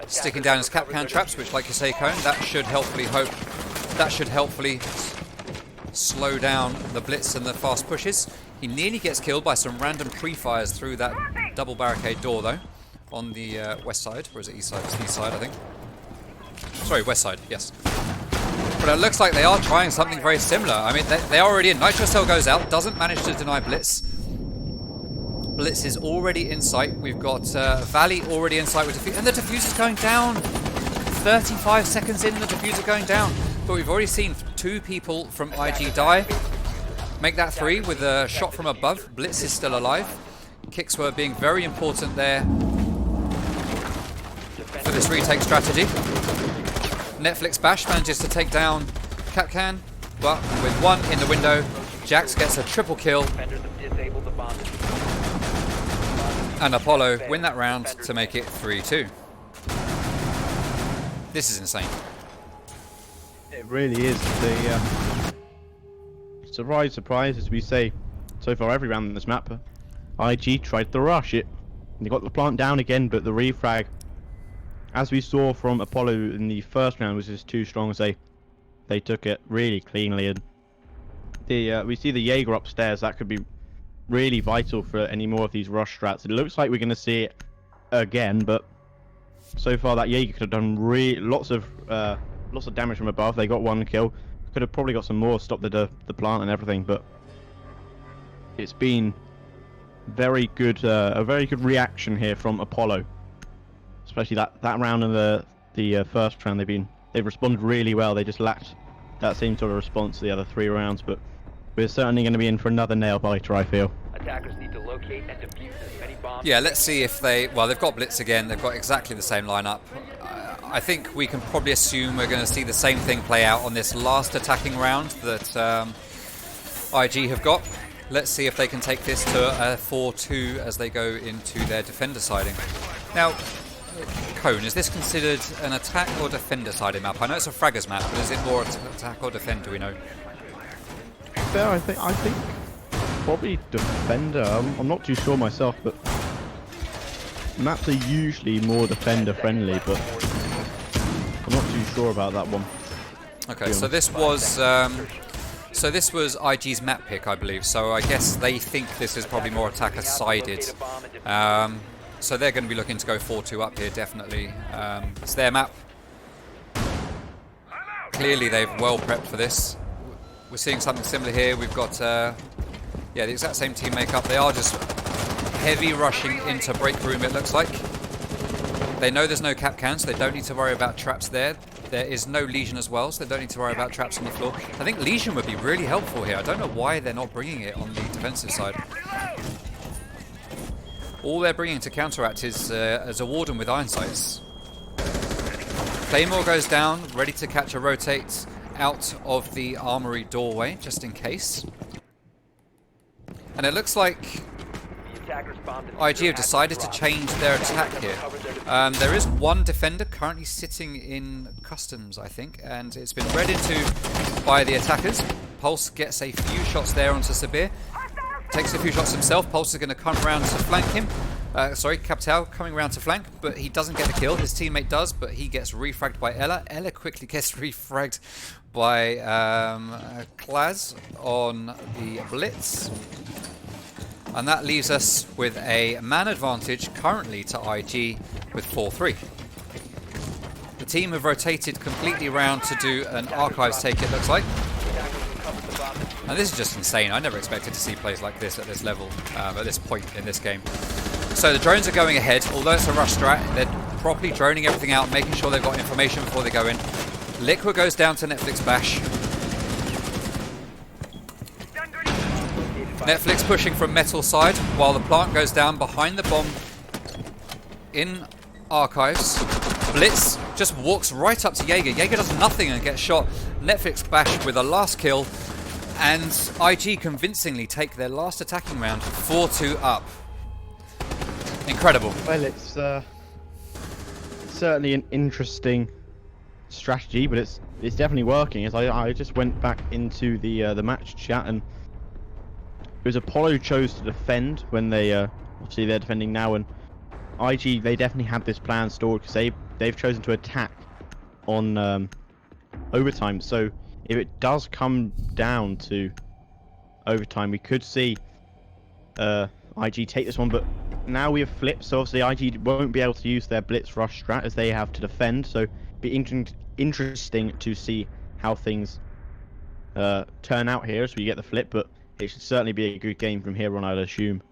sticking down his Capcan traps, which, like you say, Cone, that should helpfully slow down the blitz and the fast pushes. He nearly gets killed by some random pre-fires through that double barricade door, though, on the west side. Or is it east side? It's east side, I think. Sorry, west side, yes. But it looks like they are trying something very similar. I mean, they are already in. Nitro Cell goes out, doesn't manage to deny Blitz. Blitz is already in sight. We've got Valley already in sight with Diffuse, and the Diffuser's going down. 35 seconds in, the Diffuser going down. But we've already seen 2 people from IG die. Make that 3 with a shot from above. Blitz is still alive. Kicks were being very important there for this retake strategy. Netflix Bash manages to take down Capcan, but with 1 in the window, Jax gets a triple kill, and Apollo win that round to make it 3-2. This is insane. It really is. The surprise, as we say so far every round in this map. IG tried to rush it. They got the plant down again, but the refrag, as we saw from Apollo in the first round, was just too strong. As they took it really cleanly. And we see the Jaeger upstairs. That could be really vital for any more of these rush strats. It looks like we're going to see it again, but so far that Jaeger could have done lots of damage from above. They got 1 kill. Could have probably got some more, stopped the plant and everything. But it's been very good, a very good reaction here from Apollo. Especially that round and the first round, they've responded really well. They just lacked that same sort of response to the other 3 rounds, but we're certainly going to be in for another nail biter, I feel. Attackers need to locate and defuse as many bombs. Yeah, let's see if they've got Blitz again. They've got exactly the same lineup. I think we can probably assume we're going to see the same thing play out on this last attacking round that IG have got. Let's see if they can take this to a 4-2 as they go into their defender siding. Now, Cone, is this considered an attack or defender sided map? I know it's a fraggers map, but is it more attack or defend? Do we know? Fair, I think probably defender. I'm not too sure myself, but maps are usually more defender friendly, but I'm not too sure about that one. Okay, so this was IG's map pick, I believe. So I guess they think this is probably more attacker sided. So they're going to be looking to go 4-2 up here, definitely. It's their map. Clearly, they've well prepped for this. We're seeing something similar here. We've got, yeah, the exact same team makeup. They are just heavy rushing into break room, it looks like. They know there's no cap cans, so they don't need to worry about traps there. There is no Legion as well, so they don't need to worry about traps on the floor. I think Legion would be really helpful here. I don't know why they're not bringing it on the defensive side. All they're bringing to counteract is a Warden with Iron Sights. Claymore goes down, ready to catch a rotate out of the armory doorway, just in case. And it looks like IG have decided to change their attack here. There is one defender currently sitting in customs, I think, and it's been read into by the attackers. Pulse gets a few shots there onto Sabir. Takes a few shots himself. Pulse is going to come around to flank him. Sorry, Capital coming around to flank, but he doesn't get the kill. His teammate does, but he gets refragged by Ella. Ella quickly gets refragged by Klaz on the Blitz. And that leaves us with a man advantage currently to IG with 4-3. The team have rotated completely around to do an archives take, it looks like. And this is just insane. I never expected to see plays like this at this level, at this point in this game. So the drones are going ahead. Although it's a rush strat, they're properly droning everything out, making sure they've got information before they go in. Liquid goes down to Netflix Bash. Netflix pushing from metal side, while the plant goes down behind the bomb in archives. Blitz just walks right up to Jaeger. Jaeger does nothing and gets shot. Netflix Bash with a last kill. And IG convincingly take their last attacking round 4-2 up. Incredible. Well, it's certainly an interesting strategy, but it's definitely working. As I just went back into the match chat, and it was Apollo chose to defend when they obviously they're defending now, and IG, they definitely had this plan stored because they've chosen to attack on overtime. So if it does come down to overtime, we could see IG take this one, but now we have flipped, so obviously IG won't be able to use their blitz rush strat as they have to defend, so be interesting to see how things turn out here as we get the flip, but it should certainly be a good game from here on, I'd assume.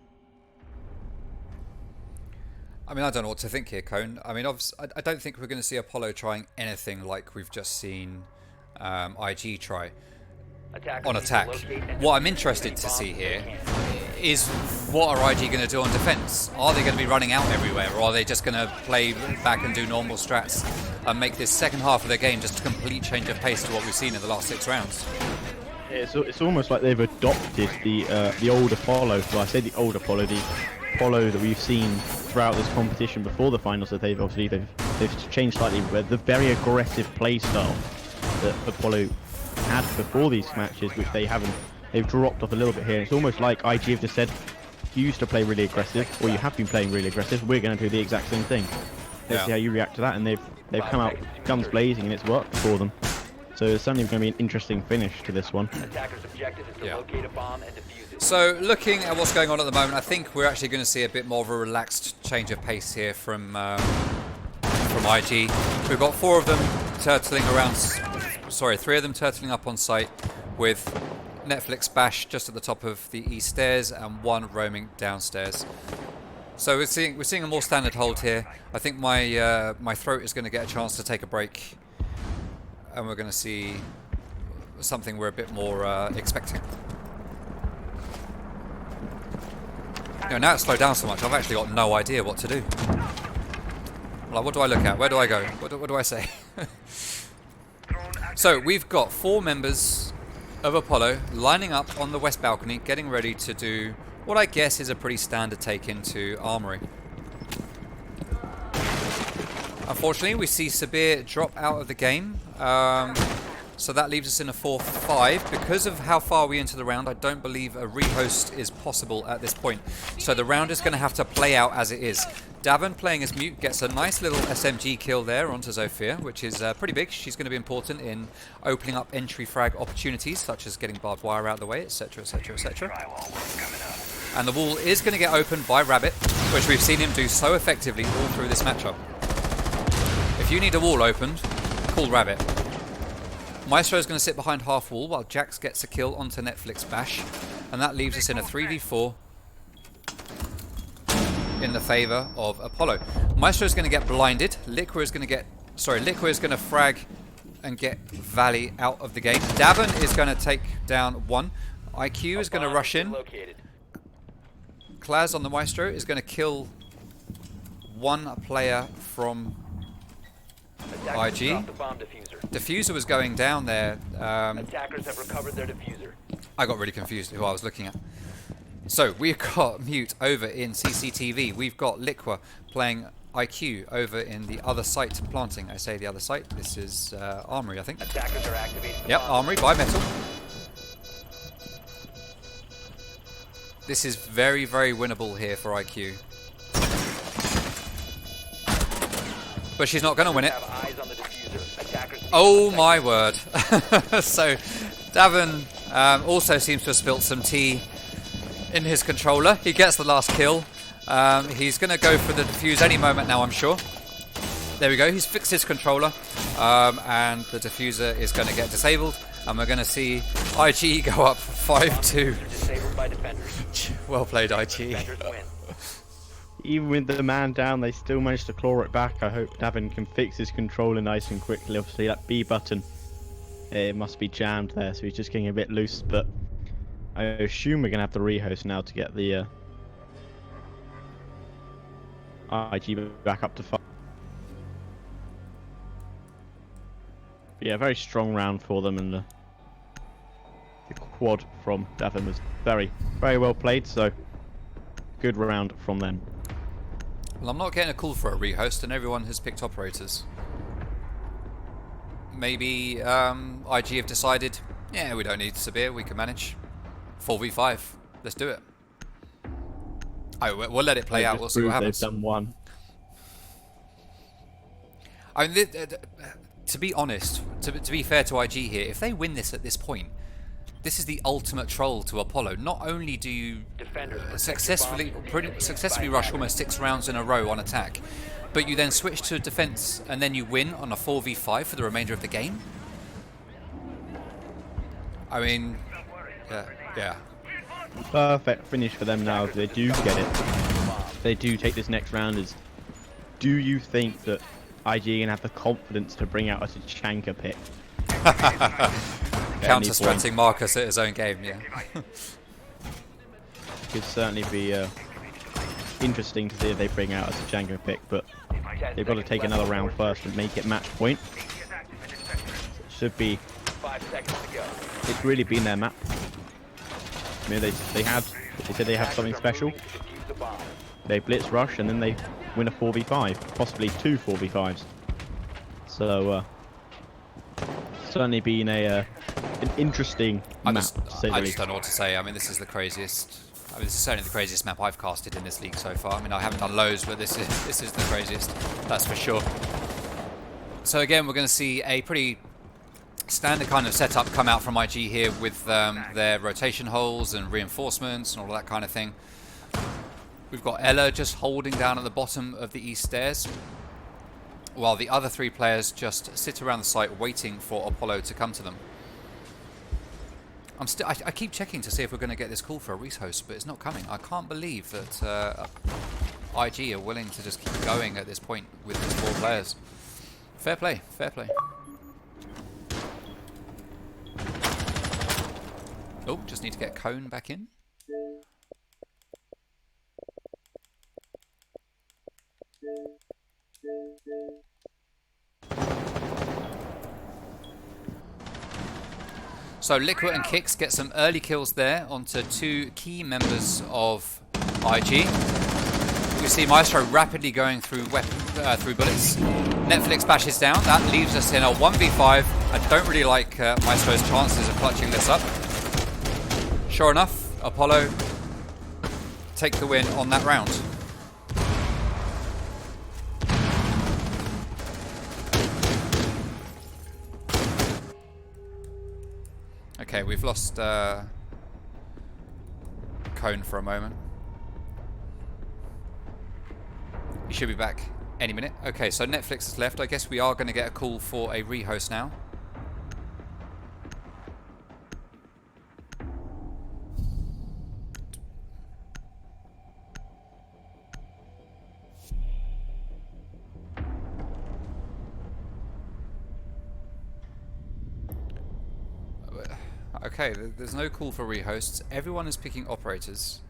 I mean, I don't know what to think here, Cone. I mean, obviously, I don't think we're going to see Apollo trying anything like we've just seen IG try on attack. What I'm interested to see here is what are IG going to do on defense? Are they going to be running out everywhere, or are they just going to play back and do normal strats and make this second half of their game just a complete change of pace to what we've seen in the last 6 rounds? It's almost like they've adopted the old Apollo. Well, I say the old Apollo, the Apollo that we've seen throughout this competition before the finals. That they've changed slightly, where the very aggressive play style that Apollo had before these matches, which they've dropped off a little bit here. It's almost like IG have just said, you used to play really aggressive, or you have been playing really aggressive, we're going to do the exact same thing. Let's see how you react to that, and they've come out guns blazing, and it's worked for them. So it's certainly going to be an interesting finish to this one. So looking at what's going on at the moment, I think we're actually going to see a bit more of a relaxed change of pace here from IG. We've got 4 of them turtling around, sorry, 3 of them turtling up on site with Netflix Bash just at the top of the east stairs and 1 roaming downstairs. So we're seeing a more standard hold here. I think my throat is going to get a chance to take a break, and we're going to see something we're a bit more expecting. Now it's slowed down so much, I've actually got no idea what to do. Like, what do I look at? Where do I go? What do I say? So we've got 4 members of Apollo lining up on the west balcony, getting ready to do what I guess is a pretty standard take into Armory. Unfortunately, we see Sabir drop out of the game. So that leaves us in a 4-5. Because of how far we into the round, I don't believe a rehost is possible at this point. So the round is going to have to play out as it is. Davin, playing as mute, gets a nice little SMG kill there onto Zofia, which is pretty big. She's going to be important in opening up entry frag opportunities, such as getting barbed wire out of the way, etc, etc, etc. And the wall is going to get opened by Rabbit, which we've seen him do so effectively all through this matchup. If you need a wall opened, call Rabbit. Maestro is going to sit behind half wall while Jax gets a kill onto Netflix Bash, and that leaves us in a 3v4 in the favour of Apollo. Maestro is going to get blinded. Liqua is going to frag and get Valley out of the game. Davin is going to take down one. IQ is going to rush in. Klaz on the Maestro is going to kill one player from IG. Diffuser was going down there. Attackers have recovered their diffuser. I got really confused who I was looking at. So we've got Mute over in CCTV. We've got Liqua playing IQ over in the other site planting. I say the other site. This is Armory, I think. Attackers are activating. Yep, Armory by Metal. This is very, very winnable here for IQ. But she's not going to win it. Have eyes on the diffuser. Attackers. Oh my word. So Davin also seems to have spilt some tea in his controller. He gets the last kill. He's going to go for the defuse any moment now, I'm sure. There we go. He's fixed his controller. And the diffuser is going to get disabled. And we're going to see IG go up 5-2. Disabled by defenders. Well played, IG. Defenders win. Even with the man down, they still managed to claw it back. I hope Davin can fix his controller nice and quickly. Obviously, that B button, it must be jammed there, so he's just getting a bit loose. But I assume we're going to have the rehost now to get the IG back up to 5. But yeah, very strong round for them, and the quad from Davin was very, very well played. So good round from them. Well, I'm not getting a call for a rehost, and everyone has picked operators. Maybe IG have decided, yeah, we don't need Sabir, we can manage 4v5. Let's do it. We'll let it play out. We'll see what happens. They've done one. I mean, to be honest, to be fair to IG here, if they win this at this point, this is the ultimate troll to Apollo. Not only do you successfully rush almost 6 rounds in a row on attack, but you then switch to defense and then you win on a 4v5 for the remainder of the game. I mean, yeah. Perfect finish for them now. If they do get it, if they do take this next round. Do you think that IG can have the confidence to bring out a Tachanka pick? Counter-strutting Marcus at his own game, yeah. Could certainly be interesting to see if they bring out a Tachanka pick, but they've got to take another round first and make it match point. It should be. 5 seconds to go. It's really been their map. I mean, they said they have something special. Defuse the bomb. They blitz rush and then they win a 4v5, possibly 2 4v5s. So certainly been an interesting map. I just don't know what to say. I mean, this is the craziest. I mean, this is certainly the craziest map I've casted in this league so far. I mean, I haven't done loads, but this is the craziest. That's for sure. So again, we're going to see a pretty standard kind of setup come out from IG here with their rotation holes and reinforcements and all that kind of thing. We've got Ella just holding down at the bottom of the east stairs, while the other 3 players just sit around the site waiting for Apollo to come to them. I keep checking to see if we're going to get this call for a rehost, but it's not coming. I can't believe that IG are willing to just keep going at this point with these 4 players. Fair play, fair play. Oh, just need to get Cone back in. So Liqua and Kix get some early kills there onto 2 key members of IG. We see Maestro rapidly going through through bullets. Netflix bashes down. That leaves us in a 1v5. I don't really like Maestro's chances of clutching this up. Sure enough, Apollo take the win on that round. Okay, we've lost Cone for a moment. He should be back any minute. Okay, so Netflix has left. I guess we are going to get a call for a rehost now. Okay, there's no call for rehosts. Everyone is picking operators.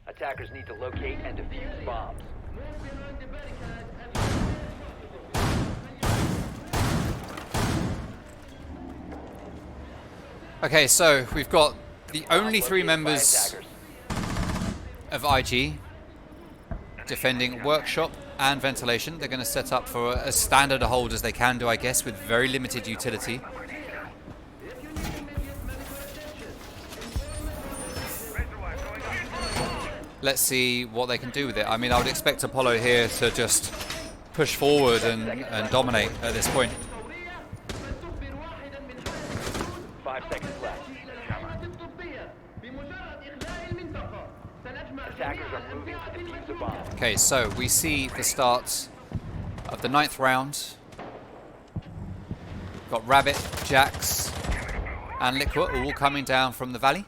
Attackers need to locate and defuse bombs. Okay, so we've got the only three Located by members attackers. of IG defending workshop and ventilation. They're going to set up for as standard a hold as they can do, I guess, with very limited utility. Let's see what they can do with it. I mean, I would expect Apollo here to just push forward and dominate at this point. 5 seconds left. Attackers are moving to defuse a bomb. Okay, so we see the start of the 9th round. Got Rabbit, Jax, and Liquid all coming down from the valley.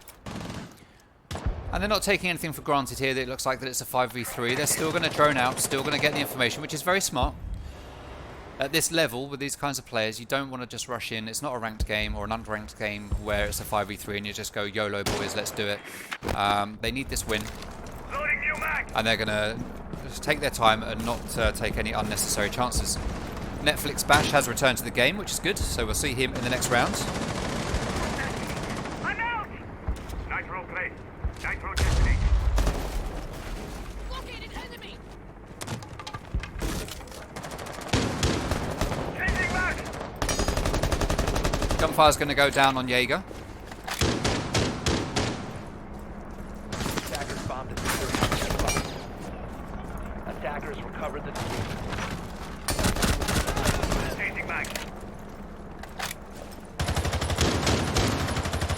And they're not taking anything for granted here. It looks like that it's a 5v3. They're still going to drone out, still going to get the information, which is very smart. At this level, with these kinds of players, you don't want to just rush in. It's not a ranked game or an unranked game where it's a 5v3 and you just go, YOLO boys, let's do it. They need this win. And they're going to just take their time and not take any unnecessary chances. Netflix Bash has returned to the game, which is good. So we'll see him in the next round. I'm out! Nitro place. Nitro destiny. Located enemy. Changing back! Gunfire's going to go down on Jaeger. Attackers bombed the security box. Attackers recovered the defuse. Changing back.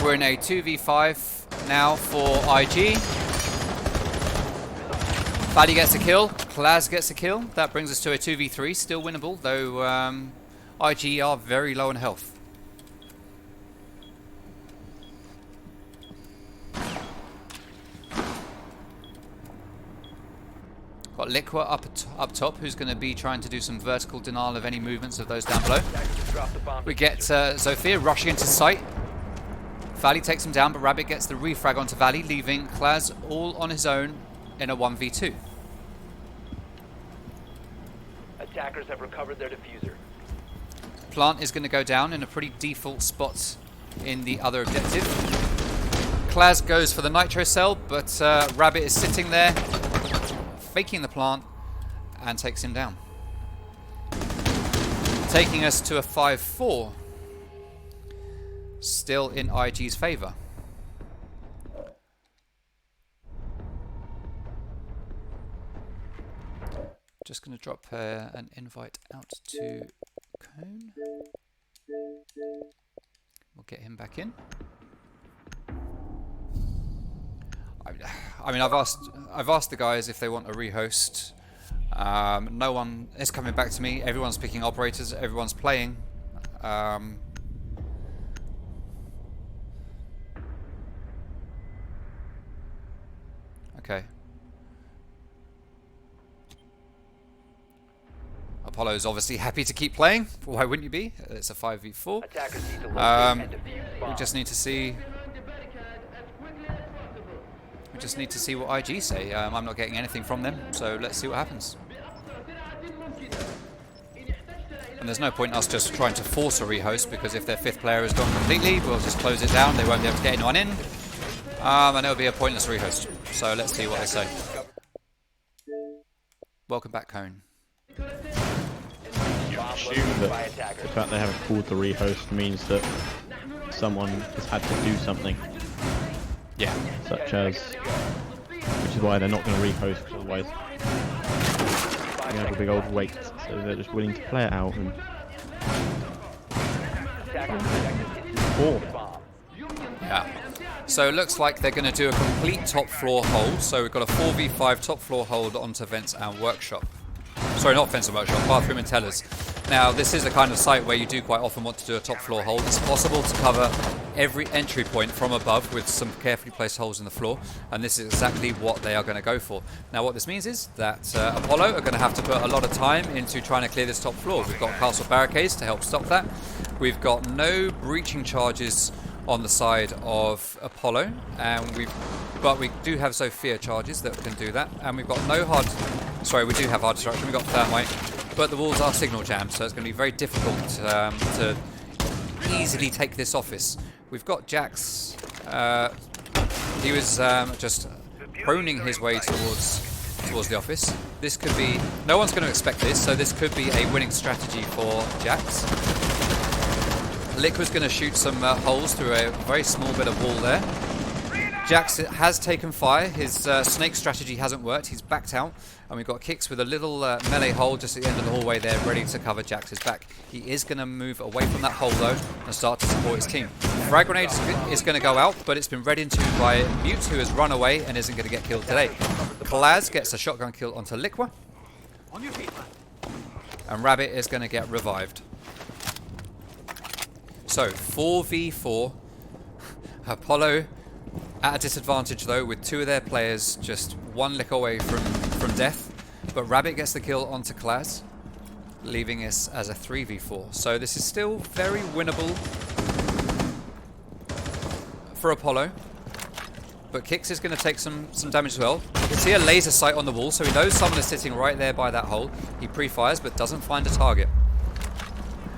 We're in a 2v5 now for IG. Fadi gets a kill. Klaz gets a kill. That brings us to a 2v3. Still winnable, though IG are very low on health. Got Liqua up top, who's going to be trying to do some vertical denial of any movements of those down below. Attackers have dropped the bomb. We get Zofia rushing into sight. Valley takes him down, but Rabbit gets the refrag onto Valley, leaving Klaz all on his own in a 1v2. Attackers have recovered their diffuser. Plant is going to go down in a pretty default spot in the other objective. Klaz goes for the nitro cell, but Rabbit is sitting there, faking the plant, and takes him down. Taking us to a 5-4. Still in IG's favour. Just going to drop an invite out to Cone. We'll get him back in. I mean, I've asked the guys if they want a rehost. No one is coming back to me. Everyone's picking operators. Everyone's playing. Okay. Apollo's obviously happy to keep playing. Why wouldn't you be? It's a 5v4. Attackers need to locate and defuse We bombs. just need to see. We just need to see what IG say. I'm not getting anything from them, so let's see what happens. And there's no point us just trying to force a rehost, because if their 5th player is gone completely, we'll just close it down. They won't be able to get anyone in. And it'll be a pointless rehost. So let's see what they say. Welcome back, Cone. Assume that the fact they haven't called the rehost means that someone has had to do something. Yeah. Such as, which is why they're not going to rehost, because otherwise they have a big old wait. So they're just willing to play it out. And 4. Yeah. So it looks like they're going to do a complete top floor hold. So we've got a 4v5 top floor hold onto vents and workshop. Sorry, not vents and workshop, bathroom and tellers. Now, this is the kind of site where you do quite often want to do a top floor hold. It's possible to cover every entry point from above with some carefully placed holes in the floor, and this is exactly what they are going to go for. Now, what this means is that Apollo are going to have to put a lot of time into trying to clear this top floor. We've got castle barricades to help stop that. We've got no breaching charges on the side of Apollo, but we do have Sophia charges that can do that, and we've got no hard. Sorry, we do have hard destruction. We've got thermite, but the walls are signal jammed, so it's going to be very difficult to easily take this office. We've got Jax. He was just proning his way towards the office. This could be. No one's going to expect this, so this could be a winning strategy for Jax. Liquid's going to shoot some holes through a very small bit of wall there. Jax has taken fire. His snake strategy hasn't worked. He's backed out. And we've got Kicks with a little melee hole just at the end of the hallway there, ready to cover Jax's back. He is going to move away from that hole, though, and start to support his team. Frag grenade is going to go out, but it's been read into by Mute, who has run away and isn't going to get killed today. Klaz gets a shotgun kill onto Liqua. And Rabbit is going to get revived. So, 4v4. Apollo at a disadvantage, though, with 2 of their players just 1 lick away from death. But Rabbit gets the kill onto Klaz, leaving us as a 3v4. So this is still very winnable for Apollo. But Kix is going to take some damage as well. You can see a laser sight on the wall, so he knows someone is sitting right there by that hole. He pre-fires, but doesn't find a target.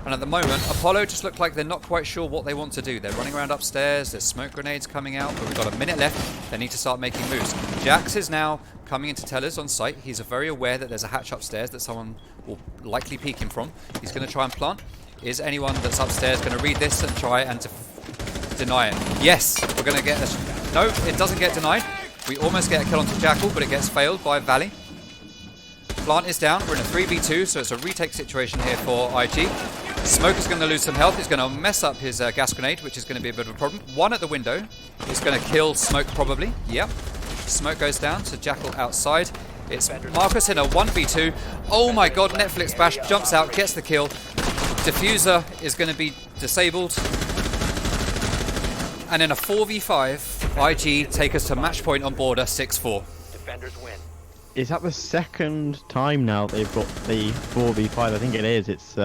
And at the moment, Apollo just look like they're not quite sure what they want to do. They're running around upstairs, there's smoke grenades coming out, but we've got a minute left. They need to start making moves. Jax is now coming into tellers on site. He's very aware that there's a hatch upstairs that someone will likely peek him from. He's going to try and plant. Is anyone that's upstairs going to read this and try and deny it? Yes, we're going to get this. No, it doesn't get denied. We almost get a kill onto Jackal, but it gets failed by Valley. Plant is down. We're in a 3v2, so it's a retake situation here for IG. Smoke is going to lose some health. He's going to mess up his gas grenade, which is going to be a bit of a problem. 1 at the window is going to kill Smoke probably. Yep. Smoke goes down to Jackal outside. It's Marcus in a 1v2. Oh my god, Netflix Bash jumps out, gets the kill. Diffuser is going to be disabled. And in a 4v5, IG take us to match point on border 6-4. Defenders win. Is that the second time now they've got the 4v5? I think it is. It's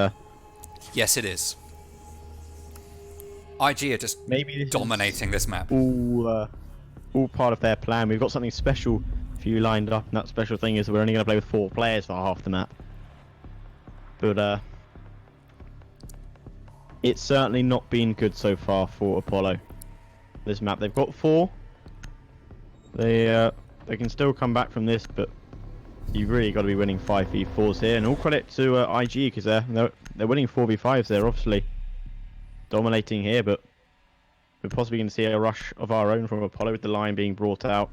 yes, it is. IG are just maybe dominating this map. All part of their plan. We've got something special for you lined up, and that special thing is we're only going to play with 4 players for half the map. But it's certainly not been good so far for Apollo. This map, they've got 4. They can still come back from this, but you've really got to be winning 5v4s here. And all credit to IG, because they're winning 4v5s. They're obviously dominating here, but we're possibly going to see a rush of our own from Apollo with the line being brought out.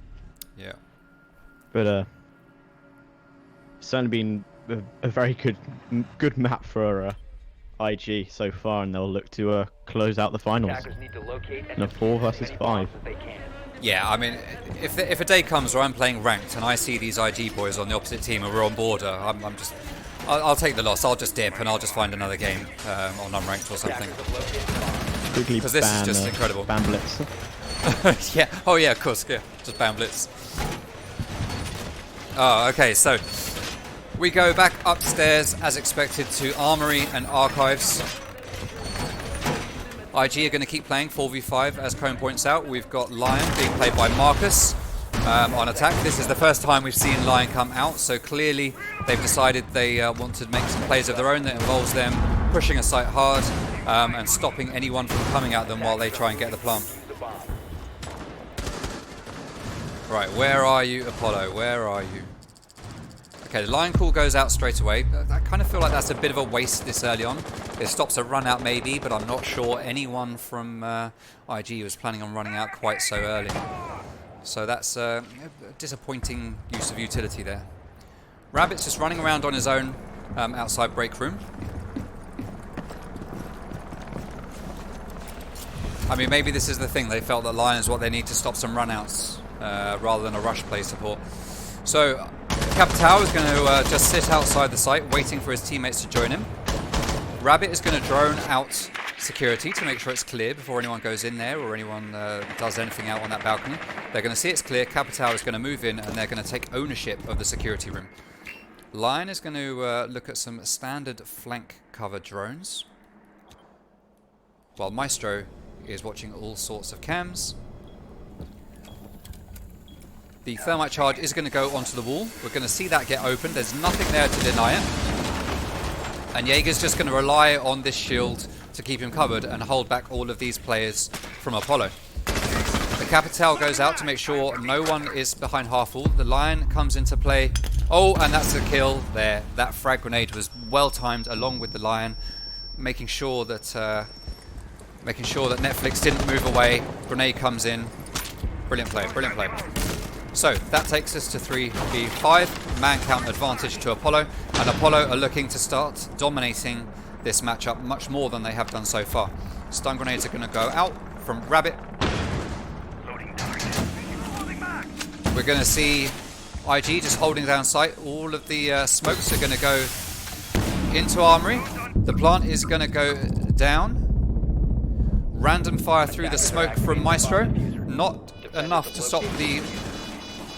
Yeah. But it's certainly been a very good map for IG so far, and they'll look to close out the finals Attackers need to locate in a 4 versus 5. Yeah, I mean, if a day comes where I'm playing ranked and I see these IG boys on the opposite team and we're on border, I'll take the loss. I'll just dip and I'll just find another game on unranked or something. Because this is just incredible. Ban Blitz. Yeah. Oh yeah, of course. Yeah. Just ban Blitz. Oh, okay. So we go back upstairs as expected to Armory and Archives. IG are going to keep playing 4v5 as Cone points out. We've got Lion being played by Marcus on attack. This is the first time we've seen Lion come out, so clearly they've decided they want to make some plays of their own that involves them pushing a site hard and stopping anyone from coming at them while they try and get the plant. The bomb. Right, where are you, Apollo? Where are you? Okay, the line call goes out straight away. I kind of feel like that's a bit of a waste this early on. It stops a run out maybe, but I'm not sure anyone from IG was planning on running out quite so early. So that's a disappointing use of utility there. Rabbit's just running around on his own outside break room. I mean, maybe this is the thing. They felt that line is what they need to stop some run-outs rather than a rush play support. So Capital is going to just sit outside the site waiting for his teammates to join him. Rabbit is going to drone out security to make sure it's clear before anyone goes in there or anyone does anything out on that balcony. They're going to see it's clear. Capital is going to move in and they're going to take ownership of the security room. Lion is going to look at some standard flank cover drones, while Maestro is watching all sorts of cams. The thermite charge is going to go onto the wall. We're going to see that get opened. There's nothing there to deny it. And Jaeger's just going to rely on this shield to keep him covered and hold back all of these players from Apollo. The Capital goes out to make sure no one is behind half wall. The Lion comes into play. Oh, and that's a kill there. That frag grenade was well timed along with the Lion, making sure that Netflix didn't move away. Grenade comes in. Brilliant play, brilliant play. So that takes us to 3v5, man count advantage to Apollo, and Apollo are looking to start dominating this matchup much more than they have done so far. Stun grenades are going to go out from Rabbit. We're going to see IG just holding down sight. All of the smokes are going to go into Armory. The plant is going to go down. Random fire through the smoke from Maestro. Not enough to stop the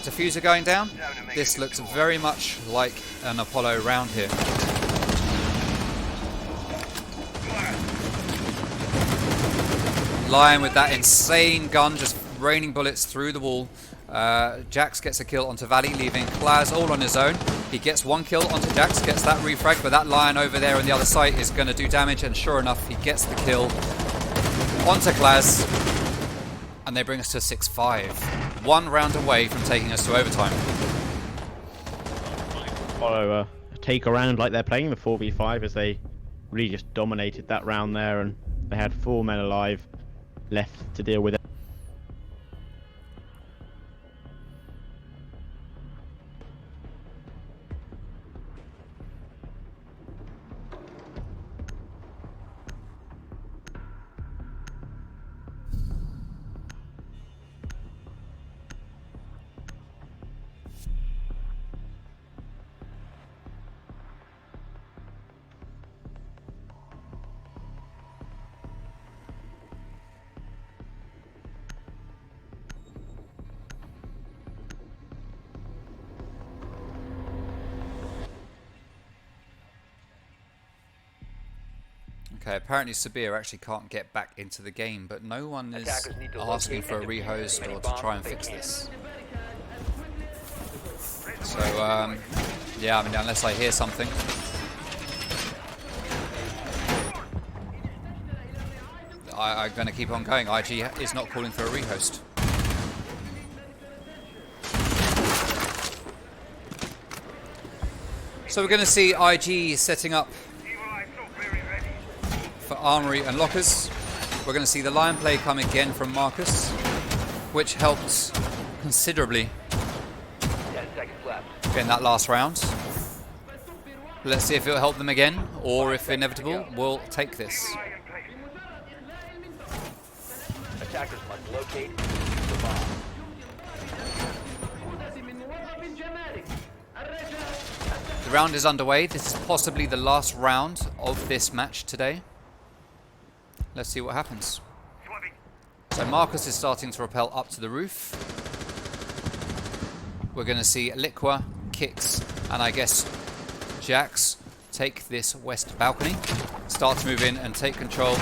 diffuser going down. This looks very much like an Apollo round here. Lion with that insane gun just raining bullets through the wall. Jax gets a kill onto Valley, leaving Klaz all on his own. He gets one kill onto Jax, gets that refrag, but that Lion over there on the other side is going to do damage, and sure enough, he gets the kill onto Klaz. And they bring us to 6-5. One round away from taking us to overtime. Follow take a round like they're playing the 4v5 as they really just dominated that round there, and they had 4 men alive left to deal with it. Okay, apparently Sabir actually can't get back into the game, but no one is asking for a rehost or to try and fix this. So, yeah, I mean, unless I hear something. I'm going to keep on going. IG is not calling for a rehost. So we're going to see IG setting up for Armory and Lockers. We're going to see the Lion play come again from Marcus, which helped considerably 10 seconds left. in that last round. Let's see if it'll help them again, or if inevitable, we'll take this. Attackers must locate the bomb. The round is underway. This is possibly the last round of this match today. Let's see what happens. So Marcus is starting to rappel up to the roof. We're going to see Liqua, Kix, and I guess Jax take this west balcony, start to move in and take control.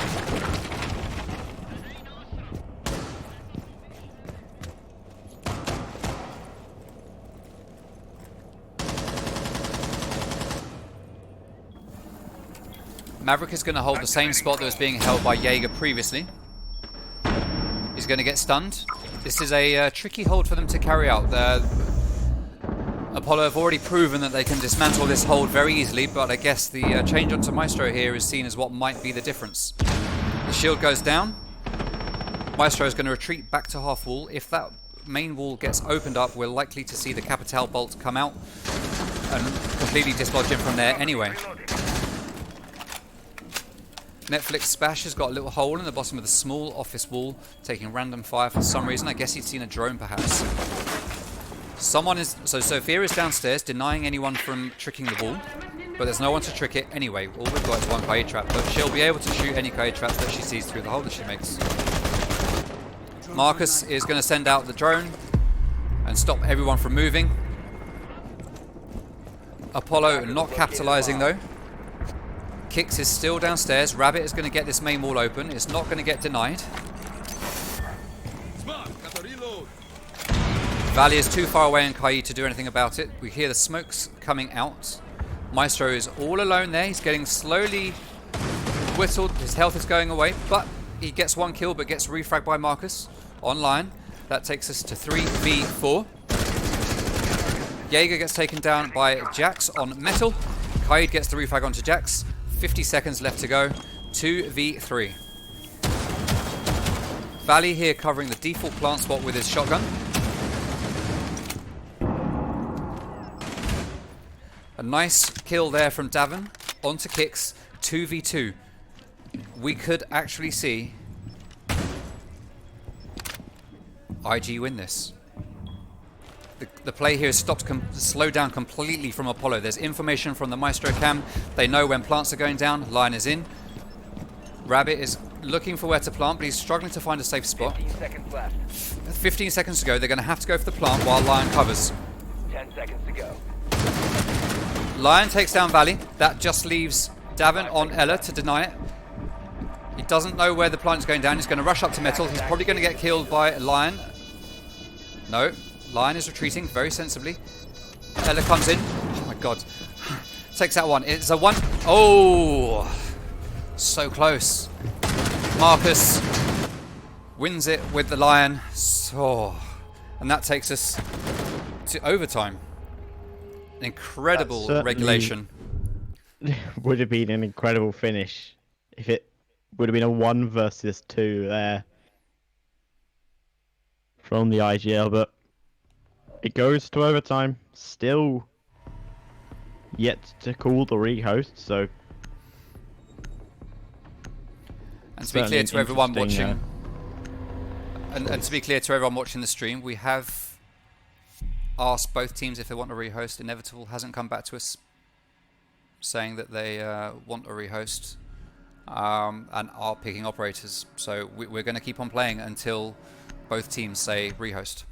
Maverick is going to hold the same spot that was being held by Jaeger previously. He's going to get stunned. This is a tricky hold for them to carry out. Apollo have already proven that they can dismantle this hold very easily, but I guess the change onto Maestro here is seen as what might be the difference. The shield goes down. Maestro is going to retreat back to half wall. If that main wall gets opened up, we're likely to see the Capital bolt come out and completely dislodge him from there anyway. Netflix Spash has got a little hole in the bottom of the small office wall, taking random fire for some reason. I guess he'd seen a drone perhaps. Someone is... So Sophia is downstairs, denying anyone from tricking the wall, but there's no one to trick it anyway. All we've got is one Kaid trap, but she'll be able to shoot any Kaid traps that she sees through the hole that she makes. Marcus is going to send out the drone and stop everyone from moving. Apollo not capitalizing though. Kix is still downstairs. Rabbit is going to get this main wall open. It's not going to get denied. Valley is too far away in Kaid to do anything about it. We hear the smokes coming out. Maestro is all alone there. He's getting slowly whittled. His health is going away, but he gets one kill but gets refragged by Marcus online. That takes us to 3v4. Jaeger gets taken down by Jax on metal. Kaid gets the refrag onto Jax. 50 seconds left to go. 2v3. Valley here covering the default plant spot with his shotgun. A nice kill there from Davin onto Kix. 2v2. We could actually see IG win this. The play here is slowed down completely from Apollo. There's information from the Maestro cam. They know when plants are going down. Lion is in. Rabbit is looking for where to plant, but he's struggling to find a safe spot. 15 seconds left. 15 seconds to go. They're going to have to go for the plant while Lion covers. 10 seconds to go. Lion takes down Valley. That just leaves Davin on Ella to deny it. He doesn't know where the plant is going down. He's going to rush up to metal. He's probably going to get killed by Lion. No. Lion is retreating very sensibly. Ella comes in. Oh my god. Takes out one. It's a one. Oh! So close. Marcus wins it with the Lion. So, and that takes us to overtime. An incredible regulation. Would have been an incredible finish if it would have been a 1 versus 2 there from the IGL, but it goes to overtime. Still yet to call the rehost, so. And to be clear to everyone watching, and to be clear to everyone watching the stream, we have asked both teams if they want a rehost. Inevitable hasn't come back to us saying that they want a rehost, and are picking operators. So we're going to keep on playing until both teams say rehost.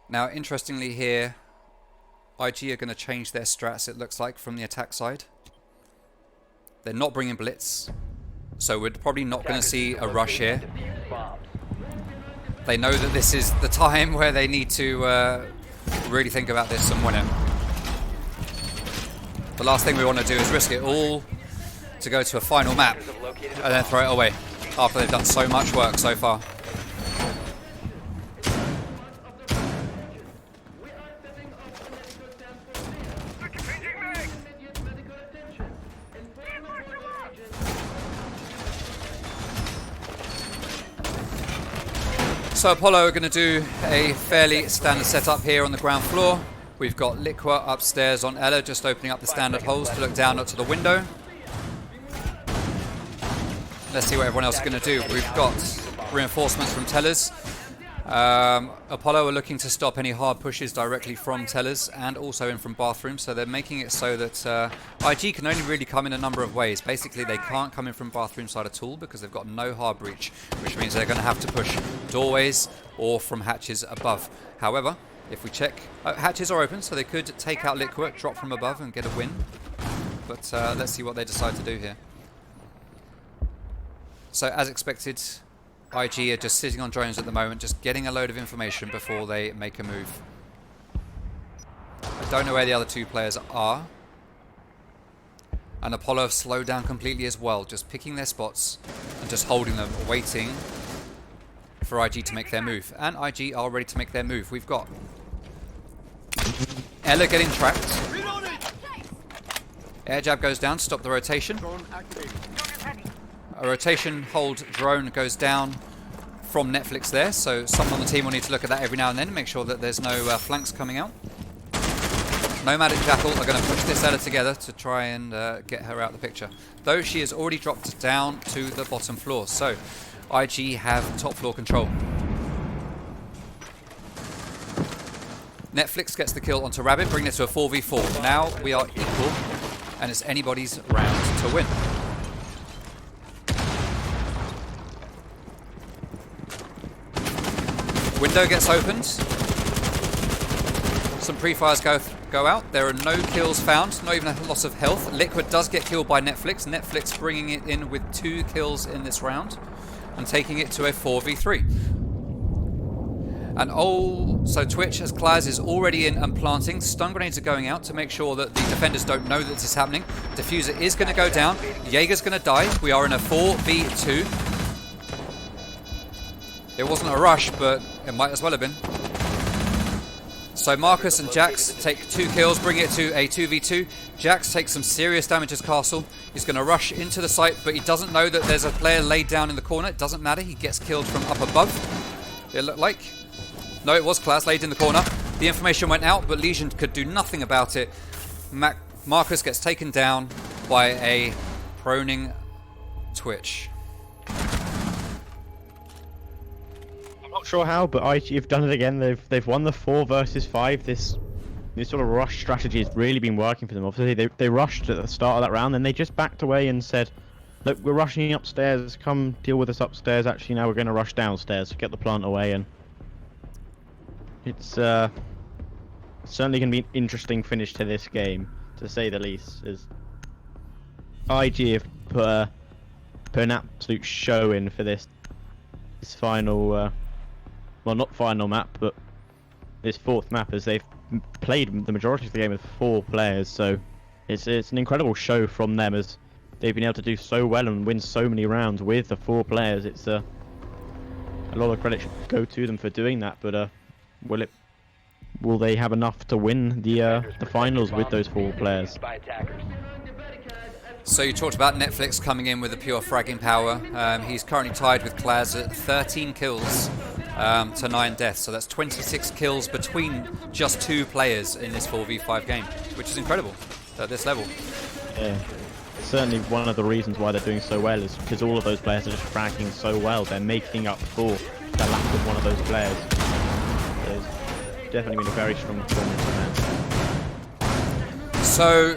Now, interestingly here, IG are going to change their strats, it looks like, from the attack side. They're not bringing blitz, so we're probably not going to see a rush here. They know that this is the time where they need to really think about this and win it. The last thing we want to do is risk it all to go to a final map and then throw it away after they've done so much work so far. So Apollo are going to do a fairly standard setup here on the ground floor. We've got Liqua upstairs on Ella, just opening up the standard holes to look down to the window. Let's see what everyone else is going to do. We've got reinforcements from tellers. Apollo are looking to stop any hard pushes directly from tellers and also in from bathrooms, so they're making it so that IG can only really come in a number of ways. Basically, they can't come in from bathroom side at all because they've got no hard breach, which means they're going to have to push doorways or from hatches above. However, if we check, hatches are open, so they could take out Liquid, drop from above and get a win. But let's see what they decide to do here. So as expected, IG are just sitting on drones at the moment, just getting a load of information before they make a move. Don't know where the other two players are. And Apollo have slowed down completely as well, just picking their spots and just holding them, waiting for IG to make their move. And IG are ready to make their move. We've got Ella getting tracked. Air jab goes down to stop the rotation. A rotation hold drone goes down from Netflix there, so someone on the team will need to look at that every now and then, make sure that there's no flanks coming out. Nomad and Jackal are going to push this Ella together to try and get her out of the picture. Though she has already dropped down to the bottom floor, so IG have top floor control. Netflix gets the kill onto Rabbit, bringing it to a 4v4. Now we are equal, and it's anybody's round to win. Window gets opened. Some pre-fires go out. There are no kills found, not even a loss of health. Liquid does get killed by Netflix. Netflix bringing it in with 2 kills in this round and taking it to a 4v3. And so Twitch, as Klaz is already in and planting, stun grenades are going out to make sure that the defenders don't know that this is happening. Diffuser is going to go down. Jaeger's going to die. We are in a 4v2. It wasn't a rush, but it might as well have been. So Marcus and Jax take 2 kills, bring it to a 2v2. Jax takes some serious damage as Castle. He's going to rush into the site, but he doesn't know that there's a player laid down in the corner. It doesn't matter. He gets killed from up above. It looked like. No, it was Klaas laid in the corner. The information went out, but Legion could do nothing about it. Marcus gets taken down by a proning Twitch. Not sure how, but IG have done it again. They've won the 4 versus 5. This sort of rush strategy has really been working for them. Obviously, they rushed at the start of that round, and they just backed away and said, "Look, we're rushing upstairs. Come deal with us upstairs. Actually, now we're going to rush downstairs to get the plant away." And it's certainly going to be an interesting finish to this game, to say the least. As IG have put an absolute show in for this final. Well, not final map, but this 4th map, as they've played the majority of the game with 4 players. So it's an incredible show from them, as they've been able to do so well and win so many rounds with the 4 players. It's a lot of credit should go to them for doing that. But will they have enough to win the finals with those 4 players? So you talked about Netflix coming in with a pure fragging power. He's currently tied with Klaz at 13 kills to 9 deaths. So that's 26 kills between just 2 players in this 4v5 game, which is incredible at this level. Yeah, certainly one of the reasons why they're doing so well is because all of those players are just fragging so well. They're making up for the lack of one of those players. There's definitely been a very strong performance from them. So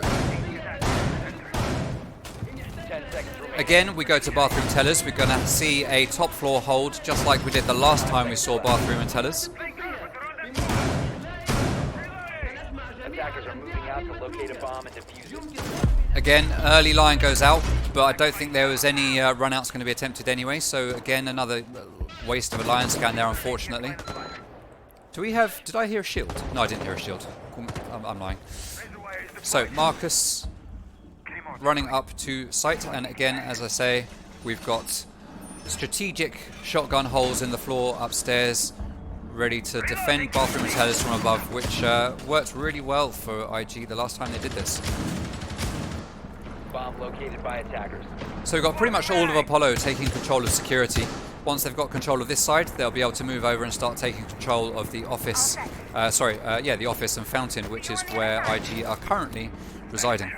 again, we go to bathroom tellers. We're going to see a top floor hold, just like we did the last time we saw bathroom and tellers. Attackers are moving out to locate a bomb and defuse it. Again, early line goes out, but I don't think there was any run-outs going to be attempted anyway. So again, another waste of a lion scan there, unfortunately. Did I hear a shield? No, I didn't hear a shield. I'm lying. So Marcus running up to site, and again, as I say, we've got strategic shotgun holes in the floor upstairs, ready to defend bathroom tellers from above, which worked really well for IG the last time they did this. Bomb located by attackers. So we've got pretty much all of Apollo taking control of security. Once they've got control of this side, they'll be able to move over and start taking control of the office. The office and fountain, which is where IG are currently residing.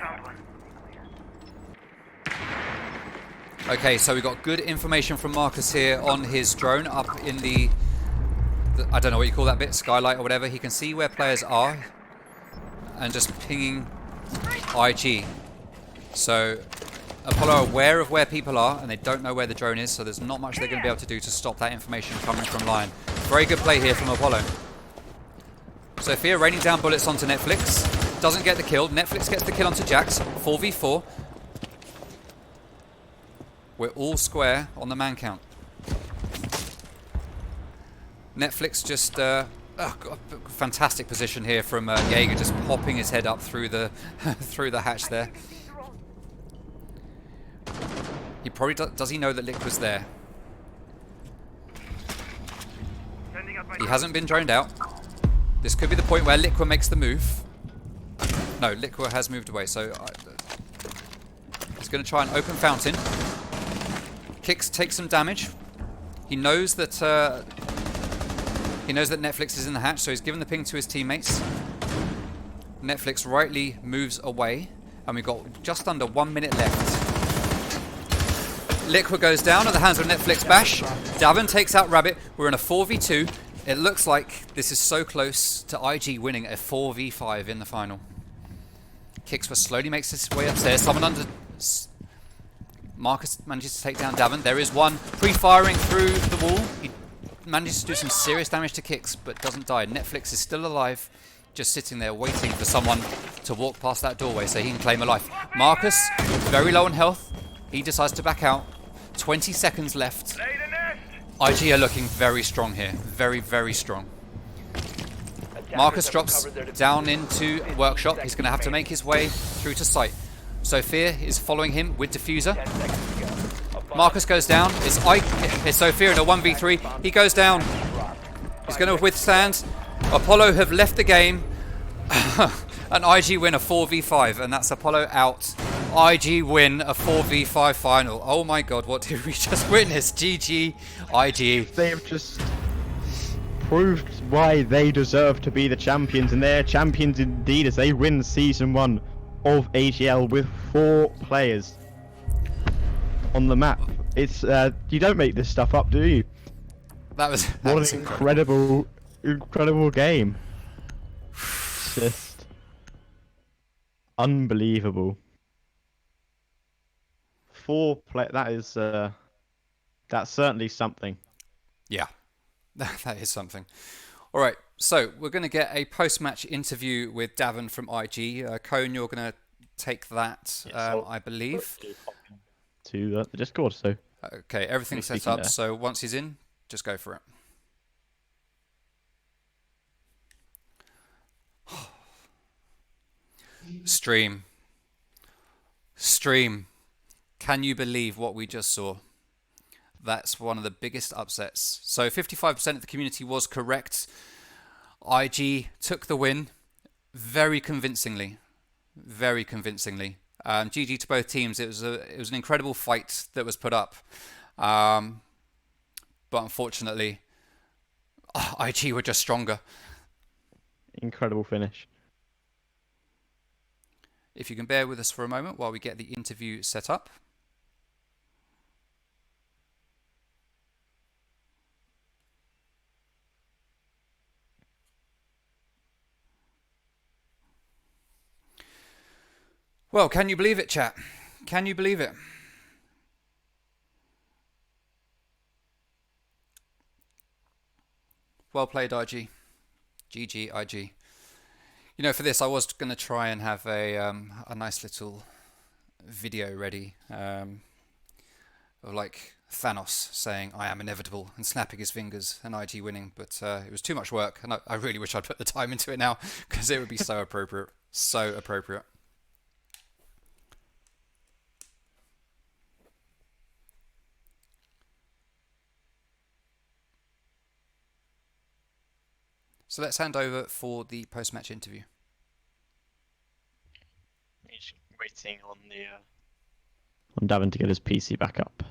Okay, so we've got good information from Marcus here on his drone up in the I don't know what you call that bit, skylight or whatever. He can see where players are and just pinging IG. So Apollo are aware of where people are, and they don't know where the drone is, so there's not much they're going to be able to do to stop that information coming from Lion. Very good play here from Apollo. Sophia raining down bullets onto Netflix. Doesn't get the kill. Netflix gets the kill onto Jax. 4v4. We're all square on the man count. Netflix just... Oh, God, fantastic position here from Jaeger, just popping his head up through the through the hatch there. He probably does he know that Lick was there? Sending up He hasn't been droned out. This could be the point where Liqua makes the move. No, Liqua has moved away, so he's going to try an open fountain. Kicks takes some damage. He knows that Netflix is in the hatch, so he's given the ping to his teammates. Netflix rightly moves away, and we've got just under 1 minute left. Liqua goes down at the hands of Netflix Bash. Davin takes out Rabbit. We're in a 4v2. It looks like this is so close to IG winning a 4v5 in the final. Kixwa slowly makes his way upstairs. Someone under... Marcus manages to take down Davin. There is one pre-firing through the wall. He manages to do some serious damage to Kix, but doesn't die. Netflix is still alive, just sitting there waiting for someone to walk past that doorway so he can claim a life. Marcus, very low on health. He decides to back out. 20 seconds left. Lay the nest. IG are looking very strong here. Very, very strong. Marcus drops down into Workshop. He's going to have to make his way through to site. Sophia is following him with Diffuser. Marcus goes down. It's Sophia in a 1v3. He goes down. He's going to withstand. Apollo have left the game. And IG win a 4v5. And that's Apollo out. IG win a 4v5 final. Oh my god, what did we just witness? GG, IG. They have just proved why they deserve to be the champions, and they're champions indeed as they win Season 1 of AGL with 4 players on the map. It's you don't make this stuff up, do you? That was What an incredible game. It's just unbelievable. 4 play. That is that's certainly something. Yeah, that is something. All right, so we're going to get a post-match interview with Davin from IG. Cone, you're going to take that, I believe. To the Discord, so. Okay, everything's set up, so once he's in, just go for it. Stream. Can you believe what we just saw? That's one of the biggest upsets. So 55% of the community was correct. IG took the win very convincingly. Very convincingly. GG to both teams. It was an incredible fight that was put up. But unfortunately, IG were just stronger. Incredible finish. If you can bear with us for a moment while we get the interview set up. Well, can you believe it, chat? Can you believe it? Well played, IG. GG, IG. You know, for this, I was going to try and have a nice little video ready of like Thanos saying, "I am inevitable," and snapping his fingers and IG winning, but it was too much work, and I really wish I'd put the time into it now, because it would be so appropriate. So appropriate. So let's hand over for the post-match interview. He's waiting on the. On Davin to get his PC back up.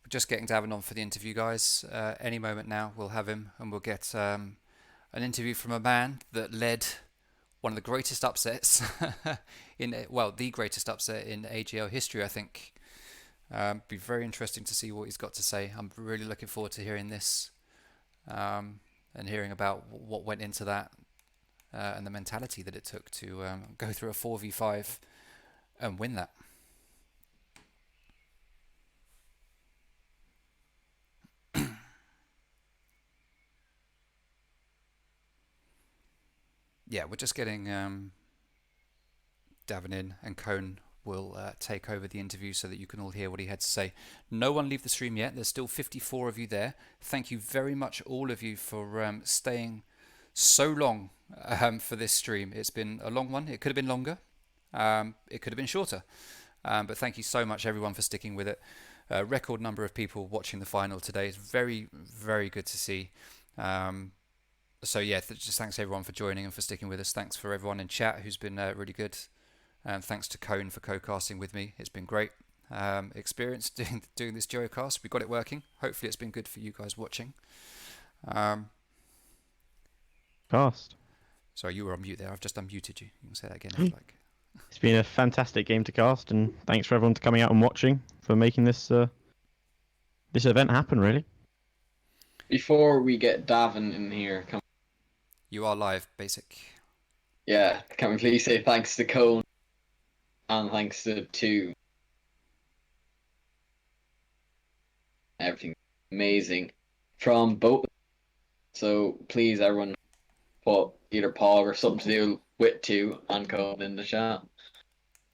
just getting Davin on for the interview, guys. Any moment now, we'll have him, and we'll get an interview from a man that led one of the greatest upsets the greatest upset in AGL history, I think. Be very interesting to see what he's got to say. I'm really looking forward to hearing this, and hearing about what went into that, and the mentality that it took to go through a 4v5 and win that. Yeah, we're just getting Davin in, and Cone will take over the interview so that you can all hear what he had to say. No one leave the stream yet. There's still 54 of you there. Thank you very much, all of you, for staying so long for this stream. It's been a long one. It could have been longer. It could have been shorter. But thank you so much, everyone, for sticking with it. Record number of people watching the final today. It's very, very good to see. So yeah, just thanks everyone for joining and for sticking with us. Thanks for everyone in chat who's been really good. And thanks to Cone for co-casting with me. It's been great experience doing this Geocast. We got it working. Hopefully it's been good for you guys watching. Cast. Sorry, you were on mute there. I've just unmuted you. You can say that again if you like. It's been a fantastic game to cast, and thanks for everyone coming out and watching, for making this this event happen, really. Before we get Davin in here, You are live, Basic. can we please say thanks to Cone and thanks to everything amazing from both. So please, everyone, put either Paul or something to do with 2 and Cone in the chat.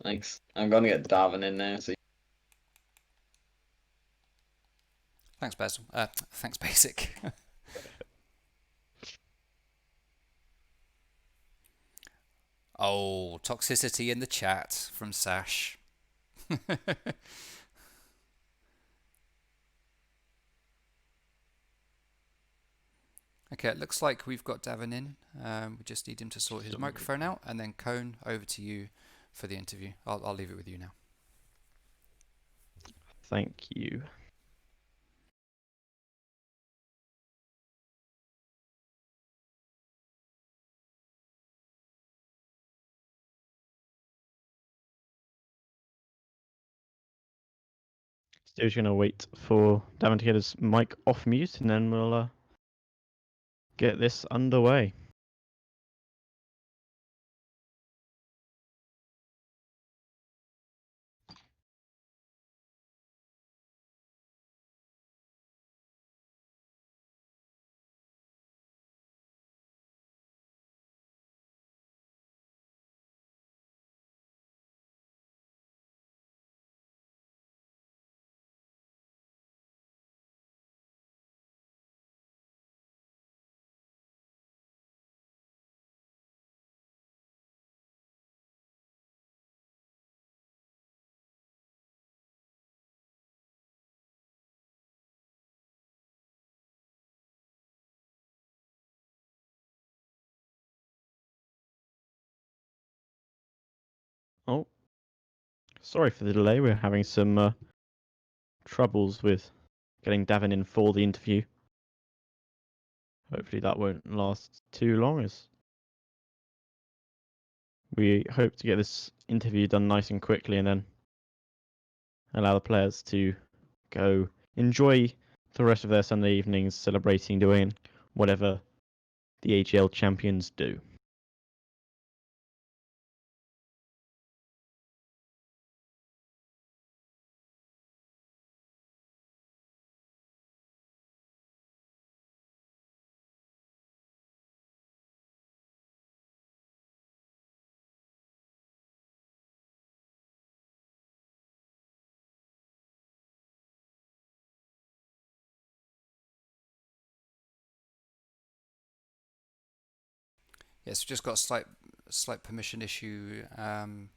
Thanks. I'm gonna get Davin in now. So Thanks, Basil. Thanks, Basic. Oh, toxicity in the chat from Sash. Okay, it looks like we've got Davin in. We just need him to sort his microphone out, and then Cone, over to you for the interview. I'll leave it with you now. Thank you. Still just going to wait for Davin to get his mic off mute, and then we'll get this underway. Oh, sorry for the delay. We're having some troubles with getting Davin in for the interview. Hopefully that won't last too long, as we hope to get this interview done nice and quickly, and then allow the players to go enjoy the rest of their Sunday evenings celebrating, doing whatever the AGL champions do. Yes, we've just got a slight permission issue on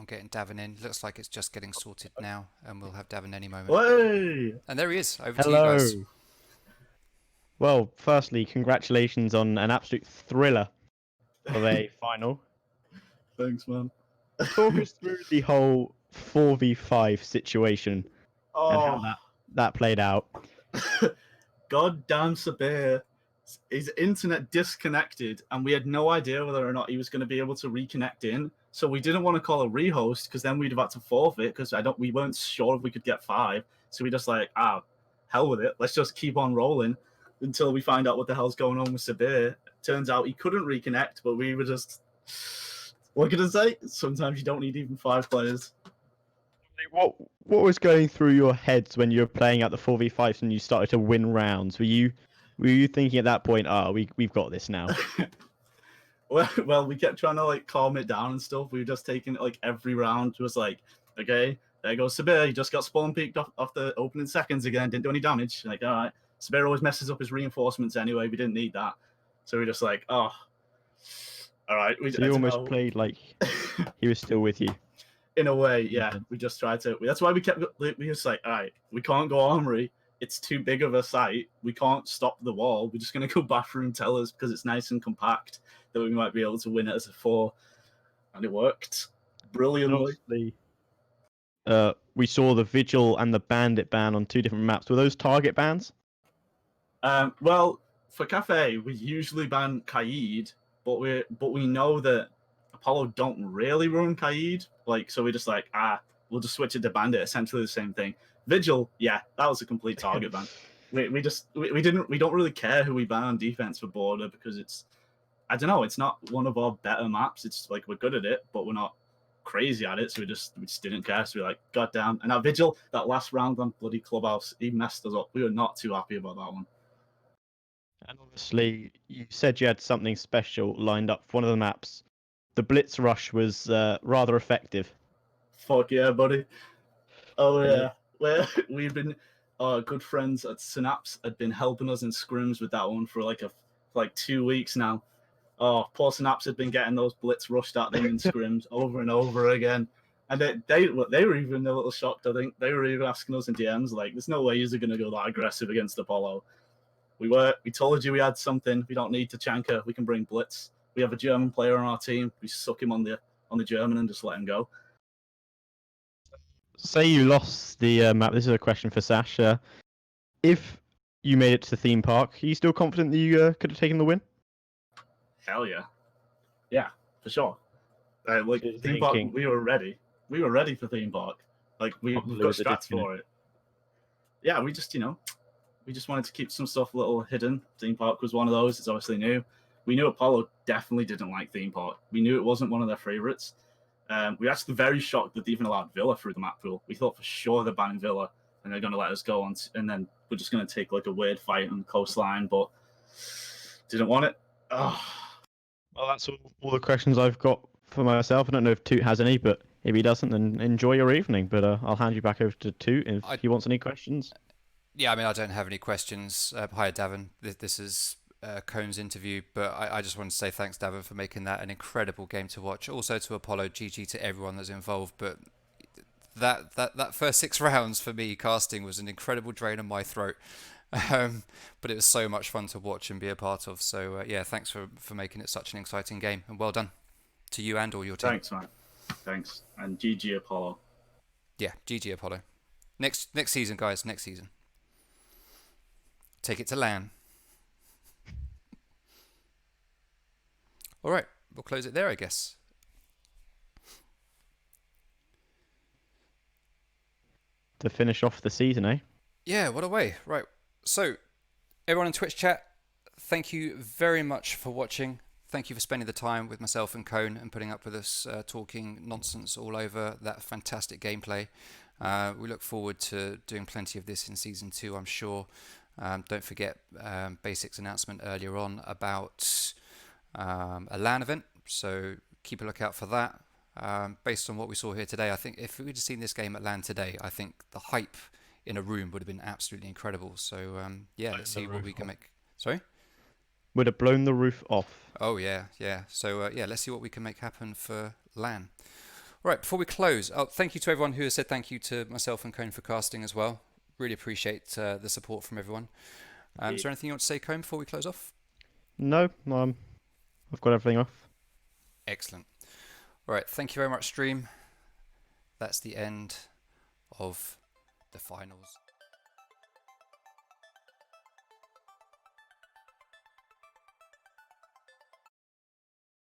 getting Davin in. Looks like it's just getting sorted now, and we'll have Davin any moment. Hey! And there he is. Over to you Hello. guys. Well, firstly, congratulations on an absolute thriller of a final. Thanks, man. Talk us through the whole 4v5 situation and how that that played out. Goddamn Sabir. His internet disconnected, and we had no idea whether or not he was going to be able to reconnect in. So we didn't want to call a rehost because then we'd have had to forfeit because we weren't sure if we could get 5. So we just like, hell with it. Let's just keep on rolling until we find out what the hell's going on with Sabir. Turns out he couldn't reconnect, but we were just, what can I say? Sometimes you don't need even 5 players. What was going through your heads when you were playing at the 4v5s and you started to win rounds? Were you thinking at that point, we've got this now? Well, we kept trying to like calm it down and stuff. We were just taking it like every round was like, okay, there goes Sabir. He just got spawn peaked off the opening seconds again. Didn't do any damage. Like, all right. Sabir always messes up his reinforcements anyway. We didn't need that. So we just like, all right. So you almost played like he was still with you. In a way, yeah. We just tried to. That's why we were just like, all right, we can't go armory. It's too big of a site. We can't stop the wall. We're just going to go bathroom tellers because it's nice and compact that we might be able to win it as a 4. And it worked brilliantly. We saw the Vigil and the Bandit ban on 2 different maps. Were those target bans? Well, for Cafe, we usually ban Kaid, but we know that Apollo don't really run Kaid. Like, so we're just like, we'll just switch it to Bandit. Essentially the same thing. Vigil, yeah, that was a complete target ban. We don't really care who we ban on defense for Border because it's, I don't know, it's not one of our better maps. It's like we're good at it, but we're not crazy at it. So we just didn't care. So we're like, goddamn. And that Vigil, that last round on bloody Clubhouse, he messed us up. We were not too happy about that one. And obviously, you said you had something special lined up for one of the maps. The Blitz Rush was rather effective. Fuck yeah, buddy. Oh yeah. We've been our good friends at Synapse had been helping us in scrims with that one for like 2 weeks now. Oh, poor Synapse had been getting those blitz rushed at them in scrims over and over again. And they were even a little shocked, I think. They were even asking us in DMs, like, there's no way you're going to go that aggressive against Apollo. We told you we had something. We don't need to Chanka. We can bring blitz. We have a German player on our team. We suck him on the German and just let him go. Say you lost the map. This is a question for Sasha. If you made it to the theme park, are you still confident that you could have taken the win? Hell yeah. Yeah, for sure. Like, Just theme park, thinking. we were ready. We were ready for theme park. Like, we've got strats for it. Yeah, we just wanted to keep some stuff a little hidden. Theme park was one of those. It's obviously new. We knew Apollo definitely didn't like theme park. We knew it wasn't one of their favorites. We were actually very shocked that they even allowed Villa through the map pool. We thought for sure they're banning Villa and they're going to let us go on, and then we're just going to take like a weird fight on the coastline, but didn't want it. Oh. Well, that's all the questions I've got for myself. I don't know if Toot has any, but if he doesn't, then enjoy your evening. But I'll hand you back over to Toot if he wants any questions. Yeah, I mean, I don't have any questions. Hi, Davin. This is Cohn's interview, but I just want to say thanks, Davin, for making that an incredible game to watch. Also to Apollo, GG to everyone that's involved. But that first 6 rounds for me casting was an incredible drain on my throat. But it was so much fun to watch and be a part of. So yeah, thanks for making it such an exciting game, and well done to you and all your team. Thanks, man. Thanks, and GG Apollo. Yeah, GG Apollo. Next season, guys. Next season. Take it to LAN. All right, we'll close it there, I guess. To finish off the season, eh? Yeah, what a way. Right. So, everyone in Twitch chat, thank you very much for watching. Thank you for spending the time with myself and Cohn and putting up with us talking nonsense all over that fantastic gameplay. We look forward to doing plenty of this in Season 2, I'm sure. Don't forget Basics announcement earlier on about a LAN event, so keep a lookout for that. Based on what we saw here today, I think if we'd have seen this game at LAN today, I think the hype in a room would have been absolutely incredible. So yeah, let's see what we can make. Sorry? Would have blown the roof off. Oh yeah. So yeah, let's see what we can make happen for LAN. All right, before we close, thank you to everyone who has said thank you to myself and Cohn for casting as well. Really appreciate the support from everyone. Is there anything you want to say, Cohn, before we close off? No, I've got everything off. Excellent. All right, thank you very much, stream. That's the end of the finals.